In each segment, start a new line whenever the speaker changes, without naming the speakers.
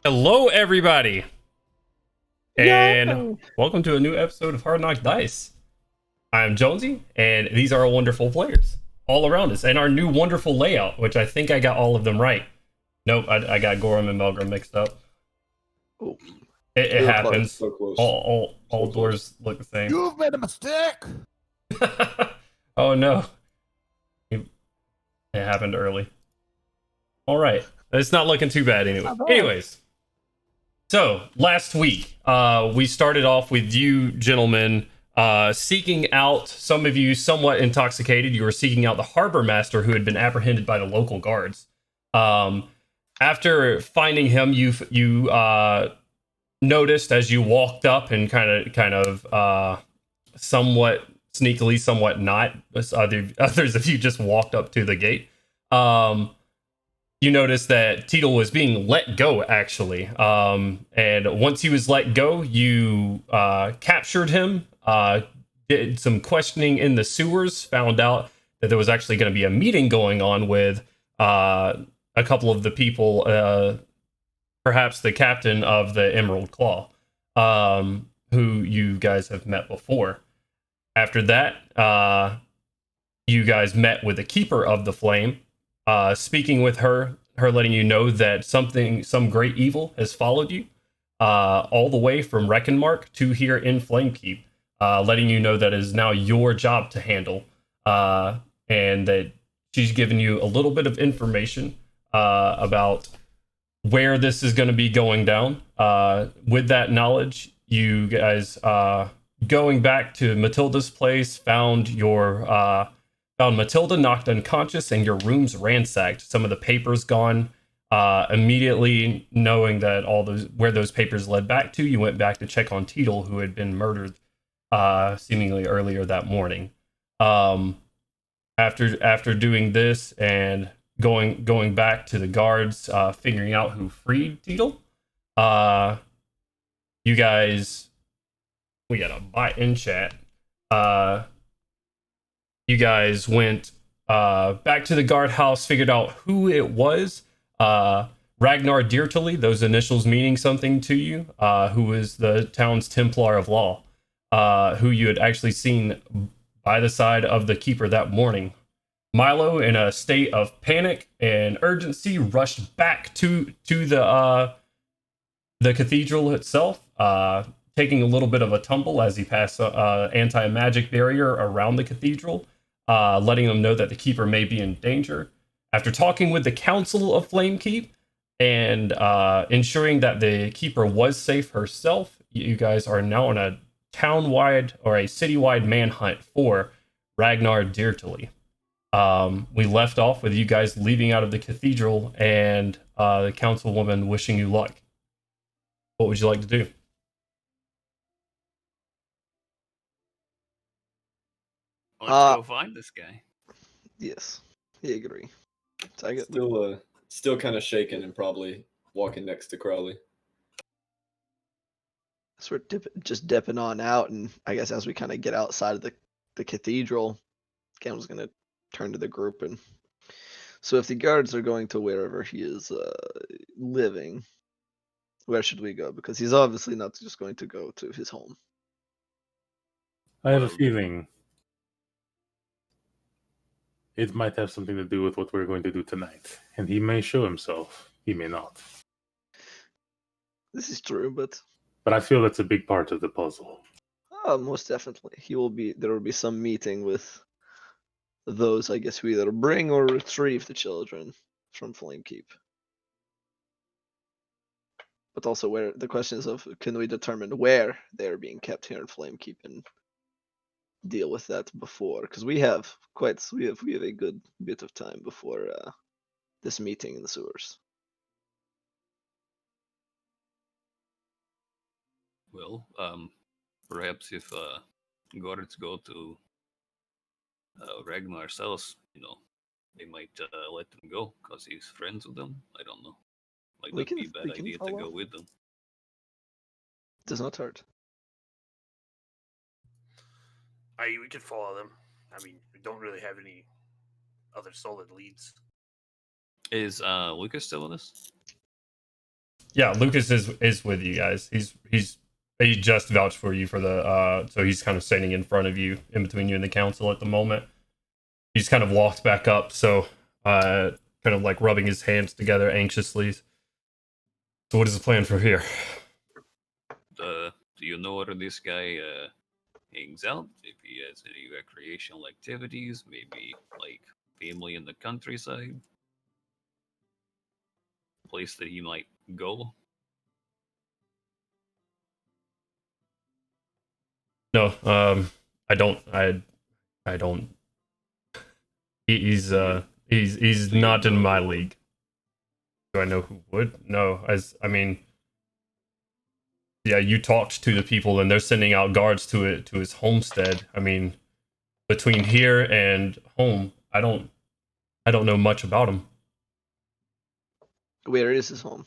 Hello, everybody, and welcome to a new episode of Hard Knock Dice. I'm Jonesy, and these are our wonderful players all around us, and our new wonderful layout, which I think I got all of them right. Nope, I got Gorham and Melgrim mixed up.
Oh.
It happens.
So close.
All doors look the same.
You've made a mistake.
Oh no, it happened early. All right, it's not looking too bad anyway. Anyways. So, last week, we started off with you gentlemen seeking out, some of you somewhat intoxicated, you were seeking out the harbor master who had been apprehended by the local guards. After finding him, you noticed as you walked up and kind of somewhat sneakily, somewhat not, others of you just walked up to the gate. you notice that Teetle was being let go, actually. And once he was let go, you captured him, did some questioning in the sewers, found out that there was actually going to be a meeting going on with a couple of the people, perhaps the captain of the Emerald Claw, who you guys have met before. After that, you guys met with the Keeper of the Flame, speaking with her letting you know that some great evil has followed you all the way from Reckonmark to here in Flamekeep, letting you know that it is now your job to handle, and that she's given you a little bit of information about where this is going to be going down. With that knowledge, you guys, going back to Matilda's place, found Matilda knocked unconscious and your rooms ransacked. Some of the papers gone. Immediately knowing that where those papers led back to, you went back to check on Teetle, who had been murdered seemingly earlier that morning. After doing this and going back to the guards, figuring out who freed Teetle, you guys, we got a bot in chat. You guys went back to the guardhouse, figured out who it was. Ragnar Deertily, those initials meaning something to you, who was the town's Templar of Law, who you had actually seen by the side of the Keeper that morning. Milo, in a state of panic and urgency, rushed back to the cathedral itself, taking a little bit of a tumble as he passed anti-magic barrier around the cathedral, letting them know that the Keeper may be in danger. After talking with the Council of Flamekeep and ensuring that the Keeper was safe herself, you guys are now on a town-wide or a city-wide manhunt for Ragnar Deertily. We left off with you guys leaving out of the cathedral and the councilwoman wishing you luck. What would you like to do?
Let's go find this guy.
Yes, I agree. So I get
Still kind of shaken and probably walking next to Crowley.
so we're just dipping on out, and I guess as we kind of get outside of the cathedral, Cam was gonna turn to the group and so if the guards are going to wherever he is living, where should we go? Because he's obviously not just going to go to his home.
I have a feeling it might have something to do with what we're going to do tonight. And he may show himself. He may not.
This is true, but
I feel that's a big part of the puzzle.
most definitely there will be some meeting with those, I guess, who either bring or retrieve the children from Flamekeep. But also where the question is of can we determine where they're being kept here in Flamekeep and deal with that before, because we have a good bit of time before this meeting in the sewers.
Well, perhaps if guards go to Ragnar's house, they might let them go because he's friends with them. I don't know. Might not be a bad idea to go with them.
Does not hurt.
We could follow them. I mean, we don't really have any other solid leads.
Is Lucas still with us?
Yeah, Lucas is with you guys. He just vouched for you for the so he's kind of standing in front of you, in between you and the council at the moment. He's kind of walked back up, so kind of like rubbing his hands together anxiously. So what is the plan for here?
Do you know where this guy hangs out? If he has any recreational activities, maybe like family in the countryside? Place that he might go?
No, I don't. I don't. He's not in my league. Do I know who would? No, I mean, yeah, you talked to the people, and they're sending out guards to his homestead. I mean, between here and home, I don't know much about him.
Where is his home?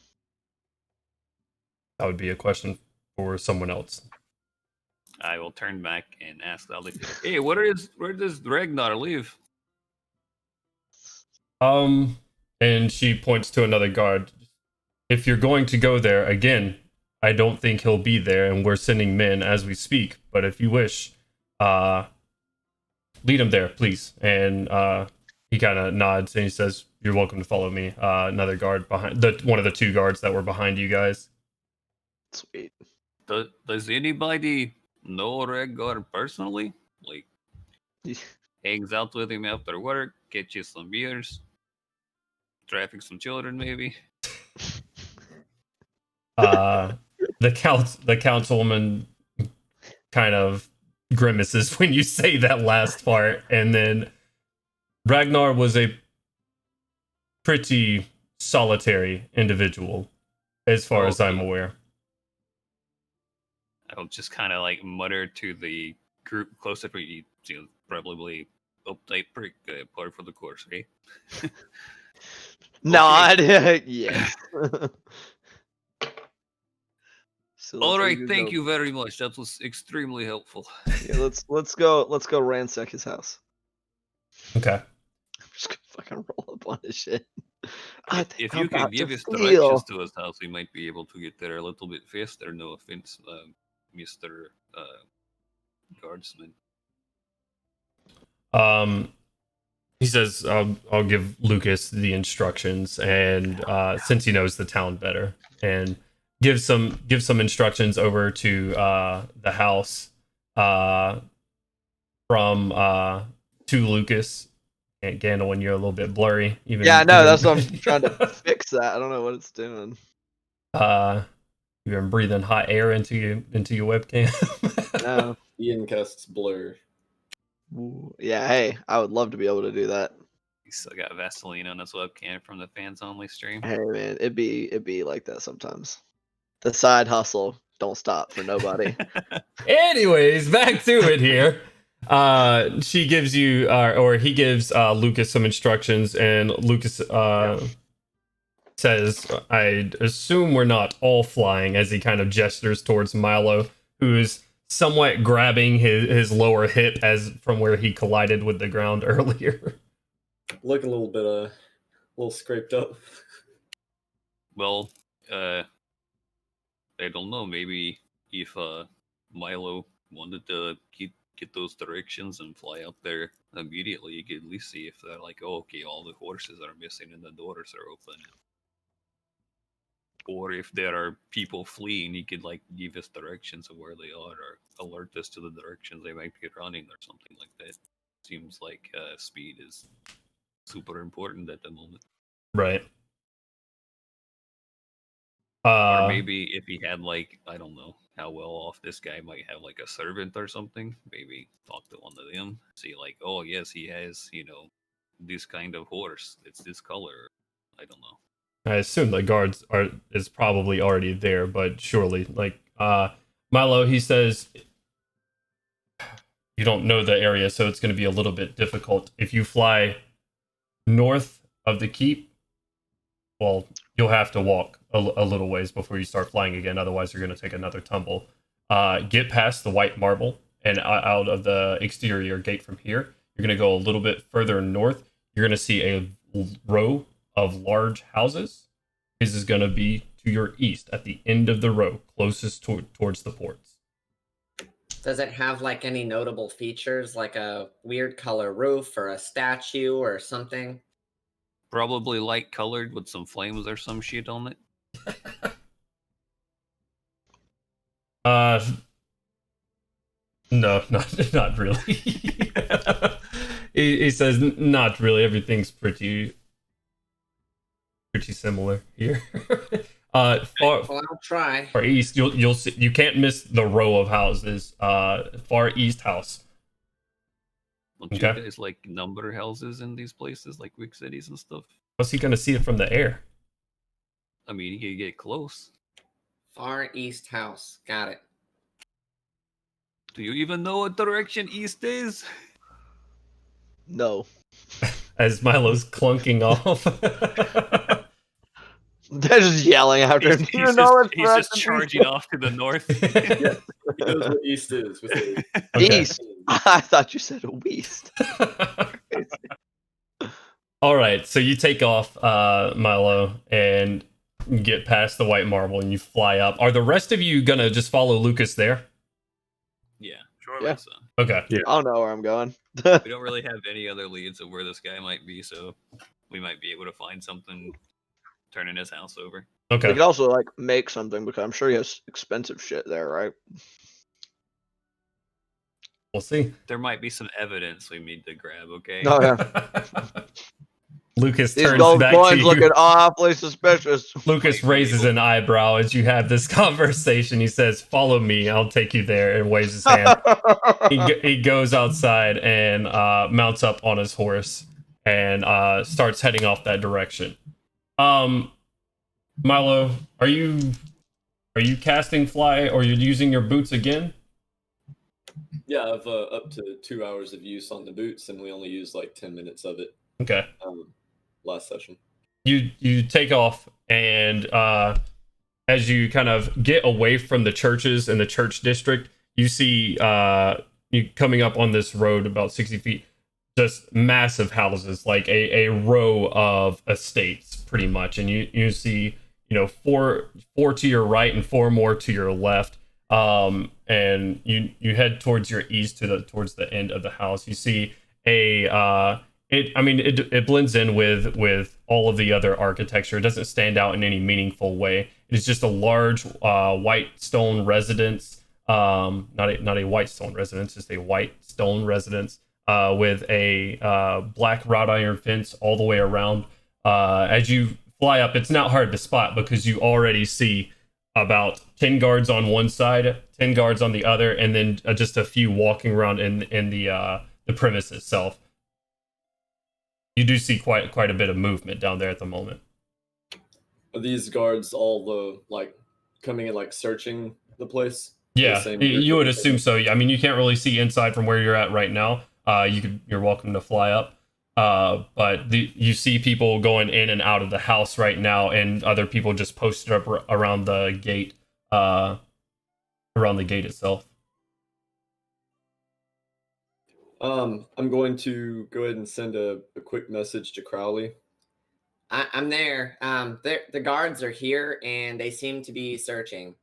That would be a question for someone else.
I will turn back and ask the other. Hey, where does Ragnar live?
And she points to another guard. If you're going to go there again, I don't think he'll be there, and we're sending men as we speak. But if you wish, lead him there, please. And he kind of nods and he says, "You're welcome to follow me." Another guard behind one of the two guards that were behind you guys.
Sweet.
Does anybody know Ragnar personally? Like, hangs out with him after work, get you some beers, traffic some children, maybe.
The councilwoman kind of grimaces when you say that last part, and then Ragnar was a pretty solitary individual, as far as I'm aware.
I'll just kind of like mutter to the group closer to you, probably uptight prick, par for the course, eh?
Nod. Yes. So
All
that's
right,
you
thank
go.
you very much. That was extremely helpful.
Yeah, let's go ransack his house.
Okay.
I'm just gonna fucking roll up on his shit.
If you can give us
steal.
directions to his house, we might be able to get there a little bit faster. No offense, Mr. Guardsman.
He says, I'll give Lucas the instructions, and since he knows the town better, and give some instructions over to the house from to Lucas. And Gandalf, when you're a little bit blurry, even
Yeah, no, that's what I'm trying to fix. That I don't know what it's doing.
You've been breathing hot air into your webcam.
No.
Ian casts blur.
Ooh, yeah, hey, I would love to be able to do that.
He still got Vaseline on his webcam from the fans only stream.
Hey man, it'd be like that sometimes. The side hustle don't stop for nobody.
Anyways, back to it here. She gives you, or he gives Lucas some instructions, and Lucas says, "I'd assume we're not all flying," as he kind of gestures towards Milo, who's somewhat grabbing his lower hip as from where he collided with the ground earlier.
Looking a little bit, a little scraped up.
Well, I don't know. Maybe if Milo wanted to get those directions and fly out there immediately, you could at least see if they're like, oh, okay, all the horses are missing and the doors are open. Or if there are people fleeing, he could like give us directions of where they are, or alert us to the directions they might be running, or something like that. Seems like speed is super important at the moment.
Right.
Or maybe if he had like, I don't know how well off this guy might have like a servant or something. Maybe talk to one of them, see like, oh yes, he has, this kind of horse. It's this color. I don't know.
I assume the guards is probably already there, but surely, like Milo, he says, you don't know the area, so it's going to be a little bit difficult. If you fly north of the keep, well, you'll have to walk a little ways before you start flying again. Otherwise, you're going to take another tumble. Get past the white marble and out of the exterior gate from here. You're going to go a little bit further north. You're going to see a row of large houses. This is going to be to your east at the end of the row, closest towards the ports.
Does it have like any notable features, like a weird color roof or a statue or something?
Probably light colored with some flames or some shit on it.
No, not really. He says not really. Everything's pretty similar here.
Well, I'll try.
Far east, you'll see. You can't miss the row of houses. Far east house.
Don't you guys like number houses in these places, like big cities and stuff?
How's he gonna see it from the air?
I mean, you can get close.
Far east house. Got it.
Do you even know what direction east is?
No.
As Milo's clunking off.
They're just yelling after him.
He's just charging off to the north.
He knows what east is. With the
Okay.
East. I thought you said west.
All right, so you take off, Milo, and you get past the white marble, and you fly up. Are the rest of you gonna just follow Lucas there?
Yeah,
Sure.
Yeah.
so
Okay.
Yeah.
I don't know where I'm going.
we don't really have any other leads of where this guy might be, so we might be able to find something turning his house over.
They
Okay.
could also like make something because I'm sure he has expensive shit there, right?
We'll see.
There might be some evidence we need to grab. Okay.
Oh yeah.
Lucas
These
turns
gold
back to
coins
you.
looking awfully suspicious.
Lucas
Like,
raises an eyebrow as you have this conversation. He says, "Follow me. I'll take you there," and waves his hand. He goes outside and mounts up on his horse and starts heading off that direction. Milo, are you casting fly, or you're using your boots again?
Yeah, I've up to 2 hours of use on the boots, and we only used like 10 minutes of it
Okay.
last session.
You take off, and as you kind of get away from the churches and the church district, you see you coming up on this road about 60 feet, just massive houses, like a row of estates, pretty much. And you see, four to your right and four more to your left. And you head towards your east towards the end of the house. You see it blends in with all of the other architecture. It doesn't stand out in any meaningful way. It's just a large white stone residence. Not a white stone residence, just a white stone residence with a black wrought iron fence all the way around. As you fly up, it's not hard to spot because you already see about 10 guards on one side, 10 guards on the other, and then just a few walking around in the premise itself. You do see quite a bit of movement down there at the moment.
Are these guards all coming and searching the place?
Yeah,
The same group
you would
that-
assume so. I mean, you can't really see inside from where you're at right now. You're welcome to fly up. But you see people going in and out of the house right now, and other people just posted up around the gate, itself.
I'm going to go ahead and send a quick message to Crowley.
I'm there. The guards are here, and they seem to be searching.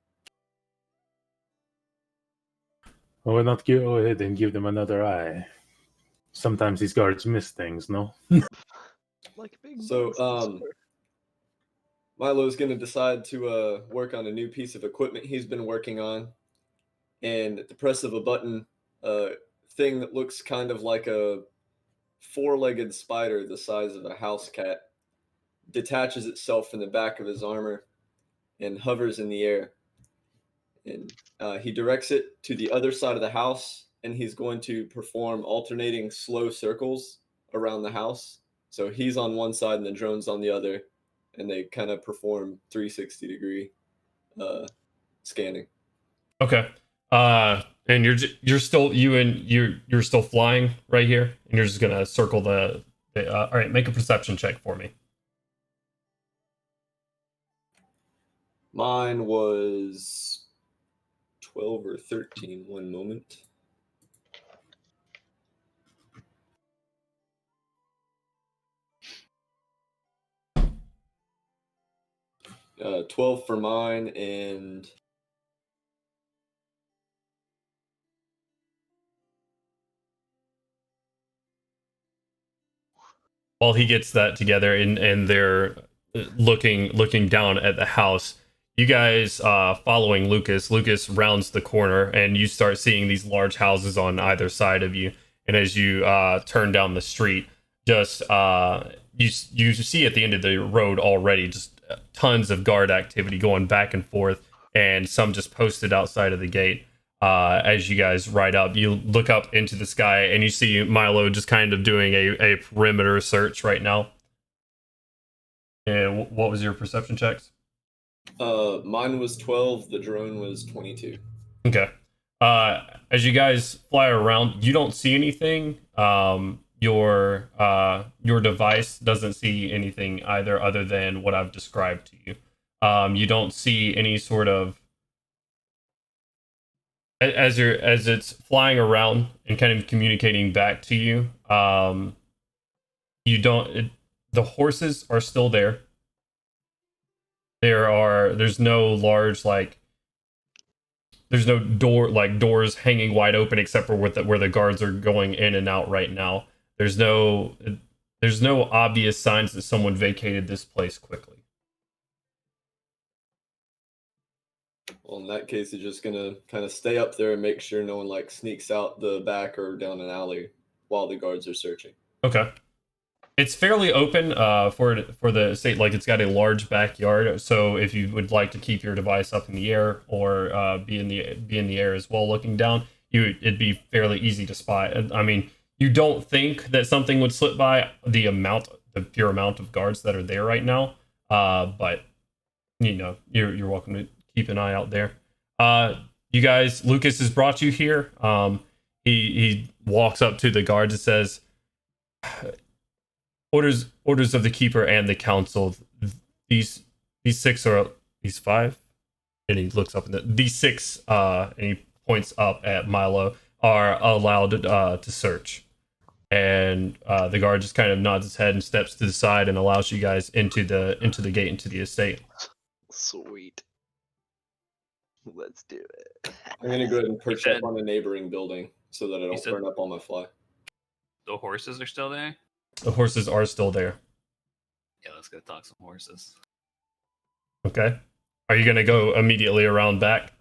Oh, why not go ahead and give them another eye? Sometimes these guards miss things, no?
Like big
So,
monsters.
Milo's going to decide to work on a new piece of equipment he's been working on. And at the press of a button, a thing that looks kind of like a four-legged spider the size of a house cat detaches itself from the back of his armor and hovers in the air. And he directs it to the other side of the house, and he's going to perform alternating slow circles around the house. So he's on one side and the drone's on the other, and they kind of perform 360-degree scanning.
Okay. And you're still flying right here, and you're just gonna circle the all right. Make a perception check for me.
Mine was 12 or 13. One moment. Uh, 12 for mine, and
While he gets that together, and they're looking down at the house, you guys following Lucas. Lucas rounds the corner, and you start seeing these large houses on either side of you. And as you turn down the street, just you see at the end of the road already just tons of guard activity going back and forth, and some just posted outside of the gate. As you guys ride up, you look up into the sky, and you see Milo just kind of doing a perimeter search right now. And what was your perception checks?
mine was 12. The drone was 22.
Okay. As you guys fly around, you don't see anything. your device doesn't see anything either other than what I've described to you. You don't see any sort of as it's flying around and kind of communicating back to you. You don't. The horses are still there. There's no large there's no doors hanging wide open except for where the guards are going in and out right now. There's no obvious signs that someone vacated this place quickly.
Well, in that case, you're just gonna kind of stay up there and make sure no one like sneaks out the back or down an alley while the guards are searching.
Okay. It's fairly open for the estate. Like, it's got a large backyard, so if you would like to keep your device up in the air or be in the air as well, looking down, it'd be fairly easy to spy. I mean, you don't think that something would slip by the pure amount of guards that are there right now, but you're welcome to keep an eye out there. You guys, Lucas has brought you here. He walks up to the guards and says, Orders of the keeper and the council. These five, and he looks up and these six, and he points up at Milo, are allowed to search. And the guard just kind of nods his head and steps to the side and allows you guys into the gate into the estate.
Sweet. Let's do it.
I'm gonna go ahead and perch up on a neighboring building so that I don't burn up on my fly.
The horses are still there?
The horses are still there.
Yeah, let's go talk some horses.
Okay. Are you gonna go immediately around back?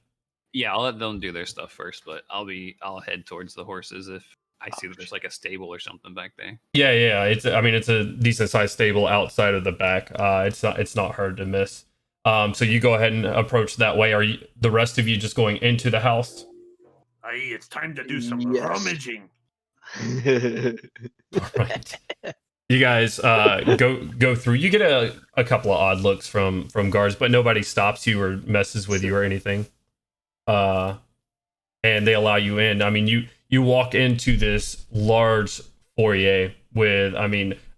Yeah, I'll let them do their stuff first, but I'll head towards the horses if I see that there's like a stable or something back there.
Yeah. It's a decent sized stable outside of the back. It's not hard to miss. So you go ahead and approach that way. Are the rest of you just going into the house?
Aye, it's time to do some rummaging.
All right. You guys go through. You get a couple of odd looks from guards, but nobody stops you or messes with you or anything. And they allow you in. I mean, you walk into this large foyer with,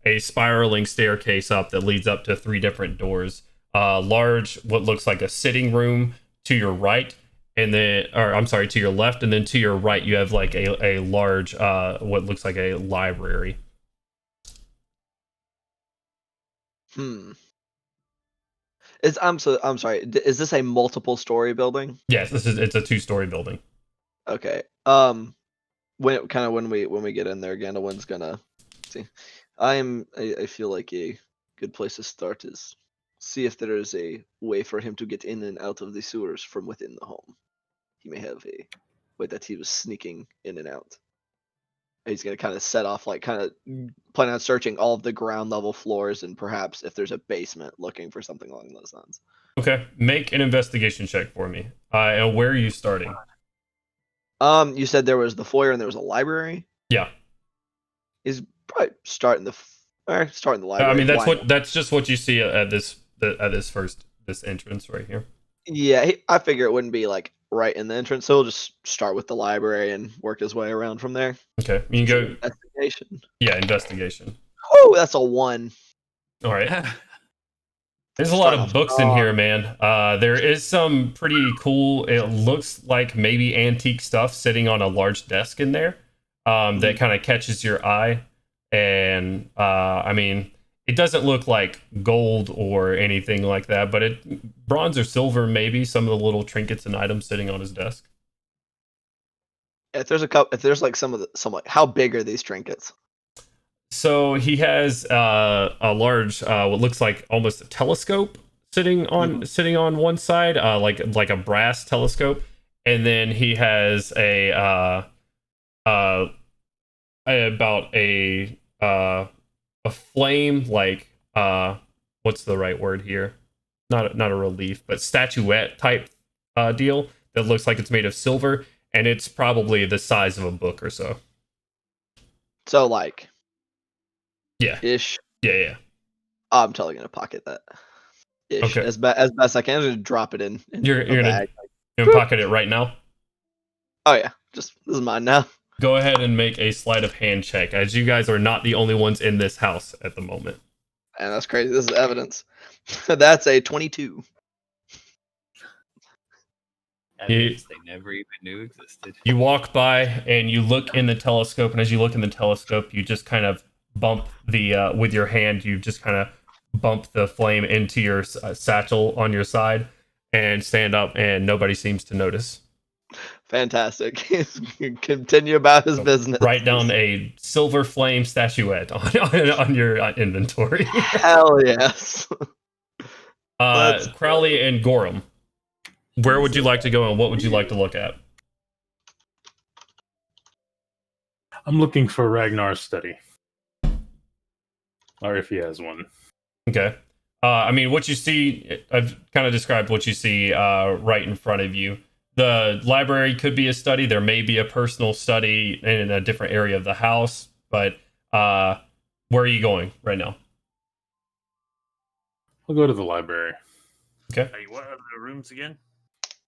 a spiraling staircase up that leads up to 3 different doors. Large, what looks like a sitting room to your right, and then, to your left, and then to your right, you have like a large, what looks like a library.
I'm sorry. Is this a multiple story building?
Yes, it's a 2-story building.
Okay. When we get in there, Gandalwin's gonna see. I feel like a good place to start is see if there is a way for him to get in and out of the sewers from within the home. He may have a way that he was sneaking in and out. He's going to kind of set off, plan on searching all of the ground level floors and perhaps if there's a basement, looking for something along those lines.
Okay, make an investigation check for me. And where are you starting?
You said there was the foyer and there was a library?
Yeah.
He's probably starting the library.
That's just what you see at this entrance right here.
Yeah, I figure it wouldn't be right in the entrance, so he'll just start with the library and work his way around from there.
Okay, you can go
investigation.
Yeah, investigation.
Oh, that's a 1.
All right. There's a lot of books in here, man. There is some pretty cool. It looks like maybe antique stuff sitting on a large desk in there. That kind of catches your eye, and it doesn't look like gold or anything like that, but bronze or silver, maybe some of the little trinkets and items sitting on his desk.
If there's how big are these trinkets?
So he has a large, what looks like almost a telescope sitting on one side, like a brass telescope, and then he has a flame, what's the right word here? Not a relief, but statuette type deal that looks like it's made of silver, and it's probably the size of a book or so.
So
yeah,
ish.
Yeah.
I'm totally gonna pocket that. Ish.
Okay.
As best I can, I'm gonna drop it in.
You're gonna pocket it right now.
Oh yeah, this is mine now.
go ahead and make a sleight of hand check, as you guys are not the only ones in this house at the moment.
And that's crazy. This is evidence. That's a 22.
Evidence they never even knew existed.
You walk by and you look in the telescope, and as you look in the telescope, you just kind of bump the with your hand. You just kind of bump the flame into your satchel on your side, and stand up, and nobody seems to notice.
Fantastic. Continue about his business.
Write down a silver flame statuette on your inventory.
Hell yes.
Crowley and Gorham, where would you like to go, and what would you like to look at?
I'm looking for Ragnar's study. Or if he has one.
Okay. I mean, what you see, I've kind of described what you see right in front of you. The library could be a study. There may be a personal study in a different area of the house, but where are you going right now?
I'll go to the library.
Okay.
Hey, what are the rooms again?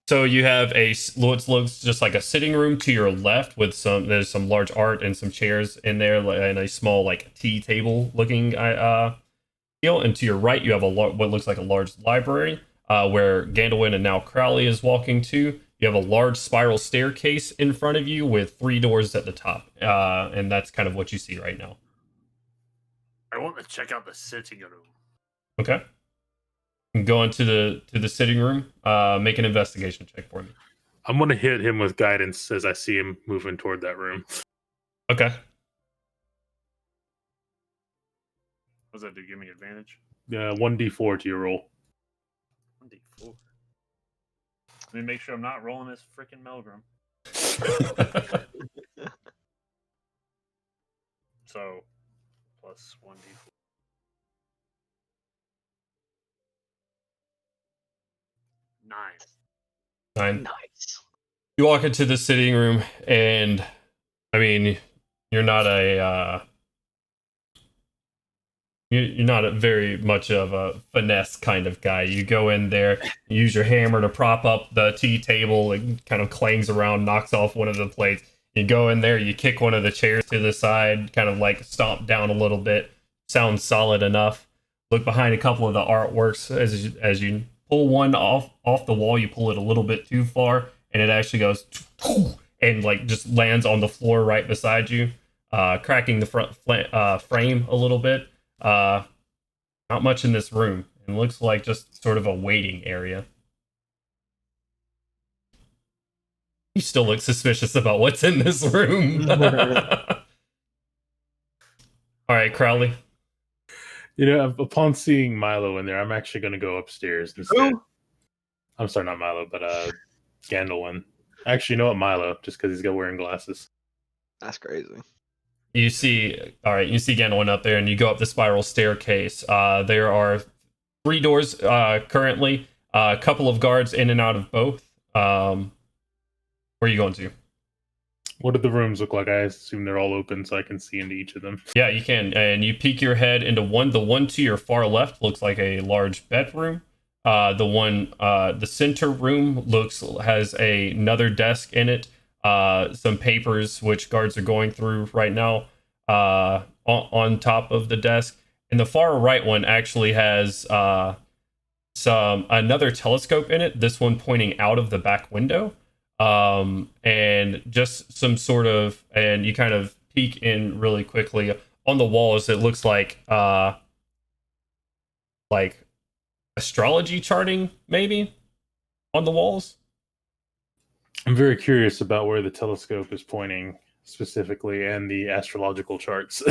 So you have what looks just like a sitting room to your left with there's some large art and some chairs in there and a small like tea table looking deal. And to your right, you have what looks like a large library where Gandalwin and now Crowley is walking to. You have a large spiral staircase in front of you with 3 doors at the top. And that's kind of what you see right now.
I want to check out the sitting room.
Okay. Go into the sitting room. Make an investigation check for me.
I'm going to hit him with guidance as I see him moving toward that room.
Okay.
What does that do? Give me advantage?
1d4 to your roll.
1d4. Let me make sure I'm not rolling this freaking Melgrim. So, plus 1d4.
9.
Nice.
You walk into the sitting room, and I mean, you're not you're not very much of a finesse kind of guy. You go in there, you use your hammer to prop up the tea table, it kind of clangs around, knocks off one of the plates. You go in there, you kick one of the chairs to the side, kind of like stomp down a little bit. Sounds solid enough. Look behind a couple of the artworks as you pull one off the wall. You pull it a little bit too far, and it actually goes and like just lands on the floor right beside you, cracking the front frame a little bit. Not much in this room. It looks like just sort of a waiting area. You still look suspicious about what's in this room. All right, Crowley.
You know, upon seeing Milo in there, I'm actually going to go upstairs instead.
Who?
I'm sorry, not Milo, but Gandalwin. Actually, you know what, Milo, just because he's got wearing glasses.
That's crazy.
You see Gandalwin up there, and you go up the spiral staircase. There are 3 doors currently. A couple of guards in and out of both. Where are you going to?
What do the rooms look like? I assume they're all open so I can see into each of them.
Yeah, you can. And you peek your head into one. The one to your far left looks like a large bedroom. The center room has another desk in it. Some papers which guards are going through right now on top of the desk. And the far right one actually has another telescope in it. This one pointing out of the back window. And just some sort of, and you kind of peek in really quickly on the walls. It looks like astrology charting maybe on the walls.
I'm very curious about where the telescope is pointing specifically and the astrological charts.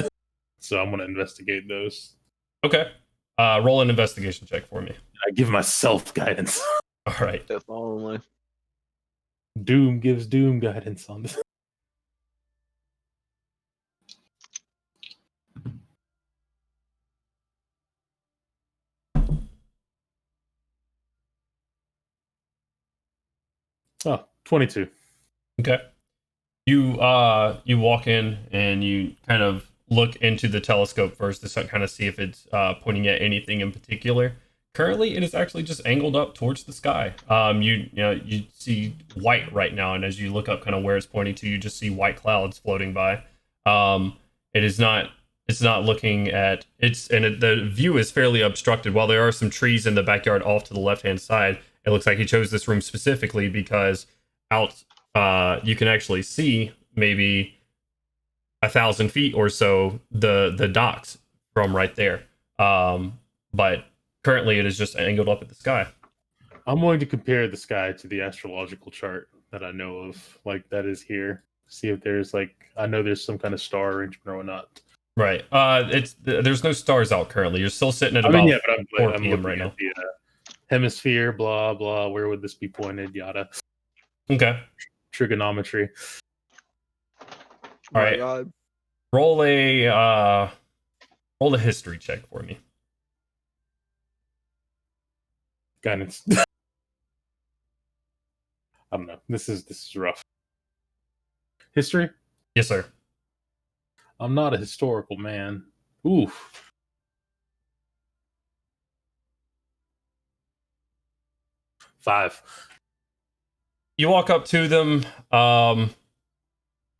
So I'm going to investigate those.
Okay. Roll an investigation check for me.
I give myself guidance.
All right.
If only.
Doom gives Doom guidance on this. Oh, 22.
Okay. You walk in and you kind of look into the telescope first to kind of see if it's pointing at anything in particular. currently it is actually just angled up towards the sky. You see white right now, and as you look up kind of where it's pointing to, you just see white clouds floating by. It is not. It's not looking at the view is fairly obstructed. While there are some trees in the backyard off to the left hand side, it looks like he chose this room specifically because out you can actually see maybe 1,000 feet or so the docks from right there. But currently it is just angled up at the sky.
I'm going to compare the sky to the astrological chart that I know of, like that is here. See if there's I know there's some kind of star arrangement or whatnot.
Right. There's no stars out currently. You're still sitting at
I
about
mean, yeah, but I'm
4 p.m. right
looking
now.
at the hemisphere, blah blah. Where would this be pointed? Yada.
Okay.
Trigonometry.
All right.
God.
Roll a history check for me.
Guidance. I don't know. This is rough. History?
Yes, sir.
I'm not a historical man. Oof. Five.
You walk up to them. None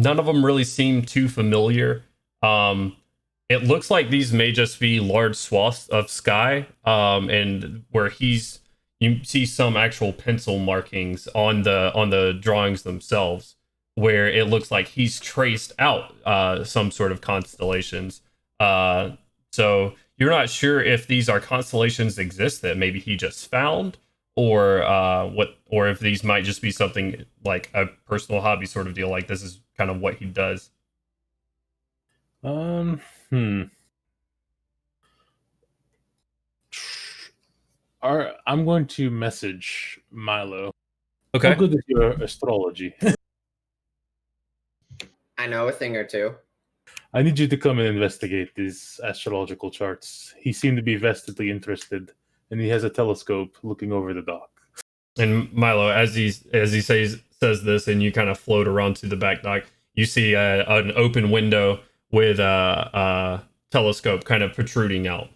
of them really seem too familiar. It looks like these may just be large swaths of sky. And where you see some actual pencil markings on the drawings themselves, where it looks like he's traced out some sort of constellations. So you're not sure if these are constellations exist that maybe he just found, or if these might just be something like a personal hobby sort of deal. Like this is kind of what he does.
I'm going to message Milo.
Okay.
How good is your astrology?
I know a thing or two.
I need you to come and investigate these astrological charts. He seemed to be vastly interested, and he has a telescope looking over the dock.
And Milo, as he says this, and you kind of float around to the back dock, you see an open window with a telescope kind of protruding out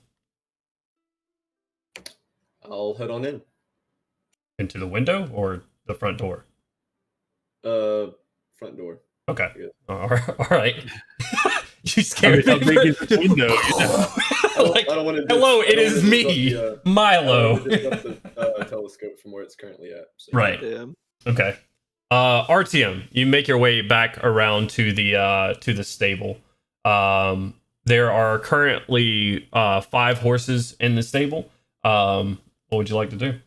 I'll head on in.
into the window or the front door.
Front door.
Okay.
Yeah.
All right. You scared
How
me.
big is this window?
Like,
I don't want to.
hello, it is me, Milo.
The telescope from where it's currently at. So.
Right.
Yeah.
Okay. Artyom, you make your way back around to the stable. There are currently 5 horses in the stable. What would you like to do?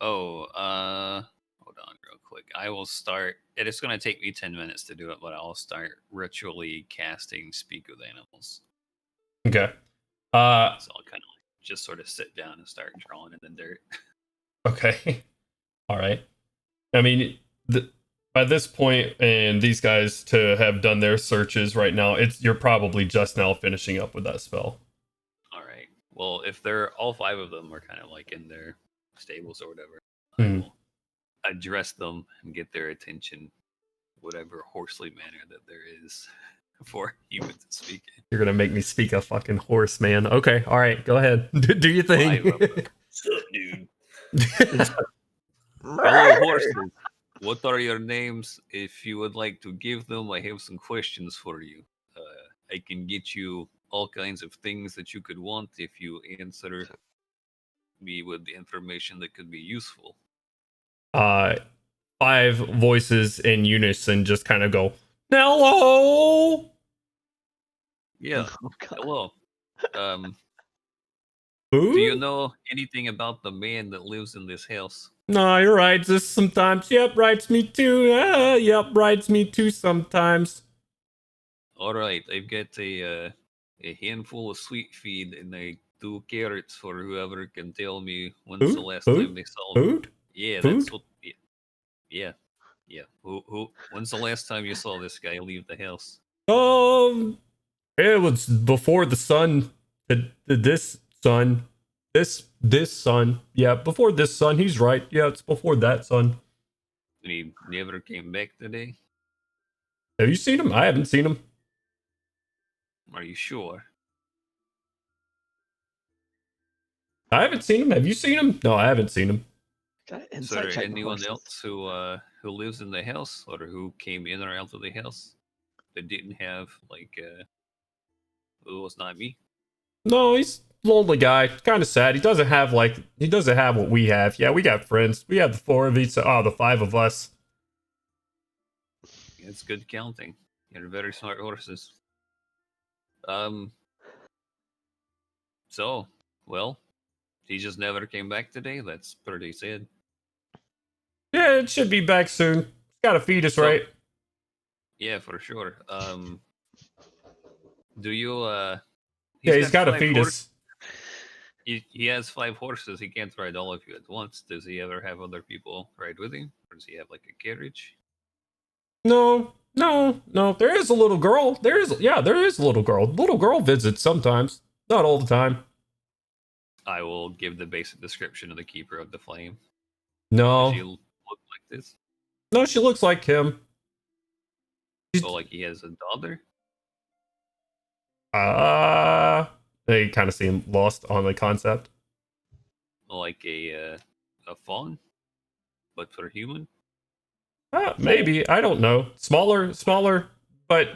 Oh, hold on real quick. I will start. It is going to take me 10 minutes to do it, but I'll start ritually casting Speak with Animals.
Okay.
So I'll kind of just sort of sit down and start drawing in the dirt.
Okay. All right. I mean, by this point, and these guys to have done their searches right now, you're probably just now finishing up with that spell.
All right. Well, if they're all 5 of them are kind of like in their stables or whatever,
Hmm.
I will address them and get their attention, whatever horsely manner that there is for humans to speak in.
You're gonna make me speak a fucking horse, man. Okay. All right. Go ahead. Do your thing.
5 of them. Sup, dude? Hello, horses. What are your names? If you would like to give them, I have some questions for you. I can get you all kinds of things that you could want if you answer me with the information that could be useful.
5 voices in unison just kind of go, hello.
Yeah.
Oh, God.
Hello.
Who?
Do you know anything about the man that lives in this house?
No, you're right. Just sometimes. Yep, writes me too. Yep, writes me too sometimes.
All right, I've got a handful of sweet feed and 2 carrots for whoever can tell me when's
Food?
the last
Food?
time they saw.
Food?
Yeah,
Food?
that's what. Yeah. Who? When's the last time you saw this guy leave the house?
It was before the sun. This sun. This sun. Yeah, before this sun. He's right. Yeah, it's before that sun.
And he never came back today.
Have you seen him? I haven't seen him.
Are you sure?
I haven't seen him. Have you seen him? No, I haven't seen him.
Got an
Is
insight
there
check on
anyone
horses.
else who lives in the house or who came in or out of the house that didn't have like it was not me?
No, he's a lonely guy. Kind of sad. He doesn't have what we have. Yeah, we got friends. We have the four of each. Oh, the five of us.
It's good counting. You're very smart horses. So, well, he just never came back today. That's pretty sad.
Yeah, it should be back soon. Got to feed us,
So-
right?
Yeah, for sure. Do you
Yeah, he's got to
5
feed us.
He has 5 horses. He can't ride all of you at once. Does he ever have other people ride with him? Or does he have like a carriage?
No. There is a little girl. There is a little girl. Little girl visits sometimes. Not all the time.
I will give the basic description of the keeper of the flame.
No.
Does she look like this?
No, she looks like him.
So like he has a daughter?
They kind of seem lost on the concept.
Like a fawn? But for human?
Maybe, I don't know. Smaller, but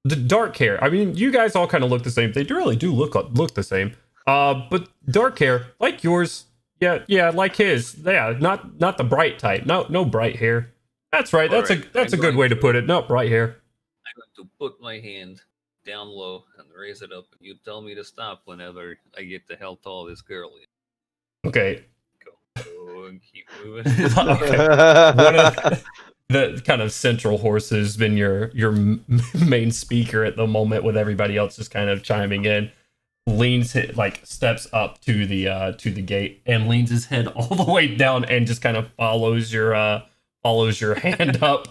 the dark hair. I mean, you guys all kind of look the same. They really do look the same. But dark hair, like yours. Yeah, like his. Yeah, not the bright type. No bright hair. That's right. That's
Alright,
a
I'm
good way to
going
put it. Not bright hair.
I'm going to put my hand down low and raise it up, and you tell me to stop whenever I get to how tall this girl is.
Okay.
Go and keep moving.
Okay. One of the kind of central horse has been your main speaker at the moment, with everybody else just kind of chiming in. Steps up to the gate and leans his head all the way down and just kind of follows your hand up.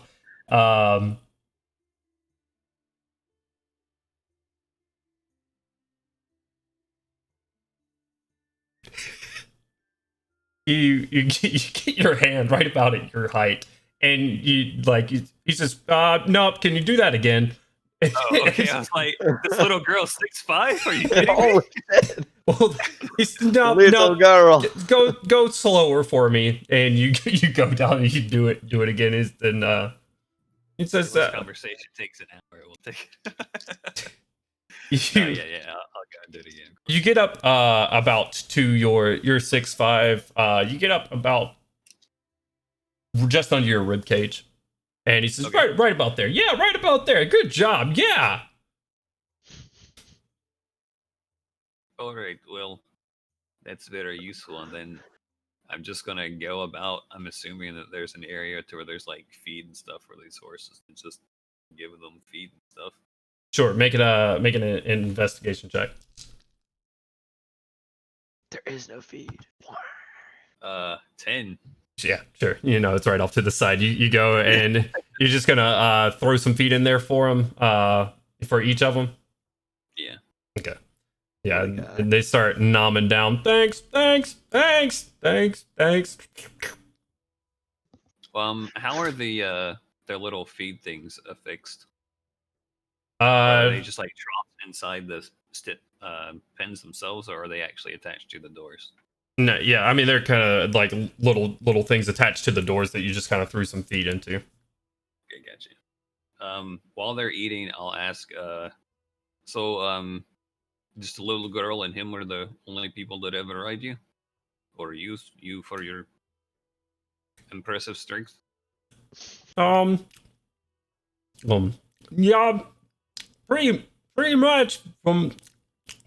You get your hand right about at your height, and he says, nope, can you do that again?
Oh, okay. I was like, this little girl's 6'5"? Are you kidding me?
Holy shit.
Well, he's no,
Little girl.
go slower for me, and you go down and you do it again. He says,
This conversation takes an hour. We'll take it. Yeah. I'll go and do it again.
You get up about to your 6'5". You get up about just under your rib cage, and he says,
Okay.
right about there. Yeah, right about there. Good job. Yeah.
All right. Well, that's very useful. And then I'm just gonna go about. I'm assuming that there's an area to where there's like feed and stuff for these horses, and just give them feed and stuff.
Sure. Make an investigation check.
There is no feed.
10.
Yeah, sure. It's right off to the side. You go and you're just gonna throw some feed in there for them, for each of them.
Yeah.
Okay. Yeah,
Oh my God.
and they start nomming down. Thanks.
How are the their little feed things affixed? Are they just like dropped inside the pens themselves, or are they actually attached to the doors?
No, yeah. I mean, they're kind of like little things attached to the doors that you just kind of threw some feed into.
Okay, gotcha. While they're eating, I'll ask. Just a little girl and him are the only people that ever ride you, or use you for your impressive strength.
Yeah, pretty much from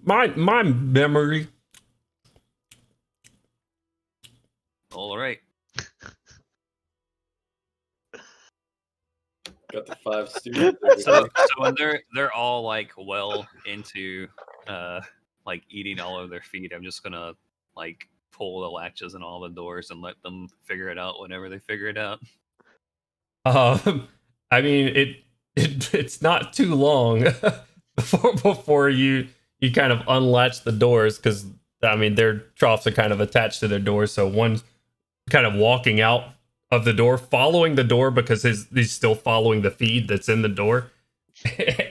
my memory.
All right.
Got the 5 students.
So when they're all like well into like eating all of their feed, I'm just gonna like pull the latches and all the doors and let them figure it out whenever they figure it out.
I mean, it's not too long before you kind of unlatch the doors, because I mean their troughs are kind of attached to their doors, so one's kind of walking out of the door, following the door because he's still following the feed that's in the door.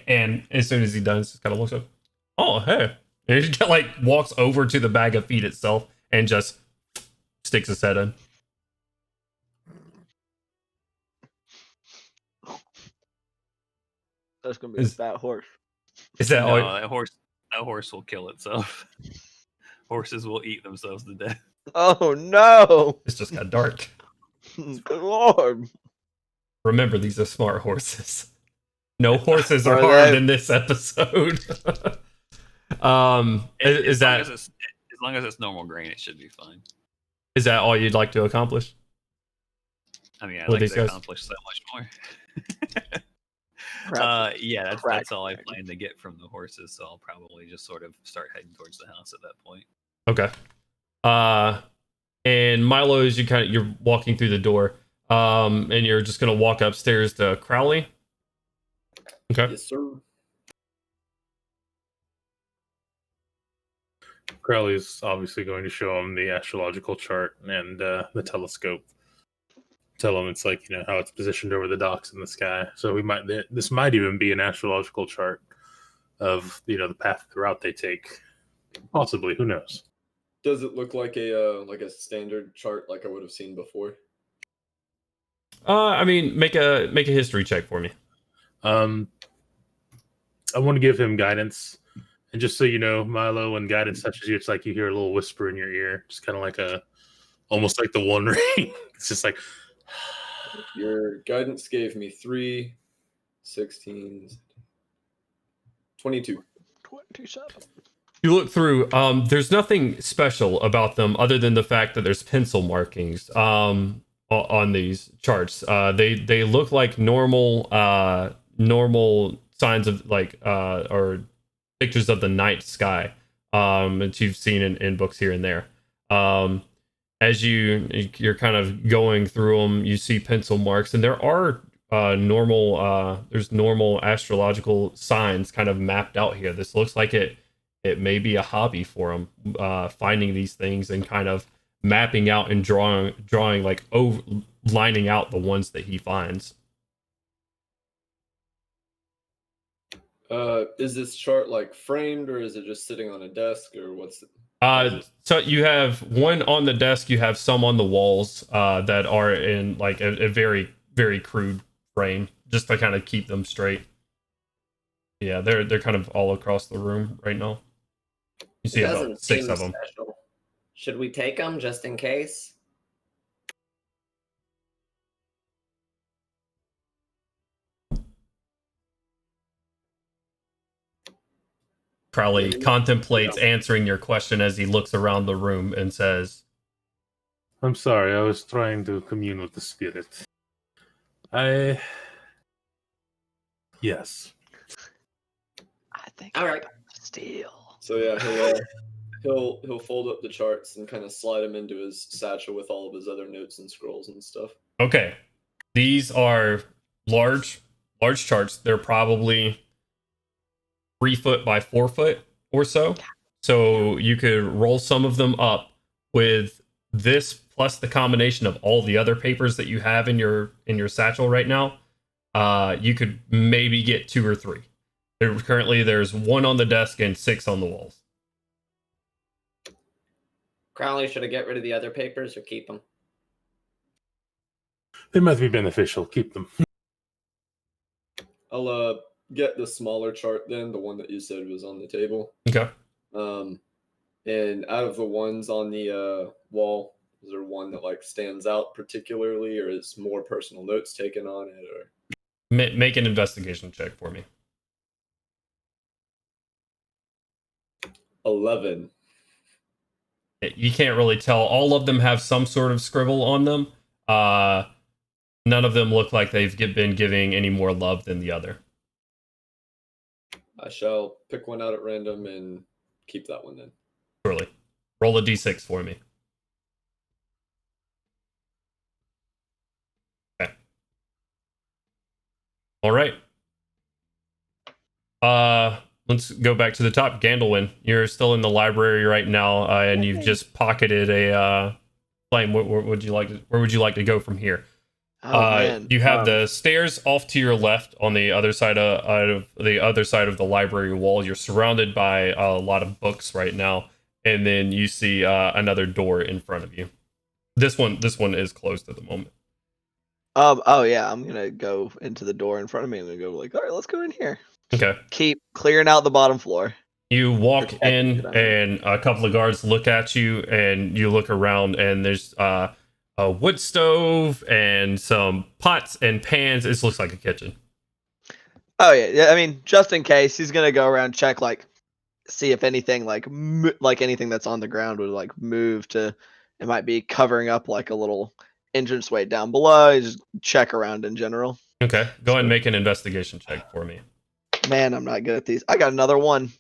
And as soon as he does, just kind of looks up. Oh, hey, And he just, like, walks over to the bag of feed itself and just sticks his head in.
That's gonna be a fat horse.
Is that
No,
all?
that horse will kill itself. Horses will eat themselves to death.
Oh no!
It's just got dark.
Good lord!
Remember, these are smart horses. No horses are
Are
harmed
they?
in this episode. Is that
as long as it's normal grain, it should be fine.
is that all you'd like to accomplish?
I mean, I'd
With
like
these
to
guys?
accomplish so much more.
Perhaps
Yeah, that's
crack
all I
bag.
plan to get from the horses. So I'll probably just sort of start heading towards the house at that point.
Okay. And Milo, as you're walking through the door, and you're just gonna walk upstairs to Crowley. Okay.
Yes, sir.
Crowley's obviously going to show him the astrological chart and the telescope. Tell him it's like, how it's positioned over the docks in the sky. So this might even be an astrological chart of the path, the route they take. Possibly, who knows?
Does it look like a standard chart like I would have seen before?
I mean, make a history check for me.
I want to give him guidance. And just so you know, Milo, when guidance touches you, it's like you hear a little whisper in your ear. Just kind of like almost like the One Ring. It's just like...
Your guidance gave me 3, 16, 22.
27.
You look through. There's nothing special about them other than the fact that there's pencil markings on these charts. They look like normal signs of or pictures of the night sky that you've seen in books here and there. As you're kind of going through them, you see pencil marks, and there are there's normal astrological signs kind of mapped out here. This looks like it may be a hobby for him, finding these things and kind of mapping out and drawing like lining out the ones that he finds.
Is this chart like framed, or is it just sitting on a desk, or what's it?
So you have one on the desk, you have some on the walls that are in like a very, very crude frame, just to kind of keep them straight. Yeah, they're kind of all across the room right now. You see about 6 of them.
Special. Should we take them just in case?
Crowley contemplates answering your question as he looks around the room and says,
I'm sorry, I was trying to commune with the spirit. Yes.
I think
All right.
steal.
So yeah, he'll fold up the charts and kind of slide them into his satchel with all of his other notes and scrolls and stuff.
okay, these are large charts. They're probably 3 foot by 4 foot or so. So you could roll some of them up with this plus the combination of all the other papers that you have in your satchel right now. You could maybe get 2 or 3. There's 1 on the desk and 6 on the walls.
Crowley, should I get rid of the other papers or keep them?
They might be beneficial. Keep them.
I'll get the smaller chart then, the one that you said was on the table.
Okay.
And out of the ones on the wall, is there one that like stands out particularly, or is more personal notes taken on it, or
Make an investigation check for me.
11?
You can't really tell. All of them have some sort of scribble on them. None of them look like they've been giving any more love than the other.
I shall pick one out at random and keep that one then.
Surely. Roll a d6 for me. Okay. All right. Let's go back to the top. Gandalwin, you're still in the library right now, and you've just pocketed a flame. Where would you like to go from here?
Oh man.
You have the stairs off to your left on the other side of the library wall. You're surrounded by a lot of books right now, and then you see another door in front of you. This one is closed at the moment.
Oh yeah, I'm gonna go into the door in front of me. I'm gonna go like, all right, let's go in here.
Okay.
Keep clearing out the bottom floor.
You walk
Protect it,
in,
I mean.
and a couple of guards look at you, and you look around, and there's a wood stove and some pots and pans. It looks like a kitchen.
Oh yeah. I mean, just in case, he's gonna go around check see if anything like anything that's on the ground would like move to. It might be covering up like a little entranceway down below. Just check around in general.
Okay, go ahead and make an investigation check for me.
Man, I'm not good at these. I got another one.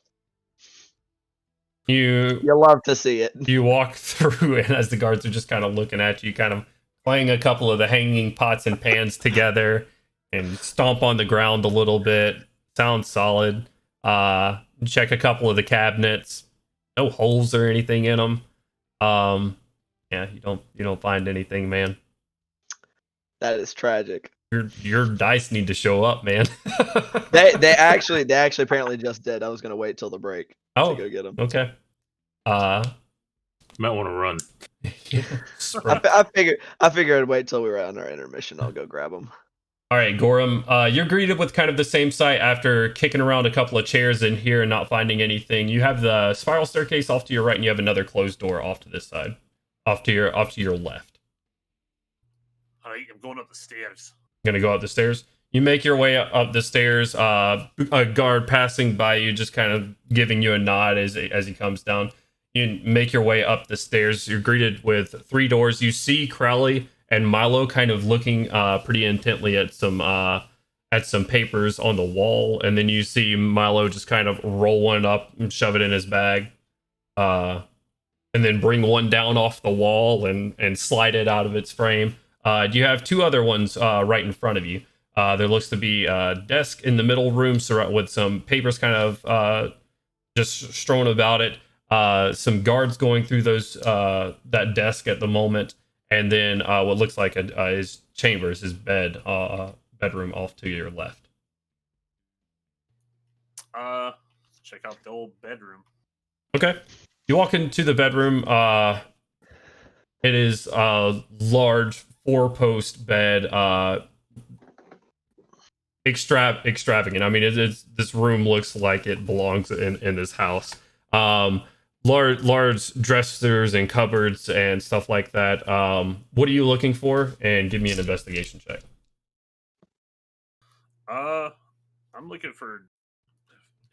You
love to see it.
You walk through, and as the guards are just kind of looking at you, kind of playing a couple of the hanging pots and pans together, and stomp on the ground a little bit. Sounds solid. Check a couple of the cabinets. No holes or anything in them. Yeah, you don't find anything, man.
That is tragic.
Your dice need to show up, man.
They actually apparently just did. I was gonna wait till the break to go get them.
Okay.
Might want to run.
I figured I'd wait till we were on our intermission. I'll go grab them.
All right, Gorham, you're greeted with kind of the same sight after kicking around a couple of chairs in here and not finding anything. You have the spiral staircase off to your right, and you have another closed door off to this side, off to your left.
All right, I'm going up the stairs.
Gonna go up the stairs. You make your way up the stairs. A guard passing by you, just kind of giving you a nod as he comes down. You make your way up the stairs. You're greeted with 3 doors. You see Crowley and Milo kind of looking pretty intently at some papers on the wall, and then you see Milo just kind of roll one up and shove it in his bag, and then bring one down off the wall and slide it out of its frame. You have 2 other ones right in front of you. There looks to be a desk in the middle room with some papers kind of just strewn about it. Some guards going through that desk at the moment, and then what looks like his chambers, his bedroom off to your left.
Check out the old bedroom.
Okay. You walk into the bedroom. It is a large 4-post bed. Extravagant. I mean, this room looks like it belongs in this house. Large dressers and cupboards and stuff like that. What are you looking for? And give me an investigation check.
I'm looking for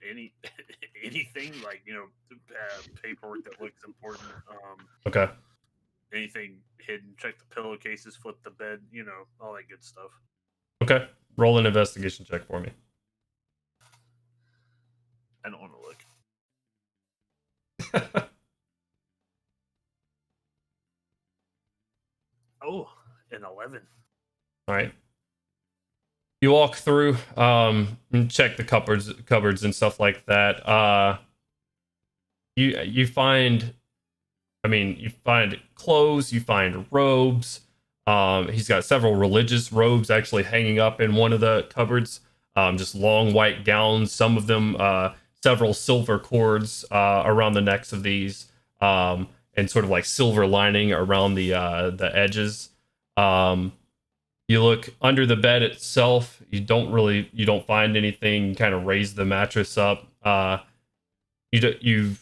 anything like paperwork that looks important.
Okay.
Anything hidden. Check the pillowcases, flip the bed. All that good stuff.
Okay. Roll an investigation check for me.
I don't want to look. Oh, an 11.
All right. You walk through, and check the cupboards and stuff like that. You find clothes, you find robes. He's got several religious robes actually hanging up in one of the cupboards. Just long white gowns, some of them several silver cords around the necks of these, and sort of like silver lining around the edges. You look under the bed itself. You don't find anything. You kind of raise the mattress up. You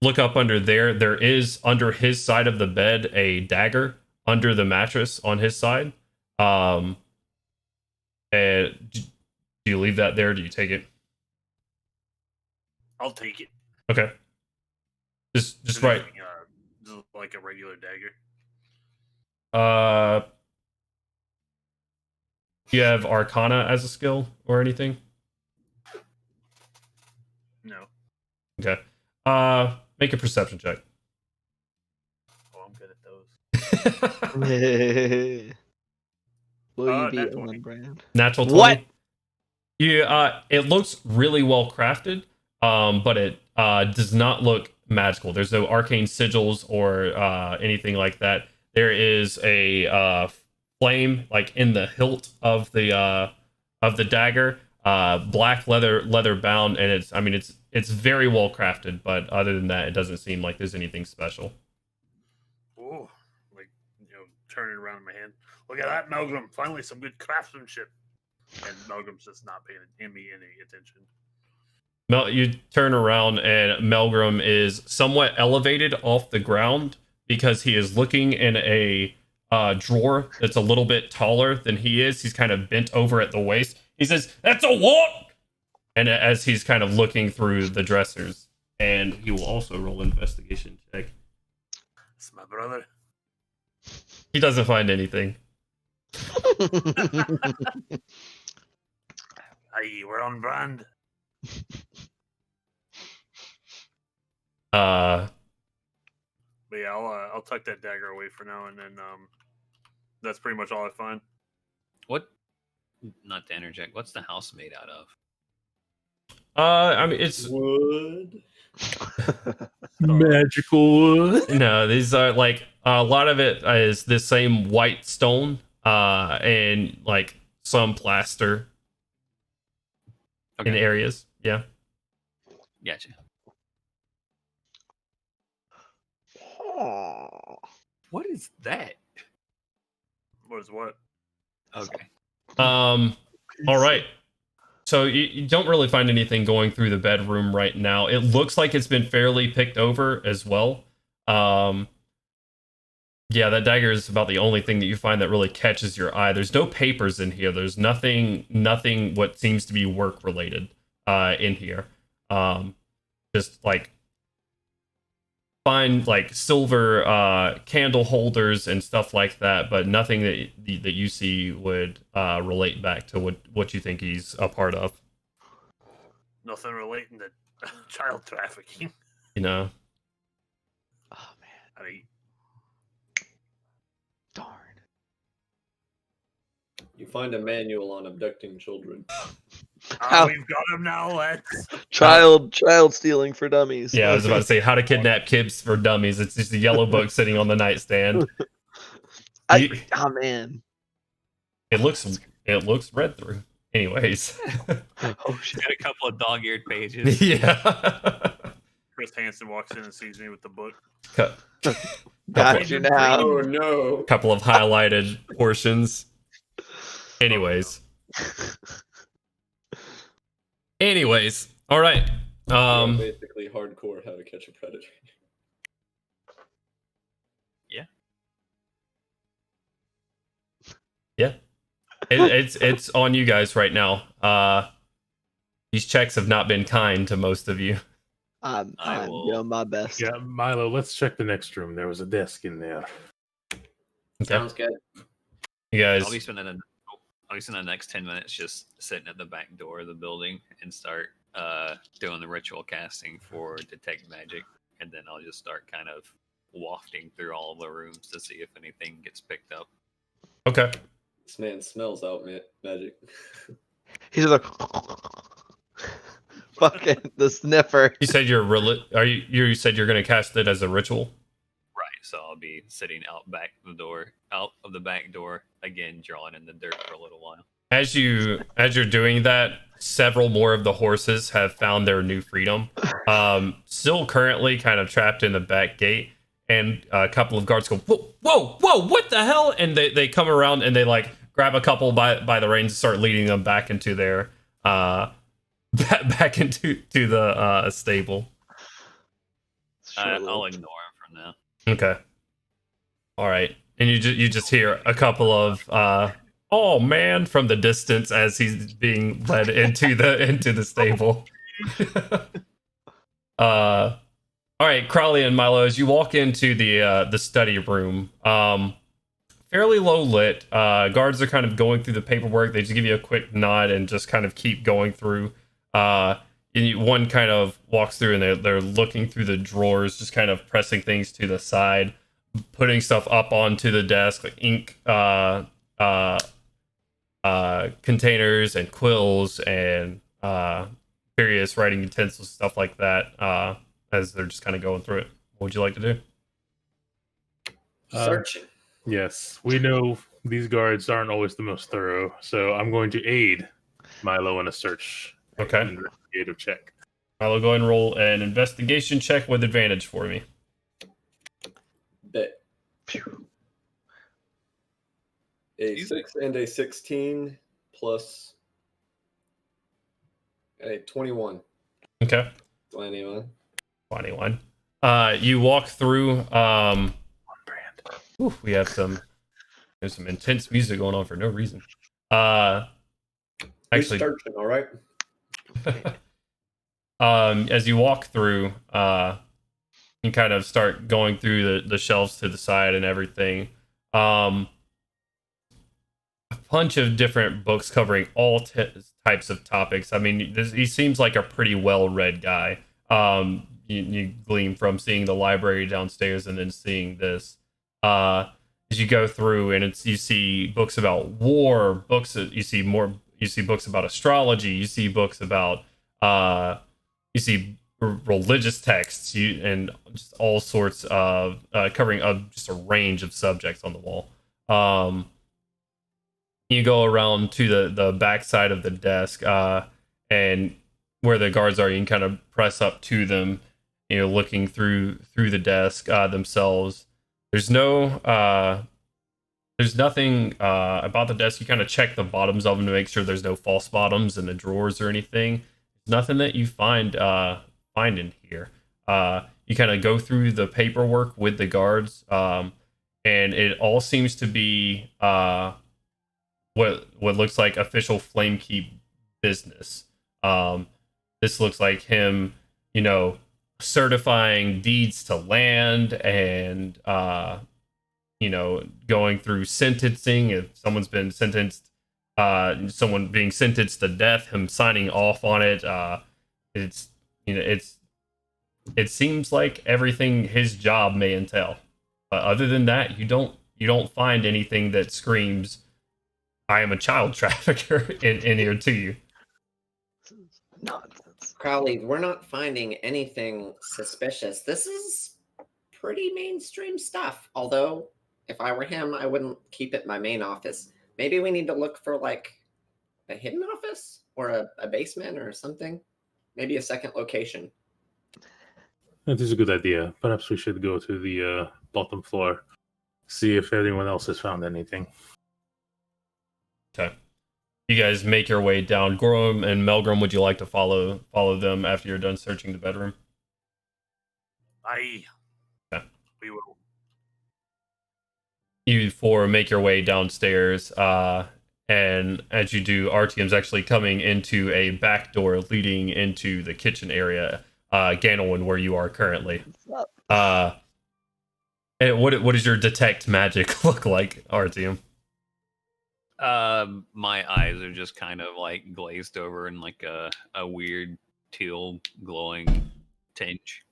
look up under there. There is under his side of the bed a dagger under the mattress on his side. And do you leave that there? Do you take it?
I'll take it.
Okay. Just right.
Just like a regular dagger.
Do you have Arcana as a skill or anything?
No.
Okay. Make a perception check.
Oh, I'm good at those.
Will you be
natural
on
20.
brand?
Natural 20.
What?
It looks really well crafted, but it does not look magical. There's no arcane sigils or anything like that. There is a flame like in the hilt of the dagger. Black leather bound, and it's very well crafted. But other than that, it doesn't seem like there's anything special.
Oh, like, turning around in my hand. Look at that, Melgrim. Finally, some good craftsmanship. And Melgrim's just not paying me any attention.
You turn around, and Melgrim is somewhat elevated off the ground because he is looking in a drawer that's a little bit taller than he is. He's kind of bent over at the waist. He says, "That's a what?" And as he's kind of looking through the dressers, and he will also roll an investigation check.
It's my brother.
He doesn't find anything.
Aye, we're on brand.
Uh,
But yeah, I'll tuck that dagger away for now, and then that's pretty much all I find.
What? Not to interject. What's the house made out of?
it's
Wood.
Magical wood.
no, these are like a lot of it is the same white stone, and like some plaster in areas. Yeah.
Gotcha.
Aw.
What is that?
What is what?
Okay.
All right. So you don't really find anything going through the bedroom right now. It looks like it's been fairly picked over as well. Yeah, that dagger is about the only thing that you find that really catches your eye. There's no papers in here. There's nothing what seems to be work related in here. Just like find like silver candle holders and stuff like that, but nothing that you see would relate back to what you think he's a part of.
Nothing relating to child trafficking.
You know.
Oh man,
I mean,
darn.
You find a manual on abducting children.
How-
we've got him now, let's.
Child stealing for dummies.
Yeah, I was about to say how to kidnap kids for dummies. It's just a yellow book sitting on the nightstand.
Oh man.
It looks read through. Anyways.
Oh shit.
Got a couple of dog-eared pages.
Yeah.
Chris Hansen walks in and sees me with the book.
Got you now.
Oh no.
Couple of highlighted portions. Anyways. All right.
Basically hardcore How to Catch a Predator.
Yeah. It's on you guys right now. These checks have not been kind to most of you.
I'm
will-
doing my best.
Yeah, Milo, let's check the next room. There was a desk in there.
Sounds good.
You guys
I'll be spending the next 10 minutes just sitting at the back door of the building and start doing the ritual casting for detect magic, and then I'll just start kind of wafting through all of the rooms to see if anything gets picked up.
Okay.
This man smells out magic.
He's like fucking the sniffer.
You said you said you're gonna cast it as a ritual?
Right, so I'll be sitting out of the back door, again drawing in the dirt for a little while.
As you're doing that, several more of the horses have found their new freedom. Still currently kind of trapped in the back gate, and a couple of guards go, whoa, what the hell? And they come around and they like grab a couple by the reins and start leading them back into their back into the stable.
I'll ignore him for now.
Okay. All right. And you just hear a couple of oh man from the distance as he's being led into the stable. All right, Crowley and Milo, as you walk into the study room, fairly low lit. Guards are kind of going through the paperwork. They just give you a quick nod and just kind of keep going through. One kind of walks through and they're looking through the drawers, just kind of pressing things to the side, putting stuff up onto the desk, like ink containers and quills and various writing utensils, stuff like that. As they're just kind of going through it. What would you like to do?
Searching.
Yes, we know these guards aren't always the most thorough, so I'm going to aid Milo in a search.
Okay.
An investigative check.
Milo, go ahead and roll an investigation check with advantage for me.
Bet. A 6 and a 16 plus a 21.
Okay.
21.
21. You walk through. We have there's some intense music going on for no reason. Actually,
all right.
as you walk through, you kind of start going through the shelves to the side and everything. A bunch of different books covering all types of topics. I mean, he seems like a pretty well-read guy. You glean from seeing the library downstairs and then seeing this. As you go through, and you see books about war, you see books about astrology, you see books about you see religious texts, and just all sorts of covering just a range of subjects on the wall. You go around to the back side of the desk, and where the guards are, you can kind of press up to them, looking through the desk themselves. There's nothing about the desk. You kind of check the bottoms of them to make sure there's no false bottoms in the drawers or anything. Nothing that you find in here. You kind of go through the paperwork with the guards, and it all seems to be what looks like official Flamekeep business. This looks like him, certifying deeds to land and going through sentencing. If someone's been sentenced, someone being sentenced to death, him signing off on it. It seems like everything his job may entail. But other than that, you don't find anything that screams, "I am a child trafficker" in here to you.
Nonsense.
Crowley, we're not finding anything suspicious. This is pretty mainstream stuff. Although, if I were him, I wouldn't keep it in my main office. Maybe we need to look for like a hidden office or a basement or something. Maybe a second location.
That is a good idea. Perhaps we should go to the bottom floor, see if anyone else has found anything.
Okay. You guys make your way down. Gorham and Melgrim, would you like to follow them after you're done searching the bedroom?
Aye.
Okay.
We will.
You four make your way downstairs, and as you do, Artyom's actually coming into a back door leading into the kitchen area, Ganelwin, where you are currently.
What's up?
And what does your detect magic look like, Artyom?
My eyes are just kind of like glazed over in like a weird teal glowing tinge,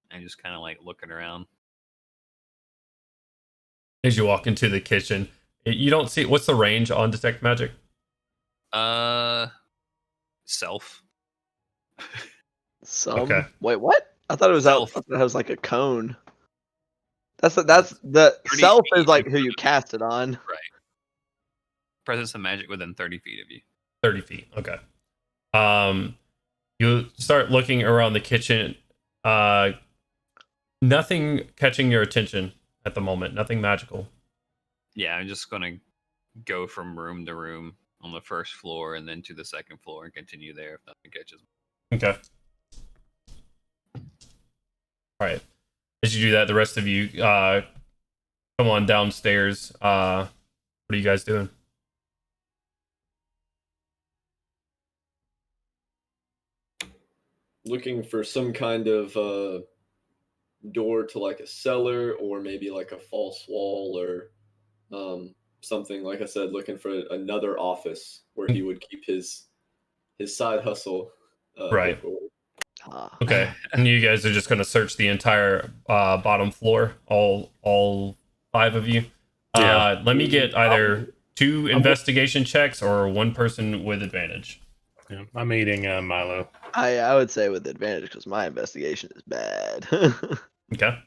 and just kind of like looking around.
As you walk into the kitchen, you don't see what's the range on detect magic?
Self.
Okay.
Wait, what? I thought it was
Self.
I thought it was like a cone. That's the
30
self is
feet.
like who you cast it on.
Right. Presence of magic within 30 feet of you.
30 feet. Okay. You start looking around the kitchen. Nothing catching your attention at the moment. Nothing magical.
Yeah, I'm just gonna go from room to room on the first floor and then to the second floor and continue there if nothing catches me.
Okay. All right. As you do that, the rest of you come on downstairs. What are you guys doing?
Looking for some kind of door to like a cellar or maybe like a false wall or something. Like I said, looking for another office where he would keep his side hustle.
Right.
going.
Okay. And you guys are just going to search the entire bottom floor, all five of you.
Yeah.
Let me get either 2 investigation checks or 1 person with advantage.
Yeah, I'm aiding Milo.
I would say with advantage because my investigation is bad.
Okay.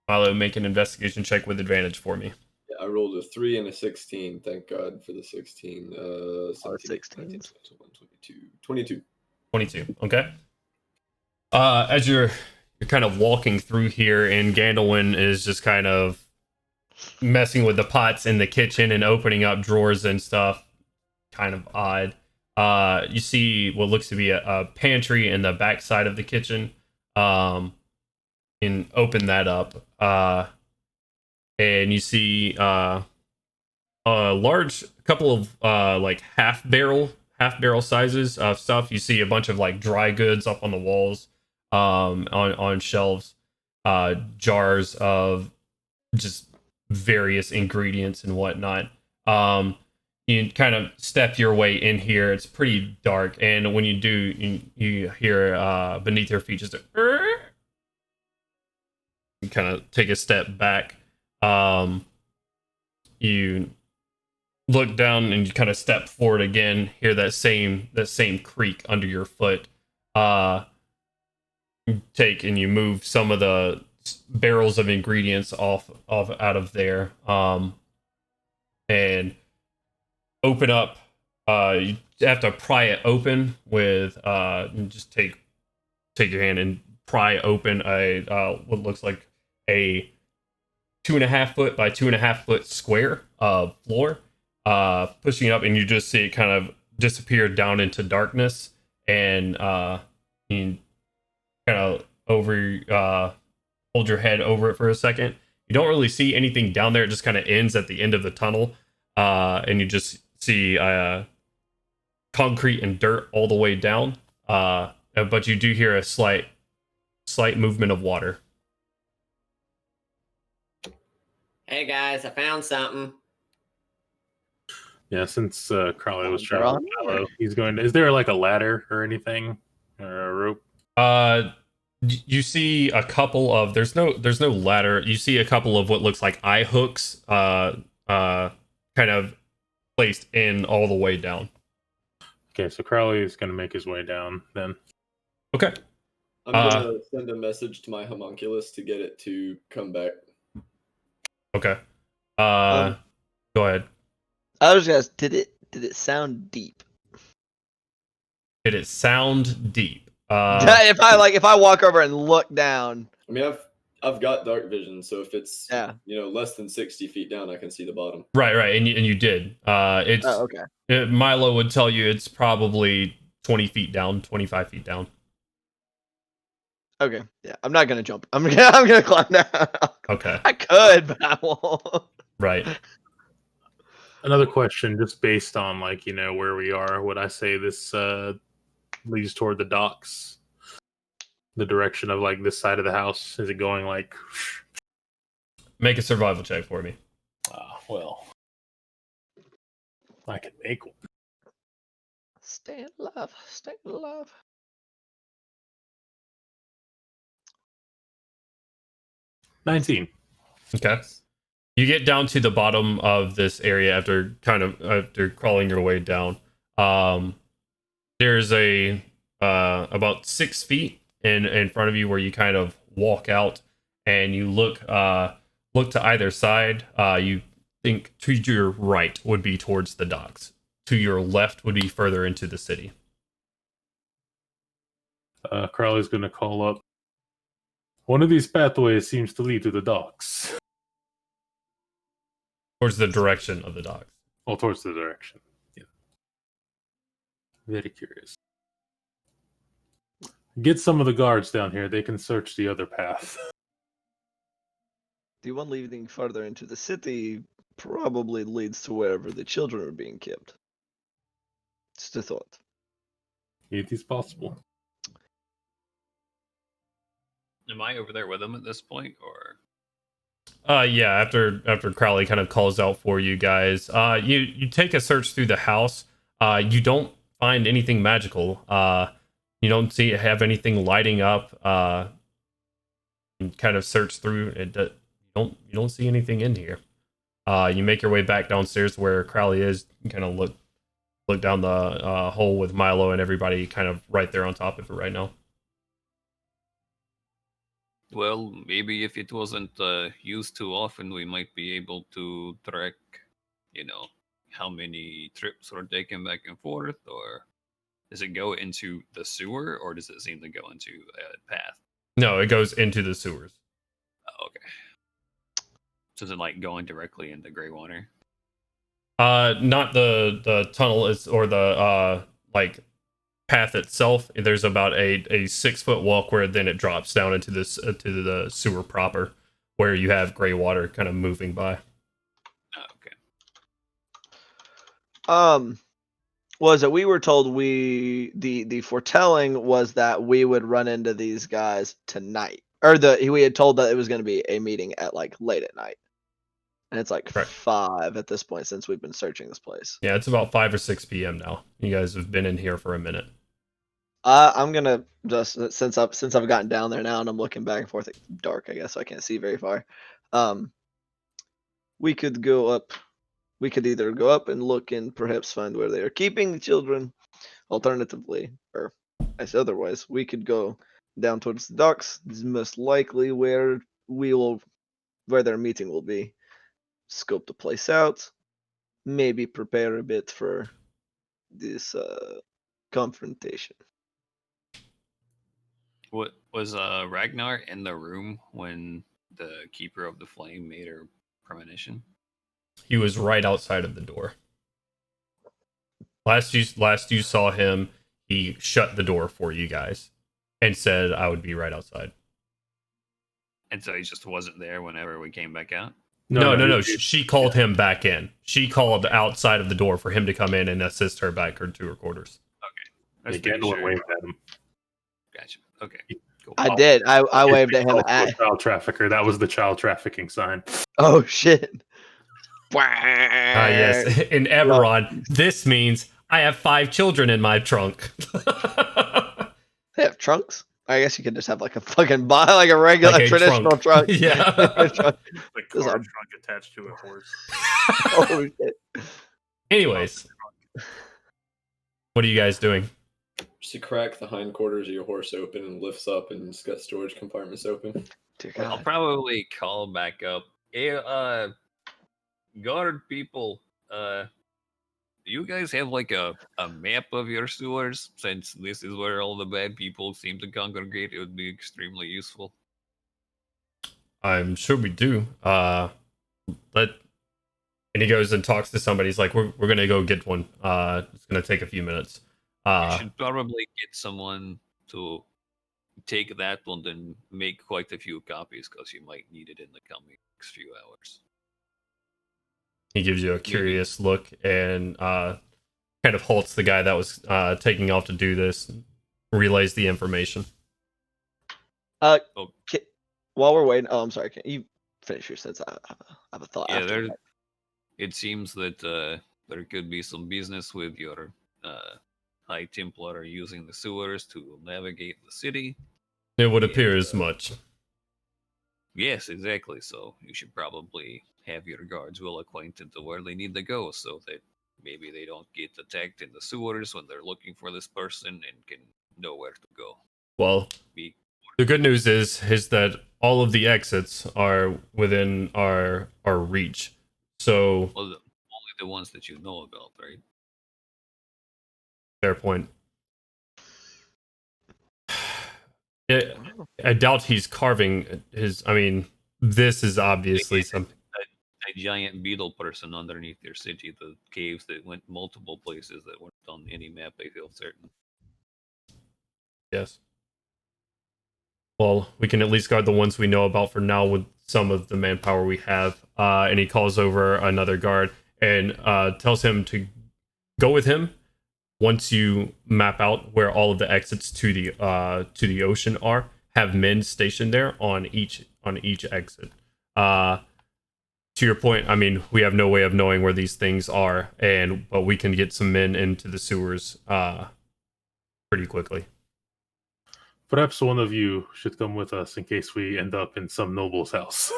Milo, make an investigation check with advantage for me.
Yeah, I rolled a 3 and a 16. Thank God for the 16. 17, 19,
16s.
21, 22. 22.
22. Okay. As you're kind of walking through here, and Gandalwin is just kind of messing with the pots in the kitchen and opening up drawers and stuff. Kind of odd. You see what looks to be a pantry in the back side of the kitchen. And open that up. And you see a large couple of like half barrel sizes of stuff. You see a bunch of like dry goods up on the walls, on shelves, jars of just various ingredients and whatnot. You kind of step your way in here. It's pretty dark, and when you do, you hear beneath your feet just you kind of take a step back. You look down and you kind of step forward again. Hear that same creak under your foot. You take and you move some of the barrels of ingredients off out of there. And open up. You have to pry it open with just take your hand and pry open a what looks like a 2.5 foot by 2.5 foot square of floor. Pushing it up, and you just see it kind of disappear down into darkness. And you kind of hold your head over it for a second. You don't really see anything down there. It just kind of ends at the end of the tunnel, and you just see concrete and dirt all the way down. But you do hear a slight movement of water.
Hey guys, I found something.
Yeah, since Crowley was
They're
trying
on
to follow, he's going to. Is there like a ladder or anything, or a rope?
You see a couple of there's no ladder. You see a couple of what looks like eye hooks, kind of placed in all the way down.
Okay, so Crowley is going to make his way down then.
Okay.
I'm going to send a message to my homunculus to get it to come back.
Okay. Go ahead.
I was gonna. Did it sound deep?
Did it sound deep?
If I walk over and look down.
I mean, I've got dark vision, so if it's
Yeah.
less than 60 feet down, I can see the bottom.
Right, and you did. It's
okay.
Milo would tell you it's probably 20 feet down, 25 feet down.
Okay. Yeah. I'm not gonna jump. I'm gonna climb down.
Okay.
I could, but I won't.
Right.
Another question, just based on where we are, would I say this leads toward the docks? The direction of this side of the house? Is it going like?
Make a survival check for me.
Well, I can make one.
Stay alive. Stay alive.
$19.
Okay. You get down to the bottom of this area after crawling your way down. There's a about 6 feet in front of you where you kind of walk out, and you look to either side. You think to your right would be towards the docks. To your left would be further into the city.
Crowley's going to call up. One of these pathways seems to lead to the docks.
Towards the direction of the docks.
Well, towards the direction. Yeah. Very curious. Get some of the guards down here. They can search the other path.
The one leading further into the city probably leads to wherever the children are being kept. Just a thought.
It is possible.
Am I over there with him at this point, or?
Yeah. After Crowley kind of calls out for you guys, you take a search through the house. You don't find anything magical. You don't have anything lighting up. You kind of search through it. You don't see anything in here. You make your way back downstairs where Crowley is. You kind of look down the hole with Milo and everybody kind of right there on top of it right now.
Well, maybe if it wasn't used too often, we might be able to track, how many trips were taken back and forth, or does it go into the sewer, or does it seem to go into a path?
No, it goes into the sewers.
Oh, okay. So is it like going directly into gray water?
Not the tunnel is or the like path itself. There's about a 6-foot walk where then it drops down into this to the sewer proper, where you have gray water kind of moving by.
Oh, okay.
Was it we were told the foretelling was that we would run into these guys tonight, or we had told that it was going to be a meeting at like late at night, and it's like
Right.
5 at this point since we've been searching this place.
Yeah, it's about 5 or 6 p.m. now. You guys have been in here for a minute.
I'm gonna just since I've gotten down there now and I'm looking back and forth. It's dark, I guess, so I can't see very far. We could go up. We could either go up and look and perhaps find where they are keeping the children. Alternatively, or as otherwise, we could go down towards the docks. This is most likely where their meeting will be. Scope the place out. Maybe prepare a bit for this confrontation.
What was Ragnar in the room when the Keeper of the Flame made her premonition?
He was right outside of the door. Last you saw him, he shut the door for you guys and said I would be right outside.
And so he just wasn't there whenever we came back out?
No. She called him back in. She called outside of the door for him to come in and assist her back to her quarters.
Okay.
Gandalf waved at him.
Gotcha. Okay. Cool.
I did. I waved at him.
Child trafficker. That was the child trafficking sign.
Oh shit.
Yes. In Eberron, this means I have 5 children in my trunk.
They have trunks? I guess you could just have like a fucking like a regular
Like a
traditional trunk.
Yeah.
The car
Those are-
trunk attached to a horse.
Oh shit.
Anyways, what are you guys doing?
Just to crack the hindquarters of your horse open and lifts up and it's got storage compartments open.
Dear
I'll
God.
probably call back up. Hey, guard people, do you guys have like a map of your sewers? Since this is where all the bad people seem to congregate, it would be extremely useful.
I'm sure we do. And he goes and talks to somebody. He's like, we're gonna go get one. It's gonna take a few minutes.
You should probably get someone to take that one and make quite a few copies because you might need it in the coming next few hours.
He gives you a curious look and kind of halts the guy that was taking off to do this, relays the information.
While we're waiting, I'm sorry. Can you finish your sentence? I have a thought.
Yeah,
after that.
it seems that there could be some business with your High Templar using the sewers to navigate the city.
It would appear as much.
Yes, exactly. So you should probably have your guards well acquainted to where they need to go so that maybe they don't get attacked in the sewers when they're looking for this person and can know where to go.
Well, the good news is that all of the exits are within our reach. So,
Well, only the ones that you know about, right?
fair point. I doubt he's carving his. I mean, this is obviously something.
A giant beetle person underneath your city, the caves that went multiple places that weren't on any map, I feel certain.
Yes. Well, we can at least guard the ones we know about for now with some of the manpower we have. And he calls over another guard and tells him to go with him. Once you map out where all of the exits to the ocean are, have men stationed there on each exit. To your point, I mean, we have no way of knowing where these things are, but we can get some men into the sewers pretty quickly.
Perhaps one of you should come with us in case we end up in some noble's house.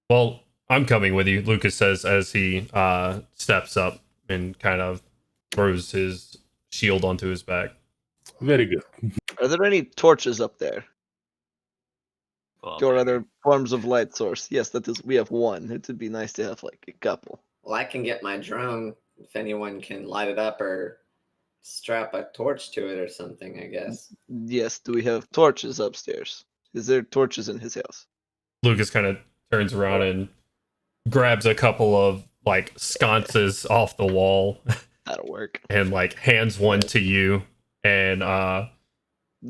Well, I'm coming with you, Lucas says as he steps up and kind of throws his shield onto his back.
Very good.
Are there any torches up there?
Well,
Or
maybe.
other forms of light source. Yes, that is. We have one. It would be nice to have like a couple.
Well, I can get my drone if anyone can light it up or strap a torch to it or something, I guess.
Yes. Do we have torches upstairs? Is there torches in his house?
Lucas kind of turns around and grabs a couple of like sconces off the wall
That'll work.
and like hands one to you. And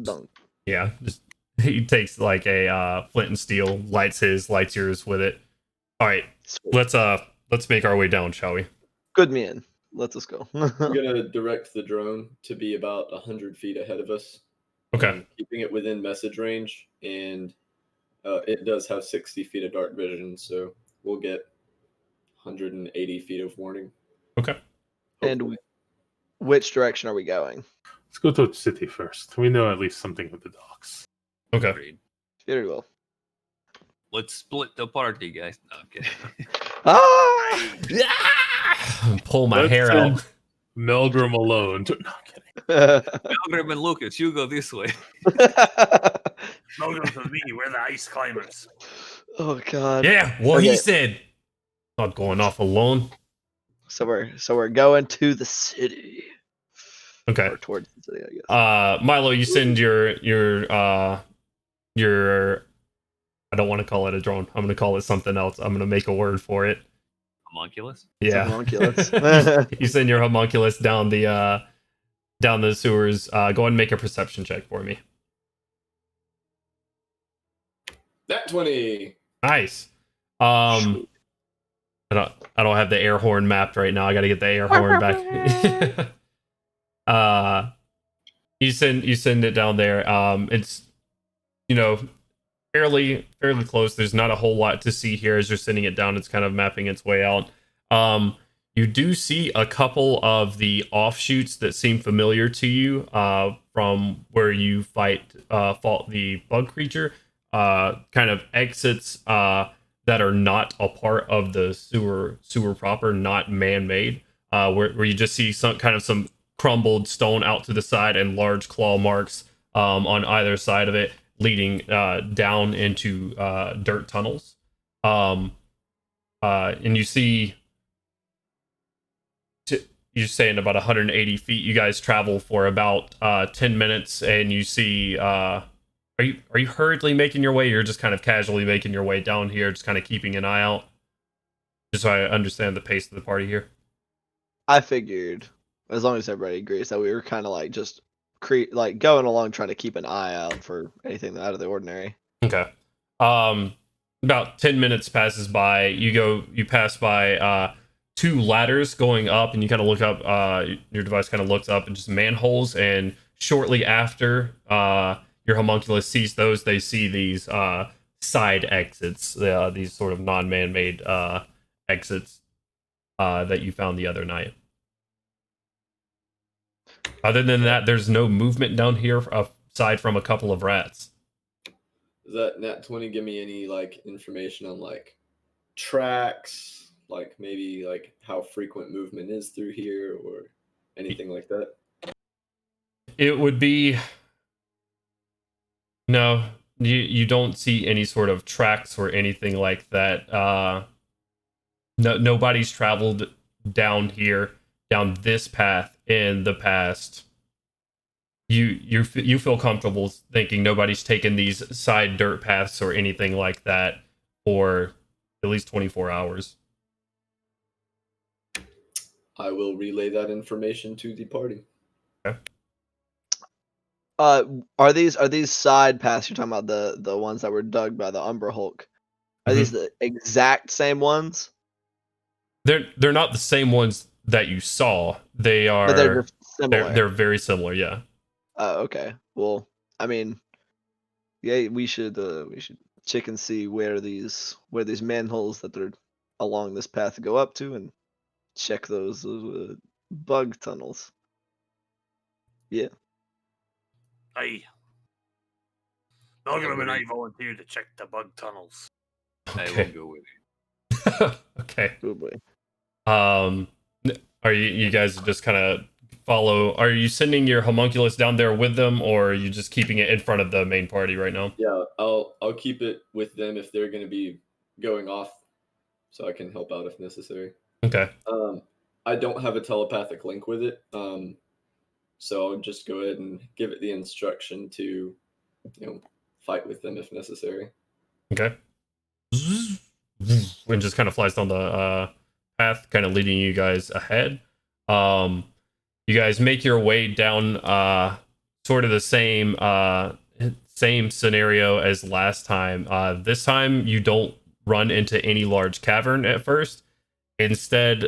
Dunk.
yeah, just he takes like a flint and steel, lights yours with it. All right,
Sweet.
let's make our way down, shall we?
Good man. Let us go.
I'm gonna direct the drone to be about 100 feet ahead of us.
Okay.
Keeping it within message range, and it does have 60 feet of dark vision, so we'll get 180 feet of warning.
Okay.
And
Hopefully.
which direction are we going?
Let's go to the city first. We know at least something with the docks.
Okay.
Agreed.
Very well.
Let's split the party, guys. No, I'm kidding.
Ah!
Pull my
Let's
hair
send
out.
Melgrim alone. No, I'm kidding.
Pilgrim and Lucas, you go this way.
Welcome to me. We're the ice climbers.
Oh God.
Yeah, well,
Okay.
he said, not going off alone.
So we're going to the city.
Okay.
Or towards the city, I guess.
Milo, you send your I don't want to call it a drone. I'm gonna call it something else. I'm gonna make a word for it.
Homunculus?
Yeah.
homunculus.
You send your homunculus down the sewers. Go ahead and make a perception check for me.
That 20.
Nice. I don't have the air horn mapped right now. I got to get the air horn back. You send it down there. It's fairly close. There's not a whole lot to see here as you're sending it down. It's kind of mapping its way out. You do see a couple of the offshoots that seem familiar to you from where you fought the bug creature. Kind of exits that are not a part of the sewer proper, not man-made. Where you just see some crumbled stone out to the side and large claw marks on either side of it, leading down into dirt tunnels. And you see, you're saying about 180 feet. You guys travel for about 10 minutes, and you see. Are you hurriedly making your way? You're just kind of casually making your way down here, just kind of keeping an eye out, just so I understand the pace of the party here.
I figured, as long as everybody agrees, that we were kind of like just going along trying to keep an eye out for anything out of the ordinary.
Okay. About 10 minutes passes by. You pass by two ladders going up, and you kind of look up. Your device kind of looks up and just manholes, and shortly after your homunculus sees those, they see these side exits, these sort of non-man-made exits that you found the other night. Other than that, there's no movement down here aside from a couple of rats.
Does that nat 20 give me any information on tracks, maybe how frequent movement is through here or anything like that?
It would be no. You don't see any sort of tracks or anything like that. Nobody's traveled down this path in the past. You feel comfortable thinking nobody's taken these side dirt paths or anything like that for at least 24 hours.
I will relay that information to the party.
Okay.
Are these side paths you're talking about, the ones that were dug by the Umbra Hulk? Are these the exact same ones?
They're not the same ones that you saw. They are.
But they're just similar.
They're very similar. Yeah.
Okay. Well, I mean, yeah, we should check and see where these manholes that are along this path go up to, and check those bug tunnels. Yeah.
Aye. Melgrim and I volunteered to check the bug tunnels.
I
Okay.
will go with you.
Okay.
Oh boy.
Are you guys just kind of follow? Are you sending your homunculus down there with them, or are you just keeping it in front of the main party right now?
Yeah, I'll keep it with them if they're going to be going off, so I can help out if necessary.
Okay.
I don't have a telepathic link with it, so I'll just go ahead and give it the instruction to, fight with them if necessary.
Okay. And just kind of flies down the path, kind of leading you guys ahead. You guys make your way down sort of the same scenario as last time. This time you don't run into any large cavern at first. Instead,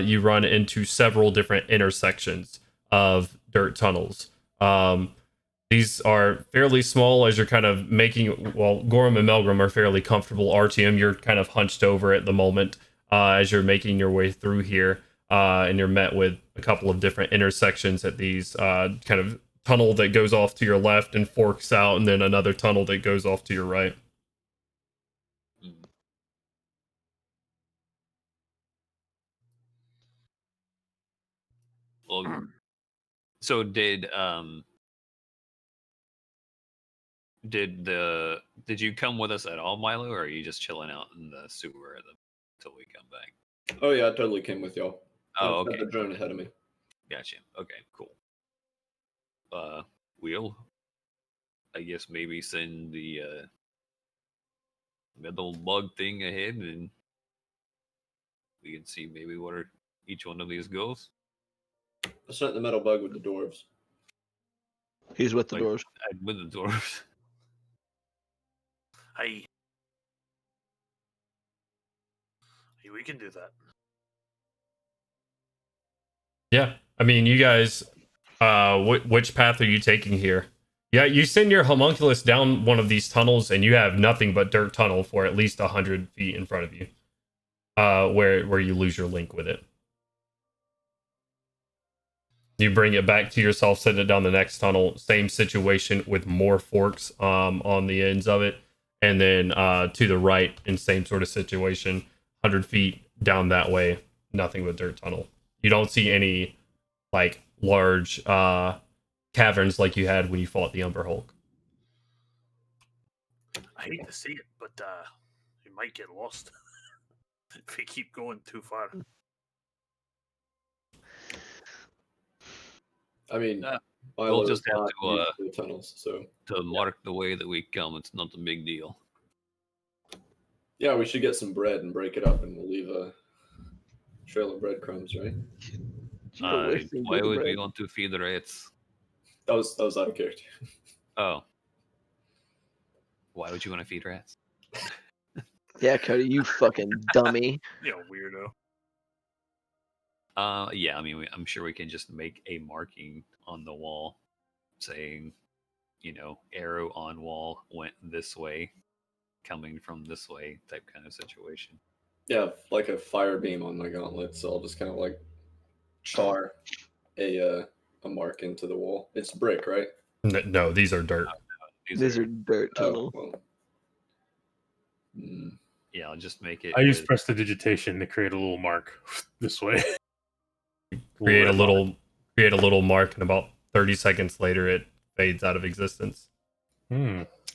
you run into several different intersections of dirt tunnels. These are fairly small as you're kind of making, well, Gorham and Melgrim are fairly comfortable. Artyom, you're kind of hunched over at the moment as you're making your way through here. And you're met with a couple of different intersections at these kind of tunnel that goes off to your left and forks out, and then another tunnel that goes off to your right.
Well, so did you come with us at all, Milo, or are you just chilling out in the sewer until we come back?
Oh yeah, I totally came with y'all.
Oh,
I had
okay.
the drone ahead of me.
Gotcha. Okay, cool. We'll, I guess, maybe send the metal bug thing ahead, and we can see maybe where each one of these goes.
I sent the metal bug with the dwarves.
He's with the
Like,
dwarves.
With the dwarves.
Hey, we can do that.
Yeah, I mean, you guys, which path are you taking here? Yeah, you send your homunculus down one of these tunnels, and you have nothing but dirt tunnel for at least 100 feet in front of you, where you lose your link with it. You bring it back to yourself, send it down the next tunnel. Same situation with more forks on the ends of it, and then to the right, in same sort of situation, 100 feet down that way, nothing but dirt tunnel. You don't see any like large caverns like you had when you fought the Umber Hulk.
I hate to see it, but we might get lost if we keep going too far.
I mean,
we'll just have
not
to
used to the tunnels, so
to mark the way that we come. It's not a big deal.
yeah, we should get some bread and break it up, and we'll leave a trail of breadcrumbs, right?
Why would we want to feed the rats?
That was out of character.
Oh. Why would you want to feed rats?
Yeah, Cody, you fucking dummy.
You know, weirdo.
Yeah, I mean, I'm sure we can just make a marking on the wall saying, arrow on wall went this way, coming from this way type kind of situation.
Yeah, like a fire beam on my gauntlet, so I'll just kind of like char a mark into the wall. It's brick, right?
No, these are dirt.
These are dirt tunnels.
Oh, well.
Yeah, I'll just make it.
I use prestidigitation to create a little mark this way.
Create a little mark, and about 30 seconds later, it fades out of existence.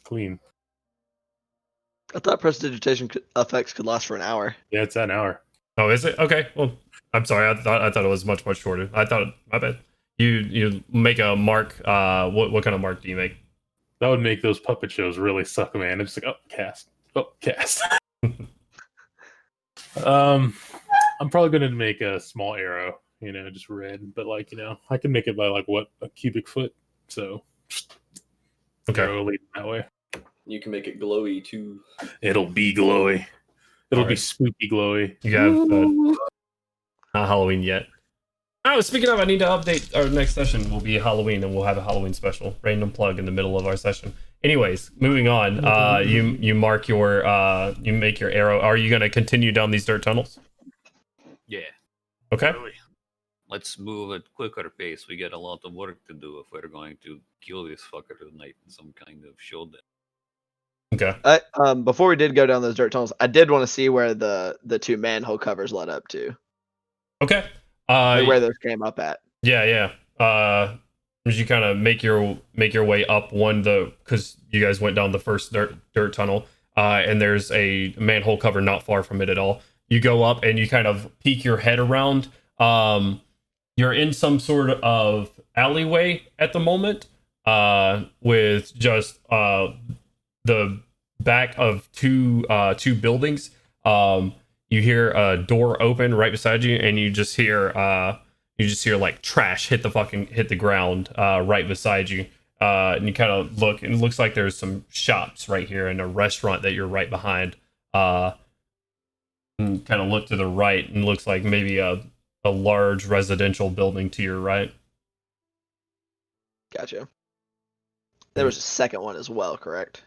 Clean.
I thought prestidigitation effects could last for an hour.
Yeah, it's an hour.
Oh, is it? Okay. Well, I'm sorry. I thought it was much shorter. My bad. You make a mark. What kind of mark do you make?
That would make those puppet shows really suck, man. It's just like, cast. I'm probably gonna make a small arrow, just red, but I can make it by a cubic foot, so
okay,
arrow leading that way.
You can make it glowy too.
It'll be glowy. It'll be spooky glowy.
You have not Halloween yet. Oh, speaking of, I need to update our next session. Will be Halloween, and we'll have a Halloween special. Random plug in the middle of our session. Anyways, moving on. You mark your you make your arrow. Are you going to continue down these dirt tunnels?
Yeah.
Okay.
Really?
Let's move at quicker pace. We got a lot of work to do if we're going to kill this fucker tonight in some kind of showdown.
Okay.
Before we did go down those dirt tunnels, I did want to see where the two manhole covers led up to.
Okay.
Where those came up at.
Yeah. As you kind of make your way up because you guys went down the first dirt tunnel, and there's a manhole cover not far from it at all. You go up and you kind of peek your head around. You're in some sort of alleyway at the moment, with just the back of two buildings. You hear a door open right beside you, and you just hear like trash hit the ground right beside you. And you kind of look, and it looks like there's some shops right here and a restaurant that you're right behind. And kind of look to the right, and looks like maybe a large residential building to your right.
Gotcha. There was a second one as well, correct?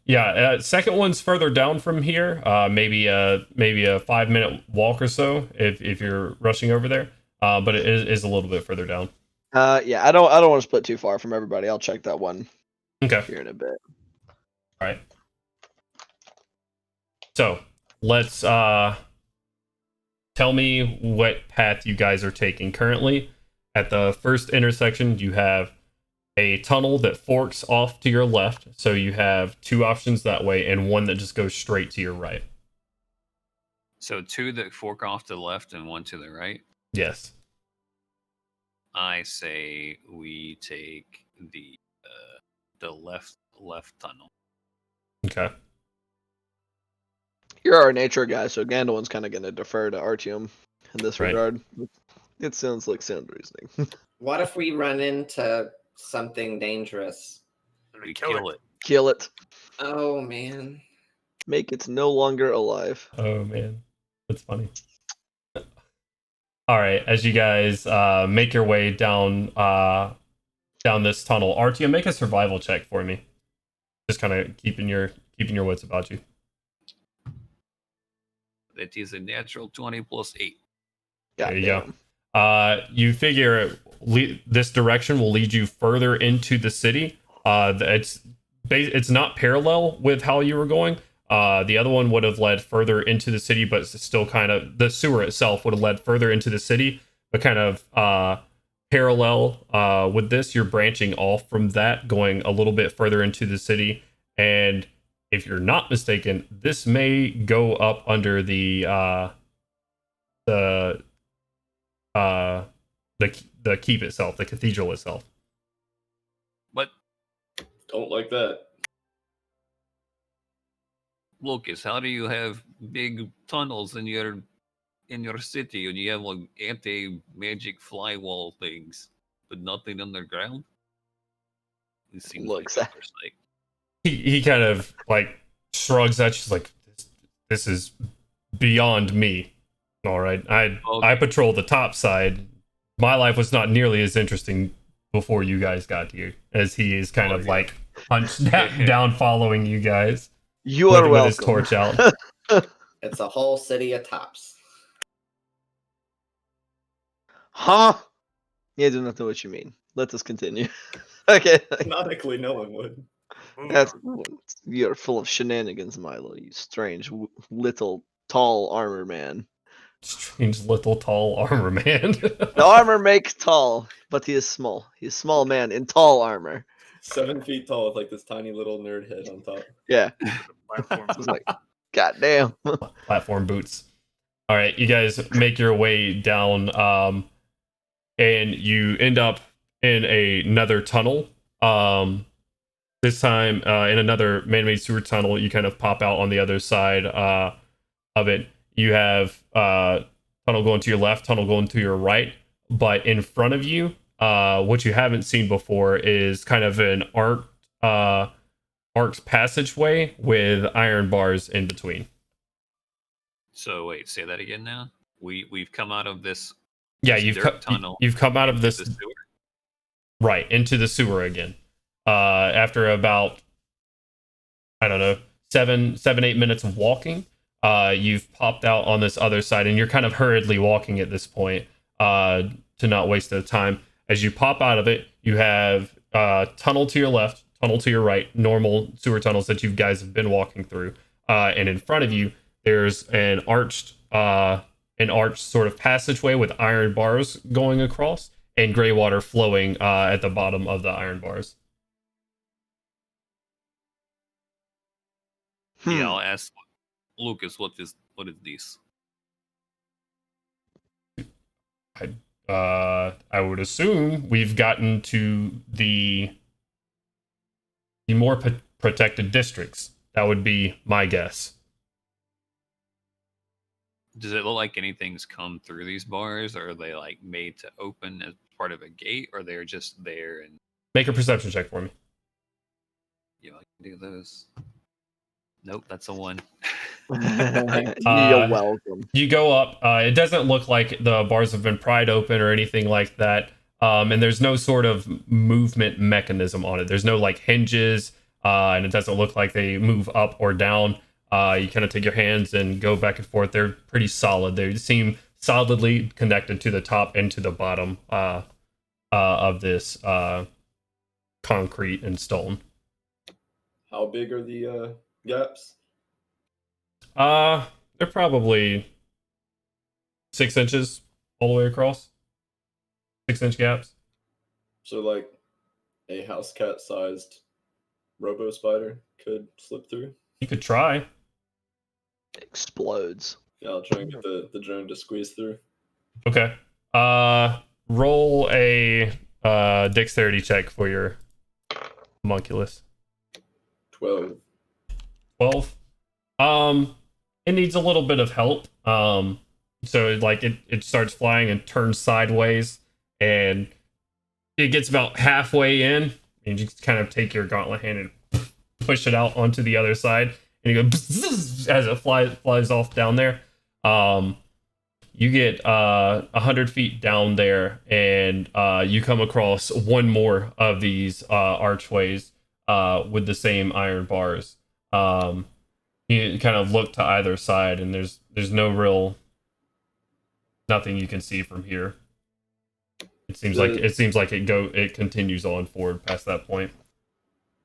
Yeah, second one's further down from here. Maybe a 5-minute walk or so if you're rushing over there. But it is a little bit further down.
Yeah, I don't want to split too far from everybody. I'll check that one
Okay.
here in a bit.
All right. So let's tell me what path you guys are taking currently. At the first intersection, you have a tunnel that forks off to your left, so you have two options that way, and one that just goes straight to your right.
So 2 that fork off to the left and 1 to the right.
Yes.
I say we take the left tunnel.
Okay.
You're our nature guy, so Gandalf's kind of going to defer to Artyom in this
Right.
regard. It sounds like sound reasoning.
What if we run into something dangerous?
And
We
kill it.
Kill it.
Oh man.
Make it no longer alive.
Oh man, that's funny. All right, as you guys make your way down this tunnel, Artyom, make a survival check for me. Just kind of keeping your wits about you.
That is a natural 20 plus 8.
There you go.
Goddamn.
You figure this direction will lead you further into the city. It's not parallel with how you were going. The other one would have led further into the city, but it's still kind of, the sewer itself would have led further into the city, but kind of parallel with this. You're branching off from that, going a little bit further into the city, and if you're not mistaken, this may go up under the keep itself, the cathedral itself.
But
Don't like that.
Lucas, how do you have big tunnels in your city and you have like anti-magic flywall things, but nothing underground? It seems
Looks
like
at-
oversight.
He kind of like shrugs at you, like, this is beyond me. All right, I patrol the top side. My life was not nearly as interesting before you guys got here, as he is kind of like hunched down following you guys.
You are
with his
welcome.
torch out.
It's a whole city of tops.
Huh? Yeah, I do not know what you mean. Let us continue. Okay.
Canonically, no one would.
Moving
That's
on.
You're full of shenanigans, Milo. You strange, little, tall armor man.
Strange little tall armor man.
The armor makes tall, but he is small. He is small man in tall armor.
7 feet tall with like this tiny little nerd head on top.
Yeah.
With a platform.
It's like, goddamn.
Platform boots. All right, you guys make your way down, and you end up in another tunnel. This time, in another man-made sewer tunnel, you kind of pop out on the other side of it. You have tunnel going to your left, tunnel going to your right, but in front of you, what you haven't seen before is kind of an arced passageway with iron bars in between.
So wait, say that again now. We've come out of this.
Yeah,
this
you've
dirt tunnel
you've come out of
into
this
the sewer?
right into the sewer again. After about, I don't know, 8 minutes of walking, you've popped out on this other side, and you're kind of hurriedly walking at this point to not waste the time. As you pop out of it, you have tunnel to your left, tunnel to your right, normal sewer tunnels that you guys have been walking through, and in front of you there's an arched sort of passageway with iron bars going across, and gray water flowing at the bottom of the iron bars.
Yeah, I'll ask Lucas what is this?
I would assume we've gotten to the more protected districts. That would be my guess.
Does it look like anything's come through these bars, or are they like made to open as part of a gate, or they're just there and
Make a perception check for me.
I can do those? Nope, that's a 1.
You're welcome.
You go up. It doesn't look like the bars have been pried open or anything like that. And there's no sort of movement mechanism on it. There's no like hinges, and it doesn't look like they move up or down. You kind of take your hands and go back and forth. They're pretty solid. They seem solidly connected to the top and to the bottom of this concrete and stone.
How big are the gaps?
They're probably 6 inches all the way across. 6-inch gaps.
So like a house cat sized robo spider could slip through.
You could try.
Explodes.
Yeah, I'll try and get the drone to squeeze through.
Okay. Roll a dexterity check for your homunculus.
12.
12. It needs a little bit of help. So like it starts flying and turns sideways, and it gets about halfway in, and you just kind of take your gauntlet hand and push it out onto the other side, and you go as it flies off down there. You get 100 feet down there, and you come across one more of these archways with the same iron bars. You kind of look to either side, and there's nothing you can see from here. It seems like it continues on forward past that point.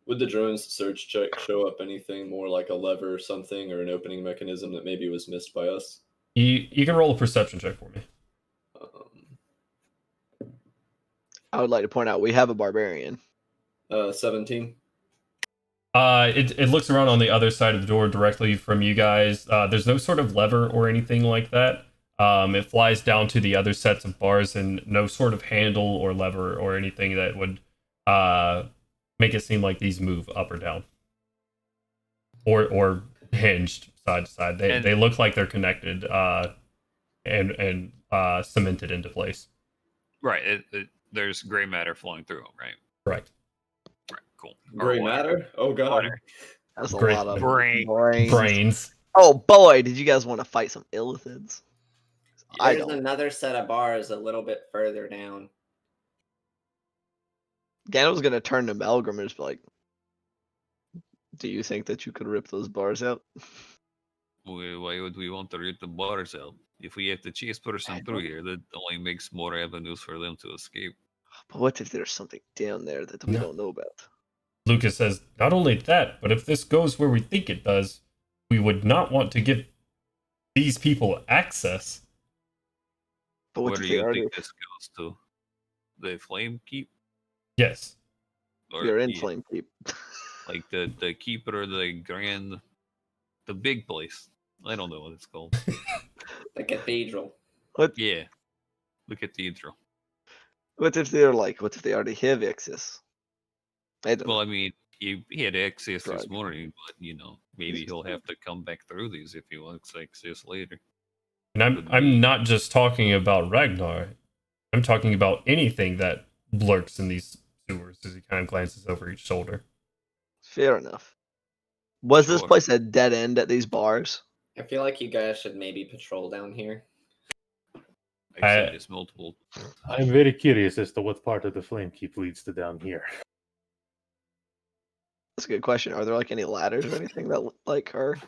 Would the drone's search check show up anything more like a lever or something, or an opening mechanism that maybe was missed by us?
You can roll a perception check for me.
I would like to point out we have a barbarian.
17.
It looks around on the other side of the door directly from you guys. There's no sort of lever or anything like that. It flies down to the other sets of bars, and no sort of handle or lever or anything that would make it seem like these move up or down, or hinged side to side. They look like they're connected and cemented into place.
Right. There's gray matter flowing through them, right?
Correct.
Right. Cool.
Gray matter? Oh god.
Water.
That's a
Great.
lot of
Brains.
Brains.
Oh boy, did you guys want to fight some illithids? I
There's
don't.
another set of bars a little bit further down.
Gannon was gonna turn to Melgrim and just be like, "Do you think that you could rip those bars out?"
Why would we want to rip the bars out? If we have to chase person through here, that only makes more avenues for them to escape.
But what if there's something down there that we
No.
don't know about?
Lucas says, not only that, but if this goes where we think it does, we would not want to give these people access.
But what
Where
if
do
they
you
already?
think this goes to? The Flamekeep?
Yes.
Or
You're in
yeah,
Flamekeep.
like the keeper, the big place. I don't know what it's called.
The cathedral.
Yeah, the cathedral.
What if they're like? What if they already have access? I don't.
Well, I mean, he had access this
Drug.
morning, but maybe he'll have to come back through these if he wants access later.
And I'm not just talking about Ragnar. I'm talking about anything that lurks in these sewers as he kind of glances over each shoulder.
Fair enough. Was this
Sure.
place a dead end at these bars?
I feel like you guys should maybe patrol down here.
I've said this multiple.
I'm very curious as to what part of the Flamekeep leads to down here.
That's a good question. Are there like any ladders or anything that like are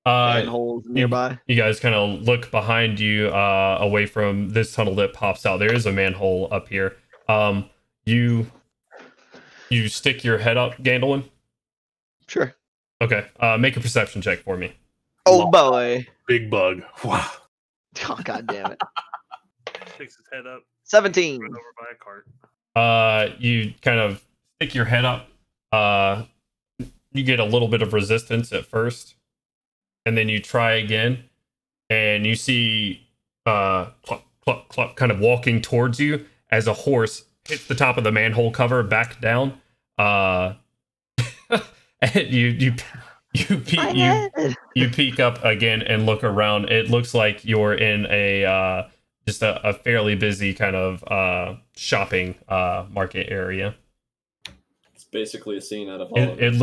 Uh,
manholes nearby?
you guys kind of look behind you, away from this tunnel that pops out. There is a manhole up here. You stick your head up, Gandolin.
Sure.
Okay. Make a perception check for me.
Oh boy.
Big bug. Wow.
Oh god damn it.
Sticks his head up.
17.
Run over by a cart.
You kind of stick your head up. You get a little bit of resistance at first, and then you try again, and you see cluck, cluck, cluck, kind of walking towards you as a horse hits the top of the manhole cover back down. And you peek up again and look around. It looks like you're in a just a fairly busy kind of shopping market area.
It's basically a scene out of
It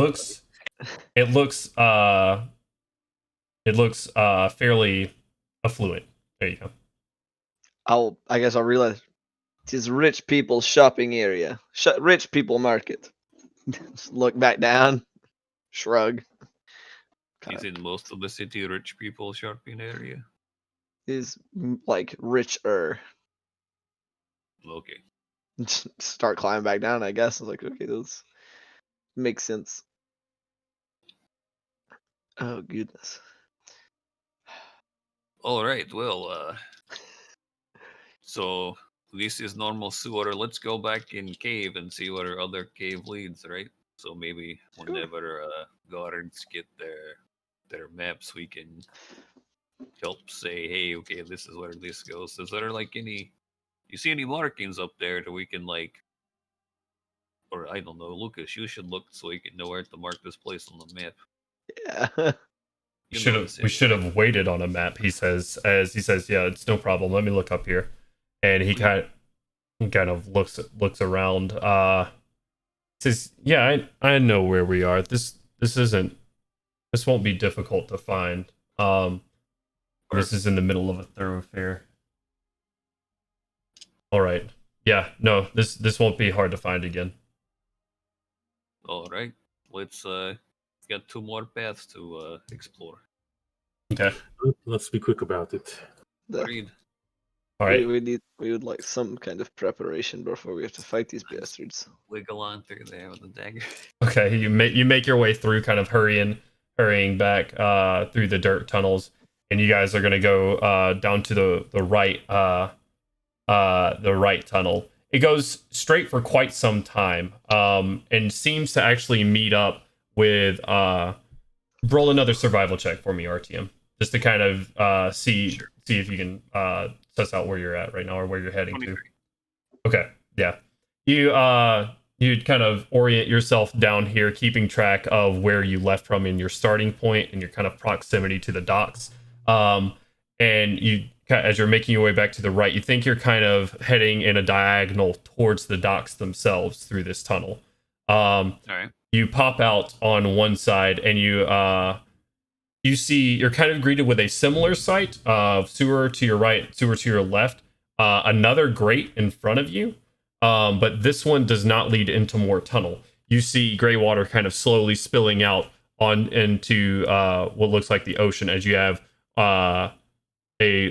looks fairly affluent. There you go.
I guess I'll realize it is rich people's shopping area. Rich people market. Just look back down, shrug.
Is in most of the city rich people shopping area?
Is like richer.
Okay.
Start climbing back down, I guess. I was like, okay, this makes sense. Oh goodness.
All right. Well, so this is normal sewer. Let's go back in cave and see what our other cave leads, right? So maybe whenever guards get their maps, we can help say, hey, okay, this is where this goes. Is there like any? You see any markings up there that we can like? Or I don't know, Lucas, you should look so you can know where to mark this place on the map.
Yeah.
We should have waited on a map. He says, yeah, it's no problem. Let me look up here, and he kind of looks around. Says, yeah, I know where we are. This won't be difficult to find. This is in the middle of a thoroughfare. All right. Yeah, no, this won't be hard to find again.
All right, let's got 2 more paths to explore.
Okay.
Let's be quick about it.
Agreed.
All right.
We would like some kind of preparation before we have to fight these bastards.
Wiggle on through there with the dagger.
Okay, you make your way through, kind of hurrying back through the dirt tunnels, and you guys are gonna go down to the right tunnel. It goes straight for quite some time, and seems to actually meet up with roll another survival check for me, RTM, just to kind of see if you can suss out where you're at right now or where you're heading
23.
to. Okay, yeah. You'd kind of orient yourself down here, keeping track of where you left from in your starting point and your kind of proximity to the docks. And you, as you're making your way back to the right, you think you're kind of heading in a diagonal towards the docks themselves through this tunnel.
All right.
You pop out on one side, and you see you're kind of greeted with a similar sight of sewer to your right, sewer to your left, another grate in front of you. But this one does not lead into more tunnel. You see gray water kind of slowly spilling out on into what looks like the ocean as you have a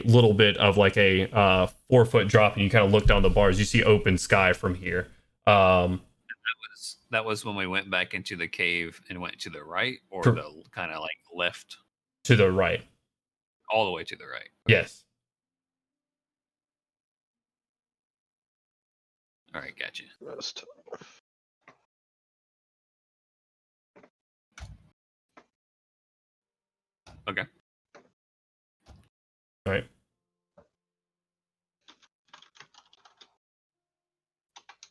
little bit of like a 4-foot drop, and you kind of look down the bars. You see open sky from here.
That was when we went back into the cave and went to the right, or the kind of like left
to the right,
all the way to the right.
Yes.
All right, gotcha.
Most.
Okay.
All right.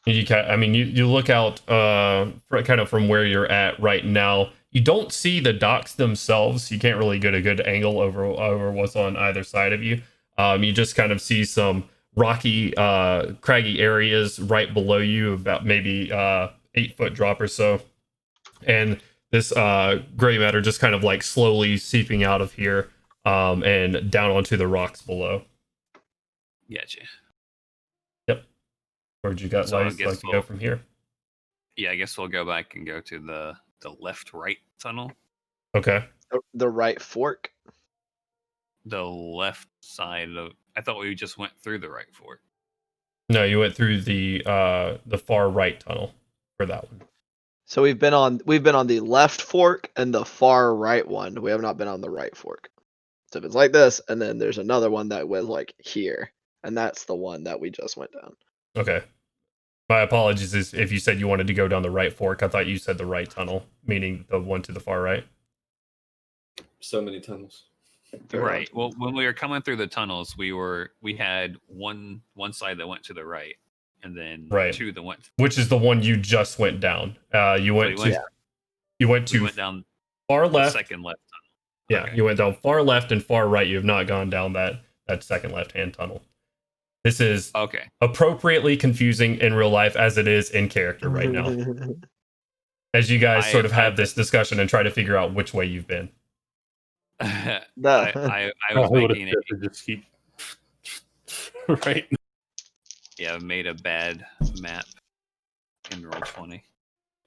You look out kind of from where you're at right now. You don't see the docks themselves. You can't really get a good angle over what's on either side of you. You just kind of see some rocky, craggy areas right below you, about maybe 8-foot drop or so. And this gray matter just kind of like slowly seeping out of here and down onto the rocks below.
Gotcha.
Yep. Where'd you got like to go from here?
Yeah, I guess we'll go back and go to the left-right tunnel.
Okay.
The right fork?
The left side of... I thought we just went through the right fork.
No, you went through the far right tunnel for that one.
So we've been on the left fork and the far right one. We have not been on the right fork. So if it's like this, and then there's another one that went like here, and that's the one that we just went down.
Okay. My apologies if you said you wanted to go down the right fork. I thought you said the right tunnel, meaning the one to the far right.
So many tunnels.
Fair
Right.
enough.
Well, when we were coming through the tunnels, we had one side that went to the right, and then
Right.
two that went.
Which is the one you just went down. You went to
We went down
far
the
left.
second left tunnel.
Yeah,
Okay.
you went down far left and far right. You have not gone down that second left-hand tunnel. This is
Okay.
appropriately confusing in real life as it is in character right now. As you guys sort of have this discussion and try to figure out which way you've been.
I was
I would
making
have
a
to just keep right.
made a bad map in Roll20.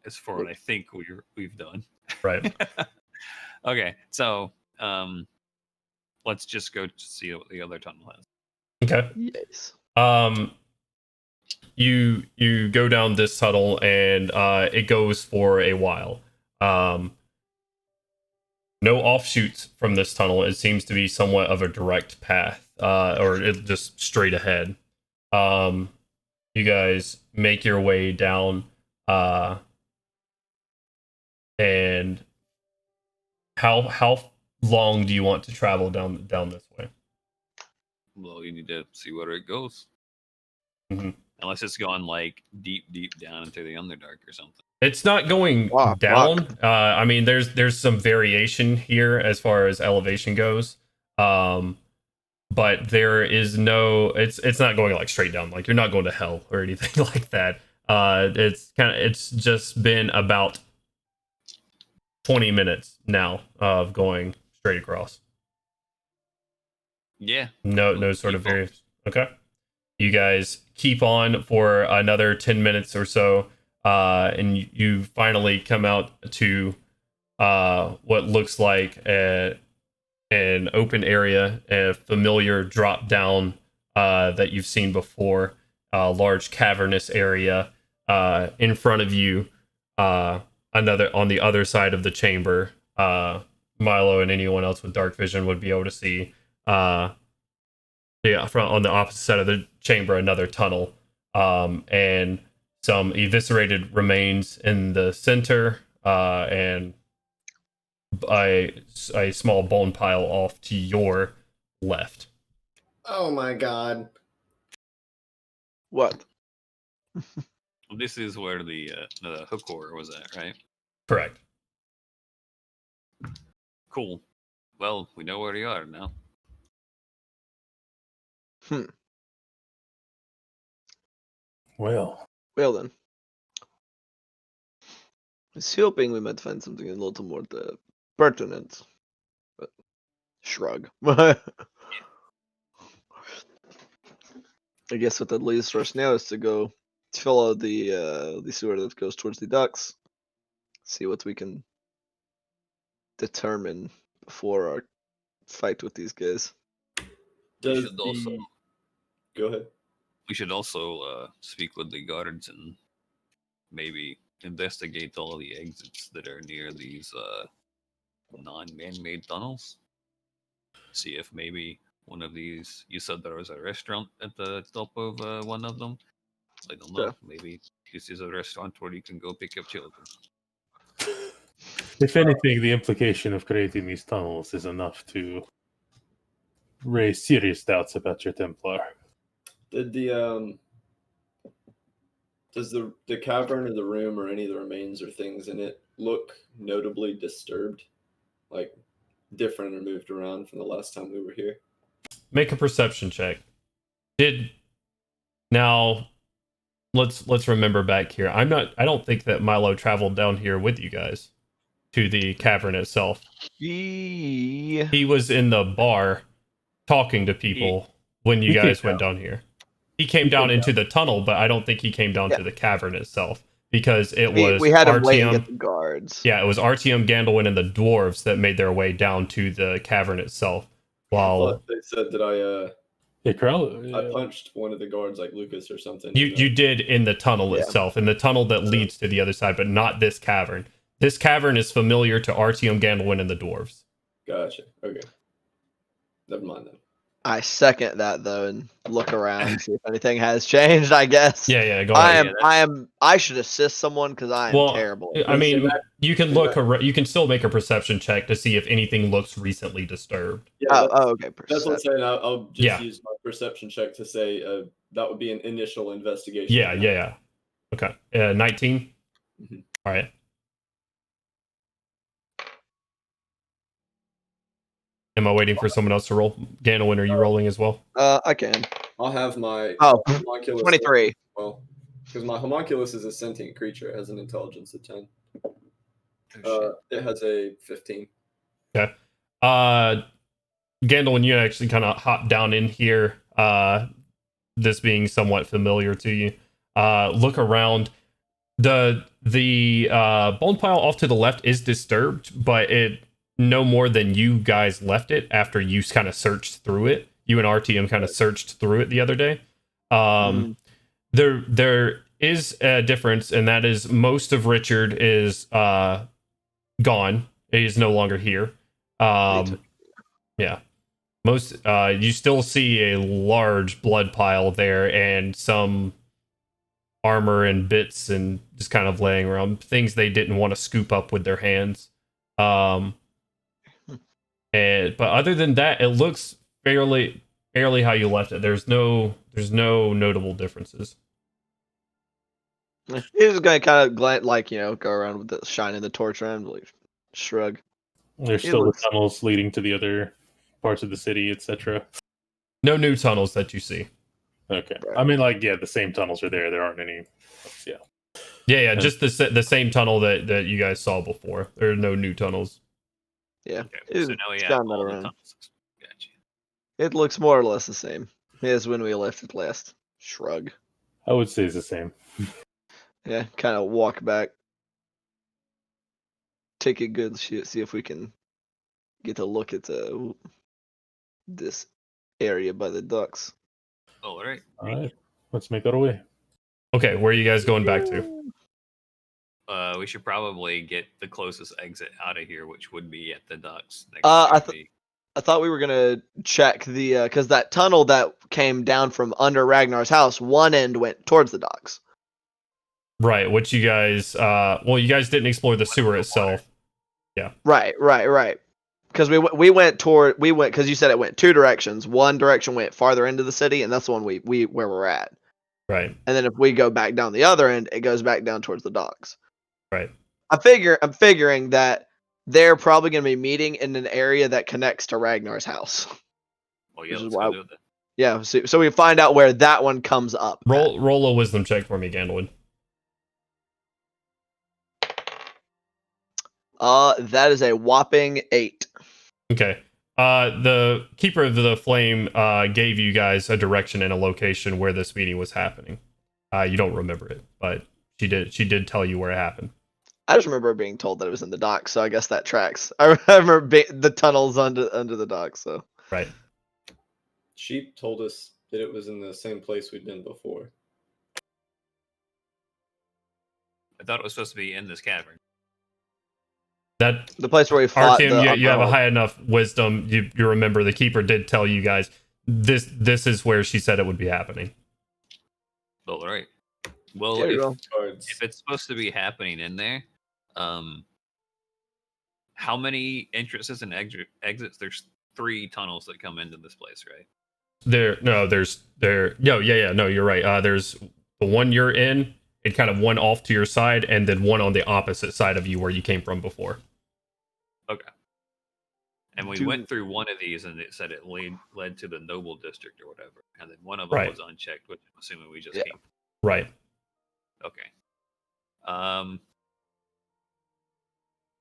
As for what I think we've done.
Right.
Okay, so let's just go to see what the other tunnel has.
Okay.
Yes.
You go down this tunnel and it goes for a while. No offshoots from this tunnel. It seems to be somewhat of a direct path, or it just straight ahead. You guys make your way down, and how long do you want to travel down this way?
Well, you need to see where it goes.
Mhm.
Unless it's gone like deep down into the Underdark or something.
It's not going down. I mean, there's some variation here as far as elevation goes, but there is no. It's not going like straight down. Like you're not going to hell or anything like that. It's just been about 20 minutes now of going straight across.
Yeah.
No sort of variation. Okay. You guys keep on for another 10 minutes or so, and you finally come out to what looks like an open area, a familiar drop down that you've seen before, a large cavernous area. In front of you, another on the other side of the chamber, Milo and anyone else with dark vision would be able to see. On the opposite side of the chamber, another tunnel, and some eviscerated remains in the center, and a small bone pile off to your left.
Oh my god.
What?
This is where the hookor was at, right?
Correct.
Cool. Well, we know where you are now.
Well,
Then. I was hoping we might find something a little more pertinent. But shrug. I guess what that leaves for us now is to go follow the sewer that goes towards the docks. See what we can determine before our fight with these guys.
Does
should also-
Go ahead.
We should also speak with the guards and maybe investigate all the exits that are near these non-man-made tunnels. See if maybe one of these. You said there was a restaurant at the top of one of them. I don't know.
Yeah.
Maybe this is a restaurant where you can go pick up children.
if anything, the implication of creating these tunnels is enough to raise serious doubts about your Templar.
Did does the cavern or the room or any of the remains or things in it look notably disturbed, like different or moved around from the last time we were here?
Make a perception check. Let's remember back here. I don't think that Milo traveled down here with you guys to the cavern itself.
Yeah.
He was in the bar talking to people when you guys went down here. He came down into the tunnel, but I don't think he came down to the cavern itself because it was
We had him wait and
RTM.
get the guards.
Yeah, it was RTM, Gandalwin, and the dwarves that made their way down to the cavern itself. While
But they said that I punched one of the guards, like Lucas or something.
you did in the tunnel itself, in the tunnel that leads to the other side, but not this cavern. This cavern is familiar to RTM, Gandalwin, and the dwarves.
Gotcha. Okay. Never mind then.
I second that though, and look around and see if anything has changed. I guess.
Yeah, go ahead.
I should assist someone because I am
Well,
terrible.
I mean,
that-
you can look. You can still make a perception check to see if anything looks recently disturbed.
Yeah,
Okay.
that's what I'm
Perception.
saying. I'll just
Yeah.
use my perception check to say that would be an initial investigation.
Yeah. Okay. 19.
Mhm.
All right. Am I waiting for someone else to roll? Ganelin, are you rolling as well?
I can.
I'll have my
Oh,
homunculus
23.
well, because my homunculus is a sentient creature. It has an intelligence of 10.
Oh,
It has a 15.
Okay. Ganelin, you actually kind of hop down in here. This being somewhat familiar to you. Look around. The bone pile off to the left is disturbed, but it no more than you guys left it after you kind of searched through it. You and RTM kind of searched through it the other day. There is a difference, and that is most of Richard is gone. He is no longer here. Yeah. Most you still see a large blood pile there and some armor and bits and just kind of laying around, things they didn't want to scoop up with their hands. But other than that, it looks fairly how you left it. There's no notable differences.
He's just gonna kind of glance, go around with the shining the torch around, like shrug.
There's
It
still
looks-
the tunnels leading to the other parts of the city, etc.
No new tunnels that you see.
Okay.
Right.
I mean, like, yeah, the same tunnels are there. There aren't any. Yeah.
Yeah, just the same tunnel that you guys saw before. There are no new tunnels.
Yeah.
Okay,
It's
so now we have
scouting that
all the
around.
tunnels. Gotcha.
It looks more or less the same as when we left it last. Shrug.
I would say it's the same.
Yeah, kind of walk back. Take a good shit, see if we can get a look at this area by the ducks.
All right.
All right. Let's make our way.
Okay, where are you guys going back to?
We should probably get the closest exit out of here, which would be at the docks.
I thought we were gonna check the because that tunnel that came down from under Ragnar's house, one end went towards the docks.
Right, which you guys you guys didn't explore the sewer itself.
Right. Because we went because you said it went two directions. One direction went farther into the city, and that's the one we where we're at.
Right.
And then if we go back down the other end, it goes back down towards the docks.
Right.
I'm figuring that they're probably going to be meeting in an area that connects to Ragnar's house.
Oh yeah,
which is
let's
why-
go do that.
Yeah, so we find out where that one comes up. at.
Roll a wisdom check for me, Gandalin.
That is a whopping 8.
Okay. The Keeper of the Flame gave you guys a direction and a location where this meeting was happening. You don't remember it, but she did tell you where it happened.
I just remember being told that it was in the docks, so I guess that tracks. I remember the tunnels under the docks. So
Right.
Sheep told us that it was in the same place we'd been before.
I thought it was supposed to be in this cavern.
That
the place where we fought.
Artyom, you have a
Underworld.
high enough wisdom. You remember the Keeper did tell you guys this is where she said it would be happening.
All right. Well,
There you go.
if it's supposed to be happening in there, how many entrances and exits? There's 3 tunnels that come into this place, right?
No, you're right. There's the one you're in, and kind of one off to your side, and then one on the opposite side of you where you came from before.
Okay. And we went through one of these, and it said it led to the Noble District or whatever, and then one of them
Right.
was unchecked, which I'm assuming we just
Yeah.
came.
Right.
Okay.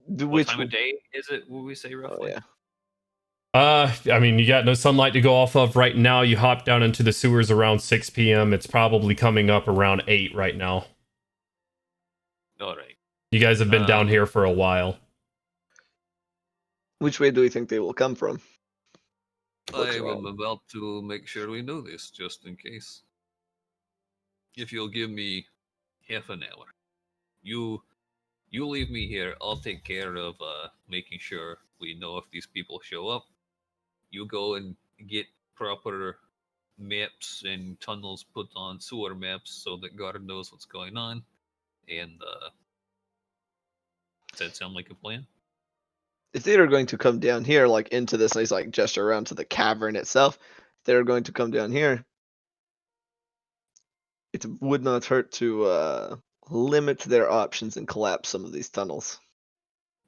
What
Which
time of day is it? Will we say
Oh
roughly?
yeah.
I mean, you got no sunlight to go off of right now. You hop down into the sewers around 6 p.m. It's probably coming up around 8 right now.
All right.
You guys have been down here for a while.
Which way do we think they will come from? Looks
I am
wrong.
about to make sure we know this, just in case. If you'll give me half an hour, you leave me here. I'll take care of making sure we know if these people show up. You go and get proper maps and tunnels put on sewer maps so that guard knows what's going on. And does that sound like a plan?
If they are going to come down here, like into this, and he's like gesture around to the cavern itself. If they're going to come down here, it would not hurt to limit their options and collapse some of these tunnels.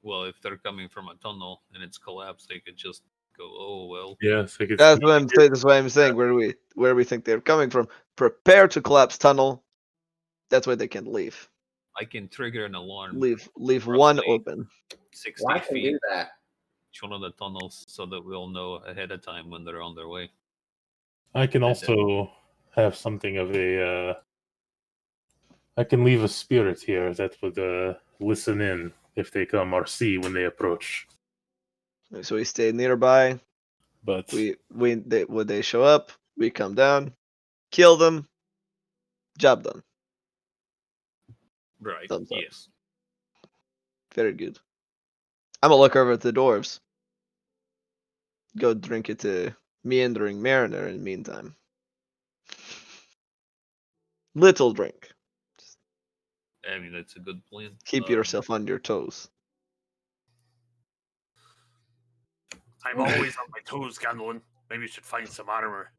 Well, if they're coming from a tunnel and it's collapsed, they could just go, "Oh well."
Yeah, so it's
That's what I'm saying. That's what I'm saying. Where do we think they're coming from? Prepare to collapse tunnel. That's why they can leave.
I can trigger an alarm.
Leave one
roughly
open.
60
Well, I can
feet
do that.
each one of the tunnels so that we'll know ahead of time when they're on their way.
I can also have something of a. I can leave a spirit here that would listen in if they come or see when they approach.
So we stay nearby.
But
When they show up, we come down, kill them. Job done.
Right.
Thumbs up.
Yes.
Very good. I'm gonna look over at the dwarves. Go drink it to Meandering Mariner in the meantime. Little drink.
I mean, that's a good plan.
Keep yourself on your toes.
I'm always on my toes, Gandalin. Maybe you should find some armor.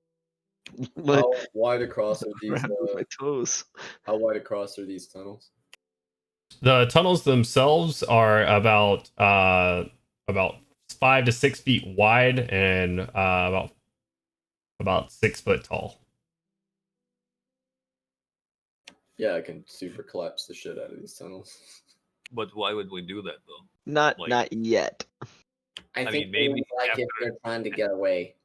How wide across are these?
My toes.
How wide across are these tunnels?
The tunnels themselves are about 5 to 6 feet wide and about 6 foot tall.
Yeah, I can super collapse the shit out of these tunnels.
But why would we do that though?
Not
Like-
yet.
I
I
think
mean, maybe
maybe like if
after-
they're trying to get away.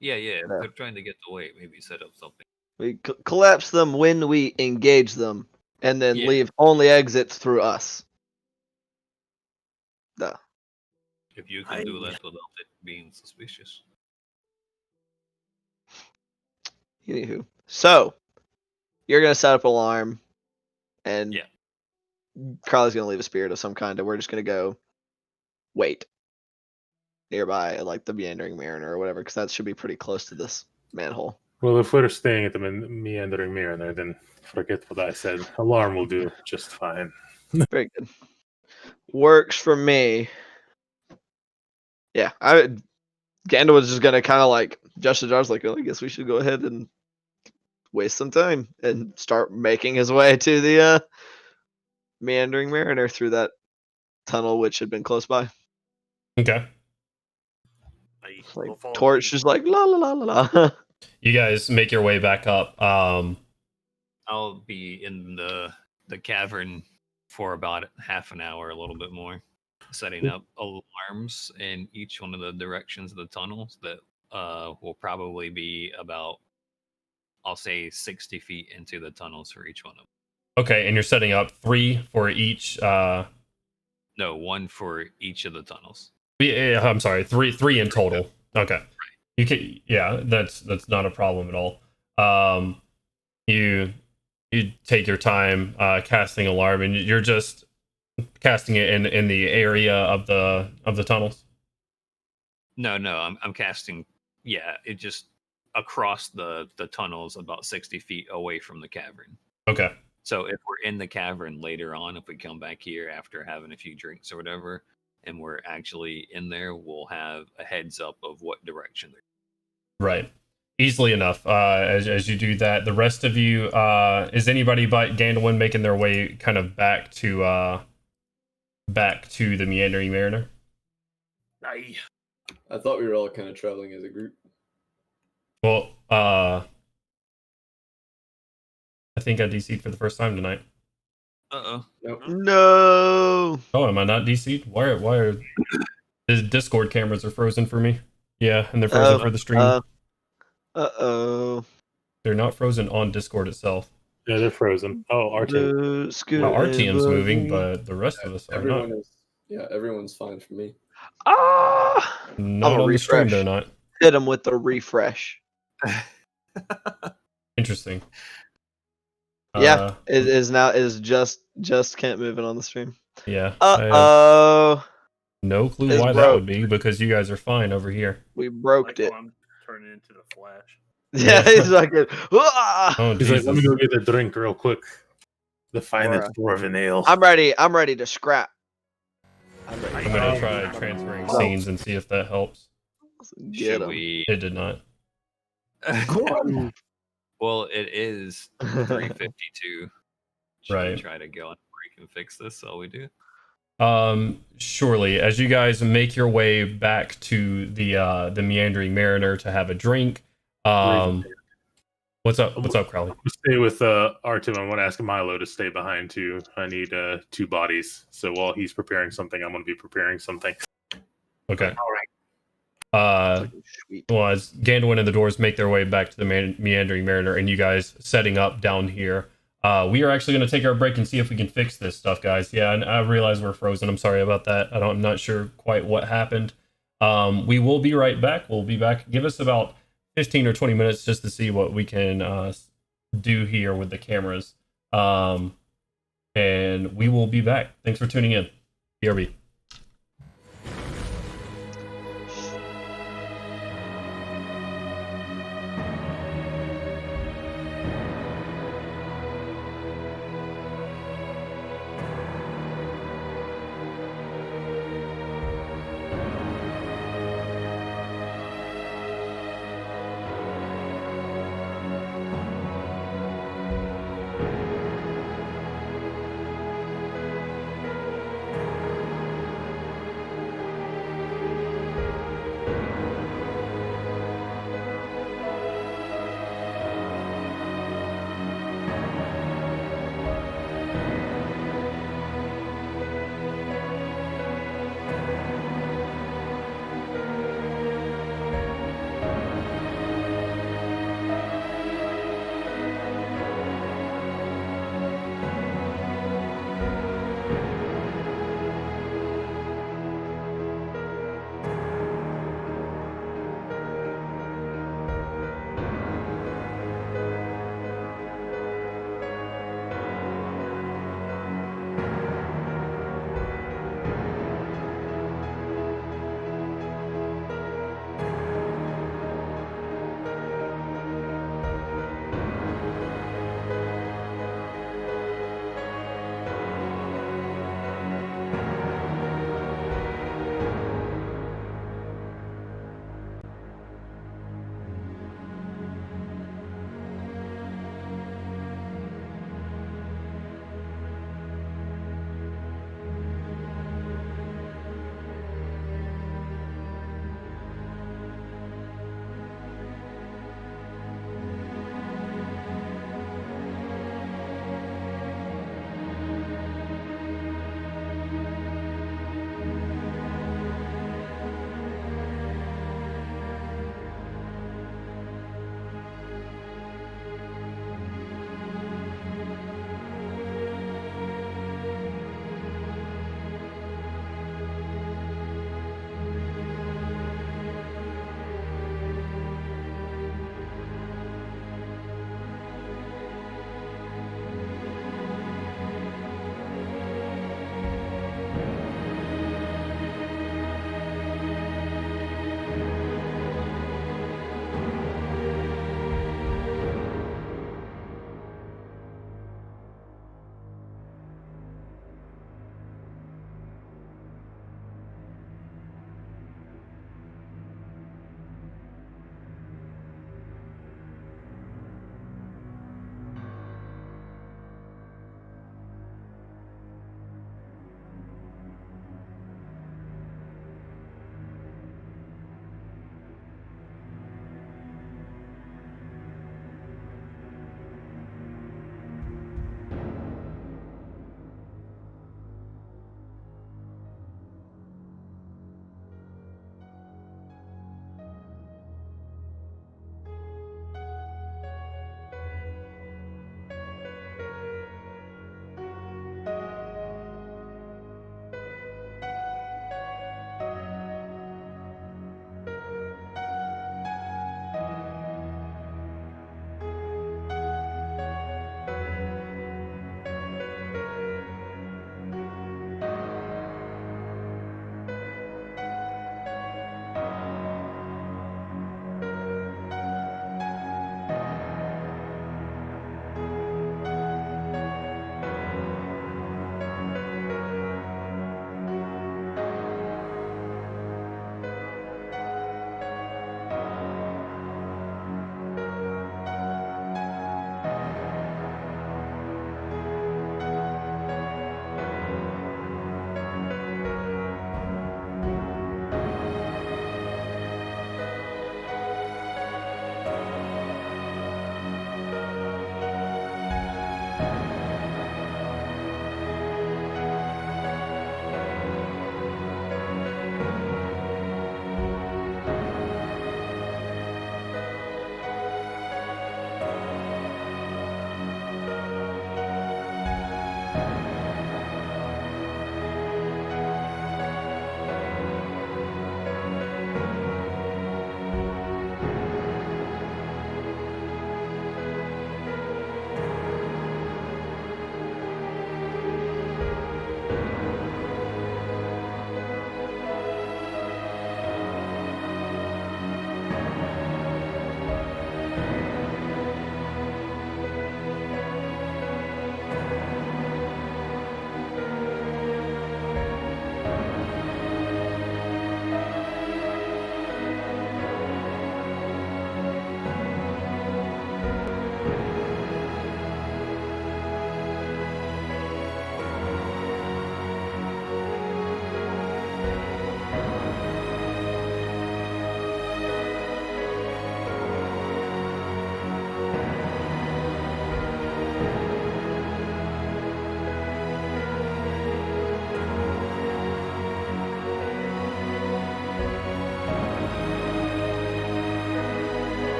Yeah. If
Yeah.
they're trying to get away, maybe set up something.
We collapse them when we engage them, and then
Yeah.
leave only exits through us. Duh.
If you can do that without it being suspicious.
Anywho, so you're gonna set up an alarm, and
Yeah.
Carly's gonna leave a spirit of some kind, and we're just gonna go wait nearby, at, like the Meandering Mariner or whatever, because that should be pretty close to this manhole.
well, if we're staying at the Meandering Mariner, then forget what I said. Alarm will do just fine.
Very good. Works for me. Yeah, Gandalf was just gonna kind of like Josh the Jar's like, oh, I guess we should go ahead and waste some time and start making his way to the Meandering Mariner through that tunnel which had been close by.
Okay.
I
Like
will follow
Torch
you.
just like la la la la la.
You guys make your way back up.
I'll be in the cavern for about half an hour, a little bit more, setting up alarms in each one of the directions of the tunnels that will probably be about, I'll say, 60 feet into the tunnels for each one of them.
Okay, and you're setting up 3 for each.
No, 1 for each of the tunnels.
I'm sorry, 3 in total. Okay, you can. Yeah, that's not a problem at all. You take your time casting alarm, and you're just casting it in the area of the tunnels.
No, I'm casting. Yeah, it just across the tunnels about 60 feet away from the cavern.
Okay.
So if we're in the cavern later on, if we come back here after having a few drinks or whatever, and we're actually in there, we'll have a heads up of what direction they're.
Right. Easily enough. As you do that, the rest of you, is anybody but Gandalin making their way kind of back to the Meandering Mariner?
Aye.
I thought we were all kind of traveling as a group.
Well, I think I DC'd for the first time tonight.
Uh-oh.
Nope.
No.
Oh, am I not DC'd? Why are the Discord cameras are frozen for me? Yeah, and they're frozen for the stream.
Uh-oh.
They're not frozen on Discord itself.
Yeah, they're frozen. Oh, RTM.
Well, RTM's moving, but the rest of us are
Everyone
not.
is. Yeah, everyone's fine for me.
Ah!
Not
I'ma
on the stream,
refresh.
they're not.
Hit him with the refresh.
Interesting.
Yeah, it is now. Is just can't move it on the stream.
Yeah. I have
Uh-oh.
no clue
It's
why that
broke.
would be, because you guys are fine over here.
We
Like
broke it.
how I'm turning into the Flash.
Yeah, he's like,
Oh,
He's like,
Jesus.
let me go get a drink real quick. The finest
Alright.
dwarven ale.
I'm ready to scrap. I'm ready.
I'm gonna try transferring scenes and see if that helps.
Get
Should
him.
we?
It did not.
Well, it is 3:52. Should
Right.
we try to go on break and fix this? All we do.
Surely, as you guys make your way back to the Meandering Mariner to have a drink, what's up? What's up, Crowley?
We'll stay with Artem. I want to ask Milo to stay behind too. I need 2 bodies. So while he's preparing something, I'm going to be preparing something.
Okay.
All right.
Sweet.
Well, as Gandalf and the Doors make their way back to the Meandering Mariner, and you guys setting up down here, we are actually going to take our break and see if we can fix this stuff, guys. Yeah, and I realize we're frozen. I'm sorry about that. I'm not sure quite what happened. We will be right back. We'll be back. Give us about 15 or 20 minutes just to see what we can do here with the cameras. And we will be back. Thanks for tuning in. BRB.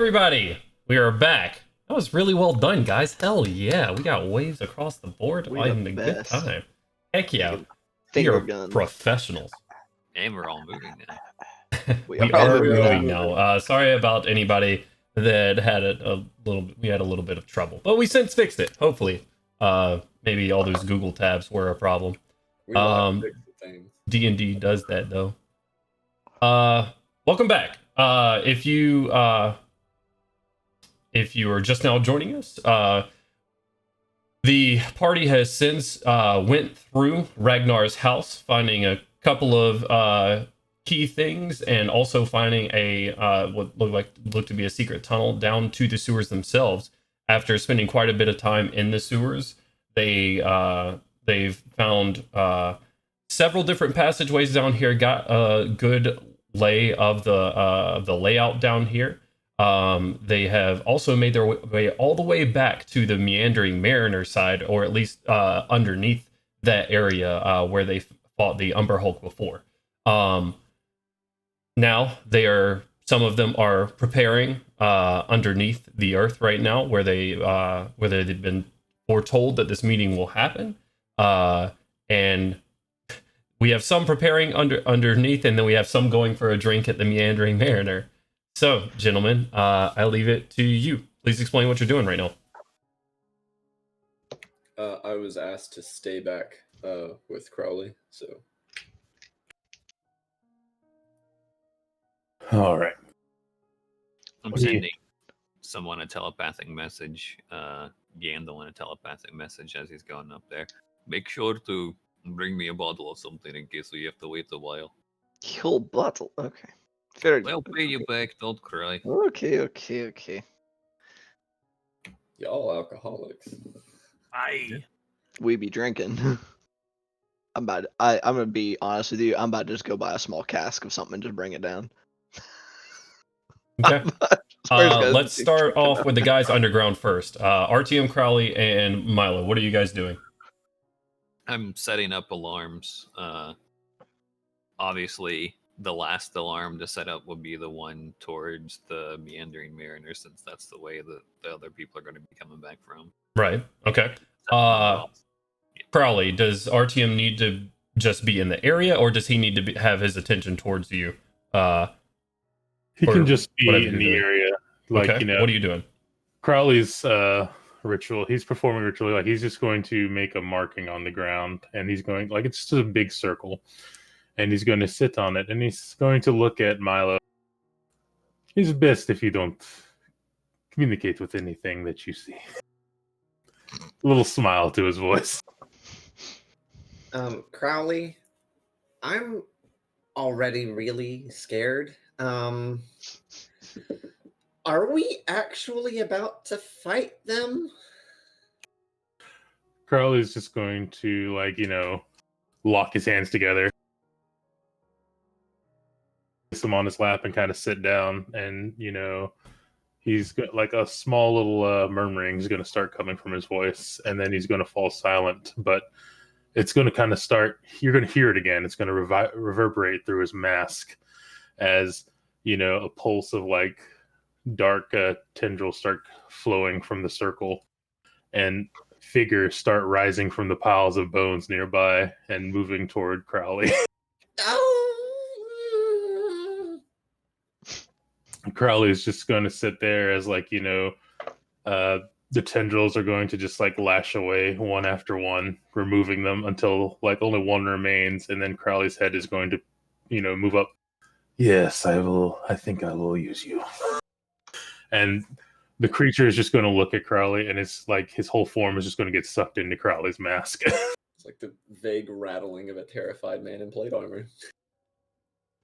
everybody! We are back. That was really well done, guys. Hell yeah, we got waves across the board.
We
I'm
the
having a good
best.
time. Heck yeah, we
Finger
are
guns.
professionals.
And we're all moving now.
We
are
are
moving
moving
now.
now. Sorry about anybody that had a little. We had a little bit of trouble, but we since fixed it. Hopefully, maybe all those Google tabs were a problem.
We like fix the things.
D&D does that though. Welcome back. If you are just now joining us, the party has since went through Ragnar's house, finding a couple of key things, and also finding a what looked to be a secret tunnel down to the sewers themselves. After spending quite a bit of time in the sewers, they've found several different passageways down here. Got a good lay of the layout down here. They have also made their way all the way back to the meandering mariner side, or at least underneath that area where they fought the Umber Hulk before. Now some of them are preparing underneath the earth right now, where they've been foretold that this meeting will happen, and we have some preparing underneath, and then we have some going for a drink at the Meandering Mariner. So, gentlemen, I leave it to you. Please explain what you're doing right now.
I was asked to stay back with Crowley, so.
All right.
I'm
What do you-
sending someone a telepathic message, Gandalf a telepathic message as he's going up there. Make sure to bring me a bottle of something in case we have to wait a while.
Kill bottle. Okay. Fair.
I'll pay you back, don't cry.
Okay.
Y'all alcoholics.
Aye.
We be drinking. I'm gonna be honest with you. I'm about to just go buy a small cask of something and just bring it down.
Okay.
Guys,
Let's
be
start
drinking
off
now.
with the guys underground first. RTM, Crowley, and Milo. What are you guys doing?
I'm setting up alarms. Obviously, the last alarm to set up would be the one towards the Meandering Mariner, since that's the way that the other people are going to be coming back from.
Right. Okay. Crowley, does RTM need to just be in the area, or does he need to have his attention towards you?
He
Or
can just be
whatever
in
you're
the
doing.
area. Like,
Okay.
you know,
What are you doing?
Crowley's ritual. He's performing ritually. Like, he's just going to make a marking on the ground, and he's going, like, it's just a big circle, and he's going to sit on it, and he's going to look at Milo. It's best if you don't communicate with anything that you see. A little smile to his voice.
Crowley, I'm already really scared. Are we actually about to fight them?
Crowley's just going to, like, you know, lock his hands together, place him on his lap, and kind of sit down. And, you know, he's got like a small little murmuring is going to start coming from his voice, and then he's going to fall silent. But it's going to kind of start, you're going to hear it again. It's going to reverberate through his mask as, you know, a pulse of like dark tendrils start flowing from the circle, and figures start rising from the piles of bones nearby and moving toward Crowley.
Oh.
Crowley's just going to sit there as, like, you know, the tendrils are going to just like lash away one after one, removing them until like only one remains, and then Crowley's head is going to, you know, move up. Yes, I will. I think I will use you. And the creature is just going to look at Crowley, and it's like his whole form is just going to get sucked into Crowley's mask.
It's like the vague rattling of a terrified man in plate armor.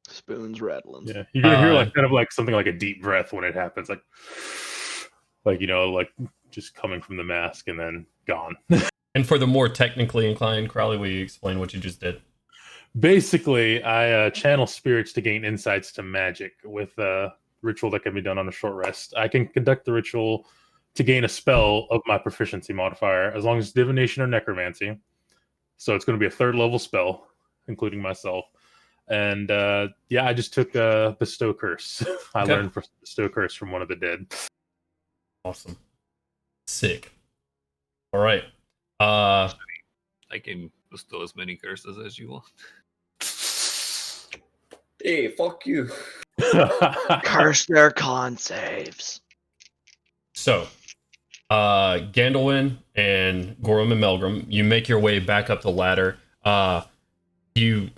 Spoons rattling.
Yeah, you're gonna hear like kind of like something like a deep breath when it happens, like you know, like just coming from the mask and then gone.
And for the more technically inclined, Crowley, will you explain what you just did?
Basically, I channel spirits to gain insights to magic with a ritual that can be done on a short rest. I can conduct the ritual to gain a spell of my proficiency modifier, as long as it's divination or necromancy. So it's going to be a 3rd level spell, including myself. And I just took a bestow curse. I
Okay.
learned bestow curse from one of the dead.
Awesome. Sick. All right.
I can bestow as many curses as you want.
Hey, fuck you.
Curse their con saves.
So, Gandalwin and Gorum and Melgrim, you make your way back up the ladder. You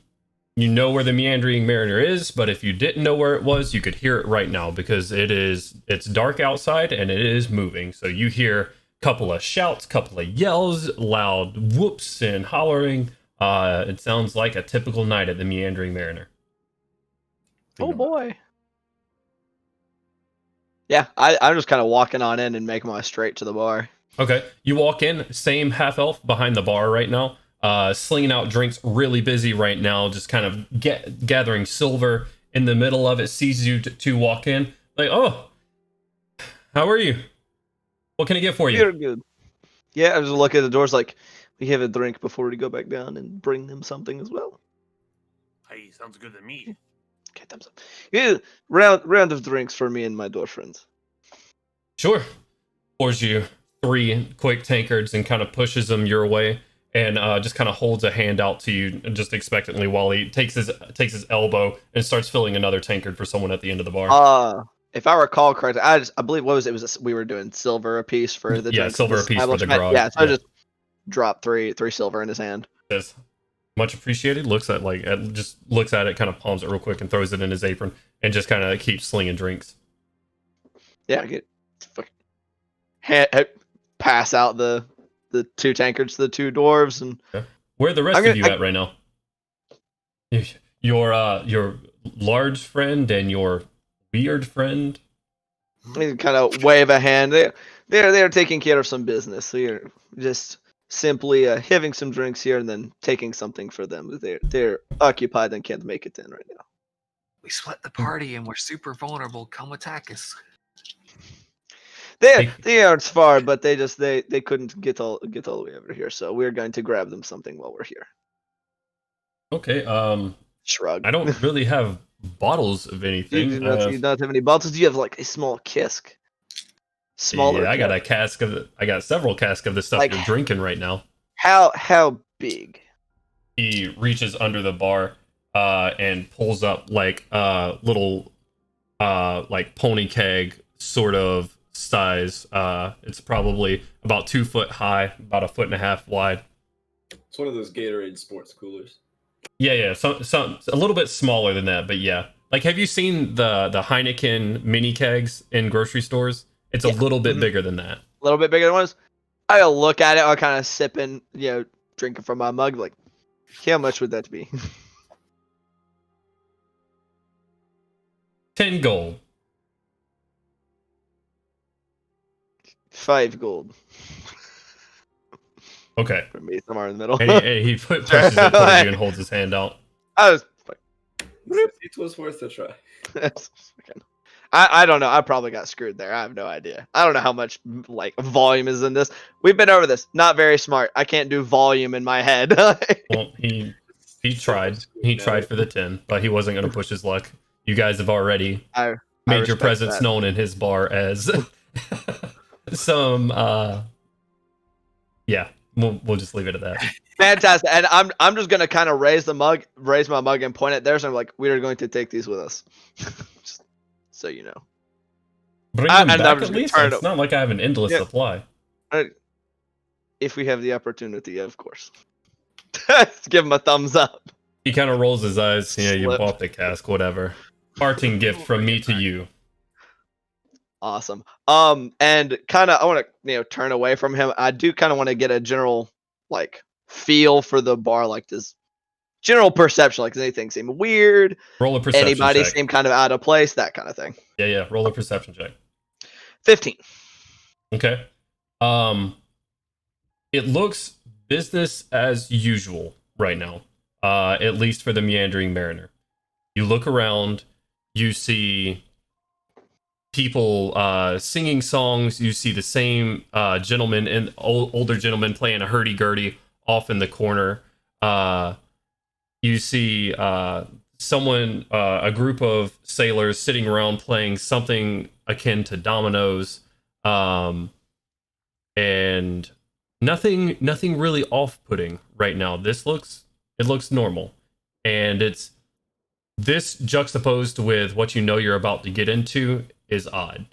know where the Meandering Mariner is, but if you didn't know where it was, you could hear it right now because it's dark outside and it is moving. So you hear a couple of shouts, couple of yells, loud whoops and hollering. It sounds like a typical night at the Meandering Mariner.
Oh boy. Yeah, I'm just kind of walking on in and making my way straight to the bar.
Okay, you walk in, same half elf behind the bar right now, slinging out drinks, really busy right now, just kind of gathering silver in the middle of it, sees you to walk in, like, oh, how are you? What can I get for you?
You're good. Yeah, I was looking at the doors like, we have a drink before we go back down and bring them something as well.
Hey, sounds good to me.
Okay, thumbs up. Yeah, round of drinks for me and my door friends.
Sure. Pours you 3 quick tankards and kind of pushes them your way, and just kind of holds a hand out to you just expectantly while he takes his elbow and starts filling another tankard for someone at the end of the bar.
If I recall correctly, I believe we were doing silver a piece for the drinks.
Silver a piece for the grog.
Yeah, so I just dropped three silver in his hand.
Says, much appreciated. Looks at it, kind of palms it real quick and throws it in his apron and just kind of keeps slinging drinks.
Yeah, pass out the 2 tankards to the 2 dwarves and.
Okay. Where are the rest of you at right now? Your large friend and your weird friend.
Kind of wave a hand. They're taking care of some business. So you're just simply having some drinks here and then taking something for them. They're occupied and can't make it in right now.
We split the party and we're super vulnerable. Come attack us.
They aren't far, but they couldn't get all the way over here. So we're going to grab them something while we're here.
Okay.
Shrug.
I don't really have bottles of anything.
You do not have any bottles. Do you have like a small kisk? Smaller.
Yeah, I got several casks of the stuff you're drinking right now.
How big?
He reaches under the bar and pulls up like a little like pony keg sort of size. It's probably about 2 foot high, about 1.5 feet wide.
It's one of those Gatorade sports coolers.
Yeah. Some a little bit smaller than that, but yeah. Like, have you seen the Heineken mini kegs in grocery stores? It's a little bit bigger than that.
A little bit bigger than ones. I'll look at it. I'll kind of sipping, drinking from my mug. Like, how much would that be?
10 gold.
5 gold.
Okay.
For me, somewhere in the middle.
And he pushes it towards you and holds his hand out.
It was worth a try.
I don't know. I probably got screwed there. I have no idea. I don't know how much volume is in this. We've been over this. Not very smart. I can't do volume in my head.
Well, he tried. He tried for the 10, but he wasn't going to push his luck. You guys have already made your presence known in his bar as some. Yeah, we'll just leave it at that.
Fantastic. And I'm just gonna kind of raise my mug and point at theirs. And I'm like, we are going to take these with us. Just so you know.
Bring them back at least. It's not like I have an endless supply.
If we have the opportunity, of course. Give him a thumbs up.
He kind of rolls his eyes. Yeah, you bought the cask, whatever. Parting gift from me to you.
Awesome. And kind of, I want to, turn away from him. I do kind of want to get a general, feel for the bar, this general perception. Does anything seem weird?
Roll a perception
Anybody
check.
seem kind of out of place? That kind of thing.
Yeah. Roll a perception check.
15.
Okay. It looks business as usual right now. At least for the Meandering Mariner. You look around, you see people singing songs. You see the same gentleman and older gentleman playing a hurdy-gurdy off in the corner. You see someone, a group of sailors sitting around playing something akin to dominoes, and nothing really off-putting right now. It looks normal, and it's this juxtaposed with what you know you're about to get into is odd.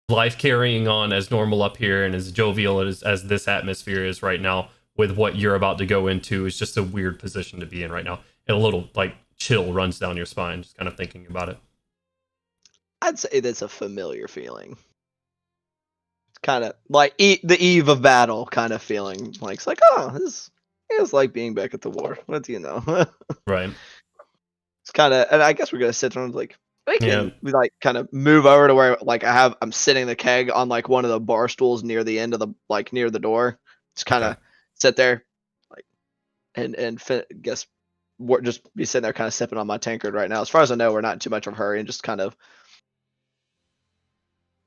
Life carrying on as normal up here and as jovial as this atmosphere is right now, with what you're about to go into, is just a weird position to be in right now. And a little like chill runs down your spine just kind of thinking about it.
I'd say that's a familiar feeling. Kind of like the eve of battle kind of feeling. Like it's like, oh, this is like being back at the war. What do you know?
Right.
It's kind of, and I guess we're gonna sit around like we
Yeah.
can like kind of move over to where like I'm sitting the keg on like one of the bar stools near the end of the like near the door. Just kind of
Okay.
sit there, like guess we're just be sitting there kind of sipping on my tankard right now. As far as I know, we're not in too much of a hurry and just kind of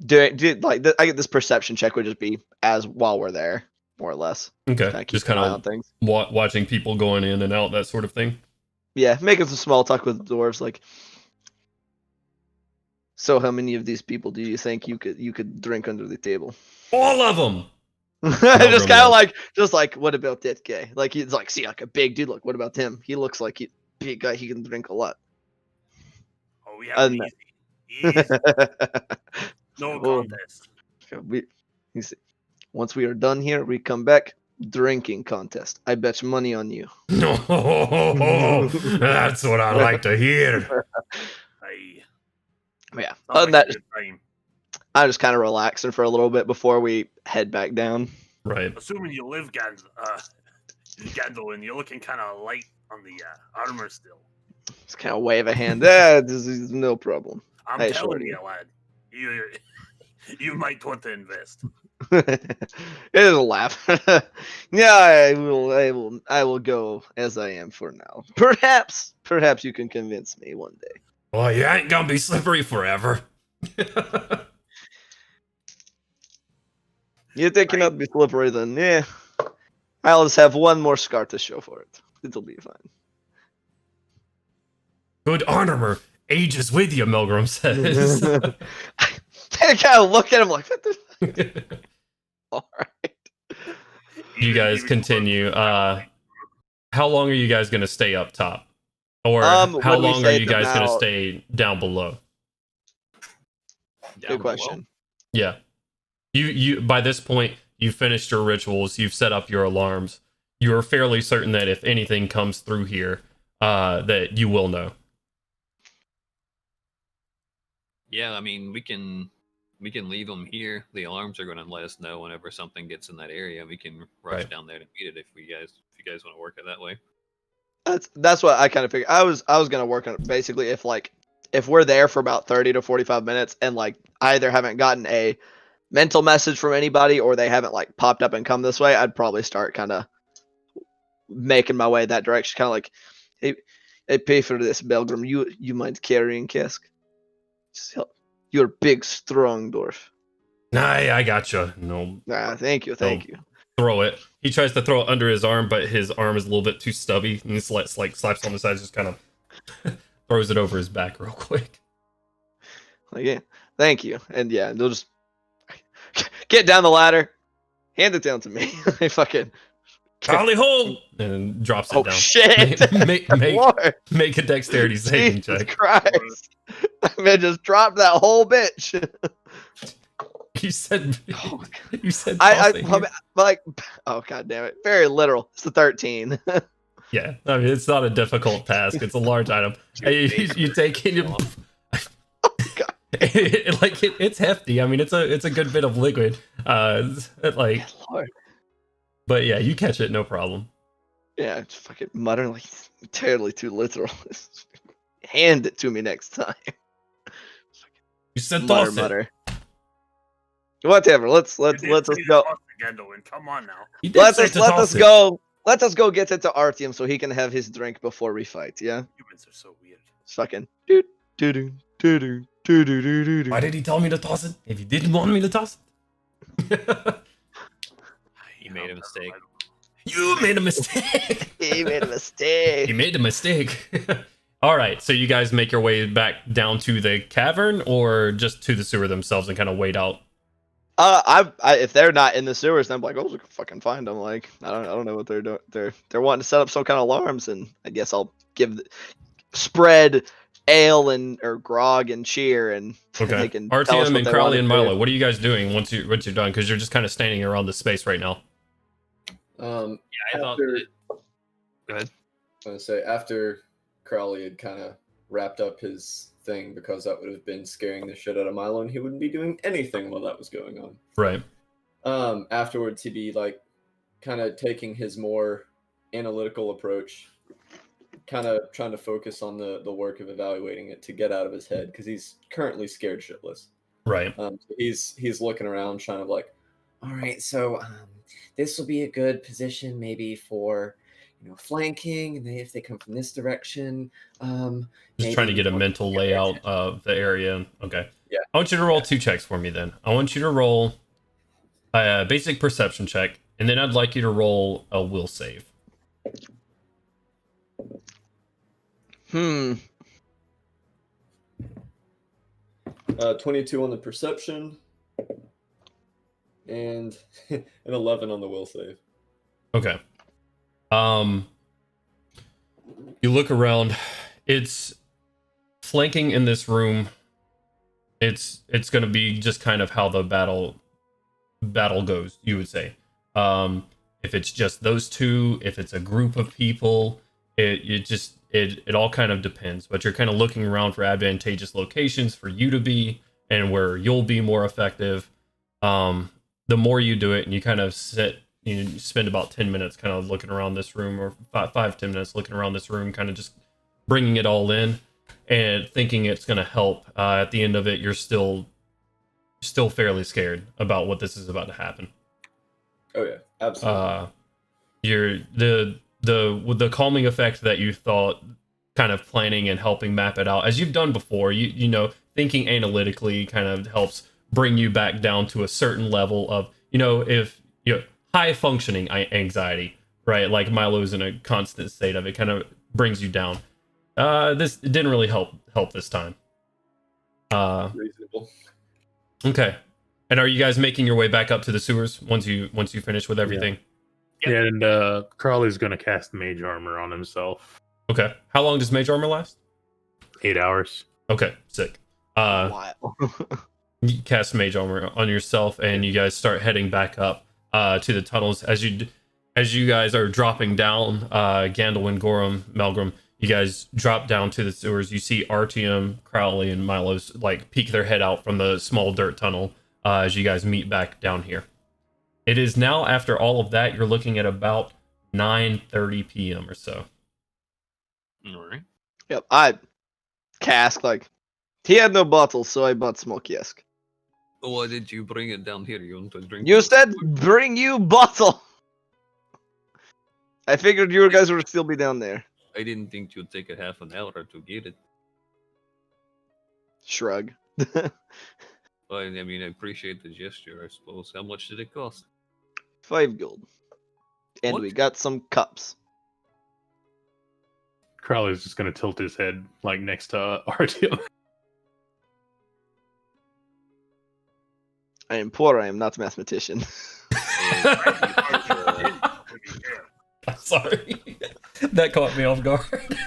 do like I get this perception check would just be as while we're there, more or less.
Okay. Just kind
an eye on
of
things.
watching people going in and out, that sort of thing.
Yeah, making some small talk with the dwarves, like. So, how many of these people do you think you could drink under the table?
All of them.
Just kind of like, what about that guy? Like he's like, see, like a big dude. Look, what about him? He looks like a big guy. He can drink a lot.
Oh, we have easy. No
Oh,
contest.
once we are done here, we come back. Drinking contest. I bet money on you.
Oh, that's what I like to hear.
Aye.
Yeah.
Sounds
Other than
like
that,
a good time.
I'm just kind of relaxing for a little bit before we head back down.
Right.
Assuming you live, Gandalf, and you're looking kind of light on the armor still.
Just kind of wave a hand. This is no problem.
I'm
I
telling
assure
you, lad. You might want to invest.
It is a laugh. Yeah, I will go as I am for now. Perhaps you can convince me one day.
Well, you ain't gonna be slippery forever.
You think you're not be slippery, then yeah. I'll just have one more scar to show for it. It'll be fine.
Good armor ages with you, Milgram says.
I kind of look at him like, what the all right.
You guys continue. How long are you guys gonna stay up top? Or how
when we
long are
say
you
them
guys gonna
out-
stay down below?
Down
Good
below.
question.
Yeah. You by this point, you've finished your rituals, you've set up your alarms. You're fairly certain that if anything comes through here, that you will know.
Yeah, I mean, we can leave them here. The alarms are going to let us know whenever something gets in that area. We can rush
Right.
down there to beat it if you guys want to work it that way.
That's what I kind of figured. I was gonna work on it basically if we're there for about 30 to 45 minutes and like either haven't gotten a mental message from anybody or they haven't like popped up and come this way, I'd probably start kind of making my way that direction. Kind of like, hey, pay for this, Belgrim. You mind carrying cask? Just help. You're a big, strong dwarf.
Nah, I gotcha. No,
Thank you.
throw it. He tries to throw it under his arm, but his arm is a little bit too stubby, and he slaps on the sides, just kind of throws it over his back real quick.
Like, yeah, thank you. And yeah, they'll just get down the ladder, hand it down to me. I fucking
Charlie hold, and drops it down.
Shit! Lord.
Make a dexterity saving
Jesus
check.
Christ! I mean, just drop that whole bitch.
You said
I
tossing.
like, oh god damn it! Very literal. It's a 13.
Yeah, I mean it's not a difficult task. It's a large item. You take it. It's hefty. I mean, it's a good bit of liquid.
Lord.
But yeah, you catch it, no problem.
Yeah, just fucking muttering like terribly too literal. Hand it to me next time.
You said toss it.
Mutter. Whatever. Let's
You
us
did
go.
say to toss the Gandalf, come on now.
You did say to
Let
toss
us
it.
go. Let us go get it to Artyom so he can have his drink before we fight. Yeah.
Humans are so weird.
It's fucking. Doo-doo-doo-doo-doo-doo-doo-doo.
Why did he tell me to toss it? If he didn't want me to toss it.
He made a mistake.
You made a mistake.
He made a mistake.
He made a mistake. All right, so you guys make your way back down to the cavern, or just to the sewer themselves and kind of wait out.
If they're not in the sewers, then I'm like, oh, we can fucking find them. Like, I don't know what they're doing. They're wanting to set up some kind of alarms, and I guess I'll spread ale and or grog and cheer, and
Okay.
they can tell us
RTM
what
and
they
Crowley
want
and
to do.
Milo, what are you guys doing once you're done? Because you're just kind of standing around the space right now.
Yeah, I thought.
After,
Go ahead.
I was gonna say after Crowley had kind of wrapped up his thing, because that would have been scaring the shit out of Milo, and he wouldn't be doing anything while that was going on.
Right.
Afterwards, he'd be like, kind of taking his more analytical approach, kind of trying to focus on the work of evaluating it to get out of his head, because he's currently scared shitless.
Right.
So he's looking around, trying to like,
All right, so this will be a good position maybe for flanking, and if they come from this direction,
Just trying to get a mental layout of the area. Okay.
Yeah.
I want you to roll 2 checks for me then. I want you to roll a basic perception check, and then I'd like you to roll a will save.
22 on the perception, and an 11 on the will save.
Okay. You look around. It's flanking in this room. It's going to be just kind of how the battle goes, you would say. If it's just those two, if it's a group of people, it all kind of depends. But you're kind of looking around for advantageous locations for you to be and where you'll be more effective. The more you do it, and you kind of you spend about 10 minutes kind of looking around this room, or 5-10 minutes looking around this room, kind of just bringing it all in and thinking it's going to help. At the end of it, you're still fairly scared about what this is about to happen.
Oh yeah, absolutely.
You're the calming effect that you thought, kind of planning and helping map it out as you've done before. You know, thinking analytically kind of helps bring you back down to a certain level of, if high functioning anxiety, right? Like Milo's in a constant state of it, kind of brings you down. This didn't really help this time.
Reasonable.
Okay. And are you guys making your way back up to the sewers once you finish with everything?
Yeah, and Crawley's gonna cast Mage Armor on himself.
Okay. How long does Mage Armor last?
8 hours.
Okay, sick.
Wow.
You cast Mage Armor on yourself, and you guys start heading back up to the tunnels. As you guys are dropping down, Gandalf, Gorham, Melgrim, you guys drop down to the sewers. You see RTM, Crowley, and Milo's like peek their head out from the small dirt tunnel as you guys meet back down here. It is now, after all of that, you're looking at about 9:30 p.m. or so.
All right.
Yep. I Cask, like, he had no bottles, so I bought Smokey-esque.
Why did you bring it down here? You want to drink?
You
it?
said bring you bottle. I figured you guys would still be down there.
I didn't think you'd take a half an hour to get it.
Shrug.
Well, I mean, I appreciate the gesture, I suppose. How much did it cost?
5 gold. And
What?
we got some cups.
Crowley's just gonna tilt his head like next to RTM.
I am poor, I am not a mathematician.
I'm sorry. That caught me off guard.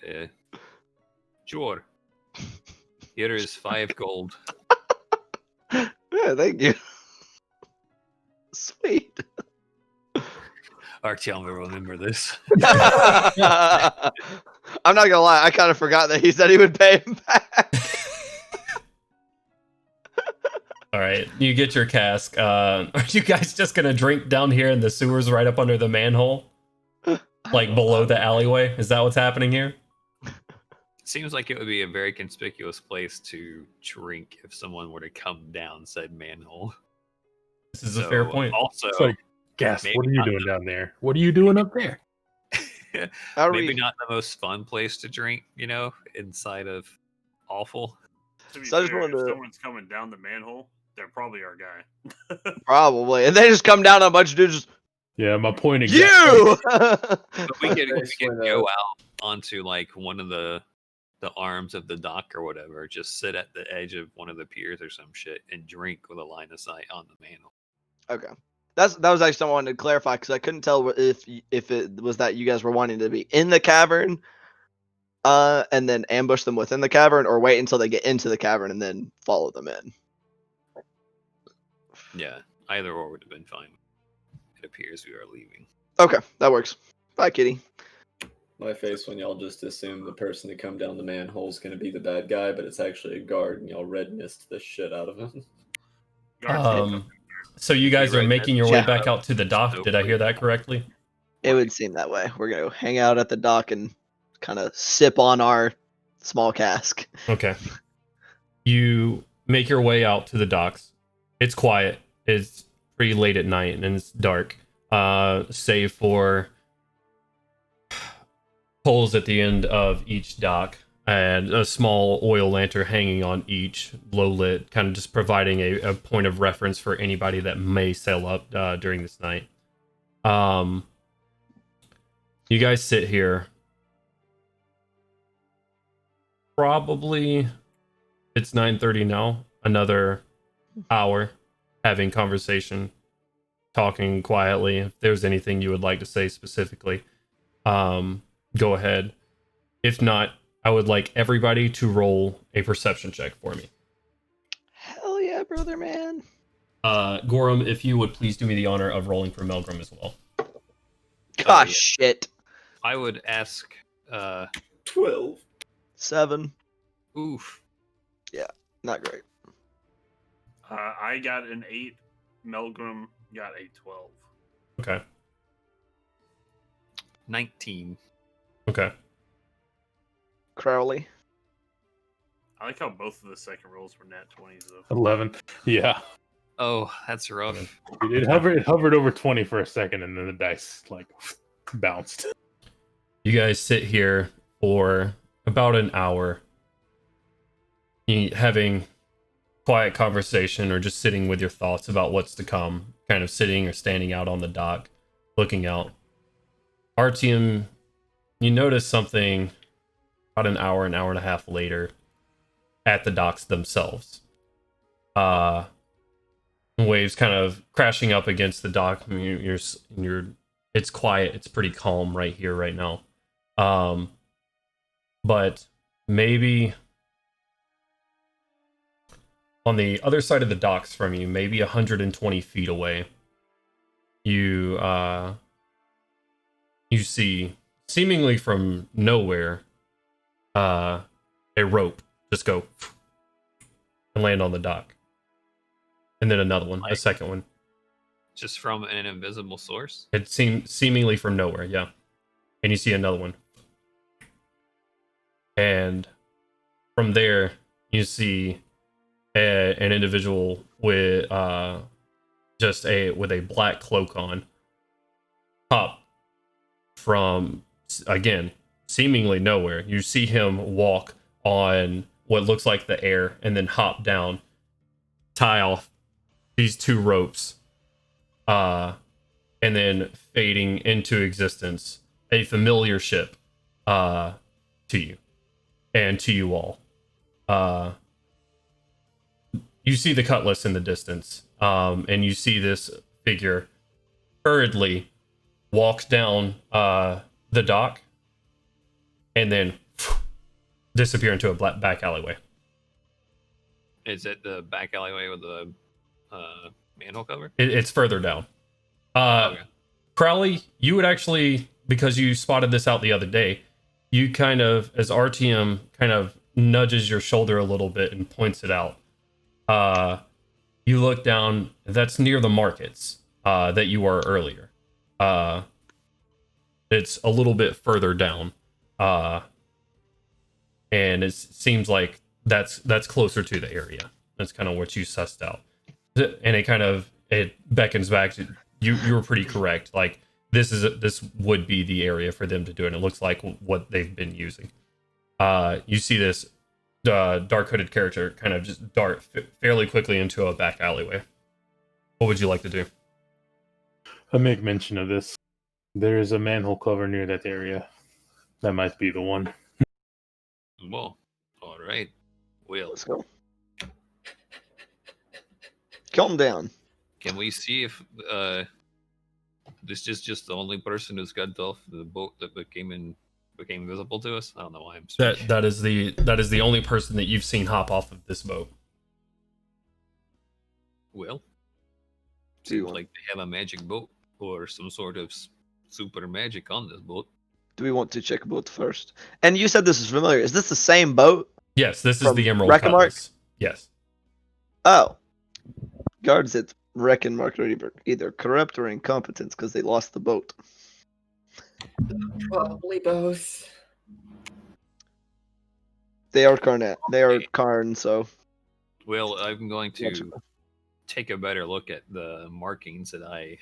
Yeah. Sure. Here is 5 gold.
Yeah, thank you. Sweet.
Artyom will remember this.
I'm not gonna lie, I kind of forgot that he said he would pay him back.
All right, you get your cask. Are you guys just gonna drink down here in the sewers, right up under the manhole, like below the alleyway? Is that what's happening here?
Seems like it would be a very conspicuous place to drink if someone were to come down said manhole.
This is a fair point.
Also,
So, Gas,
maybe
what are you
not
doing down there? What are you doing up there?
Are
maybe
we-
not the most fun place to drink, inside of awful.
To be
So I just
fair,
wanted
if
to-
someone's coming down the manhole, they're probably our guy.
Probably. And they just come down a bunch of dudes just,
Yeah, my point
You!
But we could
Nice one,
go out onto like one of the arms of the dock or whatever. Just sit at the edge of one of the piers or some shit and drink with a line of sight on the manhole.
Okay. That was actually something I wanted to clarify because I couldn't tell if it was that you guys were wanting to be in the cavern, and then ambush them within the cavern, or wait until they get into the cavern and then follow them in.
Yeah, either or would have been fine. It appears we are leaving.
Okay, that works. Bye, Kitty.
My face when y'all just assume the person to come down the manhole is going to be the bad guy, but it's actually a guard, and y'all red mist the shit out of him.
So you guys are making your way
Yeah.
back out to the dock. Did I hear that correctly?
It would seem that way. We're gonna hang out at the dock and kind of sip on our small cask.
Okay. You make your way out to the docks. It's quiet. It's pretty late at night and it's dark. Save for poles at the end of each dock and a small oil lantern hanging on each, low lit, kind of just providing a point of reference for anybody that may sail up during this night. You guys sit here. Probably it's 9:30 now. Another hour having conversation, talking quietly. If there's anything you would like to say specifically, go ahead. If not, I would like everybody to roll a perception check for me.
Hell yeah, brother, man.
Gorham, if you would please do me the honor of rolling for Melgrim as well.
Gosh,
yeah.
shit.
I would ask.
12.
7.
Oof.
Not great.
I got an 8. Melgrim got a 12.
Okay.
19.
Okay.
Crowley.
I like how both of the second rolls were nat 20s though.
11. Yeah.
Oh, that's rough.
It hovered over 20 for a second, and then the dice like bounced.
You guys sit here for about an hour, having quiet conversation or just sitting with your thoughts about what's to come, kind of sitting or standing out on the dock, looking out. Artyom, you notice something about an hour and a half later at the docks themselves. Waves kind of crashing up against the dock. I mean, you're it's quiet, it's pretty calm right here, right now. But maybe on the other side of the docks from you, maybe 120 feet away, you see, seemingly from nowhere, a rope just go and land on the dock. And then another one, a second one.
Just from an invisible source?
It seemingly from nowhere, yeah. And you see another one. And from there, you see an individual with with a black cloak on, hop from, again, seemingly nowhere. You see him walk on what looks like the air and then hop down, tie off these two ropes, and then fading into existence, a familiar ship to you and to you all. You see the cutlass in the distance, and you see this figure hurriedly walk down the dock and then disappear into a back alleyway.
Is it the back alleyway with the manhole cover?
It's further down.
Okay.
Crowley, you would actually, because you spotted this out the other day, you kind of, as RTM kind of nudges your shoulder a little bit and points it out. You look down, that's near the markets that you were earlier. It's a little bit further down. And it seems like that's closer to the area. That's kind of what you sussed out. And it beckons back to you were pretty correct. Like this would be the area for them to do it. And it looks like what they've been using. You see this dark hooded character kind of just dart fairly quickly into a back alleyway. What would you like to do?
I make mention of this. There is a manhole cover near that area. That might be the one.
Well, all right. Well,
Let's go. Calm down.
can we see if this is just the only person who's got off the boat that became visible to us? I don't know why I'm speaking.
That is the only person that you've seen hop off of this boat.
Well,
Do you
seems
want-
like they have a magic boat or some sort of super magic on this boat.
Do we want to check a boat first? And you said this is familiar. Is this the same boat?
Yes, this is
From
the Emerald
Reckonmark?
Cutlass. Yes.
Oh. Guards at Reckonmark are either corrupt or incompetent because they lost the boat.
Probably both.
They are Karn. They are Karn, so
Well, I'm going to
Logical.
take a better look at the markings that I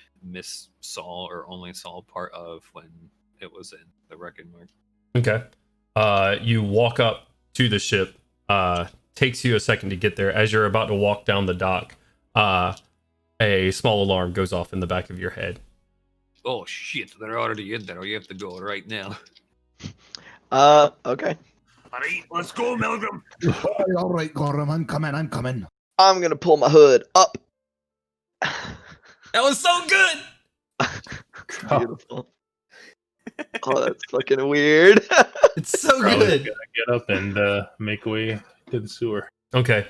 saw or only saw part of when it was in the record mark.
Okay. You walk up to the ship. Takes you a second to get there. As you're about to walk down the dock, a small alarm goes off in the back of your head.
Oh shit, they're already in there. You have to go right now.
Okay.
Alright, let's go, Milgram.
All right, Gorham, I'm coming.
I'm gonna pull my hood up.
That was so good.
Beautiful. Oh, that's fucking weird.
It's so
Probably
good.
gotta get up and make way to the sewer.
Okay.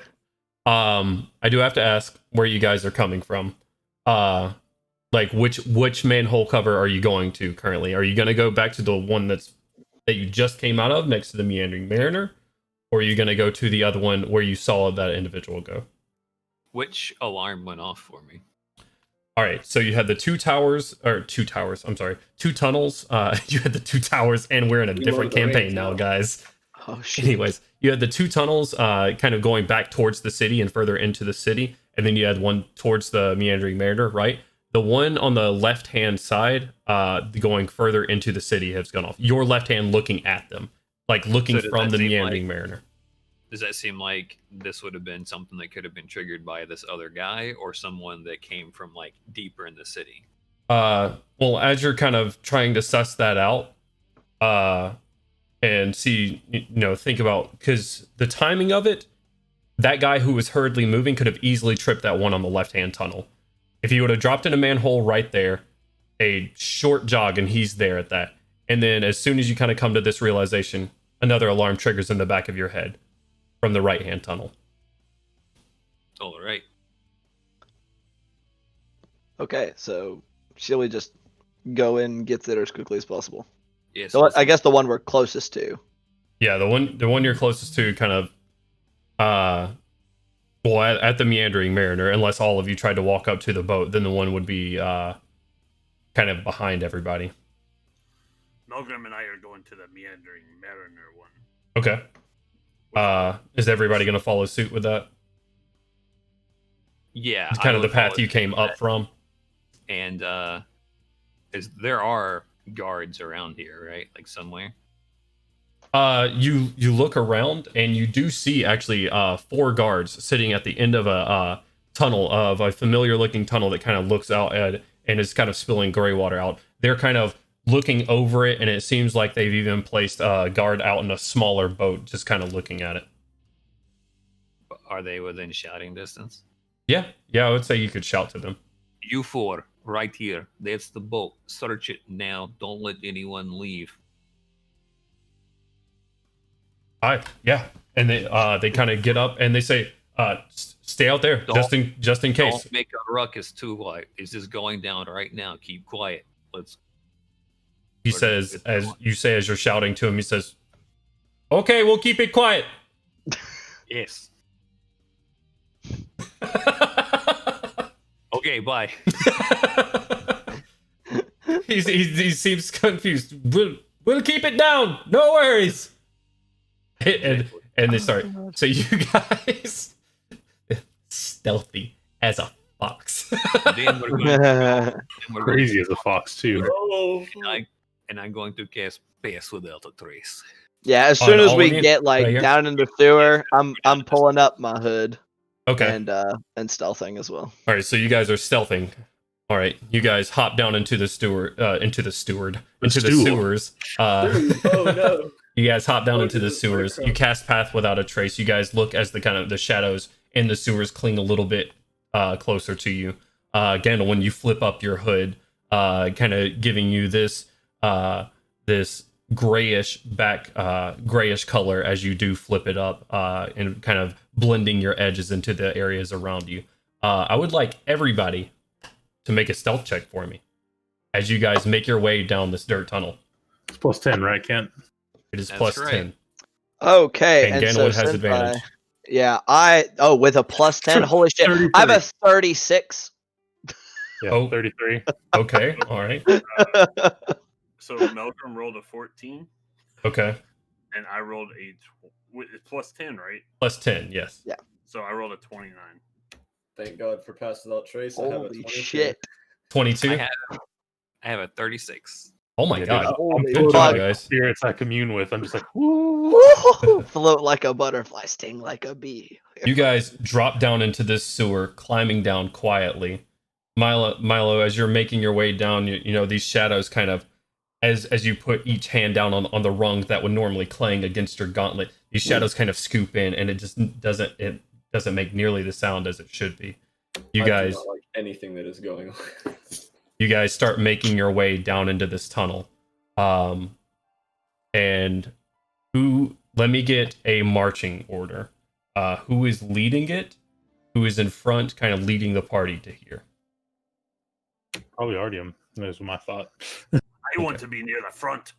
I do have to ask where you guys are coming from. Like which manhole cover are you going to currently? Are you going to go back to the one that you just came out of next to the Meandering Mariner, or are you going to go to the other one where you saw that individual go?
Which alarm went off for me?
All right, so you had the two tunnels. You had the two towers, and we're in a
You
different
are the
campaign
right
now,
tower.
guys.
Oh shit.
Anyways, you had the two tunnels kind of going back towards the city and further into the city, and then you had one towards the Meandering Mariner, right? The one on the left-hand side, going further into the city, has gone off. Your left hand looking at them, like looking
So does
from
that
the
seem
Meandering
like-
Mariner.
Does that seem like this would have been something that could have been triggered by this other guy or someone that came from like deeper in the city?
Well, as you're kind of trying to suss that out, and see, think about, because the timing of it, that guy who was hurriedly moving could have easily tripped that one on the left-hand tunnel. If he would have dropped in a manhole right there, a short jog, and he's there at that. And then as soon as you kind of come to this realization, another alarm triggers in the back of your head from the right-hand tunnel.
All right.
Okay, so shall we just go in and get there as quickly as possible?
Yes.
So I guess the one we're closest to.
Yeah, the one you're closest to kind of, at the Meandering Mariner, unless all of you tried to walk up to the boat, then the one would be kind of behind everybody.
Milgram and I are going to the Meandering Mariner one.
Okay. Is everybody going to follow suit with that?
Yeah.
It's kind
I
of the
would
path
follow
you came
that.
up from.
And there are guards around here, right? Like somewhere.
You look around and you do see actually 4 guards sitting at the end of a tunnel, of a familiar looking tunnel that kind of looks out at and is kind of spilling gray water out. They're kind of looking over it, and it seems like they've even placed a guard out in a smaller boat, just kind of looking at it.
Are they within shouting distance?
Yeah, I would say you could shout to them.
You 4, right here. That's the boat. Search it now. Don't let anyone leave.
Yeah, and they kind of get up and they say, "Stay out there, just in case."
Don't make a ruckus too loud. It's just going down right now. Keep quiet. Let's.
He says, as you say, as you're shouting to him, he says, "Okay, we'll keep it quiet."
Yes. Okay. Bye.
he seems confused. We'll keep it down. No worries. And they start. So you guys, stealthy as a fox.
Then we're going to
Crazy as a fox too.
and I'm going to cast Pass Without a Trace.
Yeah, as
Oh,
soon
and
as
all
we
of you?
get like
Right here?
down in the sewer, I'm pulling up my hood
Okay.
and stealthing as well.
All right. So you guys are stealthing. All right, you guys hop down into the sewers.
Oh no.
You guys hop down
Oh,
into the
Jesus,
sewers. You
breadcrumbs.
cast Path Without a Trace. You guys look as the shadows in the sewers cling a little bit closer to you. Again, when you flip up your hood, kind of giving you this grayish grayish color as you do flip it up, and kind of blending your edges into the areas around you. I would like everybody to make a stealth check for me as you guys make your way down this dirt tunnel.
It's plus 10, right, Kent?
It is
That's
plus
right.
10.
Okay,
And
and so
Ganwood has
since
advantage.
with a plus 10, holy shit, I have a 36.
Yeah,
Oh.
33.
Okay, all right.
So Malcolm rolled a 14,
Okay.
and I rolled plus 10, right?
Plus 10, yes.
Yeah.
So I rolled a 29.
Thank God for Pass Without Trace. I have a
Holy
22.
shit.
22?
I have a 36.
Oh my
Yeah,
god.
dude,
Holy
Good job,
fuck.
guys.
Spirits I commune with. I'm just like, woo.
Woo! Float like a butterfly, sting like a bee.
You guys drop down into this sewer, climbing down quietly. Milo, as you're making your way down, you know these shadows kind of, as you put each hand down on the rung that would normally clang against your gauntlet, these shadows kind of scoop in, and it just doesn't make nearly the sound as it should be. You
I
guys
do not like anything that is going on.
you guys start making your way down into this tunnel. And let me get a marching order. Who is leading it? Who is in front, kind of leading the party to here?
Probably Artyom. That was my thought.
I want to be near the front.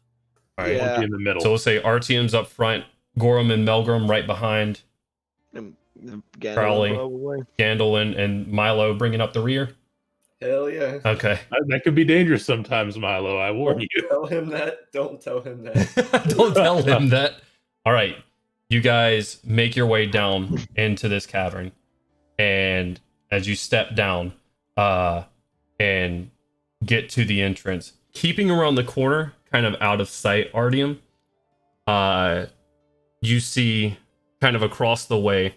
All right.
I want to
Yeah.
be in the middle.
So we'll say Artyom's up front, Gorham and Melgrim right behind, Crowley. Gandalf and Milo bringing up the rear.
Hell yeah.
Okay.
That could be dangerous sometimes, Milo. I warn
Don't
you.
tell him that. Don't tell him that.
Don't tell him that. All right. You guys make your way down into this cavern. And as you step down and get to the entrance, keeping around the corner, kind of out of sight, Artyom, you see kind of across the way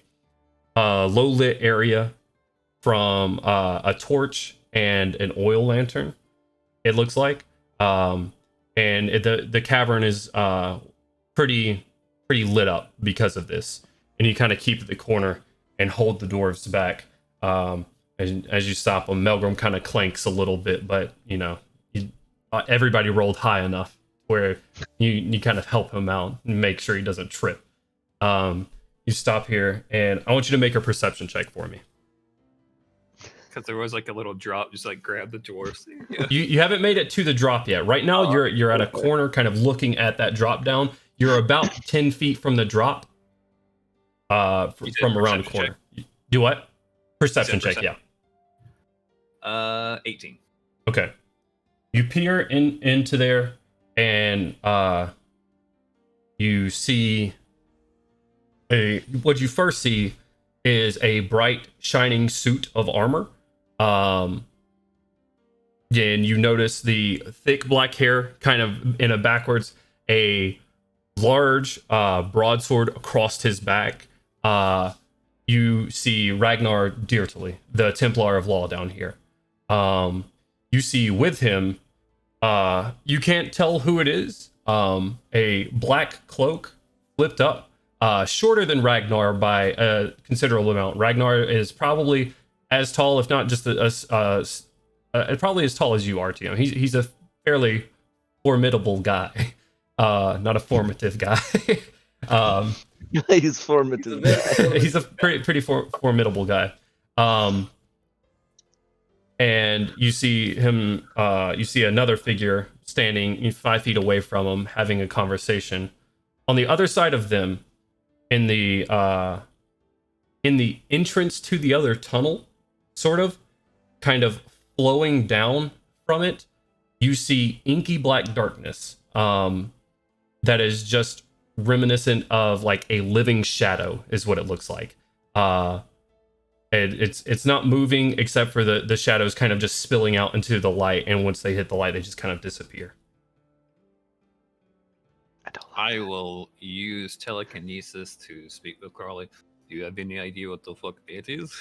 a low lit area from a torch and an oil lantern, it looks like. And the cavern is pretty lit up because of this. And you kind of keep at the corner and hold the dwarves back. As you stop them, Melgrim kind of clanks a little bit, but everybody rolled high enough where you kind of help him out and make sure he doesn't trip. You stop here, and I want you to make a perception check for me.
Because there was like a little drop, just like grab the dwarfs. Yeah.
You haven't made it to the drop yet. Right now, you're at a corner, kind of looking at that drop down. You're about 10 feet from the drop. From around the corner. Do what? Perception check, yeah.
18.
Okay. You peer into there, and you see what you first see is a bright, shining suit of armor. And you notice the thick black hair, kind of in a backwards, a large broadsword across his back. You see Ragnar Dyrtli, the Templar of Law, down here. You see with him, you can't tell who it is, a black cloak flipped up, shorter than Ragnar by a considerable amount. Ragnar is probably as tall, if not just probably as tall as you are, Tio. He's a fairly formidable guy, not a formative guy.
He's formative.
He's a pretty formidable guy. And you see him. You see another figure standing 5 feet away from him, having a conversation. On the other side of them, in the entrance to the other tunnel, sort of, kind of flowing down from it, you see inky black darkness. That is just reminiscent of like a living shadow, is what it looks like. And it's not moving except for the shadows kind of just spilling out into the light, and once they hit the light, they just kind of disappear.
I will use telekinesis to speak with Carly. Do you have any idea what the fuck that is?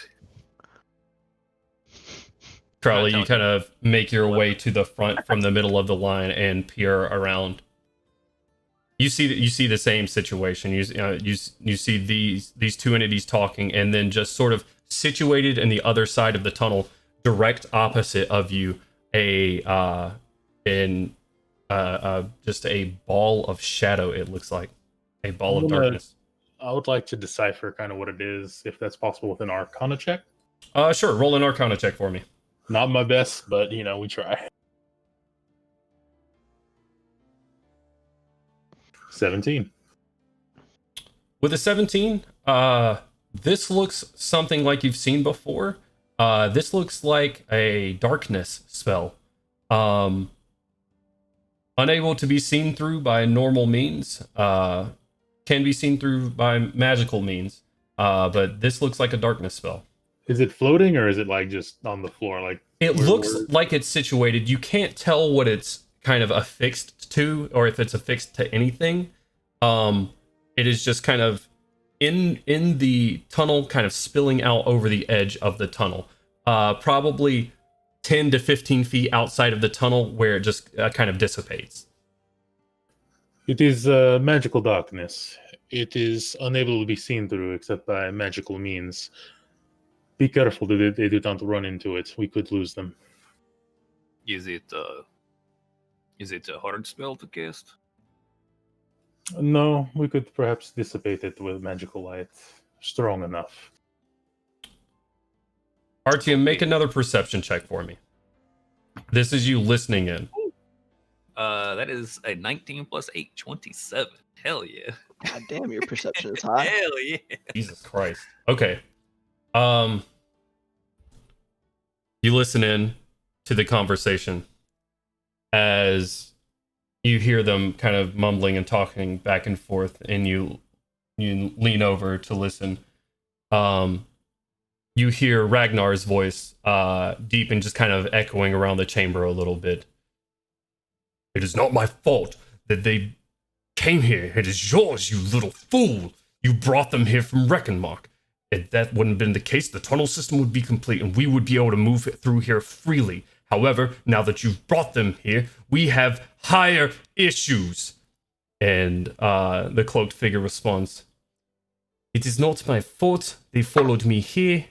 Crowley, you kind of make your way to the front from the middle of the line and peer around. You see the same situation. You see these two entities talking, and then just sort of situated in the other side of the tunnel, direct opposite of you, just a ball of shadow. It looks like a ball of darkness.
I would like to decipher kind of what it is, if that's possible, with an Arcana check.
Sure. Roll an Arcana check for me.
Not my best, but we try. 17.
With a 17, this looks something like you've seen before. This looks like a darkness spell. Unable to be seen through by normal means. Can be seen through by magical means. But this looks like a darkness spell.
Is it floating, or is it like just on the floor? Like
it looks like it's situated. You can't tell what it's kind of affixed to, or if it's affixed to anything. It is just kind of in the tunnel, kind of spilling out over the edge of the tunnel. Probably 10 to 15 feet outside of the tunnel, where it just kind of dissipates.
It is magical darkness. It is unable to be seen through except by magical means. Be careful that they do not run into it. We could lose them.
Is it a hard spell to cast?
No, we could perhaps dissipate it with magical light. Strong enough.
Artyom, make another perception check for me. This is you listening in.
That is a 19 plus 8, 27. Hell yeah.
God damn, your perception is high.
Hell yeah.
Jesus Christ. Okay. You listen in to the conversation as you hear them kind of mumbling and talking back and forth, and you lean over to listen. You hear Ragnar's voice deep and just kind of echoing around the chamber a little bit. It is not my fault that they came here. It is yours, you little fool. You brought them here from Reckenmark. If that wouldn't have been the case, the tunnel system would be complete and we would be able to move through here freely. However, now that you've brought them here, we have higher issues. And the cloaked figure responds, it is not my fault they followed me here.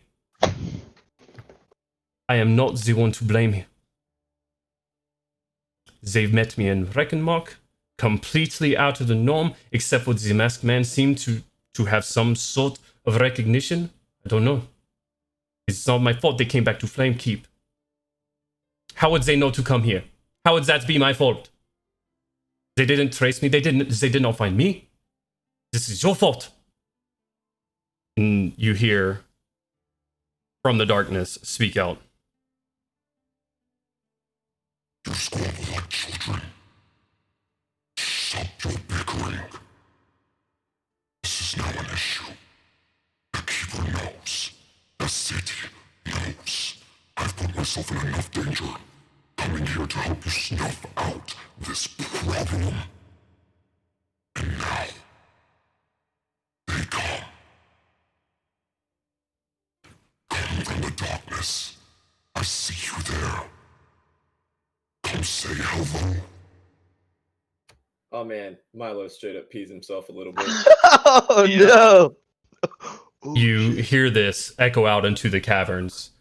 I am not the one to blame here. They've met me in Reckenmark, completely out of the norm, except for the masked man seemed to have some sort of recognition. I don't know. It's not my fault they came back to Flamekeep. How would they know to come here? How would that be my fault? They didn't trace me. They did not find me. This is your fault. And you hear from the darkness speak out.
You're squabble like children. Stop your bickering. This is now an issue. The Keeper knows. The city knows. I've put myself in enough danger. Coming here to help you snuff out this problem. And now, they come. Come from the darkness. I see you there. Come say hello.
Oh man, Milo straight up pees himself a little bit.
Oh no! Oh,
You
shit.
hear this echo out into the caverns.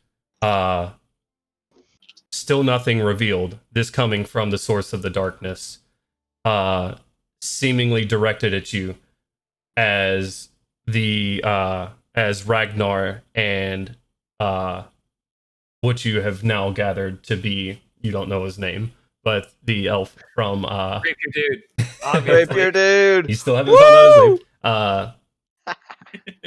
Still nothing revealed. This coming from the source of the darkness. Seemingly directed at you as as Ragnar and what you have now gathered to be, you don't know his name, but the elf from
Rapier dude.
Rapier dude!
you still haven't found out his name.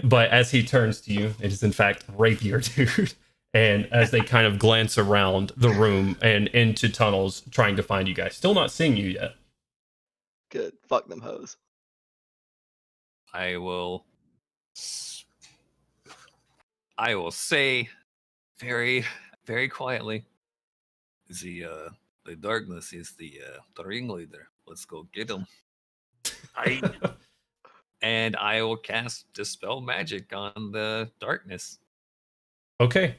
But as he turns to you, it is in fact Rapier dude. And as they kind of glance around the room and into tunnels trying to find you guys, still not seeing you yet.
Good. Fuck them hoes.
I will say very, very quietly, the darkness is the ringleader. Let's go get him. And I will cast Dispel Magic on the darkness.
Okay.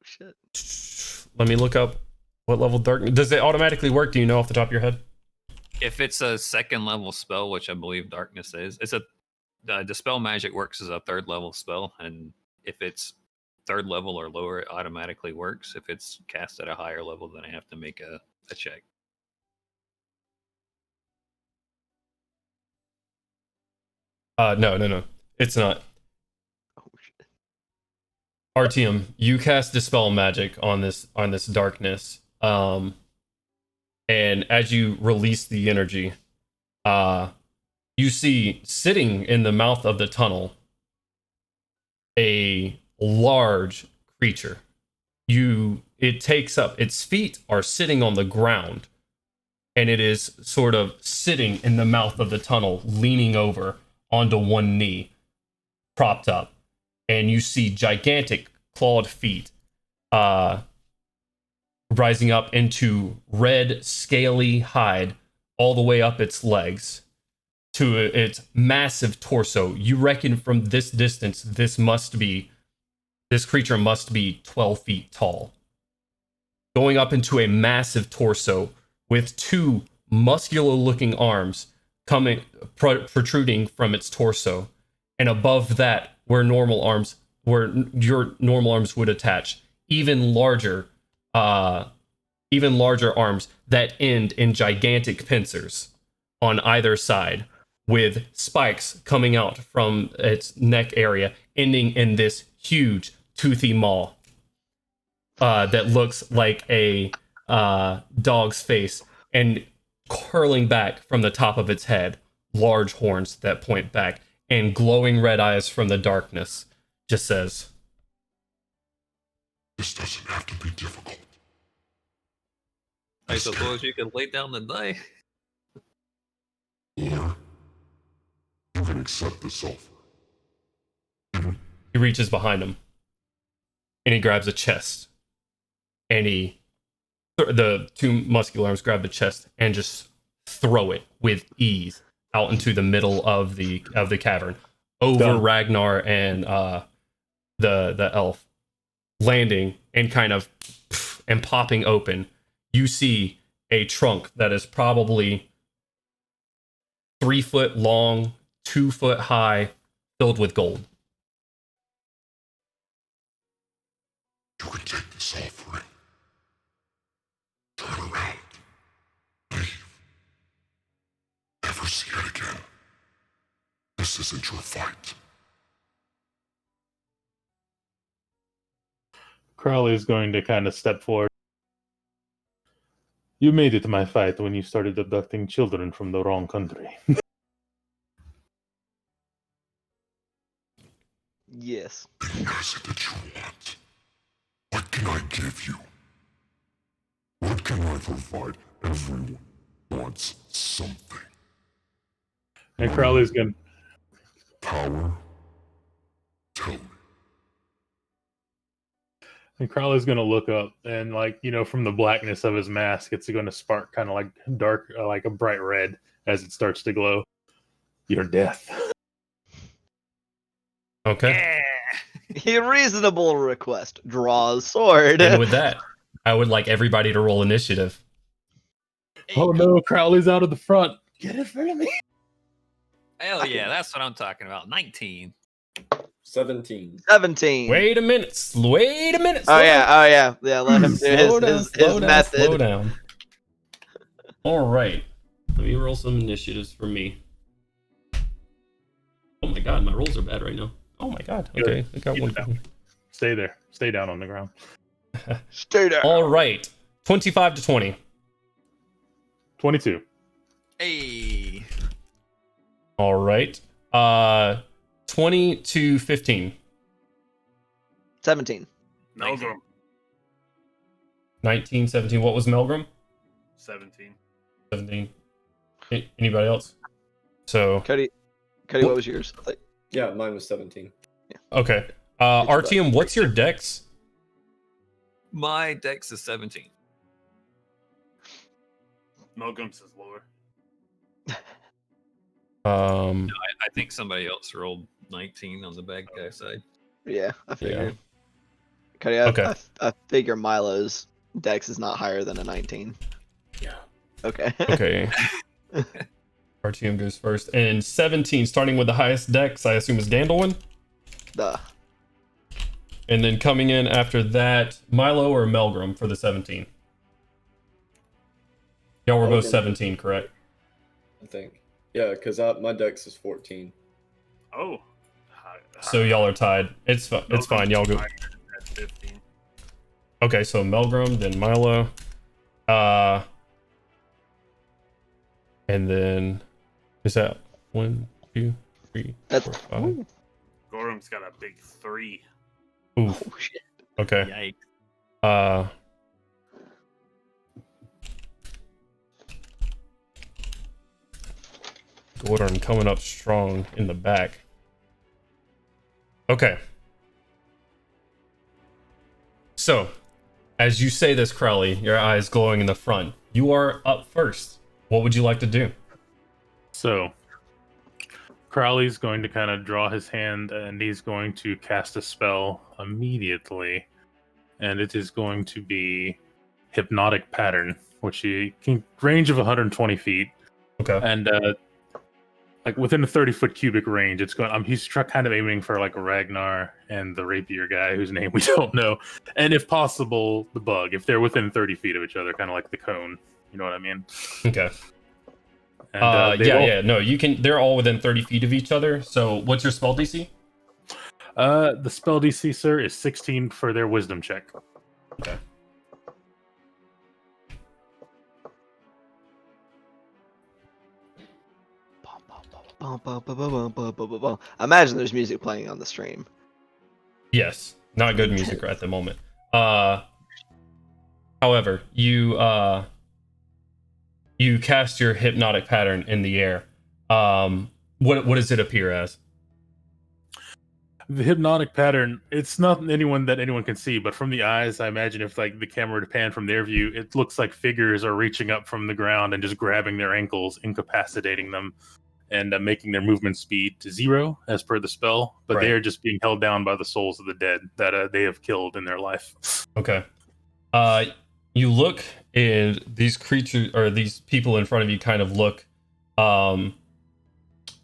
Shit.
Let me look up what level darkness. Does it automatically work? Do you know off the top of your head?
If it's a second level spell, which I believe darkness is, it's a dispel magic works as a third level spell, and if it's third level or lower, it automatically works. If it's cast at a higher level, then I have to make a check.
No. It's not.
Oh shit.
Artium, you cast dispel magic on this darkness. And as you release the energy, you see sitting in the mouth of the tunnel a large creature. It takes up, its feet are sitting on the ground, and it is sort of sitting in the mouth of the tunnel, leaning over onto one knee, propped up. And you see gigantic clawed feet rising up into red, scaly hide all the way up its legs to its massive torso. You reckon from this distance, this creature must be 12 feet tall. Going up into a massive torso with two muscular-looking arms protruding from its torso. And above that, where your normal arms would attach, even larger arms that end in gigantic pincers on either side, with spikes coming out from its neck area, ending in this huge toothy maw that looks like a dog's face, and curling back from the top of its head, large horns that point back, and glowing red eyes from the darkness. Just says,
This doesn't have to be difficult.
I suppose you can lay down and die.
Or you can accept this offer.
he reaches behind him, and he grabs a chest, and the two muscular arms grab the chest and just throw it with ease out into the middle of the cavern, over
Done.
Ragnar and the elf, landing and kind of and popping open. You see a trunk that is probably 3 foot long, 2 foot high, filled with gold.
You can take this offering. Turn around. Leave. Never see it again. This isn't your fight.
Crowley is going to kind of step forward. You made it to my fight when you started abducting children from the wrong country.
Yes.
Then what is it that you want? What can I give you? What can I provide? Everyone wants something.
And Crowley's going to...
Power? Tell me.
And Crowley's going to look up, and from the blackness of his mask, it's going to spark kind of like dark, like a bright red as it starts to glow. Your death.
Okay.
A reasonable request. Draw a sword.
And with that, I would like everybody to roll initiative.
Oh no, Crowley's out of the front. Get in front of me.
Hell yeah, that's what I'm talking about. 19.
17.
17.
Wait a minute.
Oh yeah. Yeah, let him do his method.
Slow down. All right. Let me roll some initiatives for me. Oh my god, my rolls are bad right now. Oh my god. Okay, I got one.
Stay there. Stay down on the ground.
Stay there.
All right. 25 to 20.
22.
Hey.
All right. 20 to 15.
17.
Melgrim.
19, 17. What was Melgrim?
17.
17. Anybody else? So,
Cody, what was yours?
Yeah, mine was 17.
okay. Artium, what's your dex?
My dex is 17.
Melgrim's is lower.
I think somebody else rolled 19 on the bad guy side.
Yeah, I figured. Cody,
Okay.
I figure Milo's dex is not higher than a 19.
Yeah.
Okay.
Okay. RTM goes first. And 17, starting with the highest dex, I assume is Gandalwin.
Duh.
And then coming in after that, Milo or Melgrim for the 17. Y'all were both
Okay.
17, correct?
I think. Yeah, because my dex is 14.
Oh.
So y'all are tied. It's fine. Y'all go.
At 15.
Okay, so Melgrim, then Milo. And then is that 1, 2, 3,
That's
4, 5?
ooh,
Gorham's got a big 3.
Oof.
oh shit.
Okay.
Yikes.
Gordon coming up strong in the back. Okay. So, as you say this, Crowley, your eyes glowing in the front, you are up first. What would you like to do?
So, Crowley's going to kind of draw his hand and he's going to cast a spell immediately. And it is going to be Hypnotic Pattern, which he can range of 120 feet.
Okay.
And like within a 30-foot cubic range, it's going. He's kind of aiming for like Ragnar and the rapier guy whose name we don't know, and if possible, the bug. If they're within 30 feet of each other, kind of like the cone. You know what I mean?
Okay.
And
yeah. No, you can. They're all within 30 feet of each other. So, what's your spell DC?
The spell DC, sir, is 16 for their Wisdom check.
Okay.
I imagine there's music playing on the stream.
Yes, not good music at the moment. However, you cast your Hypnotic Pattern in the air. What does it appear as?
The Hypnotic Pattern, it's not anyone that anyone can see, but from the eyes, I imagine if like the camera were to pan from their view, it looks like figures are reaching up from the ground and just grabbing their ankles, incapacitating them, and making their movement speed to 0 as per the spell, but
Right.
they are just being held down by the souls of the dead that they have killed in their life.
Okay. You look, and these creatures or these people in front of you kind of look.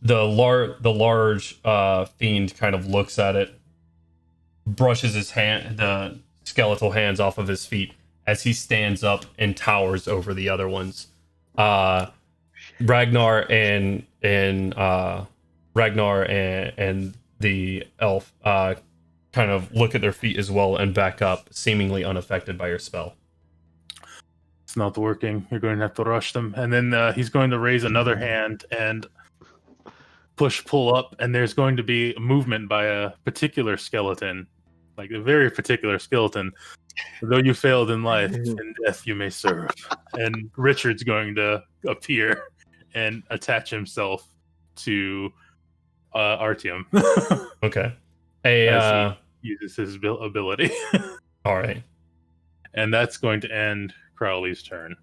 The large fiend kind of looks at it, brushes the skeletal hands off of his feet as he stands up and towers over the other ones. Ragnar and the elf kind of look at their feet as well and back up, seemingly unaffected by your spell.
It's not working. You're going to have to rush them. And then he's going to raise another hand and pull up, and there's going to be movement by a particular skeleton, like a very particular skeleton. Though you failed in life, in death you may serve. And Richard's going to appear and attach himself to Artyom.
Okay.
As he uses his ability.
All right.
And that's going to end Crowley's turn.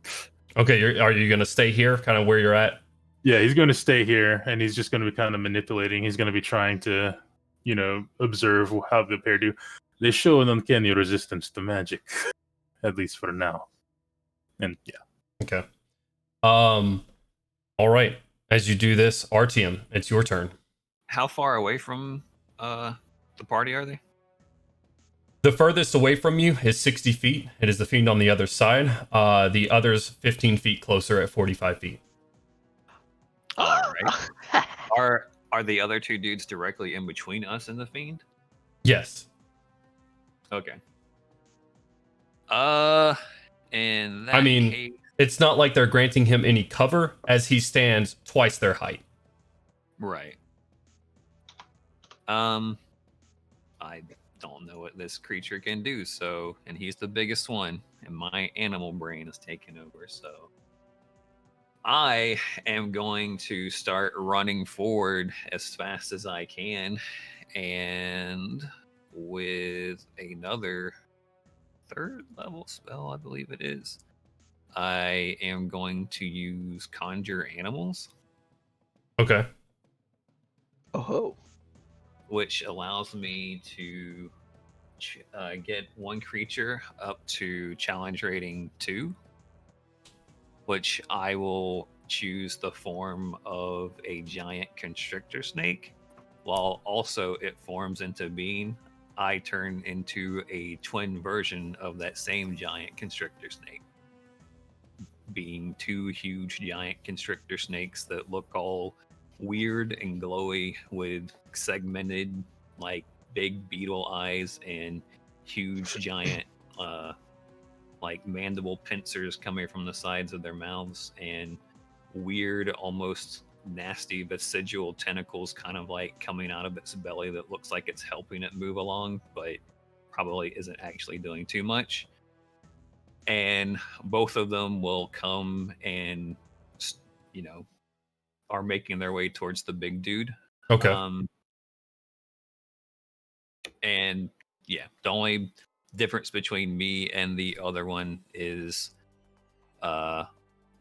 Okay, are you going to stay here, kind of where you're at?
Yeah, he's going to stay here, and he's just going to be kind of manipulating. He's going to be trying to, observe how the pair do. They show an uncanny resistance to magic, at least for now. And yeah.
Okay. All right. As you do this, Artyom, it's your turn.
How far away from the party are they?
The furthest away from you is 60 feet. It is the fiend on the other side. The others 15 feet closer at 45 feet.
All right. Are the other two dudes directly in between us and the fiend?
Yes.
Okay. In that
I mean,
case,
it's not like they're granting him any cover as he stands twice their height.
right. I don't know what this creature can do, and he's the biggest one, and my animal brain is taking over, so I am going to start running forward as fast as I can, and with another 3rd level spell, I believe it is, I am going to use Conjure Animals.
Okay.
Oh.
Which allows me to get one creature up to challenge rating 2, which I will choose the form of a giant constrictor snake, while also it forms into being. I turn into a twin version of that same giant constrictor snake, being 2 huge giant constrictor snakes that look all weird and glowy with segmented, like, big beetle eyes and huge giant like mandible pincers coming from the sides of their mouths, and weird, almost nasty vestigial tentacles kind of like coming out of its belly that looks like it's helping it move along, but probably isn't actually doing too much. And both of them will come and, you know, are making their way towards the big dude.
Okay.
And yeah, the only difference between me and the other one is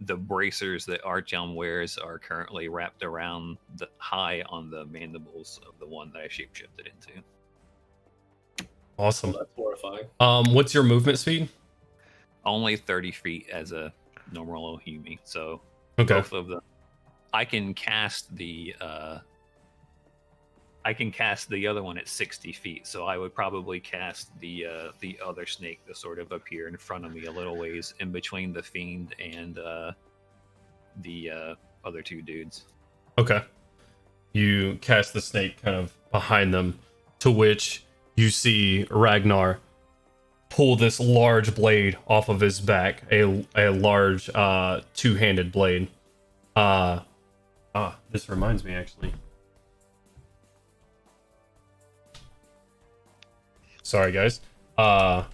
the bracers that Artyom wears are currently wrapped around the high on the mandibles of the one that I shapeshifted into.
Awesome.
Well, that's horrifying.
What's your movement speed?
Only 30 feet as a normal human, so
Okay.
both of them. I can cast the other one at 60 feet, so I would probably cast the other snake to sort of appear in front of me a little ways in between the fiend and the other 2 dudes.
Okay. You cast the snake kind of behind them, to which you see Ragnar pull this large blade off of his back, a large 2-handed blade. This reminds me, actually. Sorry, guys. A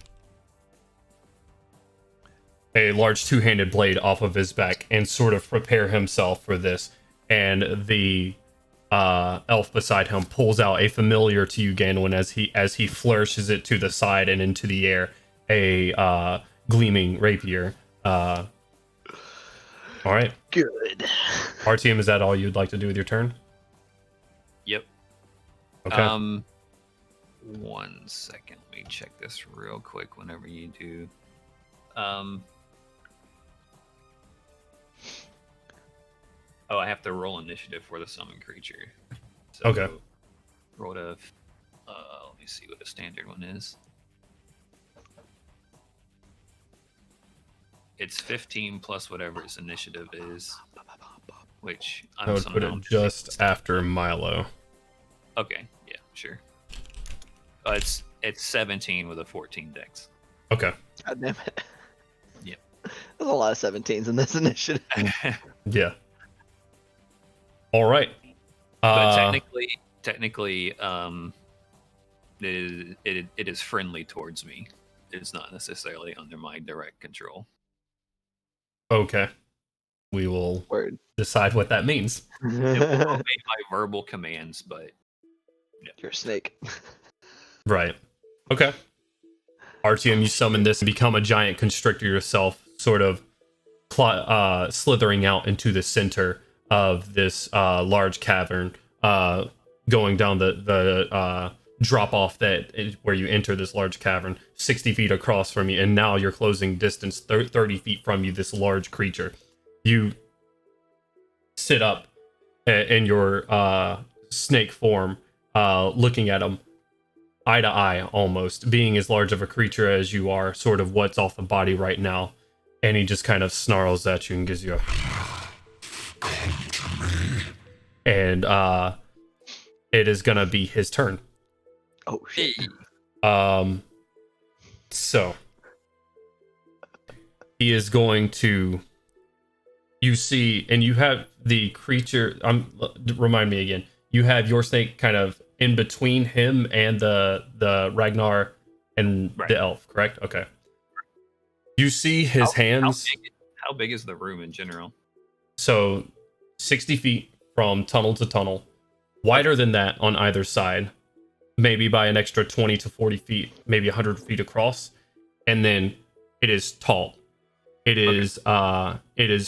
large 2-handed blade off of his back, and sort of prepare himself for this. And the elf beside him pulls out a familiar to you, Ganwin, as he flourishes it to the side and into the air, a gleaming rapier. All right.
Good.
RTM, is that all you'd like to do with your turn?
Yep.
Okay.
1 second. Let me check this real quick whenever you do. I have to roll initiative for the summon creature. So
Okay.
Roll to, let me see what the standard one is. It's 15 plus whatever its initiative is, which
I would put it just after Milo.
Okay, yeah, sure. It's 17 with a 14 dex.
Okay.
God damn it.
Yep.
There's a lot of 17s in this initiative.
Yeah. All right.
But technically, it is friendly towards me. It's not necessarily under my direct control.
Okay. We will
Word.
decide what that means.
It will obey my verbal commands, but
You're a snake.
Right. Okay. RTM, you summon this and become a giant constrictor yourself, sort of slithering out into the center of this large cavern, going down the drop off where you enter this large cavern, 60 feet across from you, and now you're closing distance 30 feet from you, this large creature. You sit up in your snake form, looking at him eye to eye, almost, being as large of a creature as you are, sort of what's off the body right now. And he just kind of snarls at you and gives you a... And it is gonna be his turn.
Oh shit.
So he is going to... You see, and you have the creature... remind me again. You have your snake kind of in between him and the Ragnar and the elf, correct? Okay. You see his hands.
How big is the room in general?
So 60 feet from tunnel to tunnel, wider than that on either side, maybe by an extra 20 to 40 feet, maybe 100 feet across, and then it is tall. It is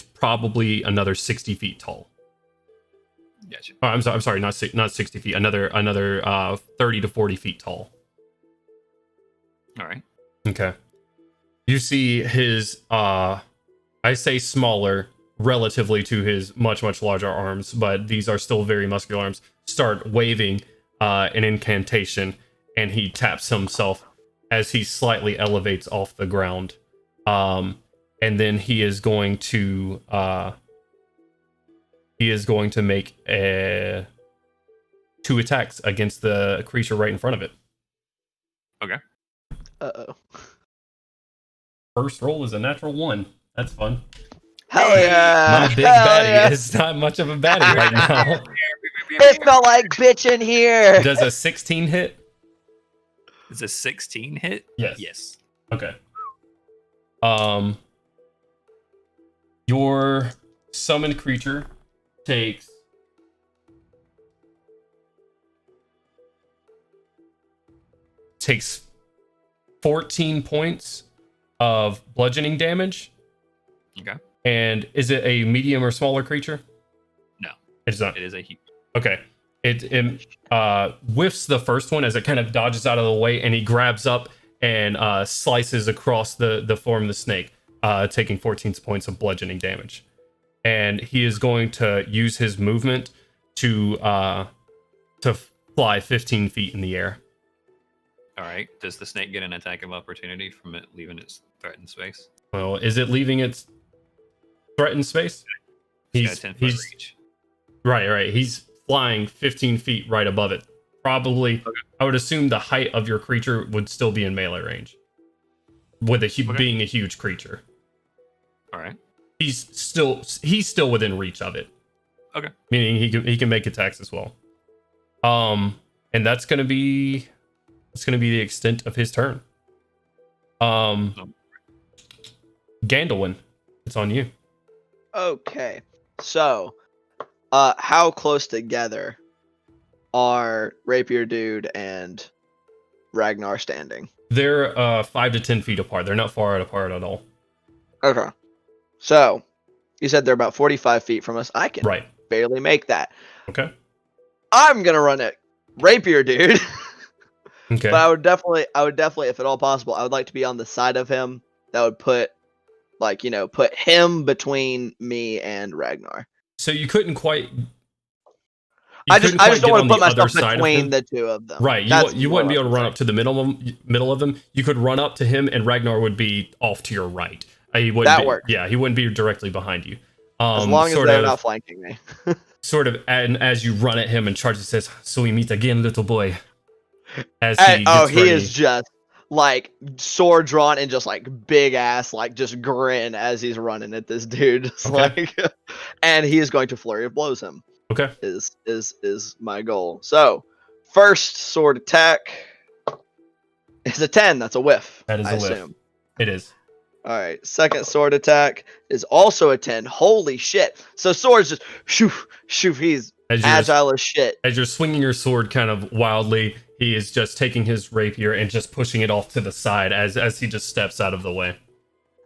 probably another 60 feet tall.
Gotcha.
Oh, I'm sorry, not 60 feet. Another 30 to 40 feet tall.
All right.
Okay. You see his, I say smaller relatively to his much, much larger arms, but these are still very muscular arms, start waving an incantation, and he taps himself as he slightly elevates off the ground. And then he is going to make 2 attacks against the creature right in front of it.
Okay.
Uh-oh.
First roll is a natural 1. That's fun.
Hell yeah!
My big
Hell
baddie
yeah.
is not much of a baddie right now.
It felt like bitch in here.
Does a 16 hit?
Is a 16 hit?
Yes.
Yes.
Okay. Your summoned creature takes 14 points of bludgeoning damage.
Okay.
And is it a medium or smaller creature?
No.
It's not.
It is a huge.
Okay. It whiffs the first one as it kind of dodges out of the way, and he grabs up and slices across the form of the snake, taking 14 points of bludgeoning damage. And he is going to use his movement to fly 15 feet in the air.
All right. Does the snake get an attack of opportunity from it leaving its threatened space?
Well, is it leaving its threatened space?
It's got a 10-foot reach.
Right. He's flying 15 feet right above it. Probably, okay. I would assume the height of your creature would still be in melee range, with being a huge creature.
All right.
He's still within reach of it.
Okay.
Meaning he can make attacks as well. And that's gonna be the extent of his turn. Gandalwin, it's on you.
Okay. So, how close together are Rapier Dude and Ragnar standing?
They're 5 to 10 feet apart. They're not far apart at all.
Okay. So, you said they're about 45 feet from us. I can barely make that.
Okay.
I'm gonna run it, Rapier Dude.
Okay.
But I would definitely, if at all possible, I would like to be on the side of him. That would put him between me and Ragnar.
So you couldn't quite.
I just don't want to put myself between the two of them.
Right. You wouldn't be able to run up to the middle of them. You could run up to him, and Ragnar would be off to your right. That works. Yeah, he wouldn't be directly behind you.
As long as they're not flanking me.
Sort of, and as you run at him and charge, he says, "So we meet again, little boy." As he
is just like sword drawn and just like big ass, like just grin as he's running at this dude. And he is going to flurry of blows him.
Okay.
Is my goal. So first sword attack is a 10. That's a whiff.
That is a whiff. Assume. It is.
All right. Second sword attack is also a 10. Holy shit. So swords just shoof. He's agile as shit.
As you're swinging your sword kind of wildly, he is just taking his rapier and just pushing it off to the side as he just steps out of the way.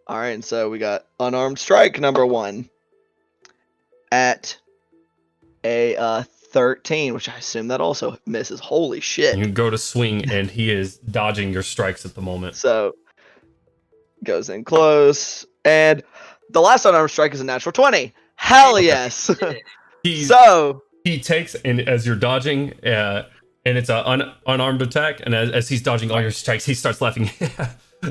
All right. And so we got unarmed strike number 1 at a 13, which I assume that also misses. Holy shit.
You go to swing, and he is dodging your strikes at the moment.
So goes in close, and the last unarmed strike is a natural 20. Hell yes.
He takes, and as you're dodging, and it's an unarmed attack, and as he's dodging all your strikes, he starts laughing.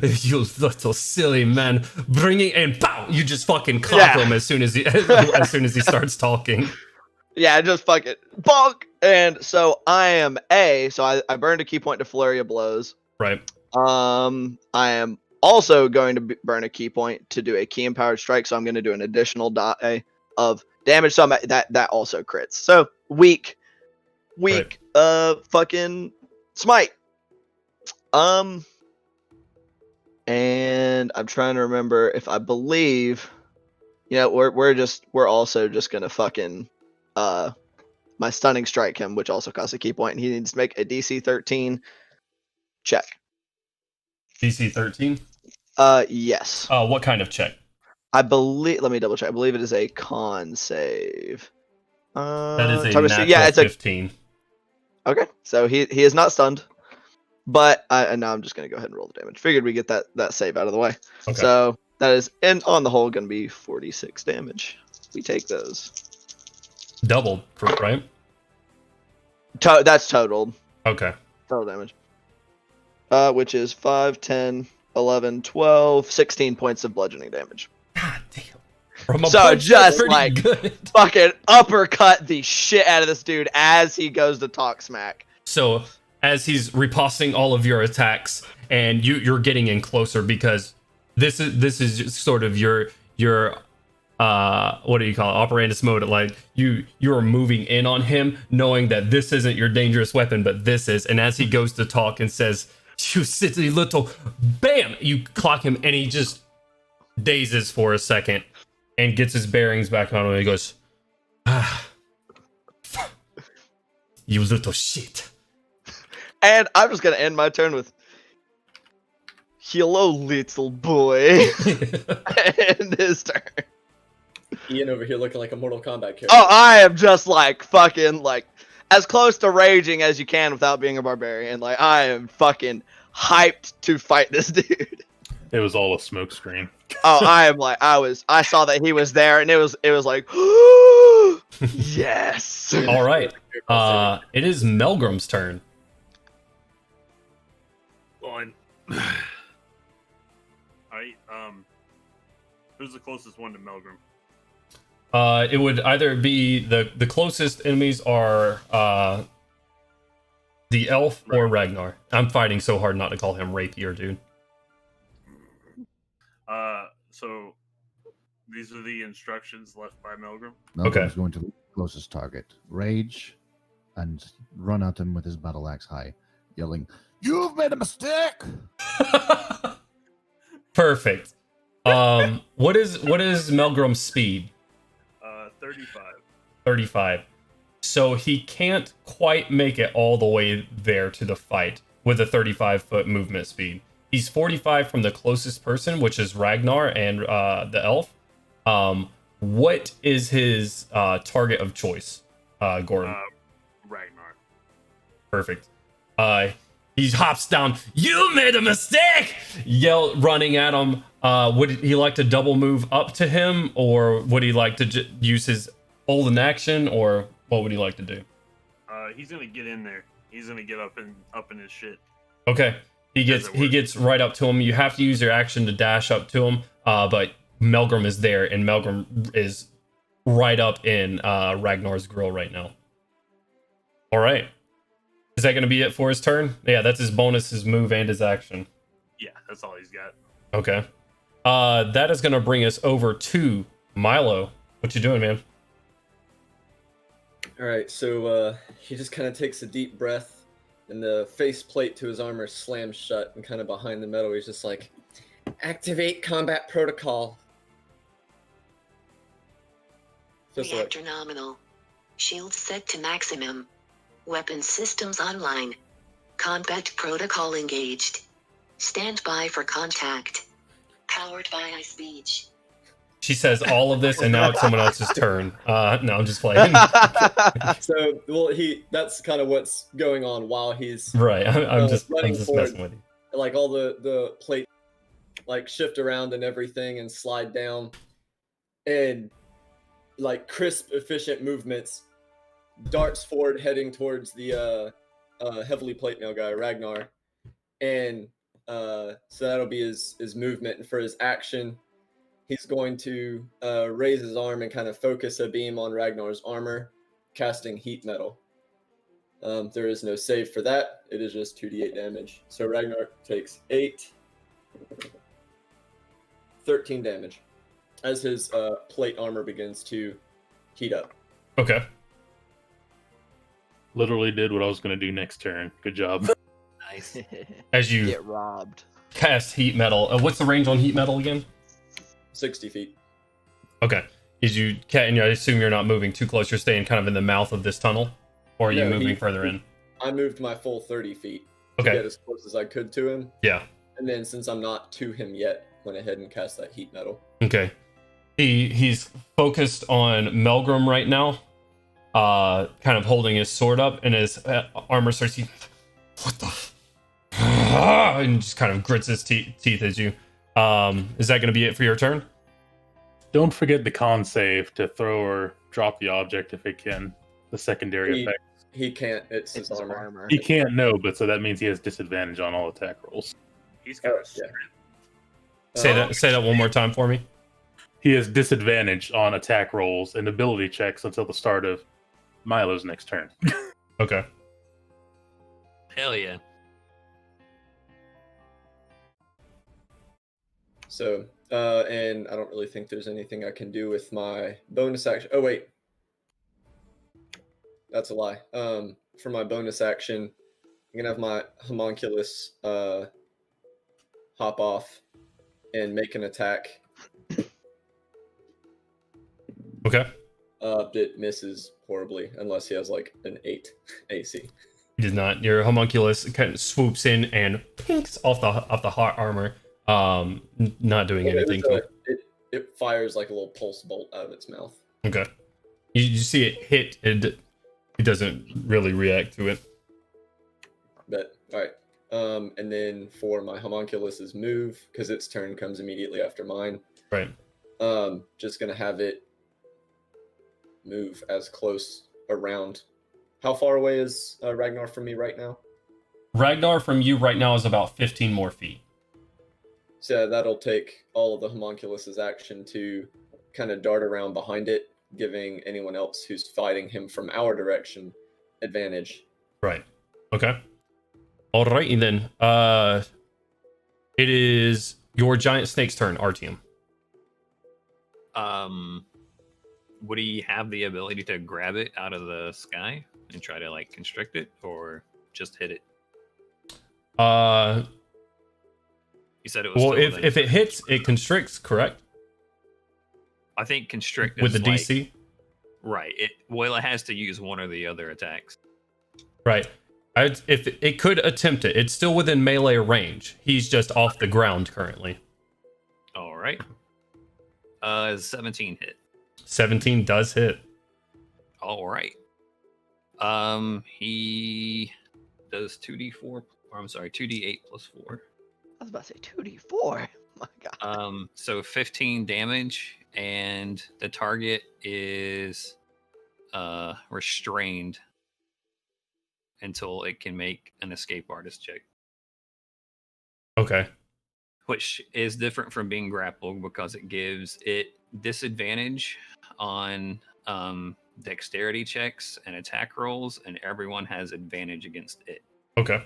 You little silly man, bringing and pow! You just fucking clock him as soon as he starts talking.
Yeah, just fucking bonk. And so I am so I burned a key point to flurry of blows.
Right.
I am also going to burn a key point to do a key empowered strike, so I'm going to do an additional die of damage. So that also crits. So weak, fucking smite. And I'm trying to remember if I believe, we're also just gonna fucking my stunning strike him, which also costs a key point, and he needs to make a DC 13 check.
DC 13?
Yes.
What kind of check?
Let me double check. I believe it is a con save.
That is a natural 15.
Okay, so he is not stunned. But and now I'm just gonna go ahead and roll the damage. Figured we get that save out of the way.
Okay.
So that is, and on the whole, gonna be 46 damage. We take those.
Doubled, right?
That's totaled.
Okay.
Total damage. Which is 5, 10, 11, 12, 16 points of bludgeoning damage.
God damn. From a
So
punch,
just
that's pretty
like
good.
fucking uppercut the shit out of this dude as he goes to talk smack.
So as he's riposting all of your attacks, and you're getting in closer because this is just sort of your what do you call it, operandus mode. Like you're moving in on him, knowing that this isn't your dangerous weapon, but this is. And as he goes to talk and says, "You silly little," bam, you clock him, and he just dazes for a second and gets his bearings back on him. And he goes, "Ah, you little shit."
And I'm just gonna end my turn with, "Hello, little boy." And his turn.
Ian over here looking like a Mortal Kombat character.
Oh, I am just like fucking like as close to raging as you can without being a barbarian. Like I am fucking hyped to fight this dude.
It was all a smoke screen.
Oh, I am like I saw that he was there, and it was like yes.
All right. It is Melgrim's turn.
Fine. Alright, who's the closest one to Melgrim?
It would either be the closest enemies are the elf or Ragnar. I'm fighting so hard not to call him rapier, dude.
So these are the instructions left by Melgrim.
Melgrim's going to the closest target. Rage and run at him with his battle axe high, yelling, "You've made a mistake!"
Perfect. What is Melgrim's speed?
35.
35. So he can't quite make it all the way there to the fight with a 35-foot movement speed. He's 45 from the closest person, which is Ragnar and the elf. What is his target of choice, Gordon?
Ragnar.
Perfect. He hops down. "You made a mistake!" running at him. Would he like to double move up to him, or would he like to use his hold action, or what would he like to do?
He's gonna get in there. He's gonna get up in his shit.
Okay. He gets right up to him. You have to use your action to dash up to him, but Melgrim is there, and Melgrim is right up in Ragnar's grill right now. All right. Is that going to be it for his turn? Yeah, that's his bonus, his move, and his action.
Yeah, that's all he's got.
Okay. That is going to bring us over to Milo. What you doing, man?
All right, so he just kind of takes a deep breath, and the face plate to his armor slams shut, and kind of behind the metal, he's just like, "Activate combat protocol." Just
Reactor nominal. Shields set to maximum. Weapon systems online. Combat protocol engaged. Stand by for contact. Powered by iSpeech.
She says all of this, and now it's someone else's turn. No, I'm just playing.
So, well, that's kind of what's going on while he's
Right, I'm just
running forward.
messing with you.
Like all the plate like shift around and everything and slide down, and like crisp, efficient movements, darts forward, heading towards the heavily plate mail guy Ragnar, and so that'll be his movement. And for his action, he's going to raise his arm and kind of focus a beam on Ragnar's armor, casting heat metal. There is no save for that. It is just 2d8 damage. So Ragnar takes 13 damage as his plate armor begins to heat up.
Okay.
Literally did what I was going to do next turn. Good job.
Nice.
As you
Get robbed.
cast heat metal. What's the range on heat metal again?
60 feet.
Okay. And I assume you're not moving too close. You're staying kind of in the mouth of this tunnel? Or are you moving further in?
I moved my full 30 feet to
Okay.
get as close as I could to him.
Yeah.
And then since I'm not to him yet, went ahead and cast that heat metal.
Okay. He's focused on Melgrim right now. Kind of holding his sword up, and his armor starts. What the? and just kind of grits his teeth at you. Is that going to be it for your turn?
Don't forget the con save to throw or drop the object if it can. The secondary effect.
He can't. It's his armor.
He can't know, but so that means he has disadvantage on all attack rolls.
He's got a
yeah.
Say that one more time for me.
He has disadvantage on attack rolls and ability checks until the start of Milo's next turn.
Okay.
Hell yeah.
So, and I don't really think there's anything I can do with my bonus action. Oh, wait. That's a lie. For my bonus action, I'm going to have my homunculus hop off and make an attack.
Okay.
It misses horribly unless he has like an 8 AC.
He does not. Your homunculus kind of swoops in and pinks off the hot armor. Not doing anything to it.
It fires like a little pulse bolt out of its mouth.
Okay. You see it hit. It doesn't really react to it.
But all right. And then for my homunculus's move, because its turn comes immediately after mine.
Right.
Just gonna have it move as close around. How far away is Ragnar from me right now?
Ragnar from you right now is about 15 more feet.
So that'll take all of the homunculus's action to kind of dart around behind it, giving anyone else who's fighting him from our direction advantage.
Right. Okay. Alrighty then. It is your giant snake's turn, Artyom.
Would he have the ability to grab it out of the sky and try to like constrict it, or just hit it? You said it was.
Well, if it hits, it constricts, correct?
I think constrict
With
is
the
like,
DC.
Right. It has to use one or the other attacks.
Right. If it could attempt it, it's still within melee range. He's just off the ground currently.
All right. 17 hit.
17 does hit.
All right. He does 2d4. Or I'm sorry, 2d8 plus 4.
I was about to say 2d4. My God.
So 15 damage, and the target is restrained until it can make an escape artist check.
Okay.
Which is different from being grappled because it gives it disadvantage on dexterity checks and attack rolls, and everyone has advantage against it.
Okay.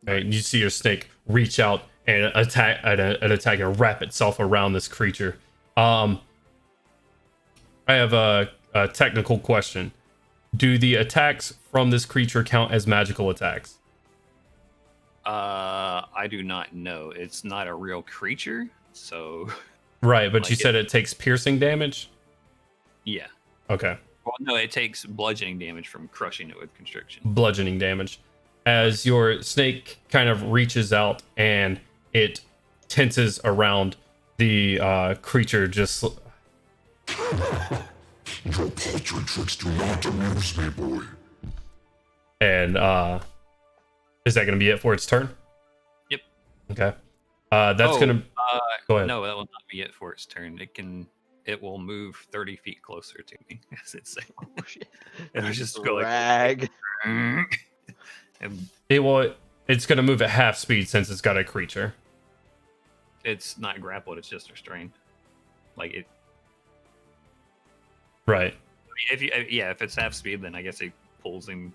Right, you see your snake reach out and attack and wrap itself around this creature. I have a technical question. Do the attacks from this creature count as magical attacks?
I do not know. It's not a real creature, so.
Right, but
like
you said it takes piercing damage?
Yeah.
Okay.
Well, no, it takes bludgeoning damage from crushing it with constriction.
Bludgeoning damage. As your snake kind of reaches out and it tenses around the creature, just
Your paltry tricks do not amuse me, boy.
and is that going to be it for its turn?
Yep.
Okay. That's gonna. Go ahead.
No, that will not be it for its turn. It will move 30 feet closer to me, as it says.
Oh, shit.
It'll just go
Drag.
like.
It's going to move at half speed since it's got a creature.
It's not grappled. It's just restrained. Like it.
Right.
If it's half speed, then I guess it pulls him.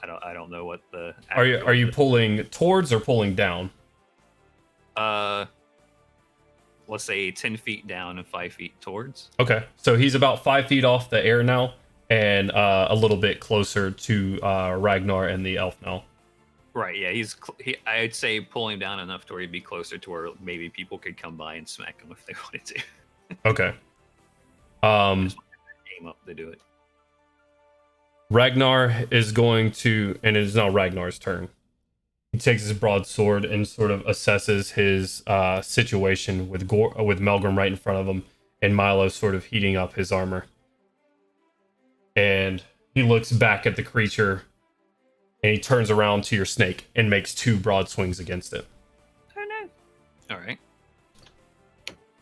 I don't know what the.
Are you pulling towards or pulling down?
Let's say 10 feet down and 5 feet towards.
Okay, so he's about 5 feet off the air now, and a little bit closer to Ragnar and the elf now.
Right. Yeah. I'd say pull him down enough to where he'd be closer to where maybe people could come by and smack him if they wanted to.
Okay.
Game up to do it.
Ragnar is going to, and it is now Ragnar's turn. He takes his broadsword and sort of assesses his situation with Melgrim right in front of him, and Milo sort of heating up his armor. And he looks back at the creature, And he turns around to your snake and makes 2 broad swings against it.
Oh no. All right.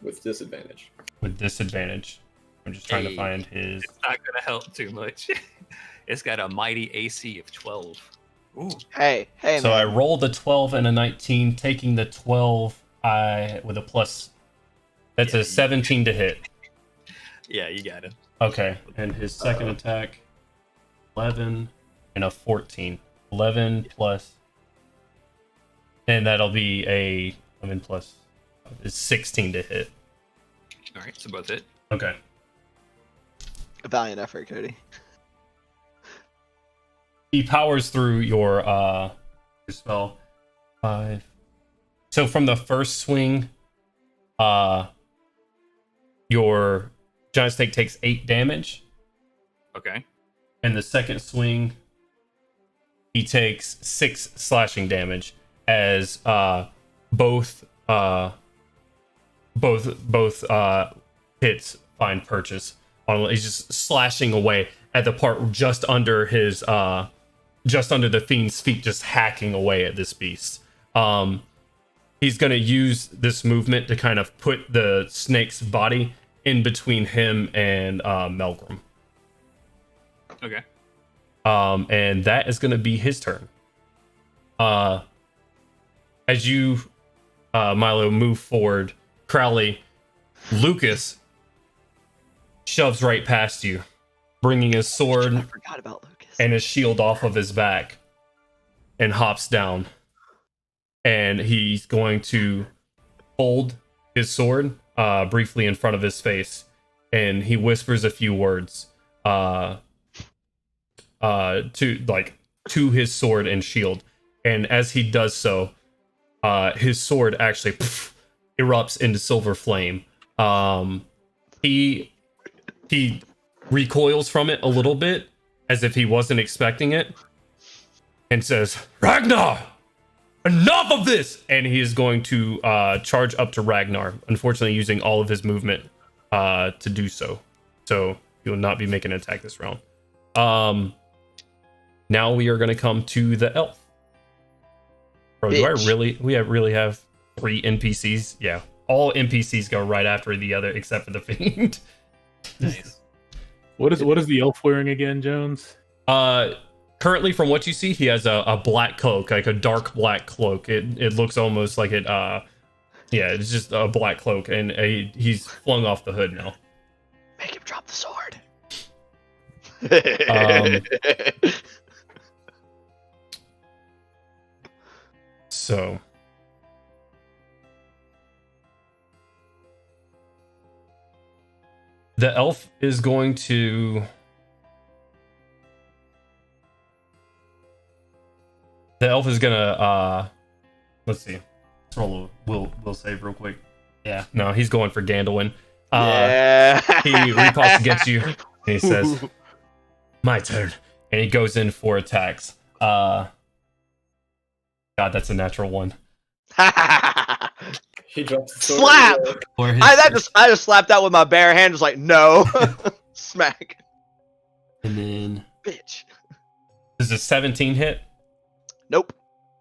With disadvantage.
With disadvantage. I'm just trying to
Hey.
find his.
It's not gonna help too much. It's got a mighty AC of 12.
Ooh.
Hey,
So
man.
I rolled a 12 and a 19, taking the 12 with a plus. That's
Yeah,
a 17 to hit.
Yeah, you got it.
Okay, and his second attack, 11 and a 14. 11 plus, and that'll be a 11 plus is 16 to hit.
All right, so both it.
Okay.
A valiant effort, Cody.
He powers through your spell. 5. So from the first swing, your giant snake takes 8 damage.
Okay.
And the second swing, he takes 6 slashing damage as both hits find purchase. He's just slashing away at the part just under his just under the fiend's feet, just hacking away at this beast. He's going to use this movement to kind of put the snake's body in between him and Melgrim.
Okay.
And that is going to be his turn. As you, Milo, move forward, Crowley, Lucas shoves right past you, bringing his
I
sword
forgot about Lucas.
and his shield off of his back, and hops down. And he's going to hold his sword briefly in front of his face, and he whispers a few words to his sword and shield. And as he does so, his sword actually erupts into silver flame. He recoils from it a little bit, as if he wasn't expecting it, and says, "Ragnar, enough of this!" And he is going to charge up to Ragnar, unfortunately using all of his movement to do so. So he will not be making an attack this round. Now we are going to come to the elf. Bro, do I really have 3 NPCs? Yeah, all NPCs go right after the other except for the fiend.
Nice.
What is the elf wearing again, Jones?
Currently, from what you see, he has a black cloak, like a dark black cloak. It looks almost like it. Yeah, it's just a black cloak, and he's flung off the hood now.
Make him drop the sword.
So the elf is going to. The elf is gonna let's see. Let's roll a will save real quick. Yeah, no, he's going for Gandalin.
Yeah.
He repulses against you, and he says, "My turn." And he goes in for attacks. God, that's a natural 1.
He drops the sword.
Slap!
For his
I just slapped that with my bare hand, just like, no. Smack.
and then
Bitch.
does a 17 hit?
Nope.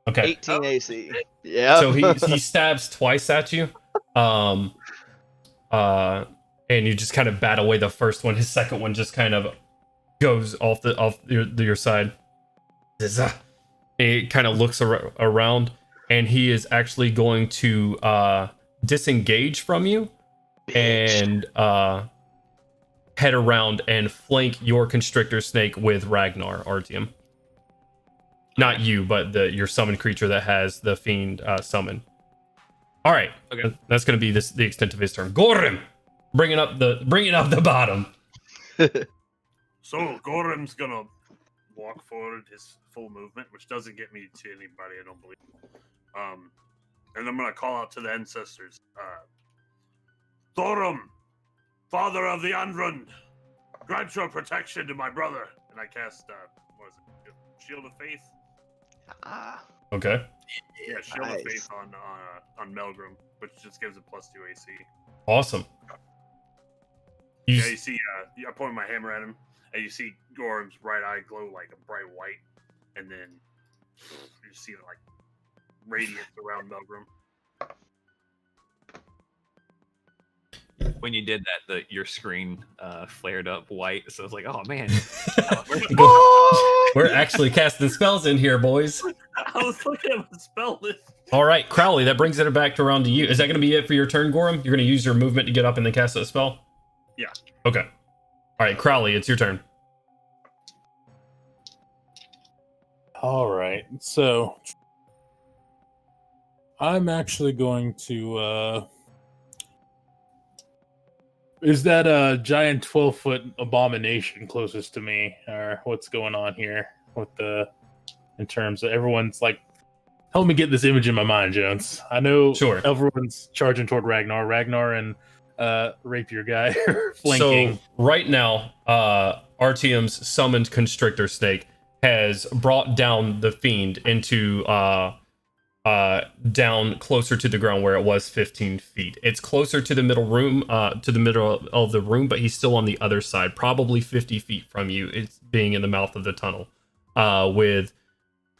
Okay.
18 AC. Yeah.
So he stabs twice at you. And you just kind of bat away the first one. His second one just kind of goes off your side. He kind of looks around, and he is actually going to disengage from you and head around and flank your constrictor snake with Ragnar, Artyom. Not you, but your summoned creature that has the fiend summon. All right,
Okay.
That's going to be the extent of his turn. Gorim, bringing up the bottom.
So Gorham's gonna walk forward his full movement, which doesn't get me to anybody, I don't believe. And I'm gonna call out to the ancestors. Thorum, father of the Andrund, grant your protection to my brother. And I cast what is it? Shield of Faith.
Okay.
Yeah, Shield
Nice.
of Faith on Melgrim, which just gives it +2 AC.
Awesome.
Yeah, you see, I point my hammer at him, and you see Gorham's right eye glow like a bright white, and then You see it like radiance around Melgrim.
When you did that, your screen flared up white, so I was like, "Oh man,
We're actually casting spells in here, boys.
I was looking at my spell list.
All right, Crowley, that brings it back around to you. Is that going to be it for your turn, Gorham? You're going to use your movement to get up and then cast that spell?
Yeah.
Okay. All right, Crowley, it's your turn.
All right, so I'm actually going to. Is that a giant 12-foot abomination closest to me, or what's going on here with in terms of everyone's like? Help me get this image in my mind, Jones. I know
Sure.
everyone's charging toward Ragnar. Ragnar and Rapier guy are flanking.
So right now, Artyom's summoned constrictor snake has brought down the fiend into down closer to the ground where it was 15 feet. It's closer to the middle room, to the middle of the room, but he's still on the other side, probably 50 feet from you. It's being in the mouth of the tunnel, with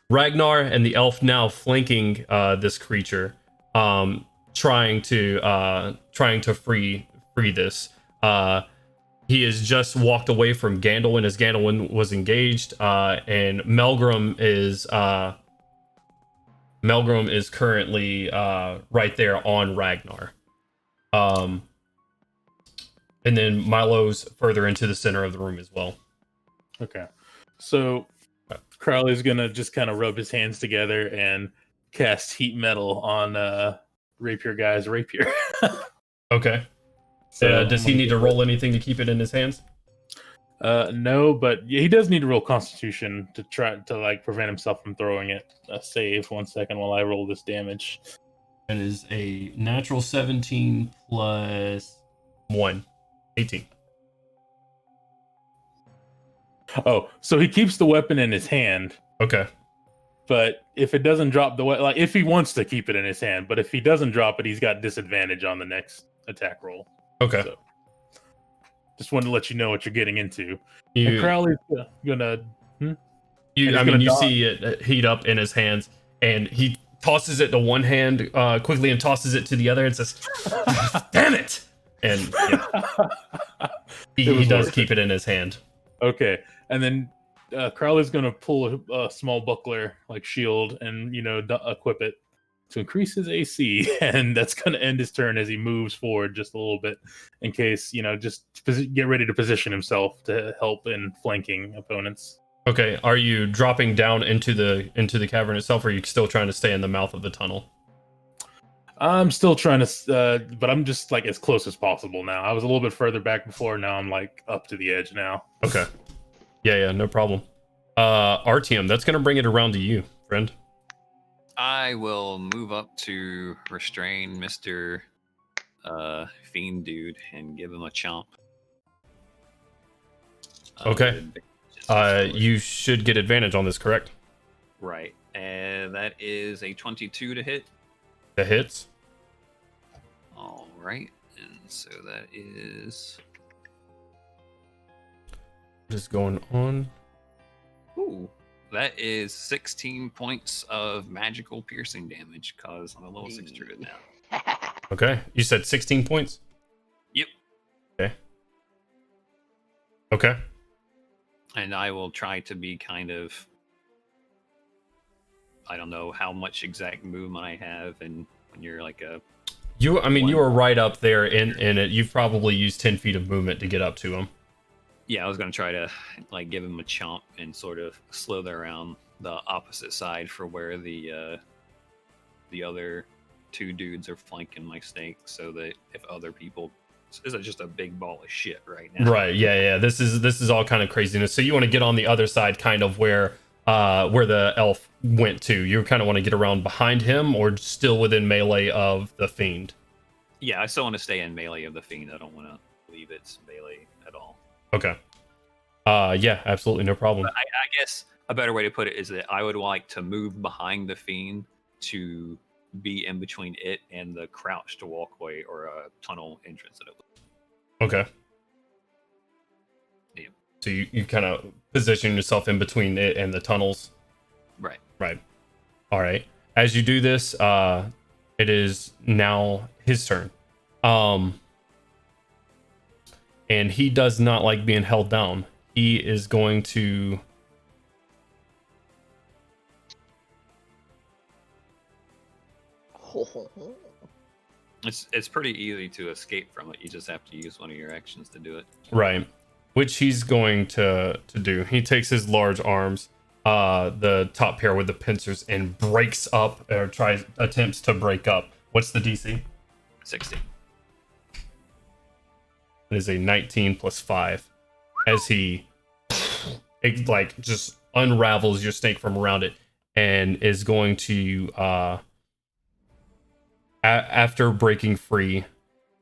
Ragnar and the elf now flanking this creature, trying to free this. He has just walked away from Gandalin as Gandalin was engaged, and Melgrim is currently right there on Ragnar. And then Milo's further into the center of the room as well.
Okay. So Crowley's gonna just kind of rub his hands together and cast heat metal on Rapier guy's rapier.
Okay.
So
Does he need to roll anything to keep it in his hands?
No, but he does need to roll Constitution to try to like prevent himself from throwing it. Save 1 second while I roll this damage.
That is a natural 17 plus 1. 18.
Oh, so he keeps the weapon in his hand,
Okay.
but if it doesn't drop the weapon, like if he wants to keep it in his hand, but if he doesn't drop it, he's got disadvantage on the next attack roll.
Okay.
So, just wanted to let you know what you're getting into. And
You,
Crowley's gonna.
you
and
I
he's
mean,
gonna
you
dodge.
see it heat up in his hands, and he tosses it to one hand quickly and tosses it to the other and says, "Damn it!" And yeah, he does keep it in his hand.
Okay, and then Crowley's gonna pull a small buckler like shield and equip it to increase his AC, and that's gonna end his turn as he moves forward just a little bit, in case just get ready to position himself to help in flanking opponents.
Okay, are you dropping down into the cavern itself, or are you still trying to stay in the mouth of the tunnel?
I'm still trying to, but I'm just like as close as possible now. I was a little bit further back before. Now I'm like up to the edge now.
Okay. Yeah, no problem. Artyom, that's gonna bring it around to you, friend.
I will move up to restrain Mr. Fiend Dude and give him a chomp.
Okay. You should get advantage on this, correct?
Right. And that is a 22 to hit.
That hits.
All right. And so that is...
What is going on?
Ooh. That is 16 points of magical piercing damage, because I'm a level 6 druid now.
Okay. You said 16 points?
Yep.
Okay.
And I will try to be kind of... I don't know how much exact movement I have, and when you're like a...
You were right up there in it. You've probably used 10 feet of movement to get up to him.
Yeah, I was going to try to like give him a chomp and sort of slither around the opposite side for where the other two dudes are flanking my snake, so that if other people... This is just a big ball of shit right now.
Right, yeah. This is all kind of craziness. So you want to get on the other side, kind of where the elf went to. You kind of want to get around behind him, or still within melee of the fiend.
Yeah, I still want to stay in melee of the fiend. I don't want to leave its melee at all.
Okay. Yeah, absolutely, no problem.
But I guess a better way to put it is that I would like to move behind the fiend to be in between it and the crouched walkway or a tunnel entrance that it was.
Okay.
Yeah.
So you kind of position yourself in between it and the tunnels.
Right.
Right. All right. As you do this, it is now his turn. And he does not like being held down. He is going to
It's pretty easy to escape from it. You just have to use one of your actions to do it.
right, which he's going to do. He takes his large arms, the top pair with the pincers, and breaks up or attempts to break up. What's the DC?
16.
It is a 19 plus 5 as he like just unravels your snake from around it and is going to after breaking free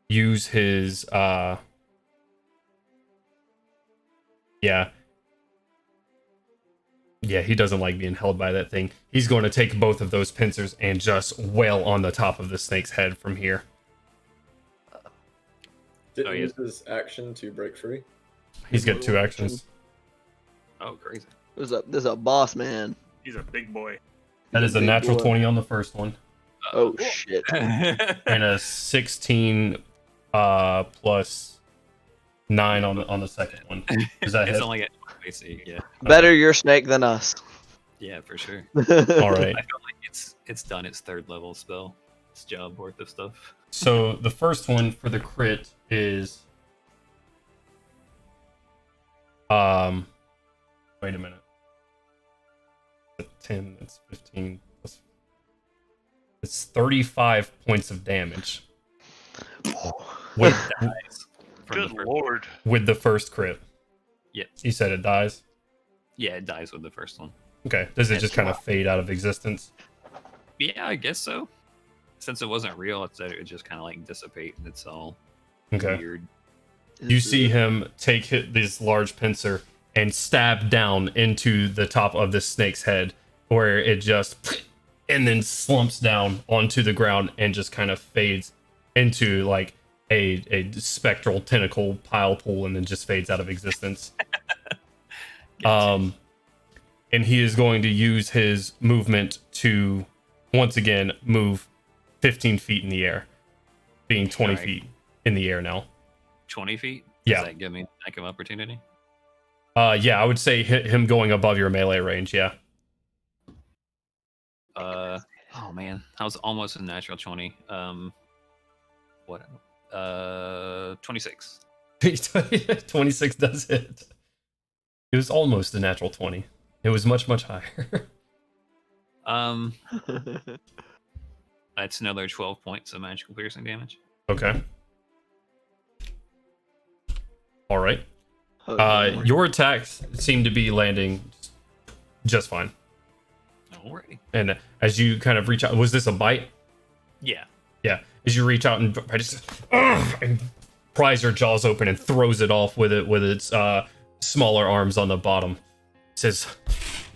use his yeah, he doesn't like being held by that thing. He's going to take both of those pincers and just wail on the top of the snake's head from here.
Didn't he use his action to break free?
He's got 2 actions.
Oh, crazy.
This is a boss man.
He's a big boy.
That is a
Big
natural
boy.
20 on the first one.
Oh shit.
And a 16 plus 9 on the second one. Is that
It's
hit?
only at AC, yeah.
Better your snake than us.
Yeah, for sure.
All right.
I feel like it's done its 3rd level spell. Its job worth of stuff.
So the first one for the crit is wait a minute. 10, that's 15 plus, it's 35 points of damage. With
Dies from
Good
the first-
lord.
with the first crit.
Yeah.
You said it dies?
Yeah, it dies with the first one.
Okay. Does it
Yes.
just kind of fade out of existence?
Yeah, I guess so. Since it wasn't real, it would just kind of like dissipate. And it's all
Okay.
weird.
You see him take this large pincer and stab down into the top of the snake's head, where it just and then slumps down onto the ground and just kind of fades into like a spectral tentacle pile pool and then just fades out of existence. And he is going to use his movement to once again move 15 feet in the air, being 20
Alright.
feet in the air now.
20 feet?
Yeah.
Does that give me an attack of opportunity?
Yeah, I would say hit him going above your melee range. Yeah.
Oh man, I was almost a natural 20. What? 26.
26 does hit. It was almost a natural 20. It was much, much higher.
That's another 12 points of magical piercing damage.
Okay. All right.
Oh,
Your attacks seem to be landing just fine.
Alrighty.
And as you kind of reach out, was this a bite?
Yeah.
Yeah. As you reach out and pries her jaws open and throws it off with its smaller arms on the bottom. It says,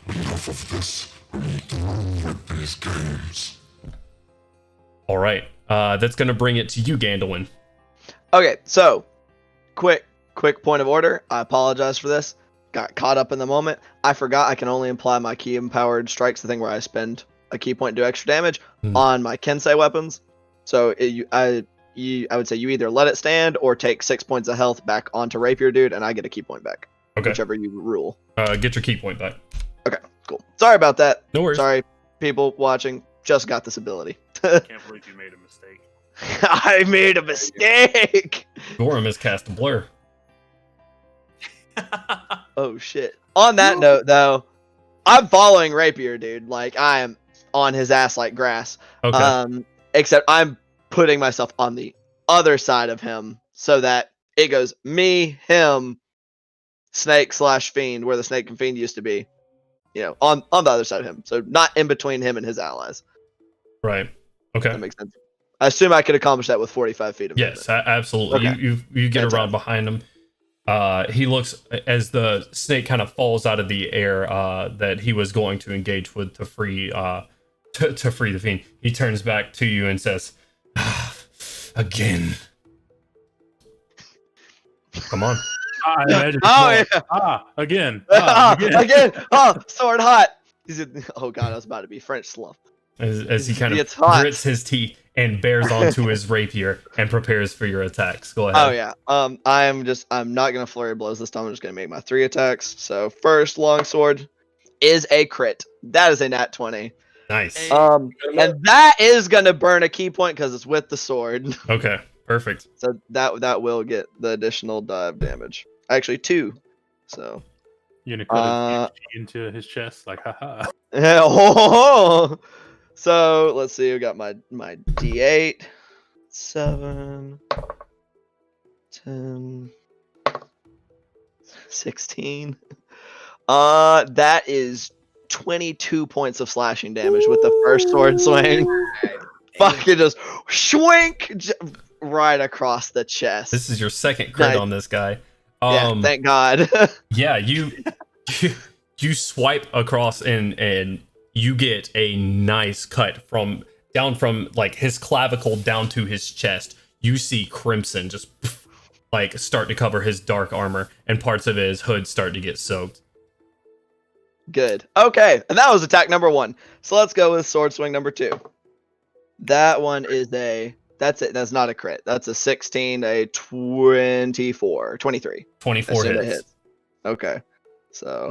Enough of this. We need through with these games.
all right. That's going to bring it to you, Gandalin.
Okay, so quick point of order. I apologize for this. Got caught up in the moment. I forgot I can only apply my key empowered strikes, the thing where I spend a key point to do extra damage on my Kensei weapons. So I would say you either let it stand or take 6 points of health back onto Rapier Dude, and I get a key point back.
Okay.
Whichever you rule.
Get your key point back.
Okay, cool. Sorry about that.
No worries.
Sorry, people watching. Just got this ability.
Can't believe you made a mistake.
I made a mistake.
Gorham has cast a blur.
Oh shit. On that note, though, I'm following Rapier, dude. Like I am on his ass like grass.
Okay.
Except I'm putting myself on the other side of him so that it goes me, him, snake / fiend, where the snake and fiend used to be. You know, on the other side of him. So not in between him and his allies.
Right. Okay.
That makes sense. I assume I could accomplish that with 45 feet of
Yes,
movement.
absolutely.
Okay.
You get
Fantastic.
around behind him. He looks as the snake kind of falls out of the air that he was going to engage with to free to free the fiend. He turns back to you and says, "Again, come on."
I imagine
Oh,
it's more,
yeah.
again.
Again. Oh, sword hot. Oh god, I was about to be French slump.
As he kind
It's
of
hot.
grits his teeth and bears onto his rapier and prepares for your attacks. Go ahead.
Oh yeah. I'm not gonna flurry of blows this time. I'm just gonna make my 3 attacks. So first longsword is a crit. That is a nat 20.
Nice.
And that is gonna burn a key point because it's with the sword.
Okay, perfect.
So that will get the additional dive damage. Actually 2. So
You're gonna cut his into his chest, like haha.
So let's see. We got my D8, 7, 10, 16. That is 22 points of slashing damage with the first sword swing. Fucking just swink right across the chest.
This is your second crit on this guy.
Yeah, thank God.
Yeah, you swipe across and you get a nice cut down from like his clavicle down to his chest. You see crimson just like start to cover his dark armor, and parts of his hood start to get soaked.
Good. Okay, and that was attack number 1. So let's go with sword swing number 2. That one is that's it. That's not a crit. That's a 16, a 24, 23.
24 hits.
Okay. So,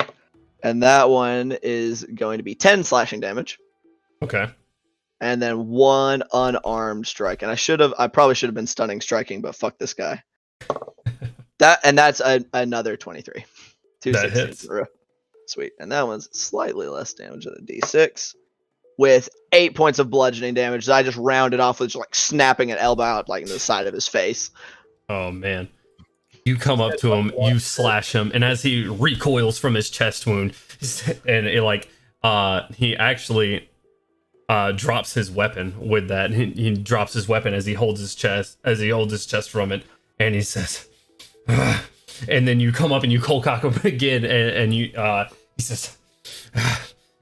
and that one is going to be 10 slashing damage.
Okay.
And then 1 unarmed strike. And I probably should have been stunning striking, but fuck this guy. That's another 23. 2
that
16s
hits.
in a row. Sweet. And that one's slightly less damage than a D6 with 8 points of bludgeoning damage. So I just rounded off with just like snapping an elbow out like in the side of his face.
Oh man. You come up to him, you slash him, and as he recoils from his chest wound, and he actually drops his weapon with that. He drops his weapon as he holds his chest from it, and he says, "Ugh." And then you come up and you cold cock him again, and he says,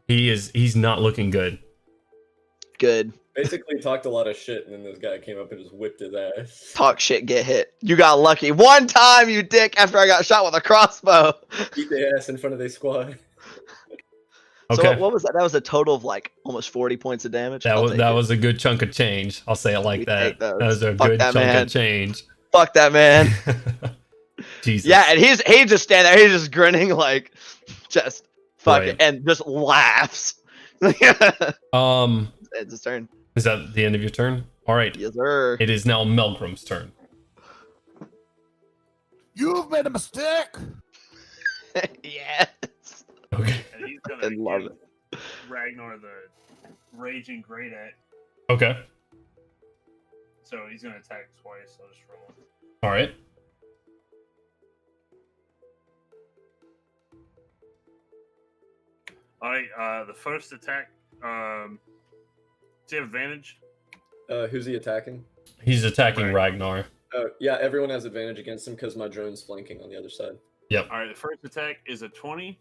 he's not looking good.
Good.
Basically talked a lot of shit, and then this guy came up and just whipped his ass.
Talk shit, get hit. You got lucky. One time, you dick, after I got shot with a crossbow.
Beat their ass in front of their squad.
Okay.
So what was that? That was a total of like almost 40 points of damage.
That was a good chunk of change. I'll say it like
We
that.
take those.
That was a
Fuck
good
that,
chunk
man.
of change.
Fuck that, man.
Jesus.
Yeah, and he's just standing there. He's just grinning like, just fucking,
Right.
and just laughs. It's his turn.
Is that the end of your turn? All right.
Yes, sir.
It is now Melgrim's turn.
You've made a mistake.
Yes.
Okay.
And he's
I
gonna
love
give
it.
Ragnar the raging great axe.
Okay.
So he's gonna attack twice. I'll just roll.
All right.
All right. The first attack. Does he have advantage?
Who's he attacking?
He's attacking
Right.
Ragnar.
Yeah, everyone has advantage against him because my drone's flanking on the other side.
Yep.
All right. The first attack is a 20,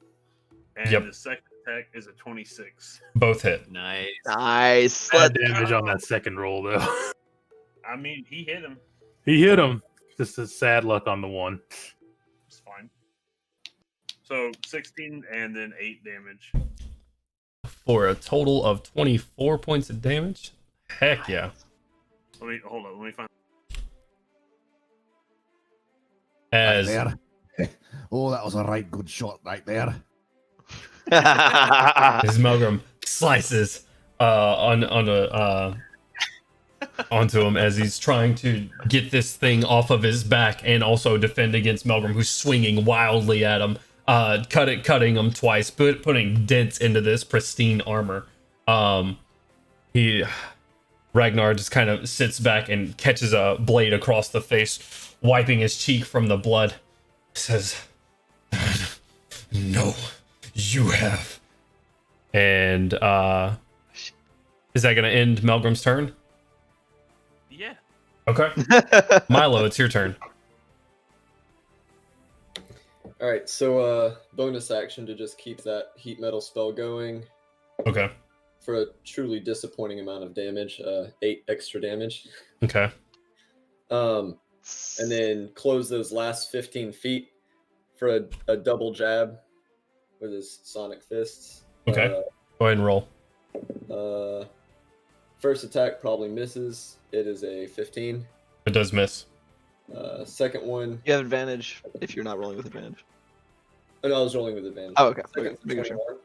and
Yep.
the second attack is a 26.
Both hit.
Nice.
Nice.
Bad damage on that second roll though.
I mean, he hit him.
He hit him. Just a sad luck on the one.
It's fine. So 16 and then 8 damage.
For a total of 24 points of damage. Heck yeah.
Hold on. Let me find.
As
Right there. Oh, that was a right good shot right there.
his Melgrim slices onto him as he's trying to get this thing off of his back and also defend against Melgrim, who's swinging wildly at him, cutting him twice, putting dents into this pristine armor. Ragnar just kind of sits back and catches a blade across the face, wiping his cheek from the blood. Says, "No, you have." And is that going to end Melgrim's turn?
Yeah.
Okay. Milo, it's your turn.
All right, so bonus action to just keep that heat metal spell going
Okay.
for a truly disappointing amount of damage, 8 extra damage.
Okay.
And then close those last 15 feet for a double jab with his sonic fists.
Okay. Go ahead and roll.
First attack probably misses. It is a 15.
It does miss.
Second one.
You have advantage if you're not rolling with advantage.
Oh, no, I was rolling with advantage.
Oh, okay.
Second,
Okay, making sure.
21.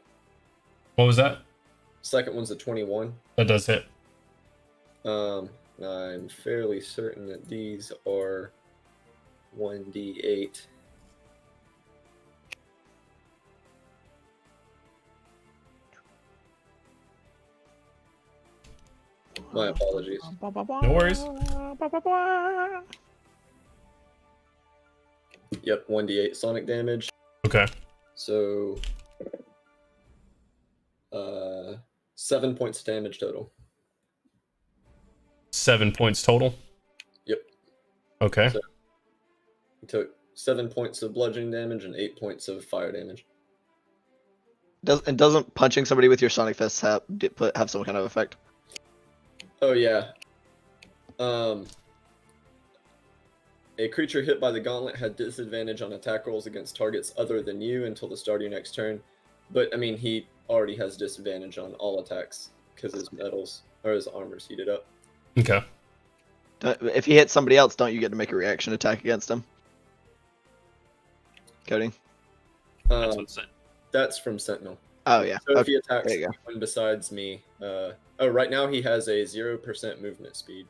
What was that?
Second one's a 21.
That does hit.
I'm fairly certain that these are 1d8. My apologies.
No worries.
Yep, 1d8 sonic damage.
Okay.
So, 7 points damage total.
7 points total.
Yep.
Okay.
So, he took 7 points of bludgeoning damage and 8 points of fire damage.
Doesn't punching somebody with your sonic fists have some kind of effect?
Oh yeah. A creature hit by the gauntlet had disadvantage on attack rolls against targets other than you until the start of your next turn. But I mean, he already has disadvantage on all attacks because his metals or his armor's heated up.
Okay.
If he hits somebody else, don't you get to make a reaction attack against him? Cody?
That's what's it.
That's from Sentinel.
Oh yeah.
So if
Okay.
he attacks
There you go.
anyone besides me, right now he has a 0% movement speed.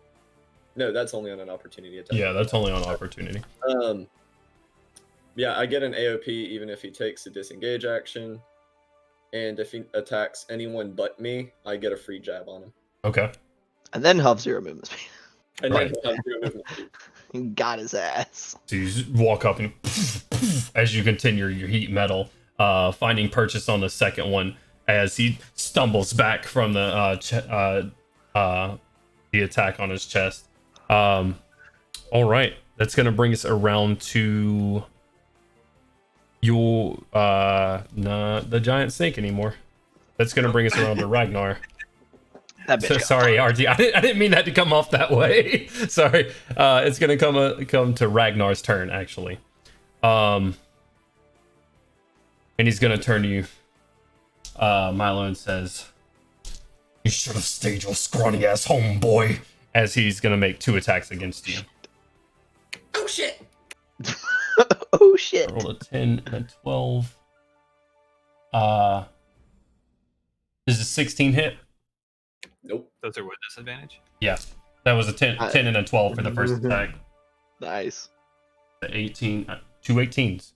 No, that's only on an opportunity attack.
Yeah, that's only on opportunity.
Yeah, I get an AOP even if he takes a disengage action, and if he attacks anyone but me, I get a free jab on him.
Okay.
And then have 0 movement speed.
And
Right.
then he'll have 0 movement speed.
He got his ass.
So you just walk up and as you continue your heat metal, finding purchase on the second one as he stumbles back from the attack on his chest. All right, that's gonna bring us around to your not the giant snake anymore. That's gonna bring us around to Ragnar.
That bitch
So,
got
sorry, RG. I didn't mean that to come off that way. Sorry. It's gonna come to Ragnar's turn actually. And he's gonna turn to you, Milo, and says, "You should have stayed your scrawny ass home, boy." As he's gonna make 2 attacks against you.
Oh shit!
Oh shit.
I rolled a 10 and a 12. Is a 16 hit?
Nope.
Those are with disadvantage?
Yeah. That was a 10 and a 12 for the first attack.
Nice.
The 18, 2 18s.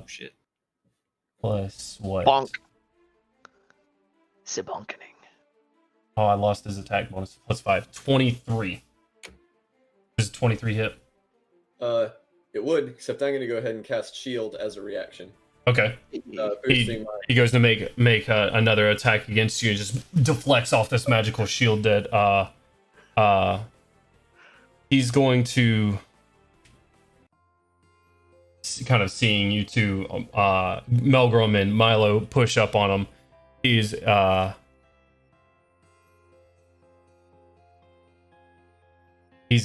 Shit.
Plus what?
Bonk. Sibonkening.
Oh, I lost his attack bonus. Plus 5. 23. Does 23 hit?
It would, except I'm going to go ahead and cast Shield as a reaction.
Okay.
Boosting my...
He goes to make another attack against you and just deflects off this magical shield that he's going to kind of seeing you two Melgrim and Milo push up on him. He's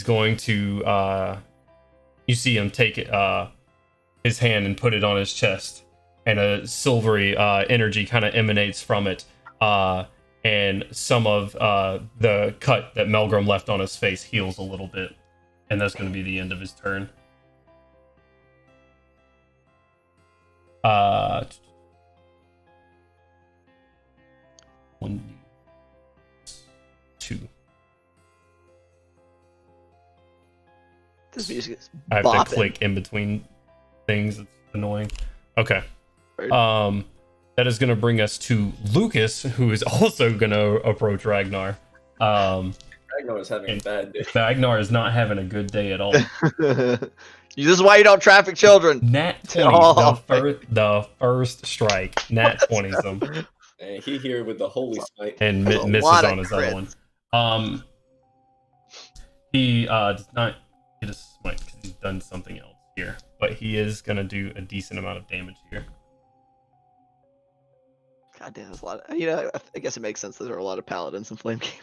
going to you see him take his hand and put it on his chest, and a silvery energy kind of emanates from it, and some of the cut that Melgrim left on his face heals a little bit, and that's going to be the end of his turn. One, 2.
This music is
I have
bopping.
to click in between things. It's annoying. Okay.
Right.
That is going to bring us to Lucas, who is also going to approach Ragnar.
Ragnar is having a bad day.
Ragnar is not having a good day at all.
This is why you don't traffic children.
Nat 20,
Oh,
the first strike. Nat 20s them.
And he here with the holy smite.
And
That's a
misses
lot of
on his other one.
crits.
He does not get a smite because he's done something else here. But he is going to do a decent amount of damage here.
God damn, there's a lot. I guess it makes sense that there are a lot of paladins in Flamekeep.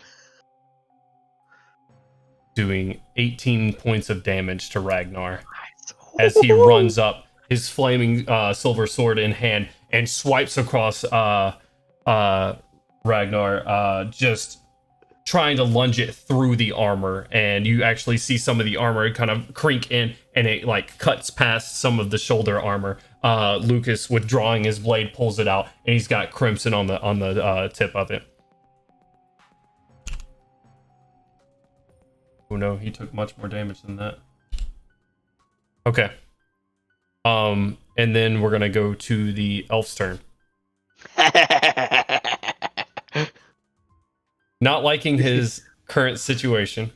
Doing 18 points of damage to Ragnar as he runs up, his flaming silver sword in hand, and swipes across Ragnar, just trying to lunge it through the armor, and you actually see some of the armor kind of crink in, and it like cuts past some of the shoulder armor. Lucas, withdrawing his blade, pulls it out, and he's got crimson on the tip of it. Oh no, he took much more damage than that. Okay. And then we're gonna go to the elf's turn. Not liking his current situation,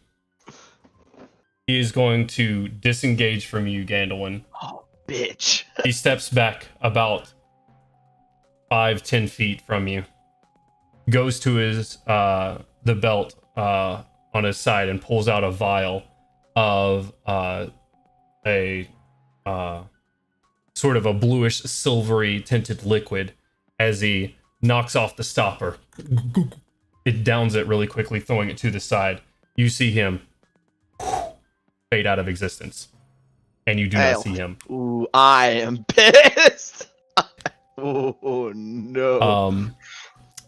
he is going to disengage from you, Gandalf.
Oh, bitch.
He steps back about 5-10 feet from you, goes to his the belt on his side, and pulls out a vial of a sort of a bluish silvery tinted liquid. As he knocks off the stopper, it downs it really quickly, throwing it to the side. You see him fade out of existence, and you do not see him.
Ooh, I am pissed. Oh no.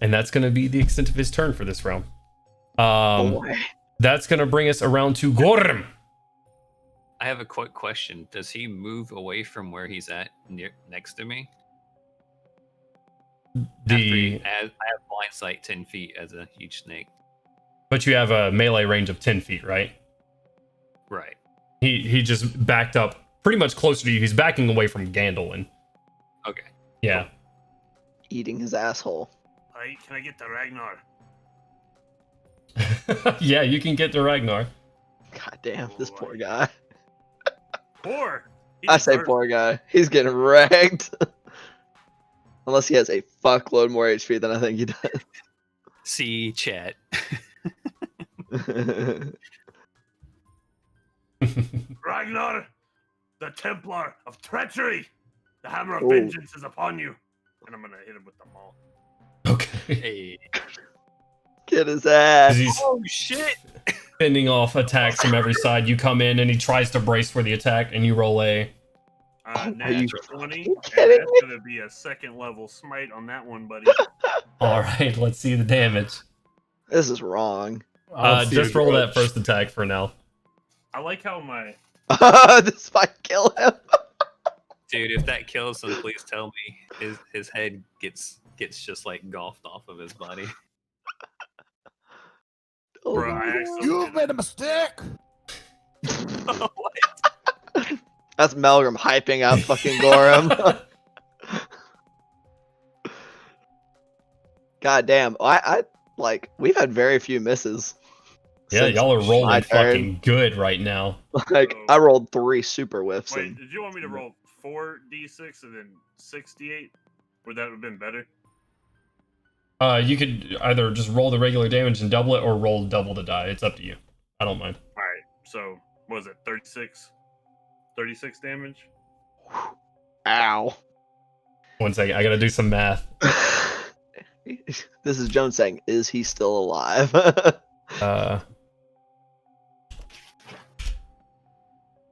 And that's going to be the extent of his turn for this round.
Boy.
That's going to bring us around to Gorm.
I have a quick question. Does he move away from where he's at next to me? I have blind sight 10 feet as a huge snake.
But you have a melee range of 10 feet, right?
Right.
He just backed up pretty much closer to you. He's backing away from Gandalf.
Okay.
Yeah.
Eating his asshole.
Can I get the Ragnar?
Yeah, you can get to Ragnar.
God damn, this poor guy.
Poor.
I say poor guy. He's getting wrecked. Unless he has a fuckload more HP than I think he does.
See chat.
Ragnar, the Templar of treachery. The hammer of vengeance is upon you. And I'm gonna hit him with the maul.
Okay.
Hey.
Get his ass.
Oh shit!
Fending off attacks from every side. You come in and he tries to brace for the attack, and you roll a.
Natural 20. And that's gonna be a second level smite on that one, buddy.
All right, let's see the damage.
This is wrong.
Just roll that first attack for now.
I like how my.
This might kill him.
Dude, if that kills him, please tell me his head gets just like golfed off of his body.
You've made a mistake.
What?
That's Melgrim hyping up fucking Gorham. God damn. I like, we've had very few misses.
Yeah, y'all are
my
rolling
turn.
fucking good right now.
Like, I rolled 3 super whiffs.
Wait,
And
did you want me to roll 4d6 and then 68? Would that have been better?
You could either just roll the regular damage and double it, or roll double the die. It's up to you. I don't mind.
All right. So, what was it? 36? 36 damage?
ow.
1 second, I gotta do some math.
This is Jones saying, is he still alive?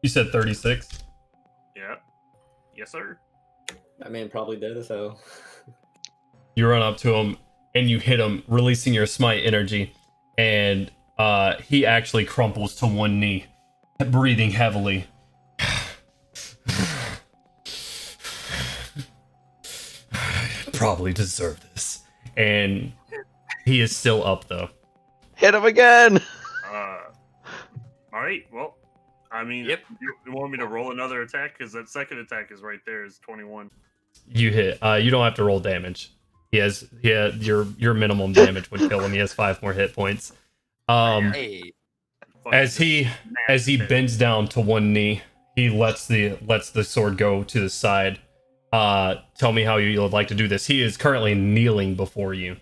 You said 36?
Yeah. Yes, sir.
That man probably did, so.
You run up to him and you hit him, releasing your smite energy, and he actually crumples to one knee, breathing heavily. Probably deserve this. And he is still up though.
Hit him again.
All right. Well, I mean,
Yep.
you want me to roll another attack? Because that second attack is right there, is 21.
You hit. You don't have to roll damage. He has your minimum damage would kill him. He has 5 more hit points.
Hey.
As he bends down to one knee, he lets the sword go to the side. Tell me how you would like to do this. He is currently kneeling before you.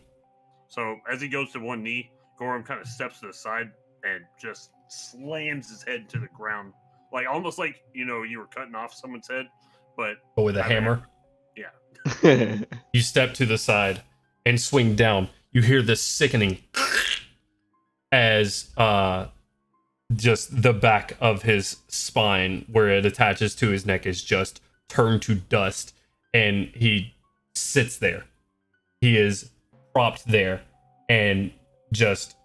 So as he goes to one knee, Gorham kind of steps to the side and just slams his head to the ground, like almost like you were cutting off someone's head, but
With a hammer.
Yeah.
You step to the side and swing down. You hear this sickening as just the back of his spine, where it attaches to his neck, is just turned to dust, and he sits there. He is propped there and just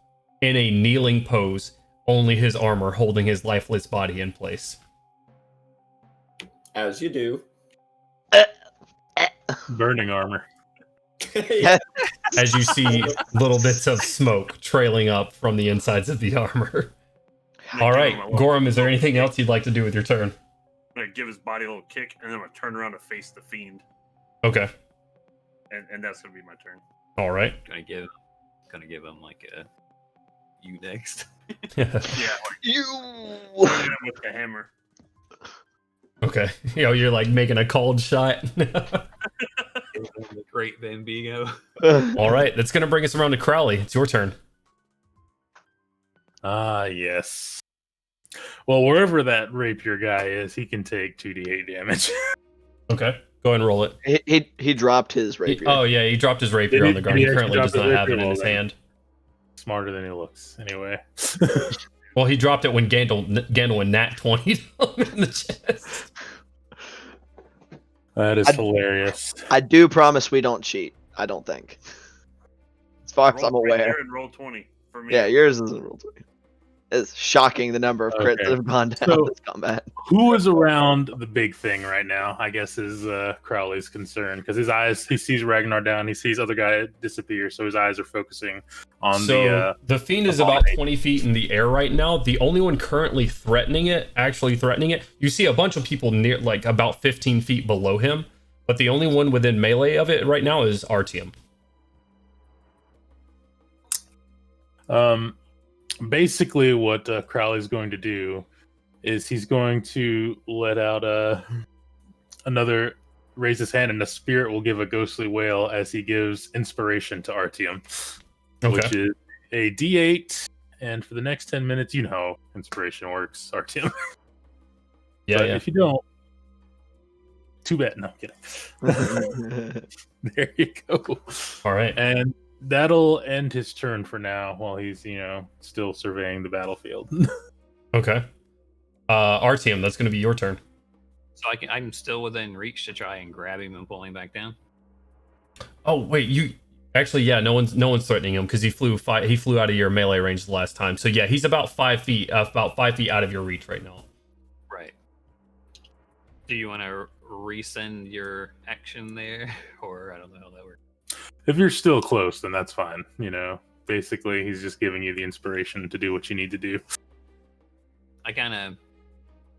in a kneeling pose, only his armor holding his lifeless body in place.
As you do.
Burning armor.
Yeah.
As you see little bits of smoke trailing up from the insides of the armor. All right, Gorham, is there anything else you'd like to do with your turn?
I'm gonna give his body a little kick, and then I'm gonna turn around to face the fiend,
Okay.
and that's gonna be my turn.
All right.
Gonna give him like a you next.
Yeah, like
You.
throwing him with the hammer.
Okay. You're like making a cold shot.
The great Bambigo.
All right, that's going to bring us around to Crowley. It's your turn.
Ah, yes. Well, wherever that rapier guy is, he can take 2d8 damage.
Okay. Go ahead and roll it.
He dropped his rapier.
Oh, yeah, he dropped his rapier
Did
on the ground. He
actually
currently
drop
does
his
not have it
rapier?
in his
Well, then.
hand.
Smarter than he looks, anyway.
Well, he dropped it when Gandalf nat 20 in the chest.
That is hilarious.
I do promise we don't cheat. I don't think. As far as I'm
Roll right
aware.
there and roll 20 for me.
Yeah, yours isn't roll 20. It's shocking the number of crits that have gone down
So-
this combat.
Who is around the big thing right now? I guess is Crowley's concern because his eyes. He sees Ragnar down. He sees other guy disappear. So his eyes are focusing on
The fiend is about 20 feet in the air right now. The only one currently threatening it, you see a bunch of people near, like about 15 feet below him, but the only one within melee of it right now is Artyom.
Basically, what Crowley's going to do is he's going to let out another raise his hand, and the spirit will give a ghostly wail as he gives inspiration to Artyom, which is a D8. And for the next 10 minutes, you know how inspiration works, Artyom.
Yeah,
But
yeah.
if you don't, too bad. No, I'm kidding. There you go.
All right.
And that'll end his turn for now while he's, still surveying the battlefield.
Okay. Artyom, that's going to be your turn.
So I'm still within reach to try and grab him and pull him back down.
Oh, wait, you actually, yeah, no one's threatening him because he flew out of your melee range the last time. So yeah, he's about 5 feet out of your reach right now.
Right. Do you want to resend your action there, or I don't know how that works.
If you're still close, then that's fine. Basically, he's just giving you the inspiration to do what you need to do.
I kind of,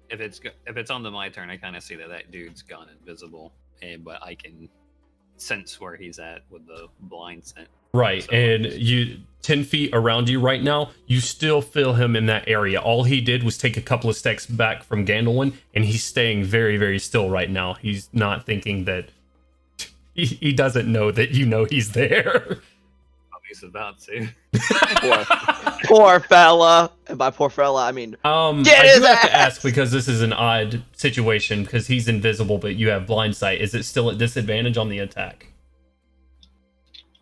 if it's on to my turn, I kind of see that dude's gone invisible, but I can sense where he's at with the blind scent.
Right,
So-
and you 10 feet around you right now, you still feel him in that area. All he did was take a couple of steps back from Gandalf, and he's staying very, very still right now. He's not thinking that he doesn't know that you know he's there.
He's about to.
Poor fella. And by poor fella, I mean
I
Get
do
his
have to
ass!
ask, because this is an odd situation because he's invisible, but you have blind sight. Is it still at disadvantage on the attack?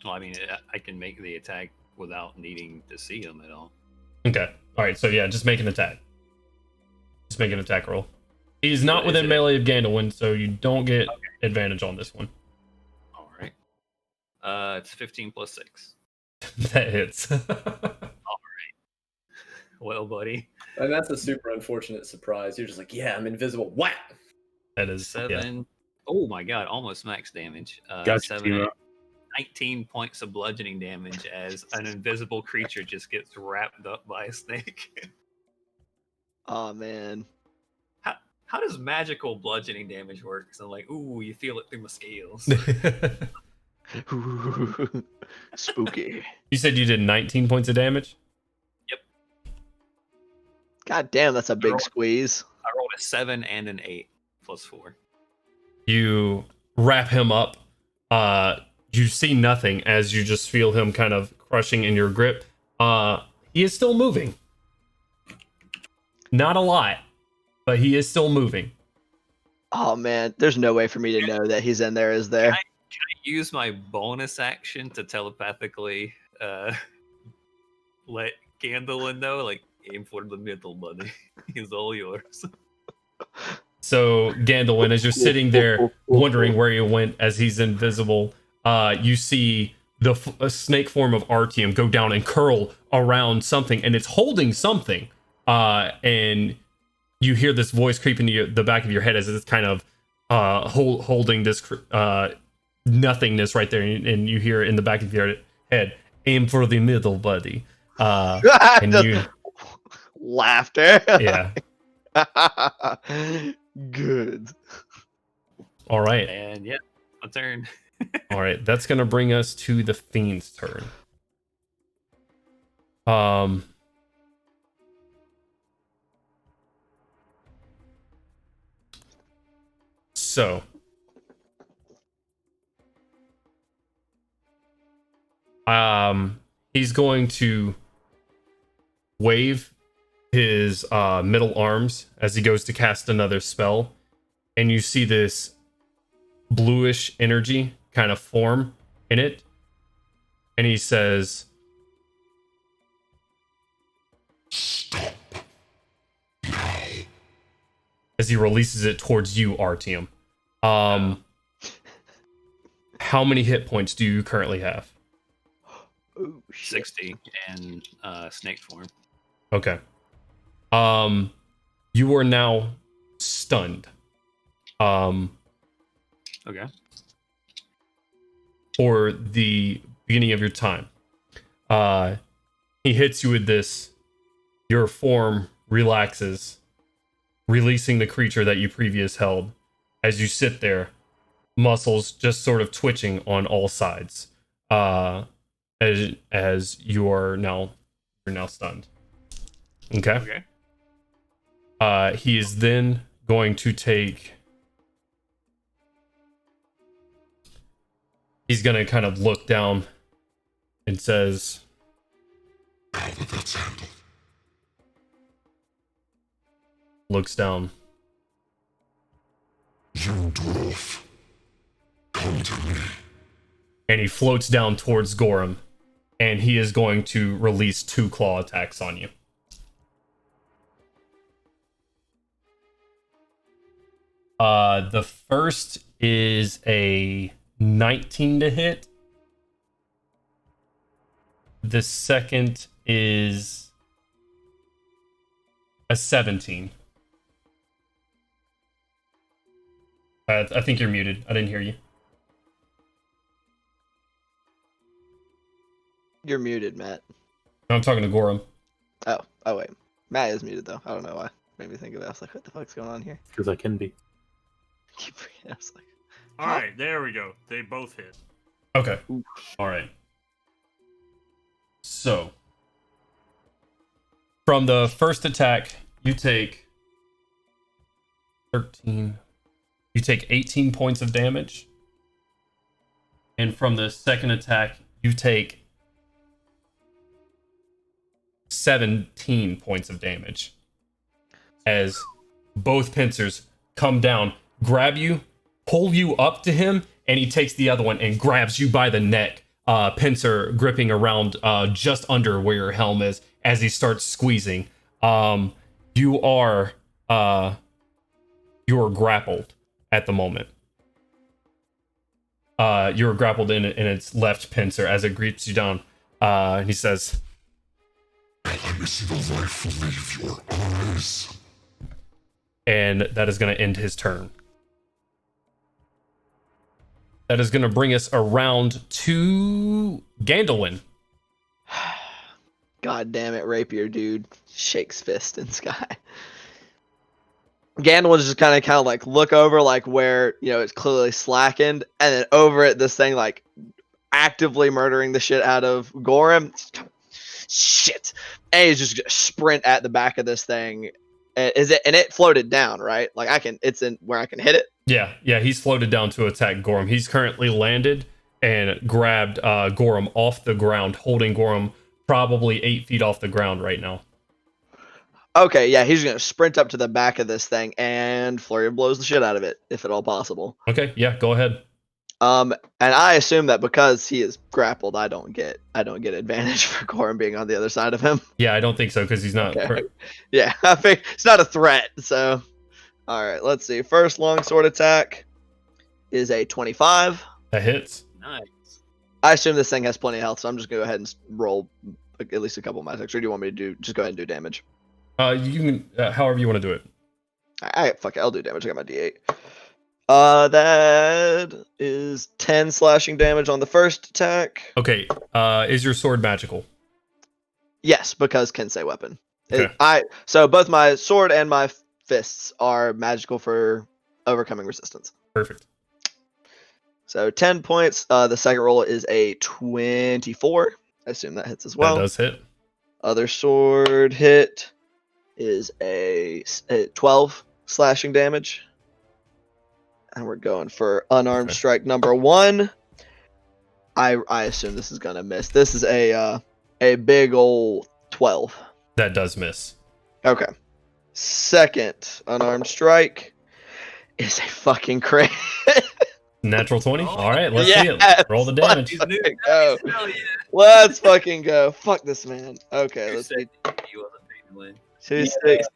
Well, I mean, I can make the attack without needing to see him at all.
Okay. All right. So yeah, just make an attack. Just make an attack roll. He's not
What is
within
it?
melee of Gandalf, so you don't get advantage on this one.
All right. It's 15 plus 6.
That hits.
Well, buddy.
And that's a super unfortunate surprise. You're just like, yeah, I'm invisible. What?
That is
7. Oh my god, almost max damage.
Gotcha,
7,
Timo.
19 points of bludgeoning damage as an invisible creature just gets wrapped up by a snake.
oh man.
How does magical bludgeoning damage work? So I'm like, ooh, you feel it through my scales.
Spooky.
You said you did 19 points of damage?
God damn, that's a big
Roll.
squeeze.
I rolled a 7 and an 8 plus 4.
You wrap him up. You see nothing as you just feel him kind of crushing in your grip. He is still moving. Not a lot, but he is still moving.
Oh man, there's no way for me to know that he's in there, is there?
Can I use my bonus action to telepathically let Gandalf know? Like, aim for the middle, buddy. He's all yours.
So, Gandalf, as you're sitting there wondering where he went as he's invisible, you see the snake form of Artyom go down and curl around something, and it's holding something. And you hear this voice creep into the back of your head as it's kind of holding this nothingness right there, and you hear in the back of your head, "Aim for the middle, buddy." And you
laughter.
yeah.
Good.
All right.
And yeah, my turn.
All right. That's gonna bring us to the Fiend's turn. So he's going to wave his middle arms as he goes to cast another spell, and you see this bluish energy kind of form in it, and he says,
Stop. Now.
as he releases it towards you, Artyom. How many hit points do you currently have?
Oh, shit.
60 and snake form.
Okay. You are now stunned.
Okay.
For the beginning of your time. He hits you with this. Your form relaxes, releasing the creature that you previously held. As you sit there, muscles just sort of twitching on all sides. As you're now stunned. Okay.
Okay.
He is then going to take. He's gonna kind of look down and says,
Now that that's handled.
looks down.
You dwarf. Come to me.
And he floats down towards Gorham, and he is going to release 2 claw attacks on you. The first is a 19 to hit. The second is a 17. I think you're muted. I didn't hear you.
You're muted, Matt.
No, I'm talking to Gorham.
Oh wait. Matt is muted though. I don't know why. Made me think of that. I was like, what the fuck's going on here?
Because I can be.
I was like,
All right, there we go. They both hit.
Okay. All right. So, from the first attack, you take 13. You take 18 points of damage. And from the second attack, you take 17 points of damage. As both pincers come down, grab you, pull you up to him, and he takes the other one and grabs you by the neck, pincer gripping around just under where your helm is as he starts squeezing. You are grappled at the moment. You're grappled in its left pincer as it grips you down. He says,
Let me see the life leave your eyes.
and that is going to end his turn. That is going to bring us around to Gandalin.
God damn it, Rapier dude. Shakes fist in sky. Gandalfin's just kind of like look over like where, you know, it's clearly slackened, and then over at this thing like actively murdering the shit out of Gorham. Shit. And he's just sprint at the back of this thing. And it floated down, right? Like it's in where I can hit it.
Yeah, he's floated down to attack Gorham. He's currently landed and grabbed Gorham off the ground, holding Gorham probably 8 feet off the ground right now.
Okay, yeah, he's gonna sprint up to the back of this thing and flurry of blows the shit out of it, if at all possible.
Okay, yeah, go ahead.
And I assume that because he is grappled, I don't get advantage for Gorham being on the other side of him.
Yeah, I don't think so because he's not.
Okay. Yeah, I think it's not a threat. So, all right, let's see. First longsword attack is a 25.
That hits.
Nice.
I assume this thing has plenty of health, so I'm just gonna go ahead and roll at least a couple of my attacks. Or do you want me to just go ahead and do damage?
You can however you want to do it.
Fuck it, I'll do damage. I got my D8. That is 10 slashing damage on the first attack.
Okay. Is your sword magical?
Yes, because Kensei weapon.
Okay.
So both my sword and my fists are magical for overcoming resistance.
Perfect.
So 10 points. The second roll is a 24. I assume that hits as well.
That does hit.
Other sword hit is a 12 slashing damage. And we're going for unarmed strike number 1. I assume this is gonna miss. This is a big old 12.
That does miss.
Okay. Second unarmed strike is a fucking crit.
Natural 20. All right, let's see
Yes,
it. Roll the damage.
He's new.
Go.
Hell yeah.
Let's fucking go. Fuck this man. Okay,
Who
let's
said
see.
he wasn't paying to win?
2,
Yeah.
6.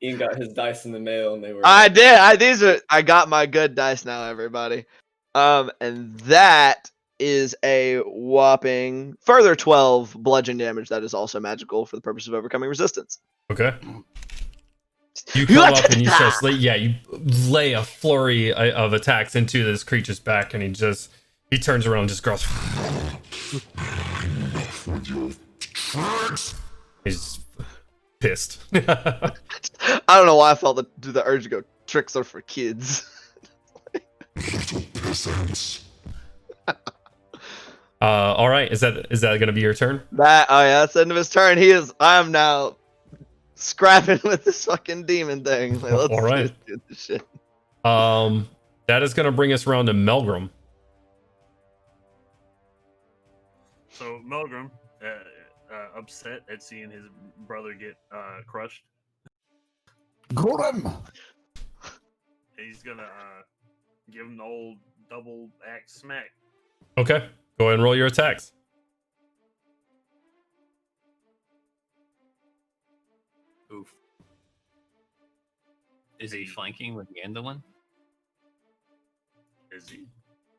Ian got his dice in the mail, and they were.
I did. I got my good dice now, everybody. And that is a whopping further 12 bludgeon damage. That is also magical for the purpose of overcoming resistance.
Okay. You come up and you just you lay a flurry of attacks into this creature's back, and he turns around and just growls. He's pissed.
I don't know why I felt the urge to go, tricks are for kids.
Little peasants.
All right, is that going to be your turn?
That's the end of his turn. I am now scrapping with this fucking demon thing. Like, let's
All right.
just do this shit.
That is going to bring us around to Melgrim.
So Melgrim, upset at seeing his brother get crushed,
Gorham!
he's gonna give him the old double axe smack.
Okay, go ahead and roll your attacks.
Oof. Is he flanking with the Enderman?
Is he?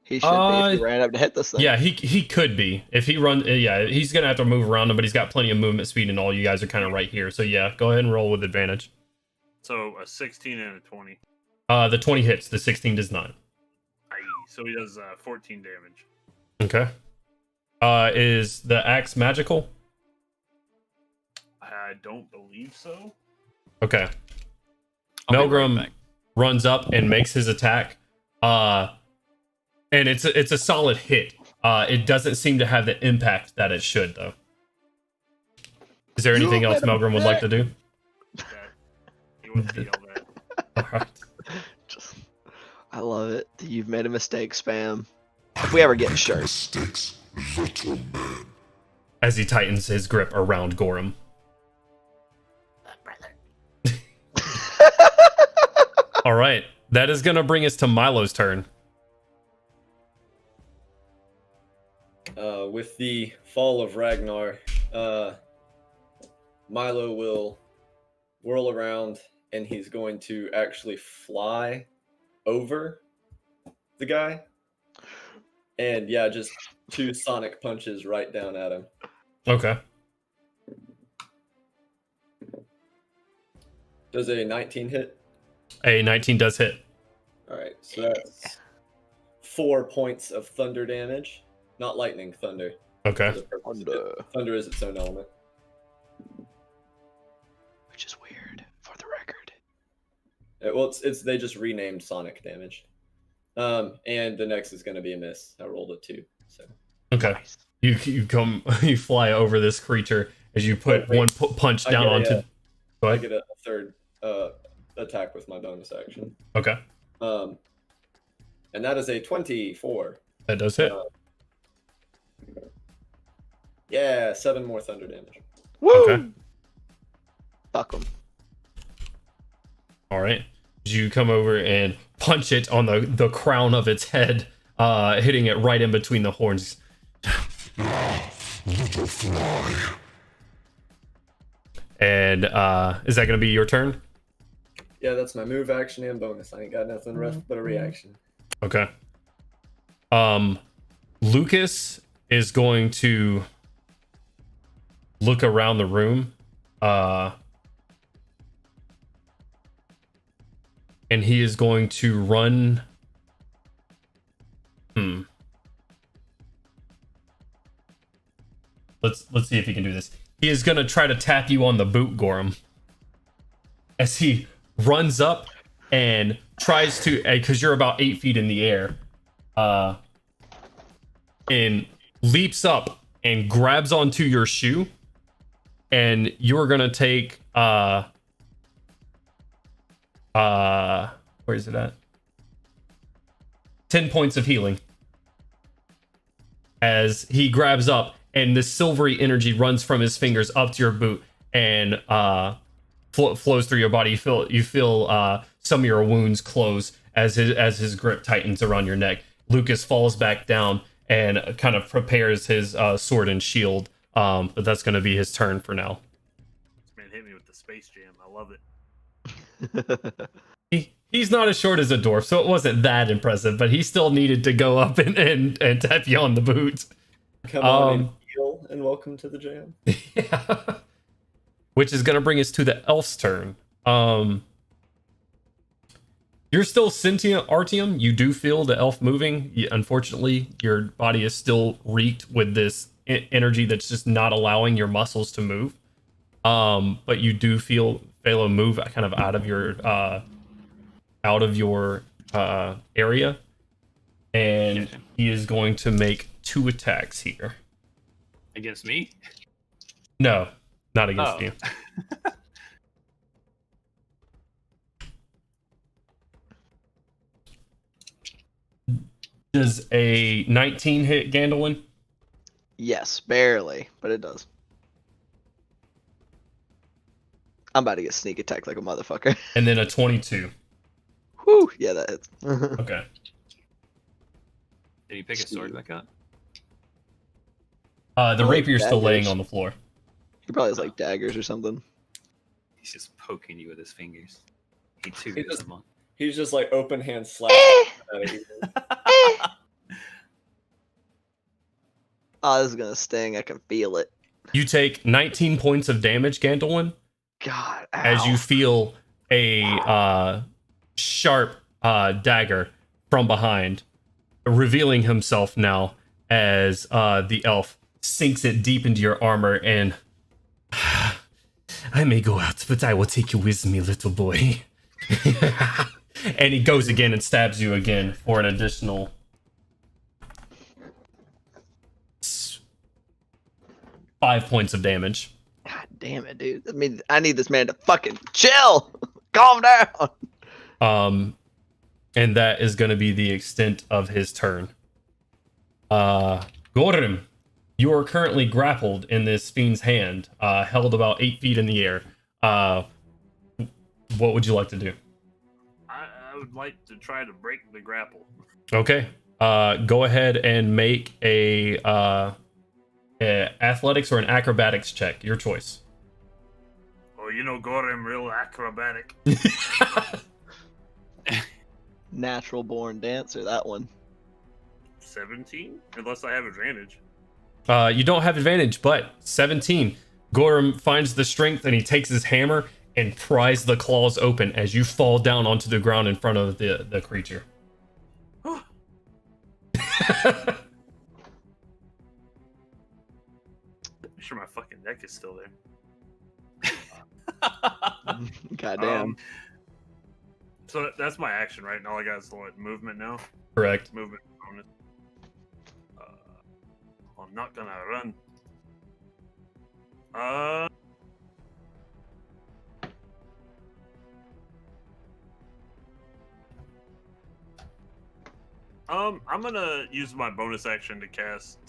He should be if he ran up to hit this thing.
Yeah, he could be. If he runs, he's going to have to move around him, but he's got plenty of movement speed, and all you guys are kind of right here. So yeah, go ahead and roll with advantage.
So a 16 and a 20.
The 20 hits, the 16 does not.
Aye. So he does 14 damage.
Okay. Is the axe magical?
I don't believe so.
Okay.
I'll be right
Melgrim
back.
runs up and makes his attack. And it's a solid hit. It doesn't seem to have the impact that it should, though. Is there anything else Melgrim would like to do?
That he wants to yell that.
All right.
I love it. You've made a mistake, Spam. If we ever get shirts.
Mistakes, little man.
As he tightens his grip around Gorham. All right. That is going to bring us to Milo's turn.
With the fall of Ragnar, Milo will whirl around, and he's going to actually fly over the guy. And yeah, just 2 sonic punches right down at him.
Okay.
Does a 19 hit?
A 19 does hit.
All right, so that's 4 points of thunder damage. Not lightning, thunder.
Okay.
For the purpose of it. Thunder is its own element.
Which is weird, for the record.
Well, it's they just renamed sonic damage. And the next is going to be a miss. I rolled a 2. So
Okay.
Nice.
You fly over this creature as you put one punch down onto. Go
I
ahead.
get a third attack with my bonus action.
Okay.
And that is a 24.
That does hit.
Yeah, 7 more thunder damage.
Woo!
Okay.
Fuck him.
All right. You come over and punch it on the crown of its head, hitting it right in between the horns.
Little fly.
And is that going to be your turn?
Yeah, that's my move, action, and bonus. I ain't got nothing left but a reaction.
Okay. Lucas is going to look around the room, and he is going to run. Let's see if he can do this. He is going to try to tap you on the boot, Gorham, as he runs up and tries to, because you're about 8 feet in the air, and leaps up and grabs onto your shoe, and you're gonna take where is it at? 10 points of healing as he grabs up and this silvery energy runs from his fingers up to your boot and flows through your body. You feel some of your wounds close as his grip tightens around your neck. Lucas falls back down and kind of prepares his sword and shield, but that's going to be his turn for now.
This man hit me with the Space Jam. I love it.
He's not as short as a dwarf, so it wasn't that impressive, but he still needed to go up and tap you on the boot.
Come on and heal, and welcome to the jam.
Yeah. Which is going to bring us to the elf's turn. You're still sentient, Artyom. You do feel the elf moving. Unfortunately, your body is still reeked with this energy that's just not allowing your muscles to move. But you do feel Phalo move kind of out of your area, and he is going to make 2 attacks here.
Against me?
No, not against you. Does a 19 hit Gandolin?
Yes, barely, but it does. I'm about to get sneak attacked like a motherfucker.
And then a 22.
Whew, yeah, that hits.
Okay.
Did he pick a sword back up?
The rapier's still laying
daggers.
on the floor.
He probably has like daggers or something.
He's just poking you with his fingers. He too
He
is
just-
a monk.
He's just like open hand slap.
Oh, this is gonna sting. I can feel it.
You take 19 points of damage, Gandolin,
God,
as you feel a sharp dagger from behind, revealing himself now as the elf sinks it deep into your armor and I may go out, but I will take you with me, little boy. And he goes again and stabs you again for an additional 5 points of damage.
God damn it, dude. I mean, I need this man to fucking chill. Calm down.
And that is going to be the extent of his turn. Gorham, you are currently grappled in this fiend's hand, held about 8 feet in the air. What would you like to do?
I would like to try to break the grapple.
Okay. Go ahead and make a athletics or an acrobatics check. Your choice.
Oh, you know Gorham, real acrobatic.
Natural born dancer, that one.
17? Unless I have advantage.
You don't have advantage, but 17. Gorham finds the strength and he takes his hammer and pries the claws open as you fall down onto the ground in front of the creature.
Make sure my fucking neck is still there.
God damn.
So that's my action, right? And all I got is the movement now.
Correct.
Movement bonus. I'm not gonna run. I'm gonna use my bonus action to cast.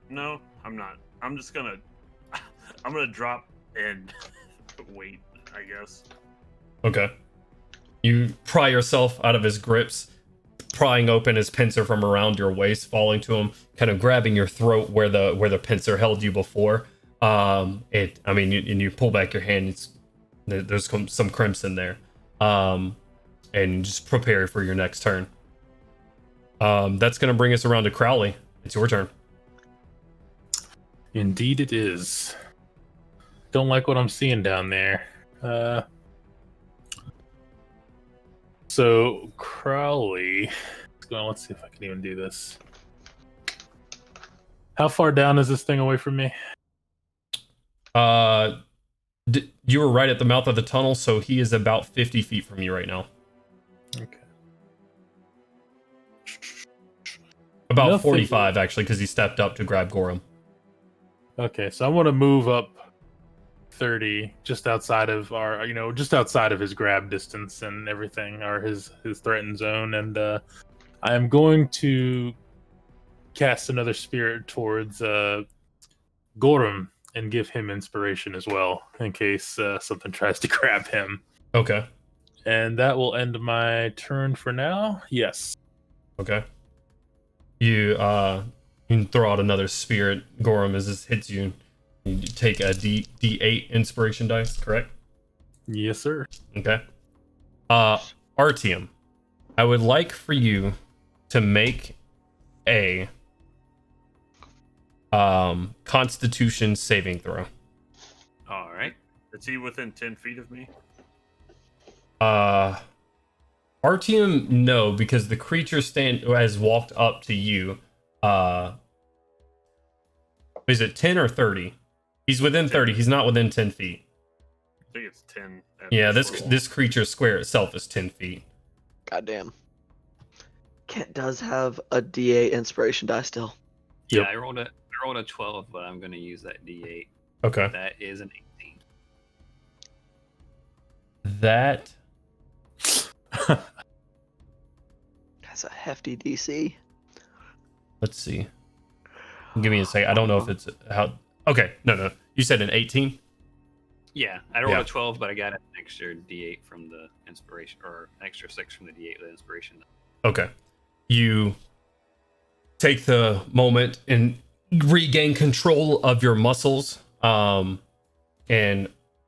No, I'm not. I'm just gonna. I'm gonna drop and wait, I guess.
Okay. You pry yourself out of his grips, prying open his pincer from around your waist, falling to him, kind of grabbing your throat where the pincer held you before. And you pull back your hand. There's some crimson there. And just prepare for your next turn. That's going to bring us around to Crowley. It's your turn.
Indeed, it is. Don't like what I'm seeing down there. So Crowley. Let's see if I can even do this. How far down is this thing away from me?
You were right at the mouth of the tunnel, so he is about 50 feet from you right now.
Okay.
About
Nothing.
45, actually, because he stepped up to grab Gorham.
Okay, so I want to move up 30, just outside of our, just outside of his grab distance and everything, or his threatened zone, and I am going to cast another spirit towards Gorham and give him inspiration as well, in case something tries to grab him.
Okay.
And that will end my turn for now. Yes.
Okay. You can throw out another spirit, Gorham, as this hits you. You take a D8 inspiration dice, correct?
Yes, sir.
Okay. Artyom, I would like for you to make a Constitution saving throw.
All right.
Is he within 10 feet of me?
Artyom, no, because the creature has walked up to you. Is it 10 or 30? He's within 30. He's not within 10 feet.
I think it's 10.
Yeah, this creature square itself is 10 feet.
Goddamn. Kent does have a D8 inspiration die still.
Yep.
Yeah, I rolled a 12, but I'm going to use that D8.
Okay.
That is an 18.
That
That's a hefty DC.
let's see. Give me a second. I don't know if it's how. Okay, no. You said an 18.
Yeah, I rolled
Yeah.
a 12, but I got an extra D8 from the inspiration, or an extra 6 from the D8 with the inspiration.
Okay. You take the moment and regain control of your muscles, and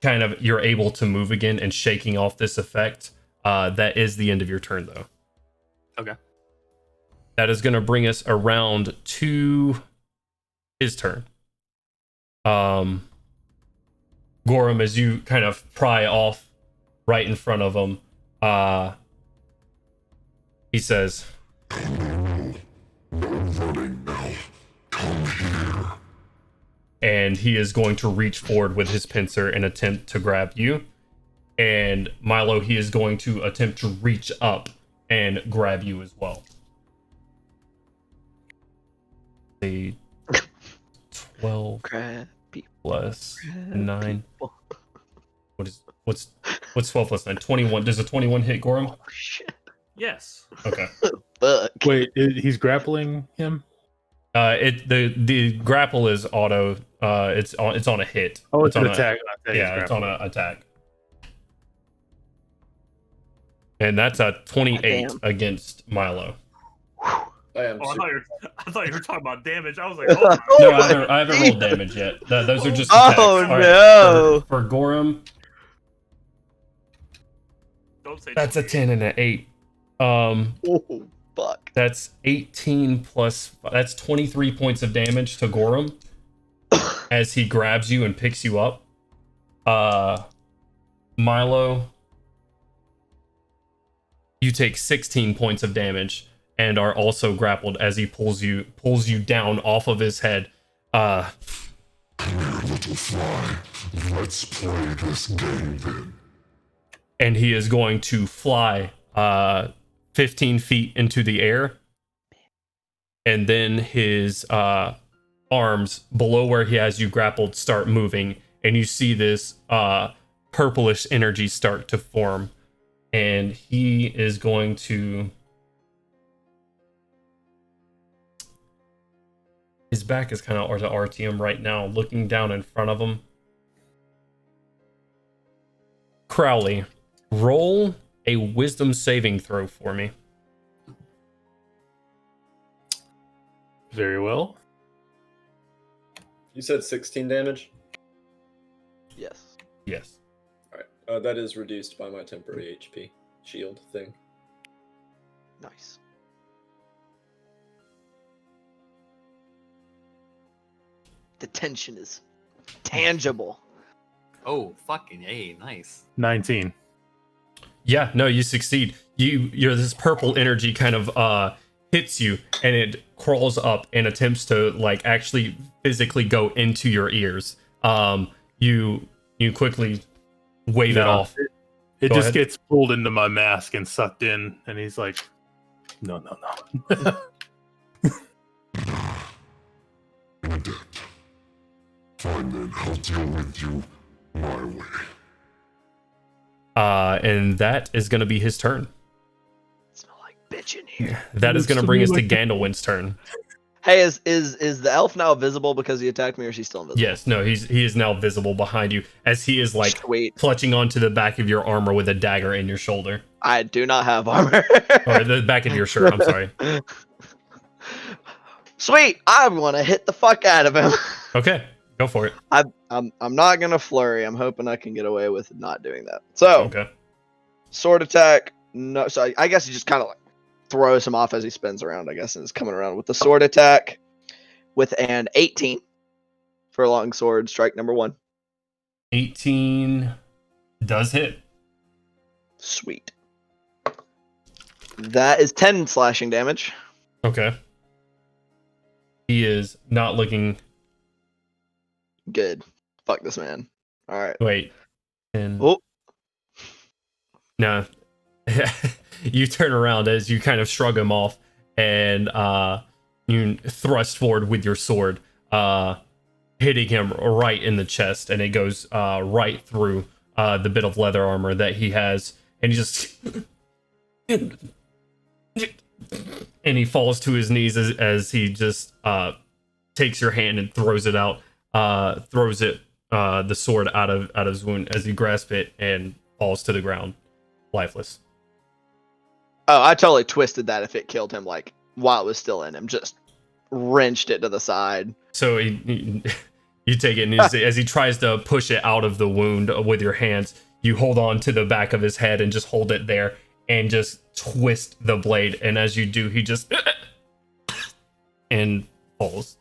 kind of you're able to move again and shaking off this effect. That is the end of your turn, though.
Okay.
That is going to bring us around to his turn. Gorham, as you kind of pry off right in front of him, he says,
No running now. Come here.
and he is going to reach forward with his pincer and attempt to grab you. And Milo, he is going to attempt to reach up and grab you as well. A 12
Crap. People.
plus
Crap
9.
people.
What's 12 plus 9? 21. Does a 21 hit Gorham?
Oh, shit.
Yes.
Okay.
Fuck.
Wait, he's grappling him?
The grapple is auto. It's on a hit.
Oh, it's an
on
attack.
Yeah, it's on an attack. And that's a 28
Damn.
against Milo.
I am.
Oh,
super-
I thought you were talking about damage. I was like, oh,
No, I haven't rolled damage yet. Those are just attacks.
Oh,
All right,
no.
For Gorham,
don't say
that's a 10 and an 8.
Oh, fuck.
That's 18 plus. That's 23 points of damage to Gorham as he grabs you and picks you up. Milo, you take 16 points of damage and are also grappled as he pulls you down off of his head.
Come here, little fly. Let's play this game then.
And he is going to fly 15 feet into the air. And then his arms below where he has you grappled start moving. And you see this purplish energy start to form. And he is going to... His back is kind of to RTM right now, looking down in front of him. Crowley, roll a wisdom saving throw for me.
Very well.
You said 16 damage?
Yes.
Yes.
Alright. That is reduced by my temporary HP shield thing.
Nice. attention is tangible.
Oh, fucking A, nice.
19.
Yeah, no, you succeed. You're this purple energy kind of hits you, and it crawls up and attempts to like actually physically go into your ears. You quickly wave it off.
It
Go
just
ahead.
gets pulled into my mask and sucked in, and he's like, no.
You're dead. Fine then, I'll deal with you my way.
And that is going to be his turn.
Smell like bitch in here.
That is going to bring us to Gandalwin's turn.
Hey, is the elf now visible because he attacked me, or is he still invisible?
Yes, no, he is now visible behind you as he is like
Sweet.
clutching onto the back of your armor with a dagger in your shoulder.
I do not have armor.
Or the back of your shirt, I'm sorry.
Sweet. I want to hit the fuck out of him.
Okay, go for it.
I'm not gonna flurry. I'm hoping I can get away with not doing that. So,
Okay.
sword attack. No, so I guess he just kind of like throws him off as he spins around. I guess and is coming around with the sword attack with an 18 for long sword strike number 1.
18 does hit.
Sweet. That is 10 slashing damage.
Okay. He is not looking.
Good. Fuck this man. All right.
Wait. And
Oh,
no. You turn around as you kind of shrug him off, and you thrust forward with your sword, hitting him right in the chest, and it goes right through the bit of leather armor that he has, and he just and he falls to his knees as he just takes your hand and throws it out, the sword out of his wound as he grasps it and falls to the ground, lifeless.
oh, I totally twisted that if it killed him like while it was still in him. Just wrenched it to the side.
So you take it, and as he tries to push it out of the wound with your hands, you hold on to the back of his head and just hold it there and just twist the blade. And as you do, he just and falls.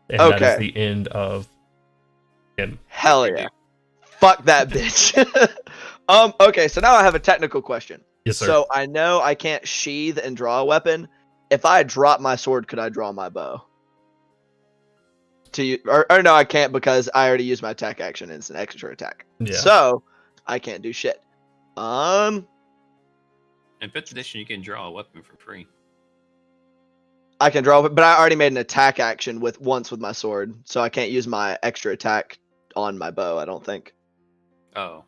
And that is
Okay.
the end of him.
Hell yeah. Fuck that bitch. Okay, so now I have a technical question.
Yes, sir.
So I know I can't sheath and draw a weapon. If I drop my sword, could I draw my bow? Or no, I can't because I already used my attack action and it's an extra attack.
Yeah.
So I can't do shit.
In 5th edition, you can draw a weapon for free.
I can draw, but I already made an attack action once with my sword, so I can't use my extra attack on my bow. I don't think.
Oh.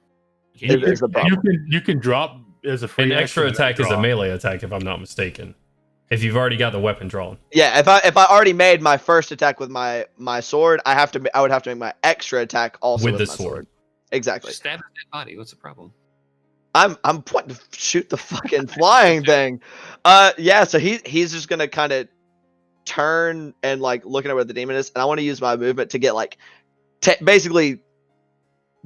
Is the problem.
You can drop as a free
An
action
extra
and then
attack is a
draw.
melee attack, if I'm not mistaken. If you've already got the weapon drawn.
Yeah, if I already made my first attack with my sword, I would have to make my extra attack also
With
with
the
my
sword.
Exactly.
Stab at that body. What's the problem?
I'm pointing to shoot the fucking flying thing. Yeah, so he's just gonna kind of turn and like looking at where the demon is, and I want to use my movement to get like basically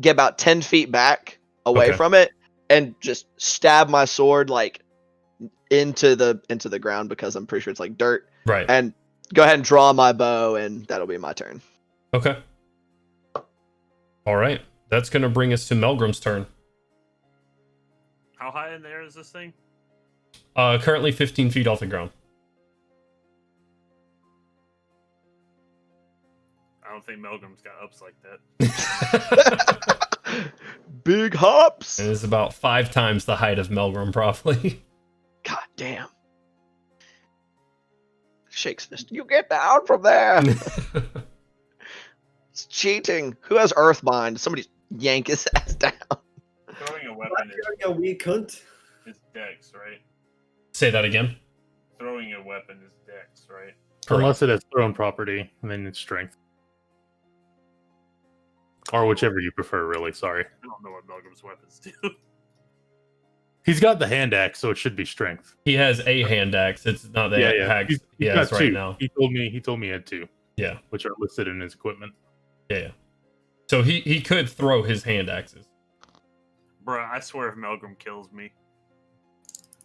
get about 10 feet back away
Okay.
from it and just stab my sword like into the ground because I'm pretty sure it's like dirt,
Right.
and go ahead and draw my bow, and that'll be my turn.
Okay. All right. That's going to bring us to Melgrim's turn.
How high in there is this thing?
Currently 15 feet off the ground.
I don't think Melgrim's got ups like that.
Big hops.
It is about 5 times the height of Melgrim, probably.
God damn. Shakes fist. You get down from there. It's cheating. Who has Earthbind? Somebody yank his ass down.
Throwing a weapon
A wee cunt.
is dex, right?
Say that again.
Throwing a weapon is dex, right?
Unless it has thrown property, and then it's strength. Or whichever you prefer, really. Sorry.
I don't know what Melgrim's weapons do.
He's got the hand axe, so it should be strength.
He has a hand axe. It's not the axe
He's
he
got
has right
two.
now.
He told me he had 2,
Yeah.
which are listed in his equipment.
Yeah. So he could throw his hand axes.
Bruh, I swear if Melgrim kills me,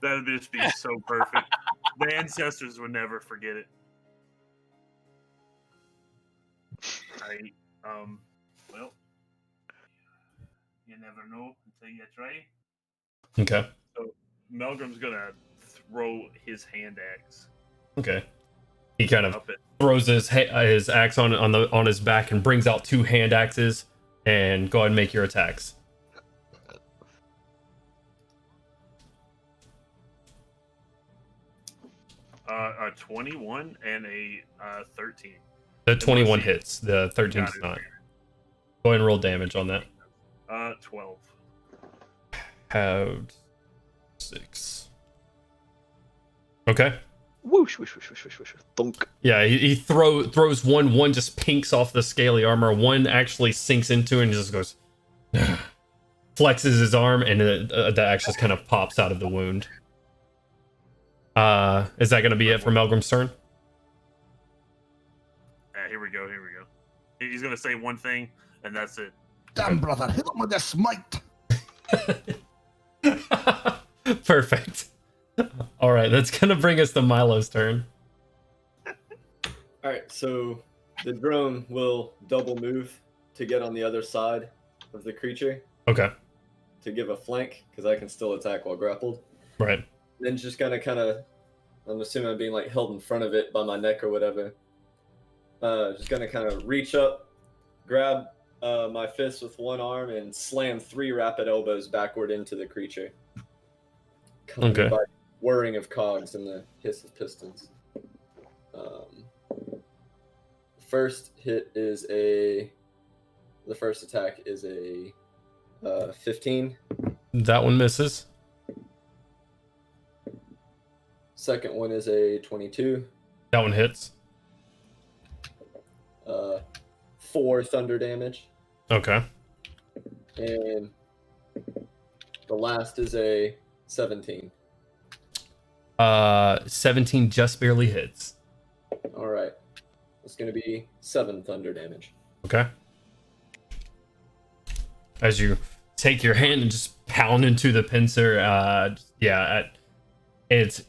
that'd just be so perfect. The ancestors would never forget it. I well, you never know until you try.
Okay.
So Melgrim's gonna throw his hand axe
Okay. He kind of
up it.
throws his axe on his back and brings out 2 hand axes, and go ahead and make your attacks.
A 21 and a 13.
The 21
see.
hits. The 13
Got
does
it.
not. Go ahead and roll damage on that.
12.
Have 6. Okay.
Whoosh, whoosh, whoosh, whoosh, whoosh, whoosh. Thunk.
Yeah, he throws one just pinks off the scaly armor. One actually sinks into it and just goes, flexes his arm, and the axe just kind of pops out of the wound. Is that going to be it for Melgrim's turn?
Here we go. He's gonna say one thing, and that's it.
Damn, brother, hit him with the smite.
Perfect. All right, that's going to bring us to Milo's turn.
All right, so the drone will double move to get on the other side of the creature
Okay.
to give a flank because I can still attack while grappled.
Right.
Then just gonna kind of, I'm assuming I'm being like held in front of it by my neck or whatever. Just gonna kind of reach up, grab my fist with one arm, and slam 3 rapid elbows backward into the creature. Accompanied
Okay.
by whirring of cogs and the hiss of pistons. First hit is the first attack is a 15.
That one misses.
Second one is a 22.
That one hits.
4 thunder damage.
Okay.
And the last is a 17.
17 just barely hits.
All right. It's going to be 7 thunder damage.
Okay. As you take your hand and just pound into the pincer, it's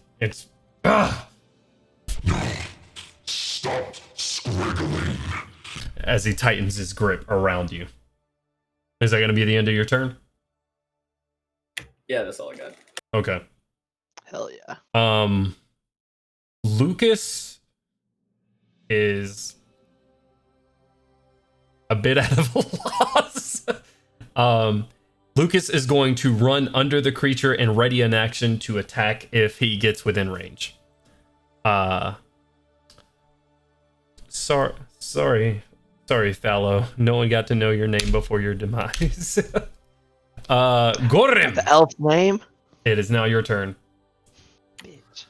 Stop squiggling.
as he tightens his grip around you. Is that going to be the end of your turn?
Yeah, that's all I got.
Okay.
Hell yeah.
Lucas is a bit out of a loss. Lucas is going to run under the creature and ready an action to attack if he gets within range. Sorry, Fallow. No one got to know your name before your demise. Gorem,
The elf name?
it is now your turn.
Bitch.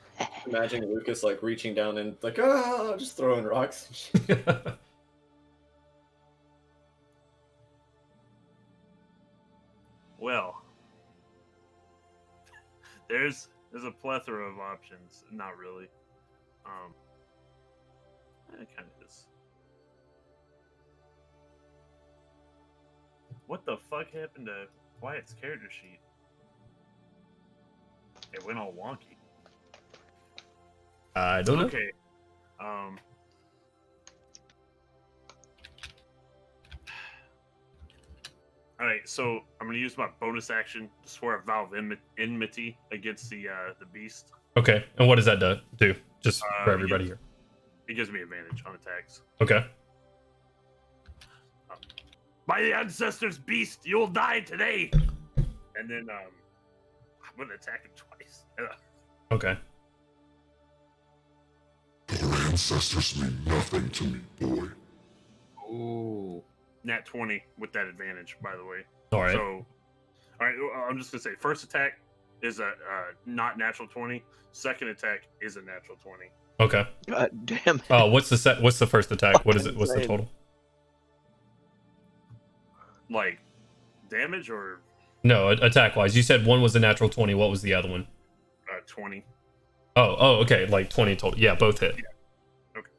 Imagine Lucas like reaching down and like, just throwing rocks.
Well, there's a plethora of options. Not really. It kind of is. What the fuck happened to Wyatt's character sheet? It went all wonky.
I don't know.
Okay. All right, so I'm gonna use my bonus action to swear a vow of enmity against the beast.
Okay, and what does that do? Just for everybody here.
It gives me advantage on attacks.
Okay.
By the ancestors' beast, you will die today. And then I'm gonna attack him twice.
Okay.
Your ancestors mean nothing to me, boy.
Ooh.
Nat 20 with that advantage, by the way.
All right.
So, all right, I'm just gonna say, first attack is a not natural 20. Second attack is a natural 20.
Okay.
God damn it.
What's the first attack? What is it? What's the
Insane.
total?
Like damage or
No, attack wise. You said one was a natural 20. What was the other one?
20.
Oh, okay, like 20 total. Yeah, both hit.
Yeah. Okay.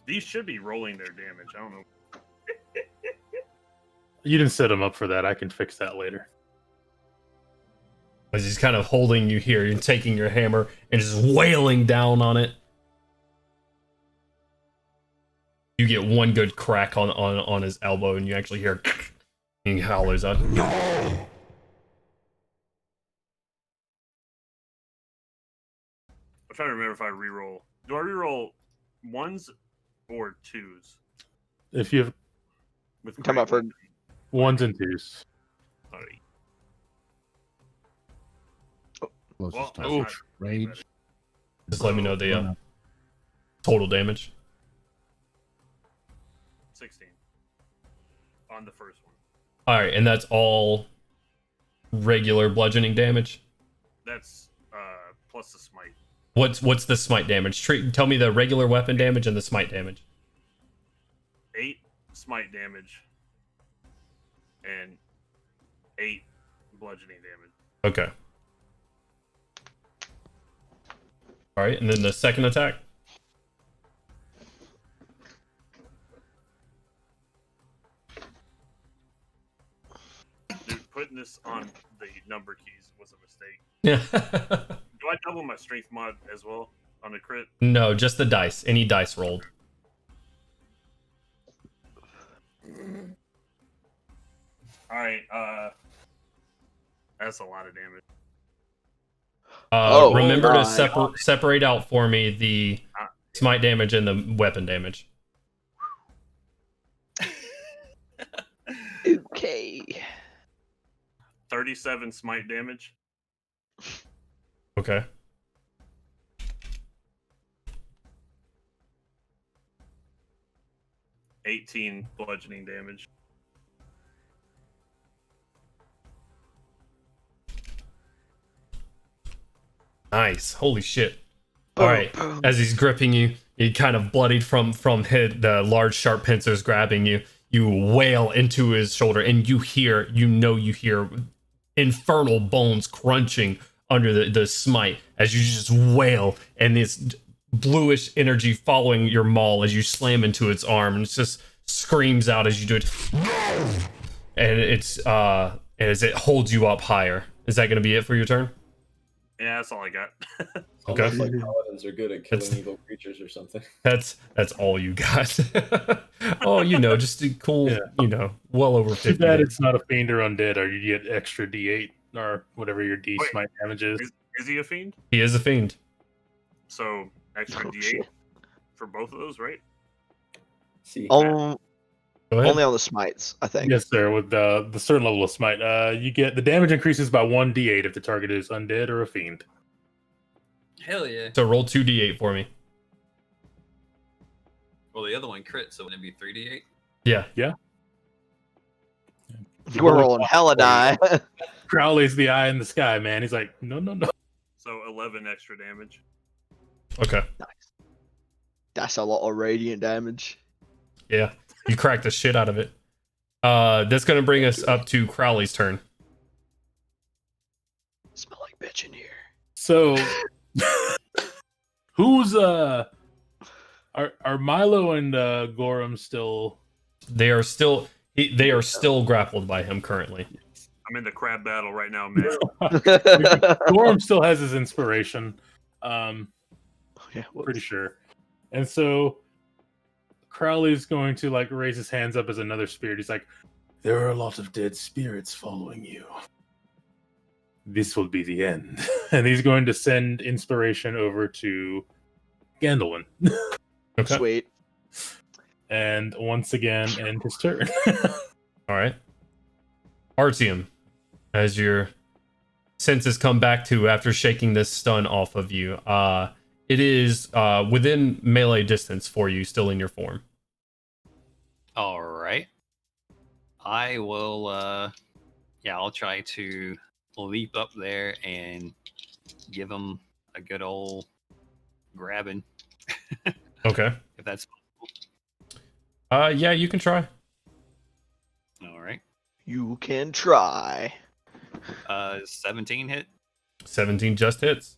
These should be rolling their damage. I don't know.
You didn't set him up for that. I can fix that later.
As he's kind of holding you here and taking your hammer and just wailing down on it. You get one good crack on his elbow, and you actually hear and he hollers out.
No!
I'm trying to remember if I reroll. Do I reroll ones or twos?
If you have
With
Talking about for
ones and twos.
Sorry.
Closest
Well,
target.
that's not
Rage.
Just let me know the
Run up.
total damage.
16 on the first one.
All right, and that's all regular bludgeoning damage.
That's plus the smite.
What's the smite damage? Tell me the regular weapon damage and the smite damage.
8 smite damage and 8 bludgeoning damage.
Okay. All right, and then the second attack.
Dude, putting this on the number keys was a mistake.
Yeah.
Do I double my strength mod as well on a crit?
No, just the dice. Any dice rolled.
Alright, that's a lot of damage.
Remember to
my.
separate out for me the smite damage and the weapon damage.
Okay.
37 smite damage.
Okay.
$18 bludgeoning damage.
Nice. Holy shit. All right. As he's gripping you, you kind of bloodied from the large sharp pincers grabbing you. You wail into his shoulder, and you hear infernal bones crunching under the smite as you just wail, and this bluish energy following your maul as you slam into its arm, and it just screams out as you do it. And it's as it holds you up higher. Is that going to be it for your turn?
Yeah, that's all I got.
Okay.
Almost like paladins are good at killing
That's-
evil creatures or something.
That's all you got. Oh, just a cool,
Yeah.
well over
Too
50.
bad it's not a fiend or undead, or you get extra D8 or whatever your D
Wait.
smite damage is.
Is he a fiend?
He is a fiend.
So extra
Oh,
D8
shit.
for both of those, right?
See,
Go ahead.
Only on the smites, I think.
Yes, sir. With the certain level of smite, you get the damage increases by 1d8 if the target is undead or a fiend.
Hell yeah.
So roll 2d8 for me.
Well, the other one crit, so wouldn't it be 3d8?
Yeah.
We're rolling hella die.
Crowley's the eye in the sky, man. He's like, no.
So 11 extra damage.
Okay.
That's a lot of radiant damage.
Yeah. You cracked the shit out of it. That's gonna bring us up to Crowley's turn.
Smell like bitch in here.
So, who's are Milo and Gorham still?
They are still grappled by him currently.
I'm in the crab battle right now, man.
Gorham still has his inspiration.
Yeah,
Pretty sure. And so Crowley's going to like raise his hands up as another spirit. He's like, there are a lot of dead spirits following you. This will be the end. And he's going to send inspiration over to Gandalin.
Okay.
Sweet.
And once again, end his turn.
All right. Artium, as your senses come back to after shaking this stun off of you, it is within melee distance for you, still in your form.
All right. I will, I'll try to leap up there and give him a good old grabbing,
Okay.
if that's
Yeah, you can try.
all right.
You can try.
17 hit.
17 just hits.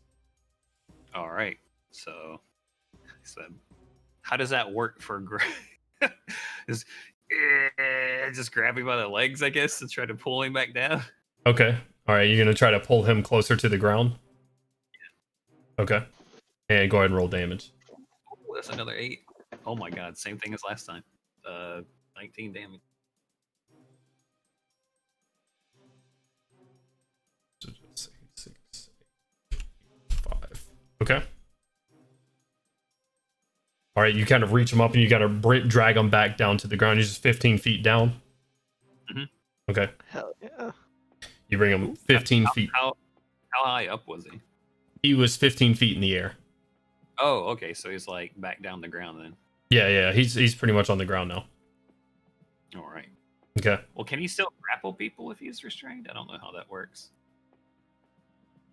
All right. So how does that work for just grab him by the legs, I guess, and try to pull him back down?
Okay. All right, you're gonna try to pull him closer to the ground. Okay. And go ahead and roll damage.
Oh, that's another 8. Oh my god, same thing as last time. 19 damage.
So just 6, 5. Okay. All right, you kind of reach him up and you gotta drag him back down to the ground. He's just 15 feet down. Okay.
Hell yeah.
You bring him 15 feet.
How high up was he?
He was 15 feet in the air.
Oh, okay. So he's like back down the ground then.
Yeah. He's pretty much on the ground now.
All right.
Okay.
Well, can he still grapple people if he's restrained? I don't know how that works.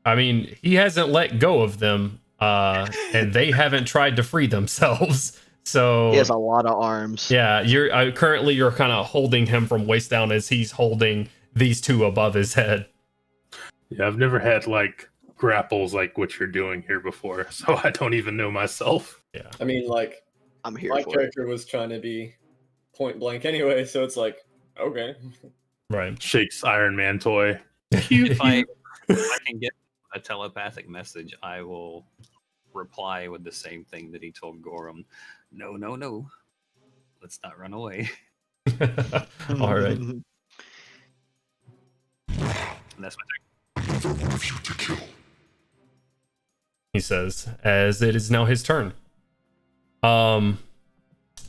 I mean, he hasn't let go of them, and they haven't tried to free themselves. So
He has a lot of arms.
yeah, you're currently kind of holding him from waist down as he's holding these two above his head.
Yeah, I've never had like grapples like what you're doing here before, so I don't even know myself.
Yeah.
I mean, like,
I'm here
my
for it.
character was trying to be point blank anyway, so it's like, okay.
Right.
Shakes Iron Man toy.
If I can get a telepathic message, I will reply with the same thing that he told Gorham. No. Let's not run away.
All right.
And that's my
Another one of you to kill.
He says, as it is now his turn. And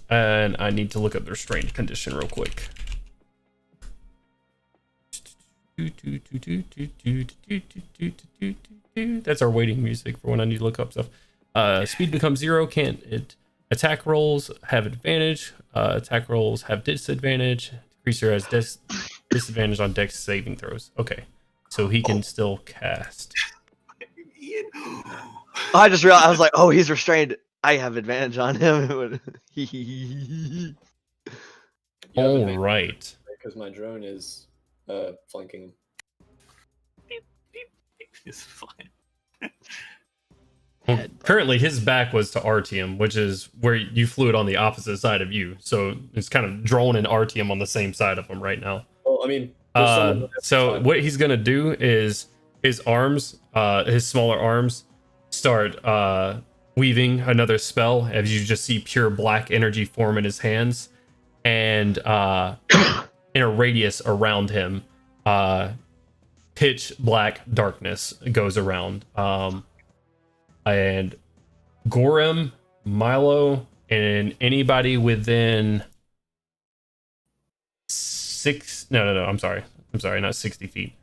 I need to look up their strange condition real quick. That's our waiting music for when I need to look up stuff. Speed becomes 0. Can't it? Attack rolls have advantage. Attack rolls have disadvantage. Creature has disadvantage on dex saving throws. Okay, so he can still cast.
I just realized, I was like, oh, he's restrained. I have advantage on him.
All right.
Because my drone is flanking him.
It's fine.
Well, currently, his back was to Artium, which is where you flew it on the opposite side of you. So it's kind of drone and Artium on the same side of him right now.
Well, I mean, there's someone on the
So
other side.
what he's gonna do is his arms, his smaller arms, start weaving another spell as you just see pure black energy form in his hands, and in a radius around him, pitch black darkness goes around. And Gorham, Milo, and anybody within I'm sorry, not 60 feet.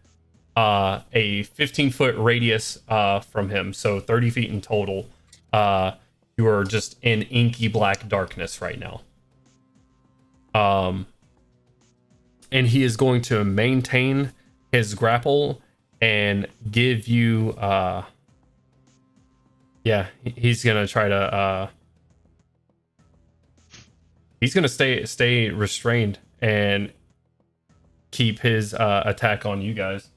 A 15-foot radius from him, so 30 feet in total. You are just in inky black darkness right now. And he is going to maintain his grapple and give you he's gonna try to he's gonna stay restrained and keep his attack on you guys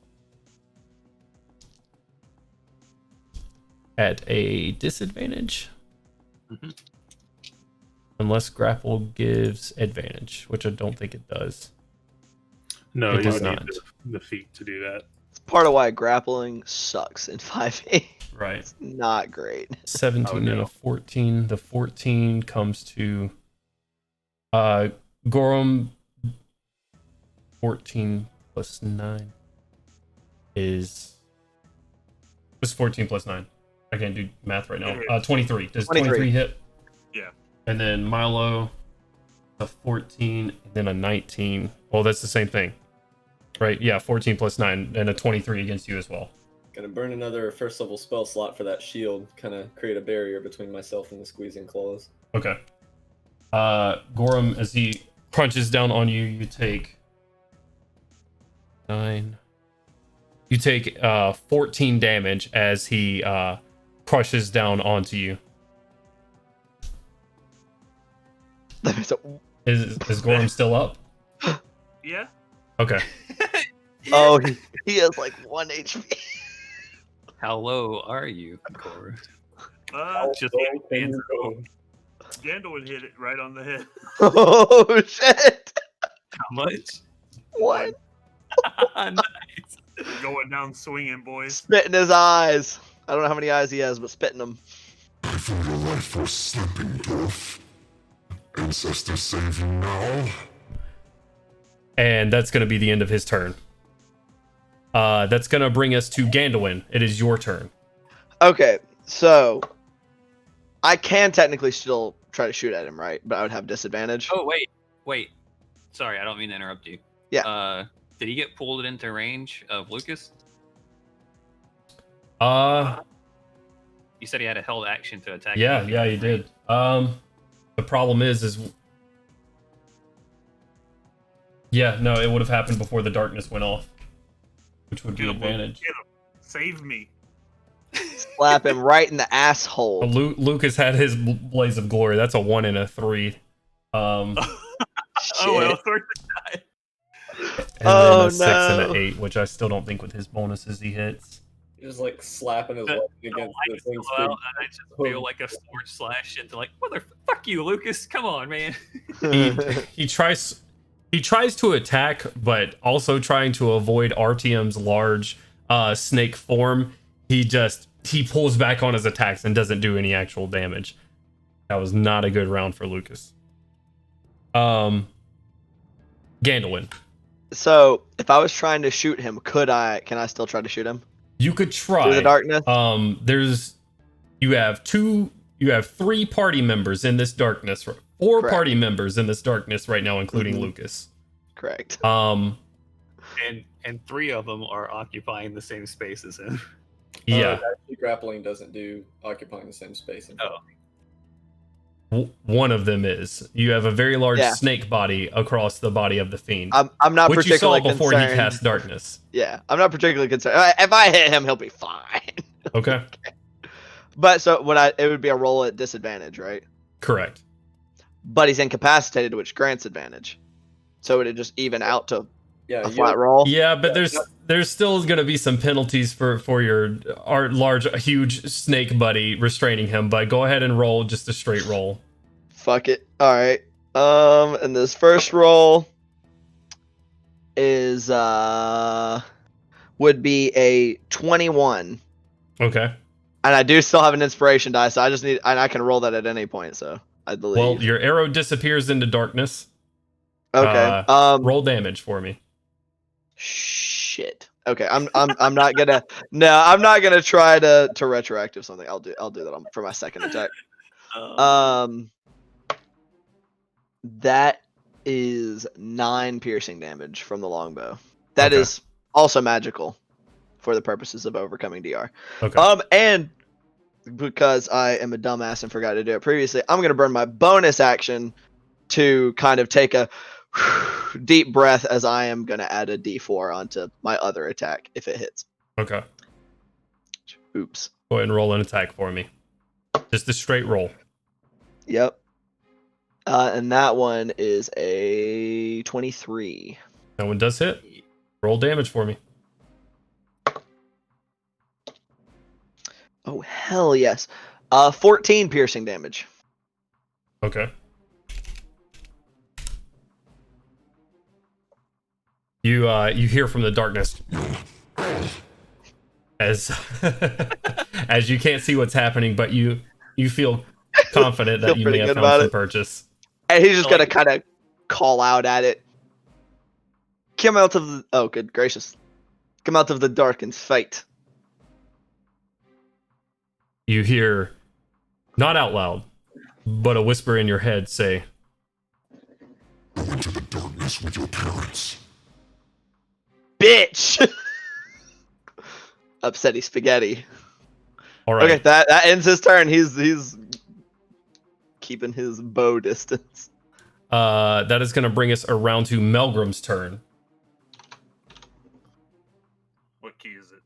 at a disadvantage. Unless grapple gives advantage, which I don't think it does.
No,
It
you
does
would
not.
need the feat to do that.
It's part of why grappling sucks in 5e.
Right.
It's not great.
17 and
no.
a 14. The 14 comes to Gorham. 14 plus 9 is... What's 14 plus 9? I can't do math right now. 23. Does 23 hit?
Yeah.
And then Milo, a 14, and then a 19. Well, that's the same thing. Right? Yeah, 14 plus 9, and a 23 against you as well.
Gonna burn another first level spell slot for that shield, kind of create a barrier between myself and the squeezing claws.
Okay. Gorham, as he crunches down on you, you take 9. You take 14 damage as he crushes down onto you. Is Gorham still up?
Yeah.
Okay.
Oh, he has like 1 HP.
How low are you, Cora?
Just
low can you go?
Gandalf hit it right on the head.
Oh shit!
How much?
What?
Nice.
Going down swinging, boys.
Spit in his eyes. I don't know how many eyes he has, but spitting them.
I feel your life force slipping, dwarf. Ancestor save you now.
And that's going to be the end of his turn. That's going to bring us to Gandalin. It is your turn.
Okay, so I can technically still try to shoot at him, right? But I would have disadvantage.
Oh wait. Sorry, I don't mean to interrupt you.
Yeah.
Did he get pulled into range of Lucas? You said he had a held action to attack.
Yeah, he did. The problem is yeah, no, it would have happened before the darkness went off, which would be advantage.
Get him. Save me.
Slap him right in the asshole.
Lucas had his blaze of glory. That's a 1 and a 3.
Oh well, third die.
And then a 6 and an 8, which I still don't think with his bonuses he hits.
He was like slapping his leg against the thing's
And I just feel like a sword slash into like, fuck you, Lucas. Come on, man.
He tries to attack, but also trying to avoid Artyom's large snake form. He pulls back on his attacks and doesn't do any actual damage. That was not a good round for Lucas. Gandalin.
So if I was trying to shoot him, can I still try to shoot him?
You could try.
Through the darkness?
You have 3 party members in this darkness. 4
Correct.
party members in this darkness right now, including Lucas.
Correct.
And 3 of them are occupying the same space as him.
Yeah.
Actually, grappling doesn't do occupying the same space.
One of them is. You have a very large snake body across the body of the fiend.
I'm not
which
particularly
you saw before
concerned.
he cast darkness.
Yeah, I'm not particularly concerned. If I hit him, he'll be fine.
Okay.
But so it would be a roll at disadvantage, right?
Correct.
But he's incapacitated, which grants advantage. So would it just even out to
Yeah,
a flat roll?
Yeah, but there's still going to be some penalties for your huge snake buddy restraining him. But go ahead and roll just a straight roll.
Fuck it. All right. And this first roll is would be a 21.
Okay.
And I do still have an inspiration die, so I can roll that at any point. So I believe.
Well, your arrow disappears into darkness.
Okay.
Roll damage for me.
Shit. Okay. I'm not gonna. No, I'm not gonna try to retroactive something. I'll do that for my second attack. That is 9 piercing damage from the longbow. That is also magical for the purposes of overcoming DR.
Okay.
And because I am a dumbass and forgot to do it previously, I'm gonna burn my bonus action to kind of take a deep breath, as I am gonna add a D4 onto my other attack if it hits.
Okay.
Oops.
Go ahead and roll an attack for me. Just a straight roll.
Yep. And that one is a 23.
That one does hit. Roll damage for me.
Oh, hell yes. 14 piercing damage.
Okay. You hear from the darkness as as you can't see what's happening, but you feel confident that you may have found some purchase.
And he's just gonna kind of call out at it. Come out of the... Oh, good gracious. Come out of the dark and fight.
You hear, not out loud, but a whisper in your head say,
Go into the darkness with your parents.
Bitch! Upsetty spaghetti.
all right.
Okay, that ends his turn. He's keeping his bow distance.
That is going to bring us around to Melgrim's turn.
What key is it?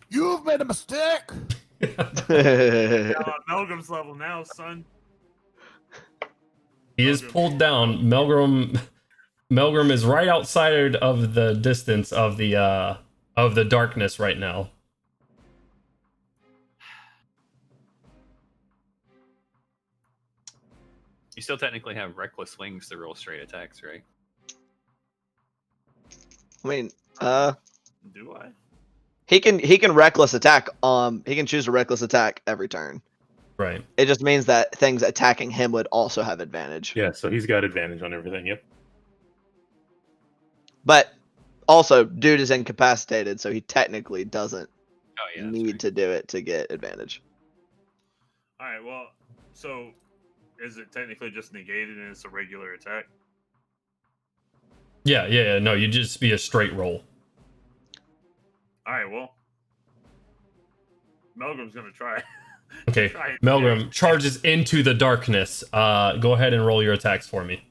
You've made a mistake.
Melgrim's level now, son.
He is pulled down. Melgrim is right outside of the distance of the darkness right now.
You still technically have reckless wings to roll straight attacks, right?
I mean,
Do I?
He can reckless attack. He can choose a reckless attack every turn.
Right.
It just means that things attacking him would also have advantage.
Yeah, so he's got advantage on everything. Yep.
But also, dude is incapacitated, so he technically doesn't
Oh yeah.
need to do it to get advantage.
All right. Well, so is it technically just negated and it's a regular attack?
Yeah. No, you just be a straight roll.
All right. Well, Melgrim's gonna try.
Okay.
Try it.
Melgrim charges into the darkness. Go ahead and roll your attacks for me.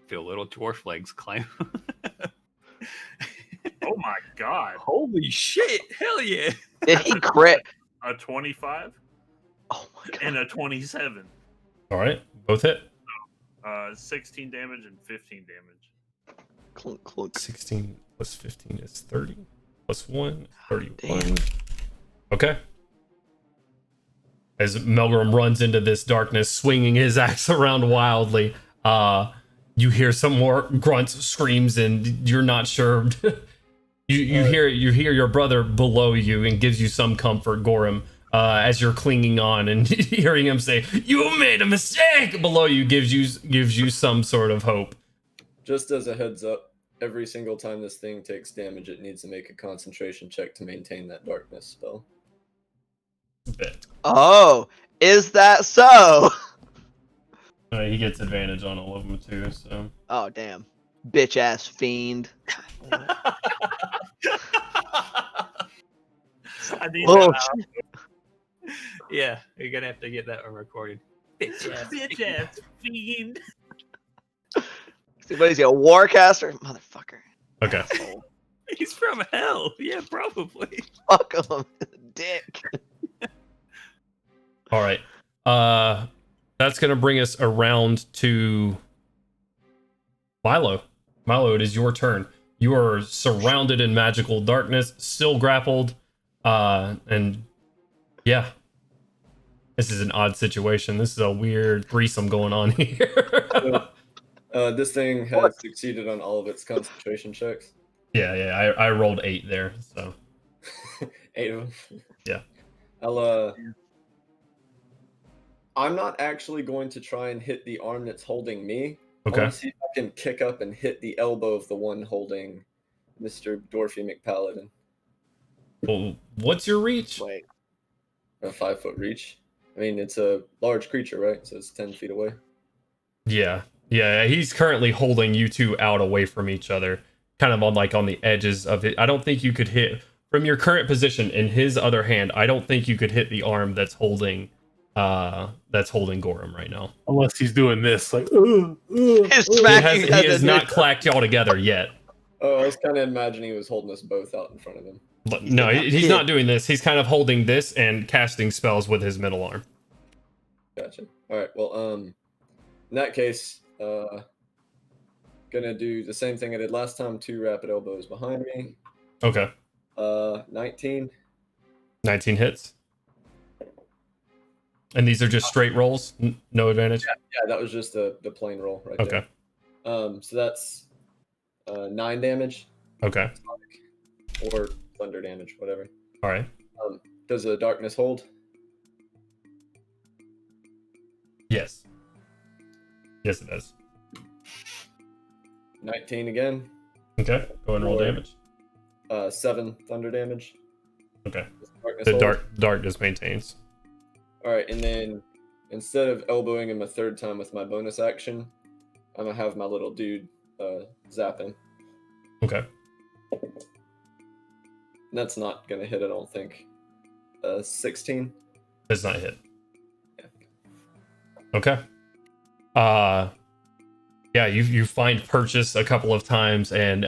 Feel little dwarf legs climb.
Oh my god!
Holy shit! Hell yeah!
Did he crit?
A 25
Oh my god.
and a 27.
All right. Both hit.
16 damage and 15 damage.
Clunk, clunk.
16 plus 15 is 30. Plus 1, 31.
Damn.
Okay. As Melgrim runs into this darkness, swinging his axe around wildly, you hear some more grunts, screams, and you're not sure. you hear your brother below you and gives you some comfort, Gorham, as you're clinging on, and hearing him say, "You made a mistake!" below you gives you some sort of hope.
Just as a heads up, every single time this thing takes damage, it needs to make a concentration check to maintain that darkness spell.
Bit.
Oh, is that so?
He gets advantage on all of them too. So.
Oh damn, bitch ass fiend.
I need
Oh,
that.
Yeah, you're gonna have to get that one recorded. Bitch
Bitch ass fiend.
what is he, a warcaster? Motherfucker.
Okay.
Asshole.
He's from hell. Yeah, probably.
Fuck him, dick.
All right. That's gonna bring us around to Milo. Milo, it is your turn. You are surrounded in magical darkness, still grappled, and yeah, this is an odd situation. This is a weird threesome going on here.
This thing has succeeded on all of its concentration checks.
Yeah. I rolled 8 there, so
8 of them.
Yeah.
I'm not actually going to try and hit the arm that's holding me.
Okay.
I want to see if I can kick up and hit the elbow of the one holding Mr. Dorothy McPaladin.
Well, what's your reach?
Wait.
A 5-foot reach. I mean, it's a large creature, right? So it's 10 feet away.
Yeah. He's currently holding you two out away from each other, kind of on the edges of it. I don't think you could hit from your current position. In his other hand, I don't think you could hit the arm that's holding Gorham right now.
Unless he's doing this, like,
He's
He
smacking
has not clacked y'all together yet.
Oh, I was kind of imagining he was holding us both out in front of him.
But no, he's not doing this. He's kind of holding this and casting spells with his middle arm.
Gotcha. All right. Well, in that case, gonna do the same thing I did last time. 2 rapid elbows behind me.
Okay.
19.
19 hits. And these are just straight rolls? No advantage?
Yeah, that was just the plain roll right
Okay.
there. So that's 9 damage.
Okay.
Or thunder damage, whatever.
All right.
Does the darkness hold?
Yes. Yes, it does.
19 again.
Okay. Go ahead and roll
Or-
damage.
7 thunder damage.
Okay.
Does the darkness
The
hold?
darkness maintains.
All right, and then instead of elbowing him a 3rd time with my bonus action, I'm gonna have my little dude zap him.
Okay.
And that's not gonna hit, I don't think. 16.
Does not hit.
Yeah.
Okay. Yeah, you find Purchase a couple of times, and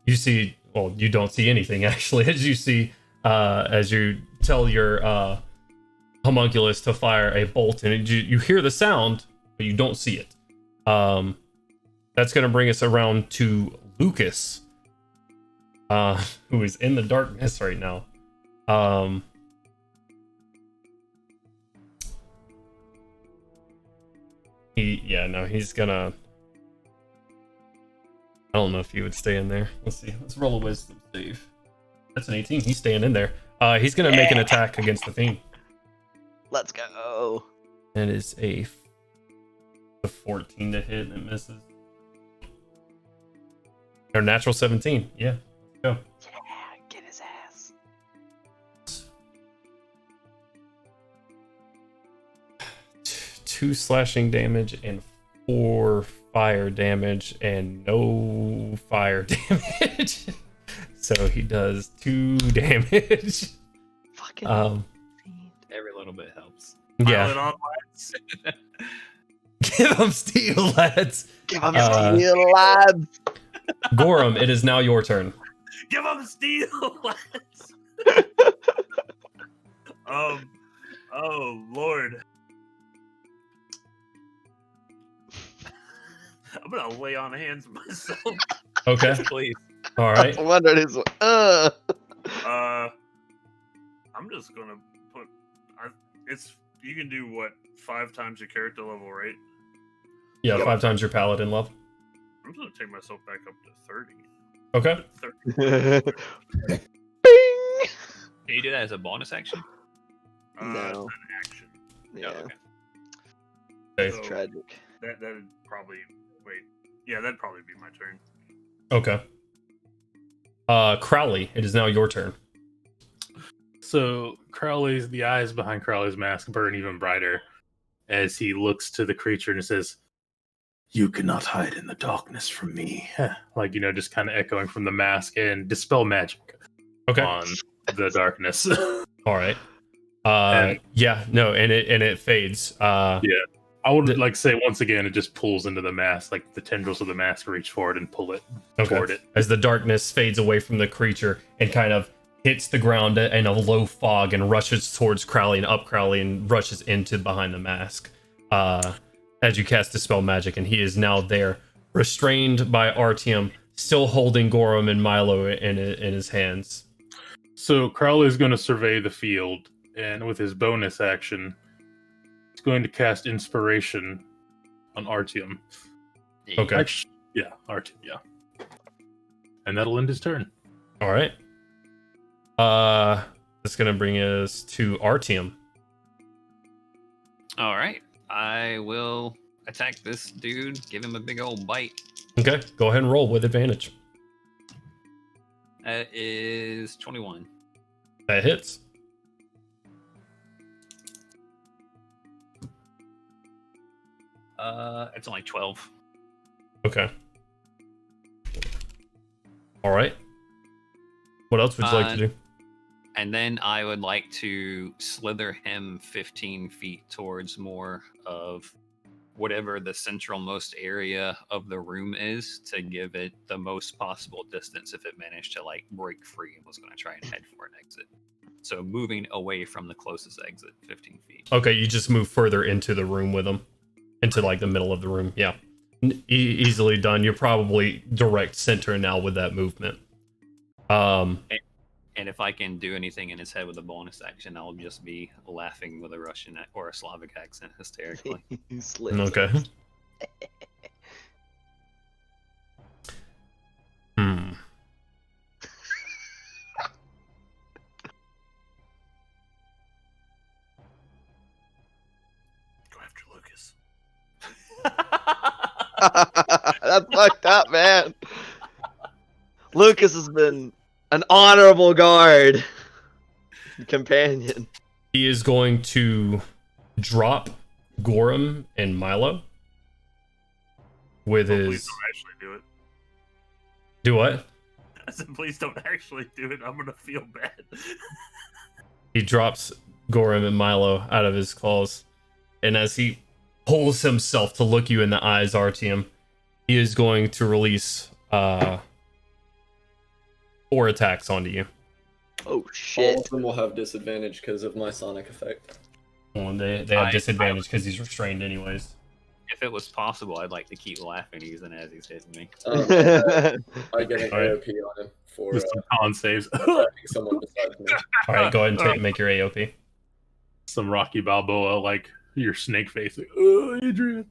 you see, well, you don't see anything actually, as you see, as you tell your homunculus to fire a bolt, and you hear the sound, but you don't see it. That's going to bring us around to Lucas, who is in the darkness right now. He's gonna I don't know if he would stay in there. Let's see. Let's roll a wisdom save. That's an 18. He's staying in there. He's gonna make an attack against the fiend.
Let's go.
That is a 14 to hit and misses. Or natural 17. Yeah. Let's go.
Yeah, get his ass.
2 slashing damage and 4 fire damage and no fire damage. So he does 2 damage.
Fucking
Every little bit helps.
Yeah.
Pile it on, lads.
Give him steel, lads.
give him steel, lads.
Gorham, it is now your turn.
Give him steel, lads. Oh Lord. I'm gonna lay on hands myself.
Okay.
Please.
All right.
I wondered his.
I'm just gonna put. You can do what 5 times your character level, right?
Yeah, 5 times your paladin level.
I'm just gonna take myself back up to 30.
Okay.
30.
Bing.
Can you do that as a bonus action?
No.
It's an action.
Yeah,
okay.
Okay.
it's tragic.
That'd probably wait. Yeah, that'd probably be my turn.
Okay. Crowley, it is now your turn.
So the eyes behind Crowley's mask burn even brighter as he looks to the creature and says, "You cannot hide in the darkness from me." Like, just kind of echoing from the mask, and dispel magic
Okay.
on the darkness.
All right.
And-
Yeah, no, and it fades.
I would say once again, it just pulls into the mask, like the tendrils of the mask reach forward and pull it toward it.
As the darkness fades away from the creature and kind of hits the ground in a low fog and rushes towards Crowley and up Crowley and rushes into behind the mask. As you cast Dispel Magic, and he is now there, restrained by Artyom, still holding Gorham and Milo in his hands.
So Crowley's going to survey the field, and with his bonus action, he's going to cast Inspiration on Artyom.
Okay.
Artyom, yeah. And that'll end his turn.
All right. That's gonna bring us to Artyom.
All right. I will attack this dude. Give him a big old bite.
Okay, go ahead and roll with advantage.
That is 21.
That hits.
It's only 12.
Okay. All right. What else would you like to do?
And then I would like to slither him 15 feet towards more of whatever the centralmost area of the room is to give it the most possible distance if it managed to break free and was going to try and head for an exit. So moving away from the closest exit 15 feet.
Okay, you just move further into the room with him. Into the middle of the room. Yeah. Easily done. You're probably direct center now with that movement.
And if I can do anything in his head with a bonus action, I'll just be laughing with a Russian or a Slavic accent hysterically.
Okay.
Go after Lucas.
That's fucked up, man. Lucas has been an honorable guard companion.
He is going to drop Gorham and Milo with
Please
his.
don't actually do it.
Do what?
I said, please don't actually do it. I'm gonna feel bad.
He drops Gorham and Milo out of his claws, and as he pulls himself to look you in the eyes, Artyom, he is going to release 4 attacks onto you.
Oh
All
shit.
of them will have disadvantage because of my sonic effect.
Well, they have disadvantage because he's restrained anyways.
If it was possible, I'd like to keep laughing even as he's hitting me.
I get an
Alright.
AOP on him for
With some con saves.
attacking someone besides me.
All right, go ahead and make your AOP.
Some Rocky Balboa, like your snake face. Like, oh, Adrian.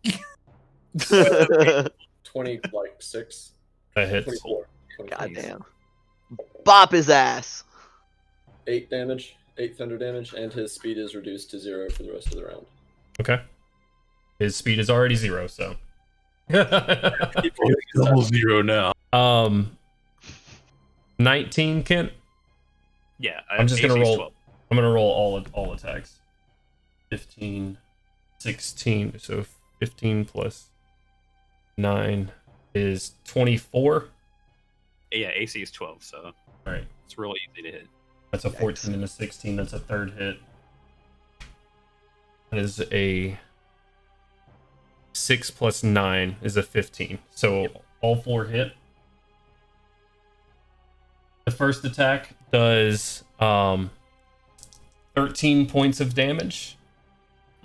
26.
That hits.
24.
Goddamn. Bop his ass.
8 damage, 8 thunder damage, and his speed is reduced to 0 for the rest of the round.
Okay. His speed is already 0, so.
Double 0 now.
19, Kent.
Yeah,
I'm just gonna
AC is
roll.
12.
I'm gonna roll all attacks. 15, 16. So 15 plus 9 is 24.
Yeah, AC is 12, so
All right.
it's real easy to hit.
That's a 14 and a 16. That's a third hit. That is a 6 plus 9 is a 15. So all 4 hit. The first attack does 13 points of damage.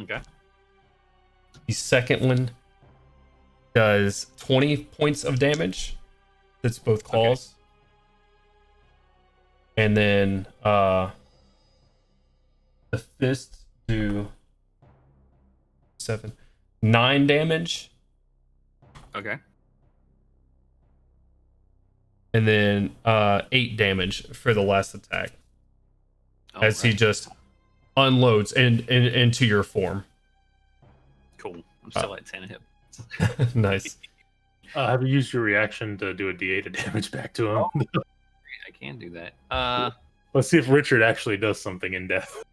Okay.
The second one does 20 points of damage. That's both claws. Okay. And then the fists do 9 damage.
Okay.
And then 8 damage for the last attack. As he just unloads into your form.
Cool. I'm still at 10 hit.
Nice.
Have you used your reaction to do a D8 of damage back to him?
I can do that.
Let's see if Richard actually does something in death.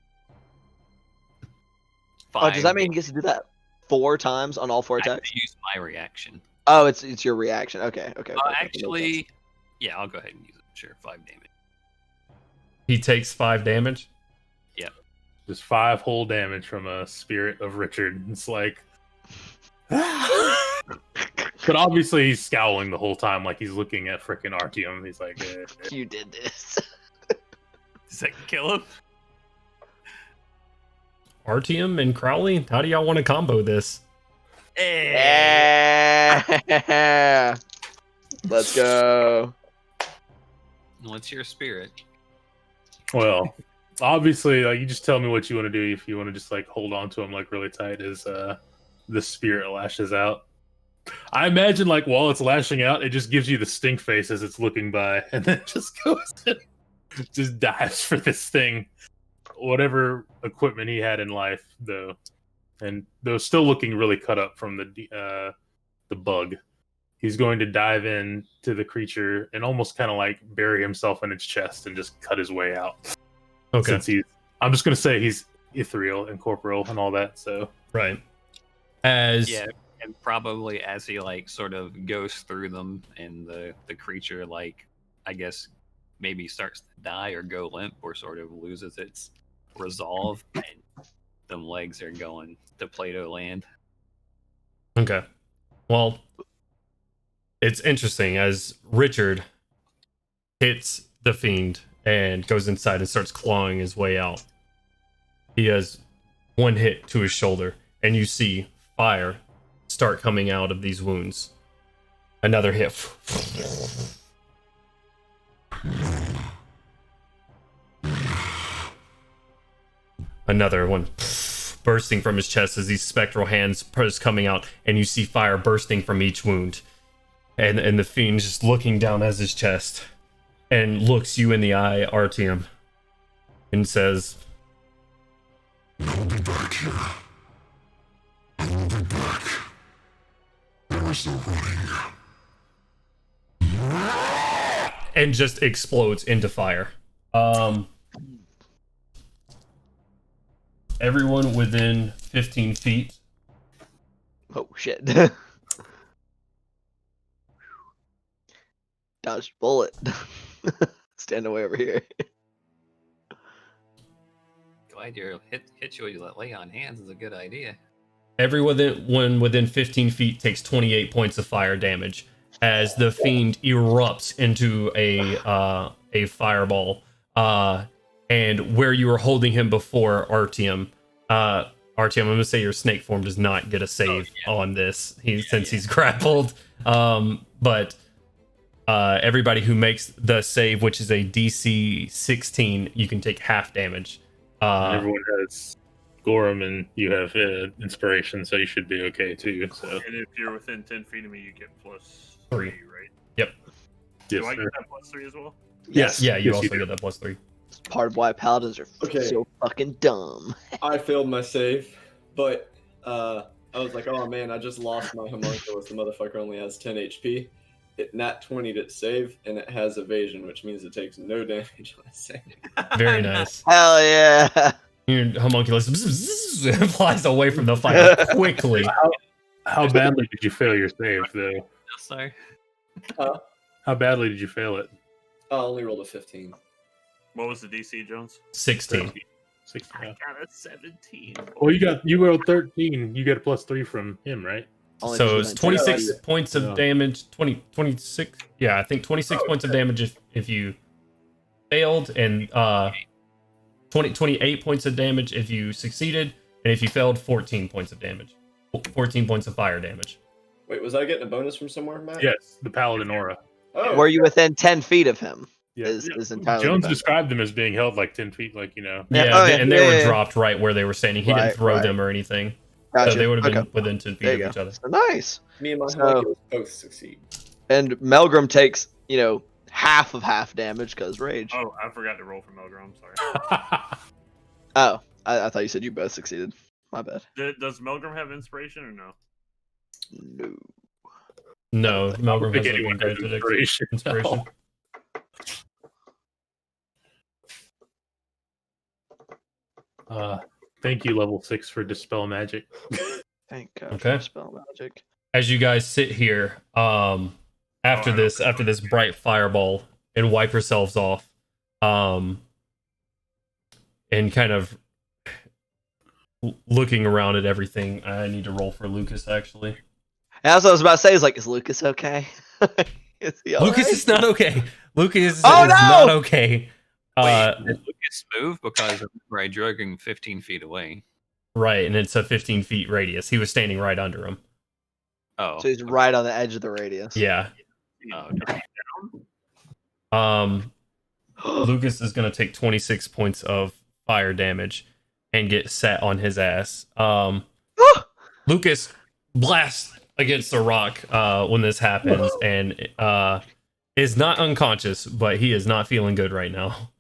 Oh, does that mean he gets to do that 4 times on all 4
I have
attacks?
to use my reaction.
Oh, it's your reaction. Okay.
Actually, yeah, I'll go ahead and use it. Sure, 5 damage.
He takes 5 damage?
Yeah.
Just 5 whole damage from a spirit of Richard. It's like... But obviously he's scowling the whole time like he's looking at frickin' Artyom. He's like...
You did this.
Does that kill him?
Artyom and Crowley? How do y'all want to combo this?
Yeah. Let's go.
What's your spirit?
Well, obviously, like, you just tell me what you want to do. If you want to just like hold on to him like really tight as the spirit lashes out. I imagine like while it's lashing out, it just gives you the stink face as it's looking by, and then just goes and just dives for this thing. Whatever equipment he had in life, though, and though still looking really cut up from the bug. He's going to dive in to the creature and almost kind of like bury himself in its chest and just cut his way out.
Okay.
Since I'm just going to say he's ethereal and corporeal and all that. So
right.
And probably as he like sort of goes through them, and the creature like I guess maybe starts to die or go limp or sort of loses its resolve, and them legs are going to Plato land.
Okay. Well, it's interesting as Richard hits the fiend and goes inside and starts clawing his way out. He has 1 hit to his shoulder, and you see fire start coming out of these wounds. Another hit. Another one bursting from his chest as these spectral hands are coming out, and you see fire bursting from each wound. And the fiend just looking down at his chest and looks you in the eye, Artyom, and says,
I'll be back here. I will be back. There is no running.
and just explodes into fire. Everyone within 15 feet.
Oh shit. Dodged bullet. Stand away over here.
Glad you hit you lay on hands is a good idea.
Everyone within 15 feet takes 28 points of fire damage as the fiend erupts into a fireball. And where you were holding him before, Artyom, I'm going to say your snake form does not get a save on this since he's grappled. But everybody who makes the save, which is a DC 16, you can take half damage.
Everyone has Gorham, and you have inspiration, so you should be okay too. So,
And if you're within 10 feet of me, you get plus
3.
right?
Yep.
Yes,
Do I get
sir.
that plus 3 as well?
Yes.
Yeah, you
Yes,
also
you do.
get that +3.
It's part of why paladins are
Okay.
so fucking dumb.
I failed my save, but I was like, oh man, I just lost my homunculus. The motherfucker only has 10 HP. It nat 20'd its save, and it has evasion, which means it takes no damage on a save.
Very nice.
Hell yeah.
Your homunculus flies away from the fight quickly.
How badly did you fail your save, though?
Sorry.
How badly did you fail it?
I only rolled a 15.
What was the DC, Jones?
16.
16.
I got a 17.
Well, you rolled 13. You get a +3 from him, right?
Only
So
because
it's
of my
26
intelligence.
points of
Yeah.
damage. 26. Yeah, I think 26 points of damage if you failed, and 28 points of damage if you succeeded, and if you failed, 14 points of damage. 14 points of fire damage.
Wait, was I getting a bonus from somewhere, Matt?
Yes, the Paladin aura.
Oh,
Were you within 10 feet of him?
Yeah.
Is entirely
Jones
dependent.
described them as being held like 10 feet, like, you know.
Yeah,
Yeah, oh, yeah,
and they
yeah,
were
yeah.
dropped right where they were standing. He
Right,
didn't throw
right.
them or anything.
Gotcha.
So they would have been
Okay.
within 10 feet
There
of
you
each
go.
other.
So nice.
me and my
So-
homunculus both succeed.
And Melgrim takes, half of half damage because rage.
Oh, I forgot to roll for Melgrim. Sorry.
Oh, I thought you said you both succeeded. My bad.
Does Melgrim have inspiration or no?
No.
No, Melgrim
think
hasn't
anyone
been
has
granted
inspiration.
inspiration.
Thank you, level 6, for Dispel Magic.
Thank God
Okay.
for spell magic.
As you guys sit here, after this bright fireball, and wipe yourselves off, and kind of looking around at everything. I need to roll for Lucas, actually.
And that's what I was about to say. Is Lucas okay? Is he all
Lucas
right?
is not okay. Lucas
Oh,
is
no!
not okay.
Wait, did Lucas move because I drug him 15 feet away?
Right, and it's a 15 feet radius. He was standing right under him.
Oh,
So he's right on the edge of the radius.
Yeah.
Oh, okay.
Lucas is going to take 26 points of fire damage and get set on his ass. Lucas blasts against the rock when this happens and is not unconscious, but he is not feeling good right now.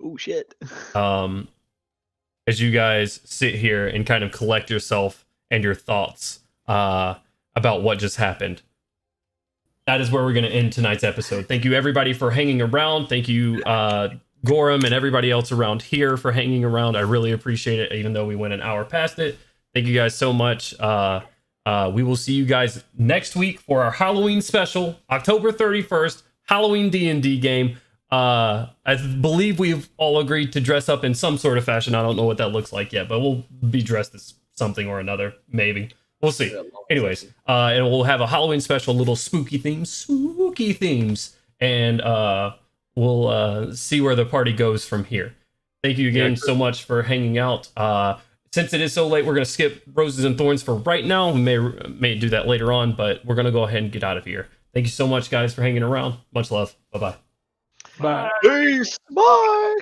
Oh shit.
As you guys sit here and kind of collect yourself and your thoughts about what just happened, that is where we're going to end tonight's episode. Thank you, everybody, for hanging around. Thank you, Gorham and everybody else around here for hanging around. I really appreciate it, even though we went an hour past it. Thank you guys so much. We will see you guys next week for our Halloween special, October 31st, Halloween D&D game. I believe we've all agreed to dress up in some sort of fashion. I don't know what that looks like yet, but we'll be dressed as something or another, maybe. We'll see. Anyways, and we'll have a Halloween special, little spooky themes, and we'll see where the party goes from here. Thank you again so much for hanging out. Since it is so late, we're going to skip Roses and Thorns for right now. We may do that later on, but we're going to go ahead and get out of here. Thank you so much, guys, for hanging around. Much love. Bye-bye.
Bye.
Peace. Bye.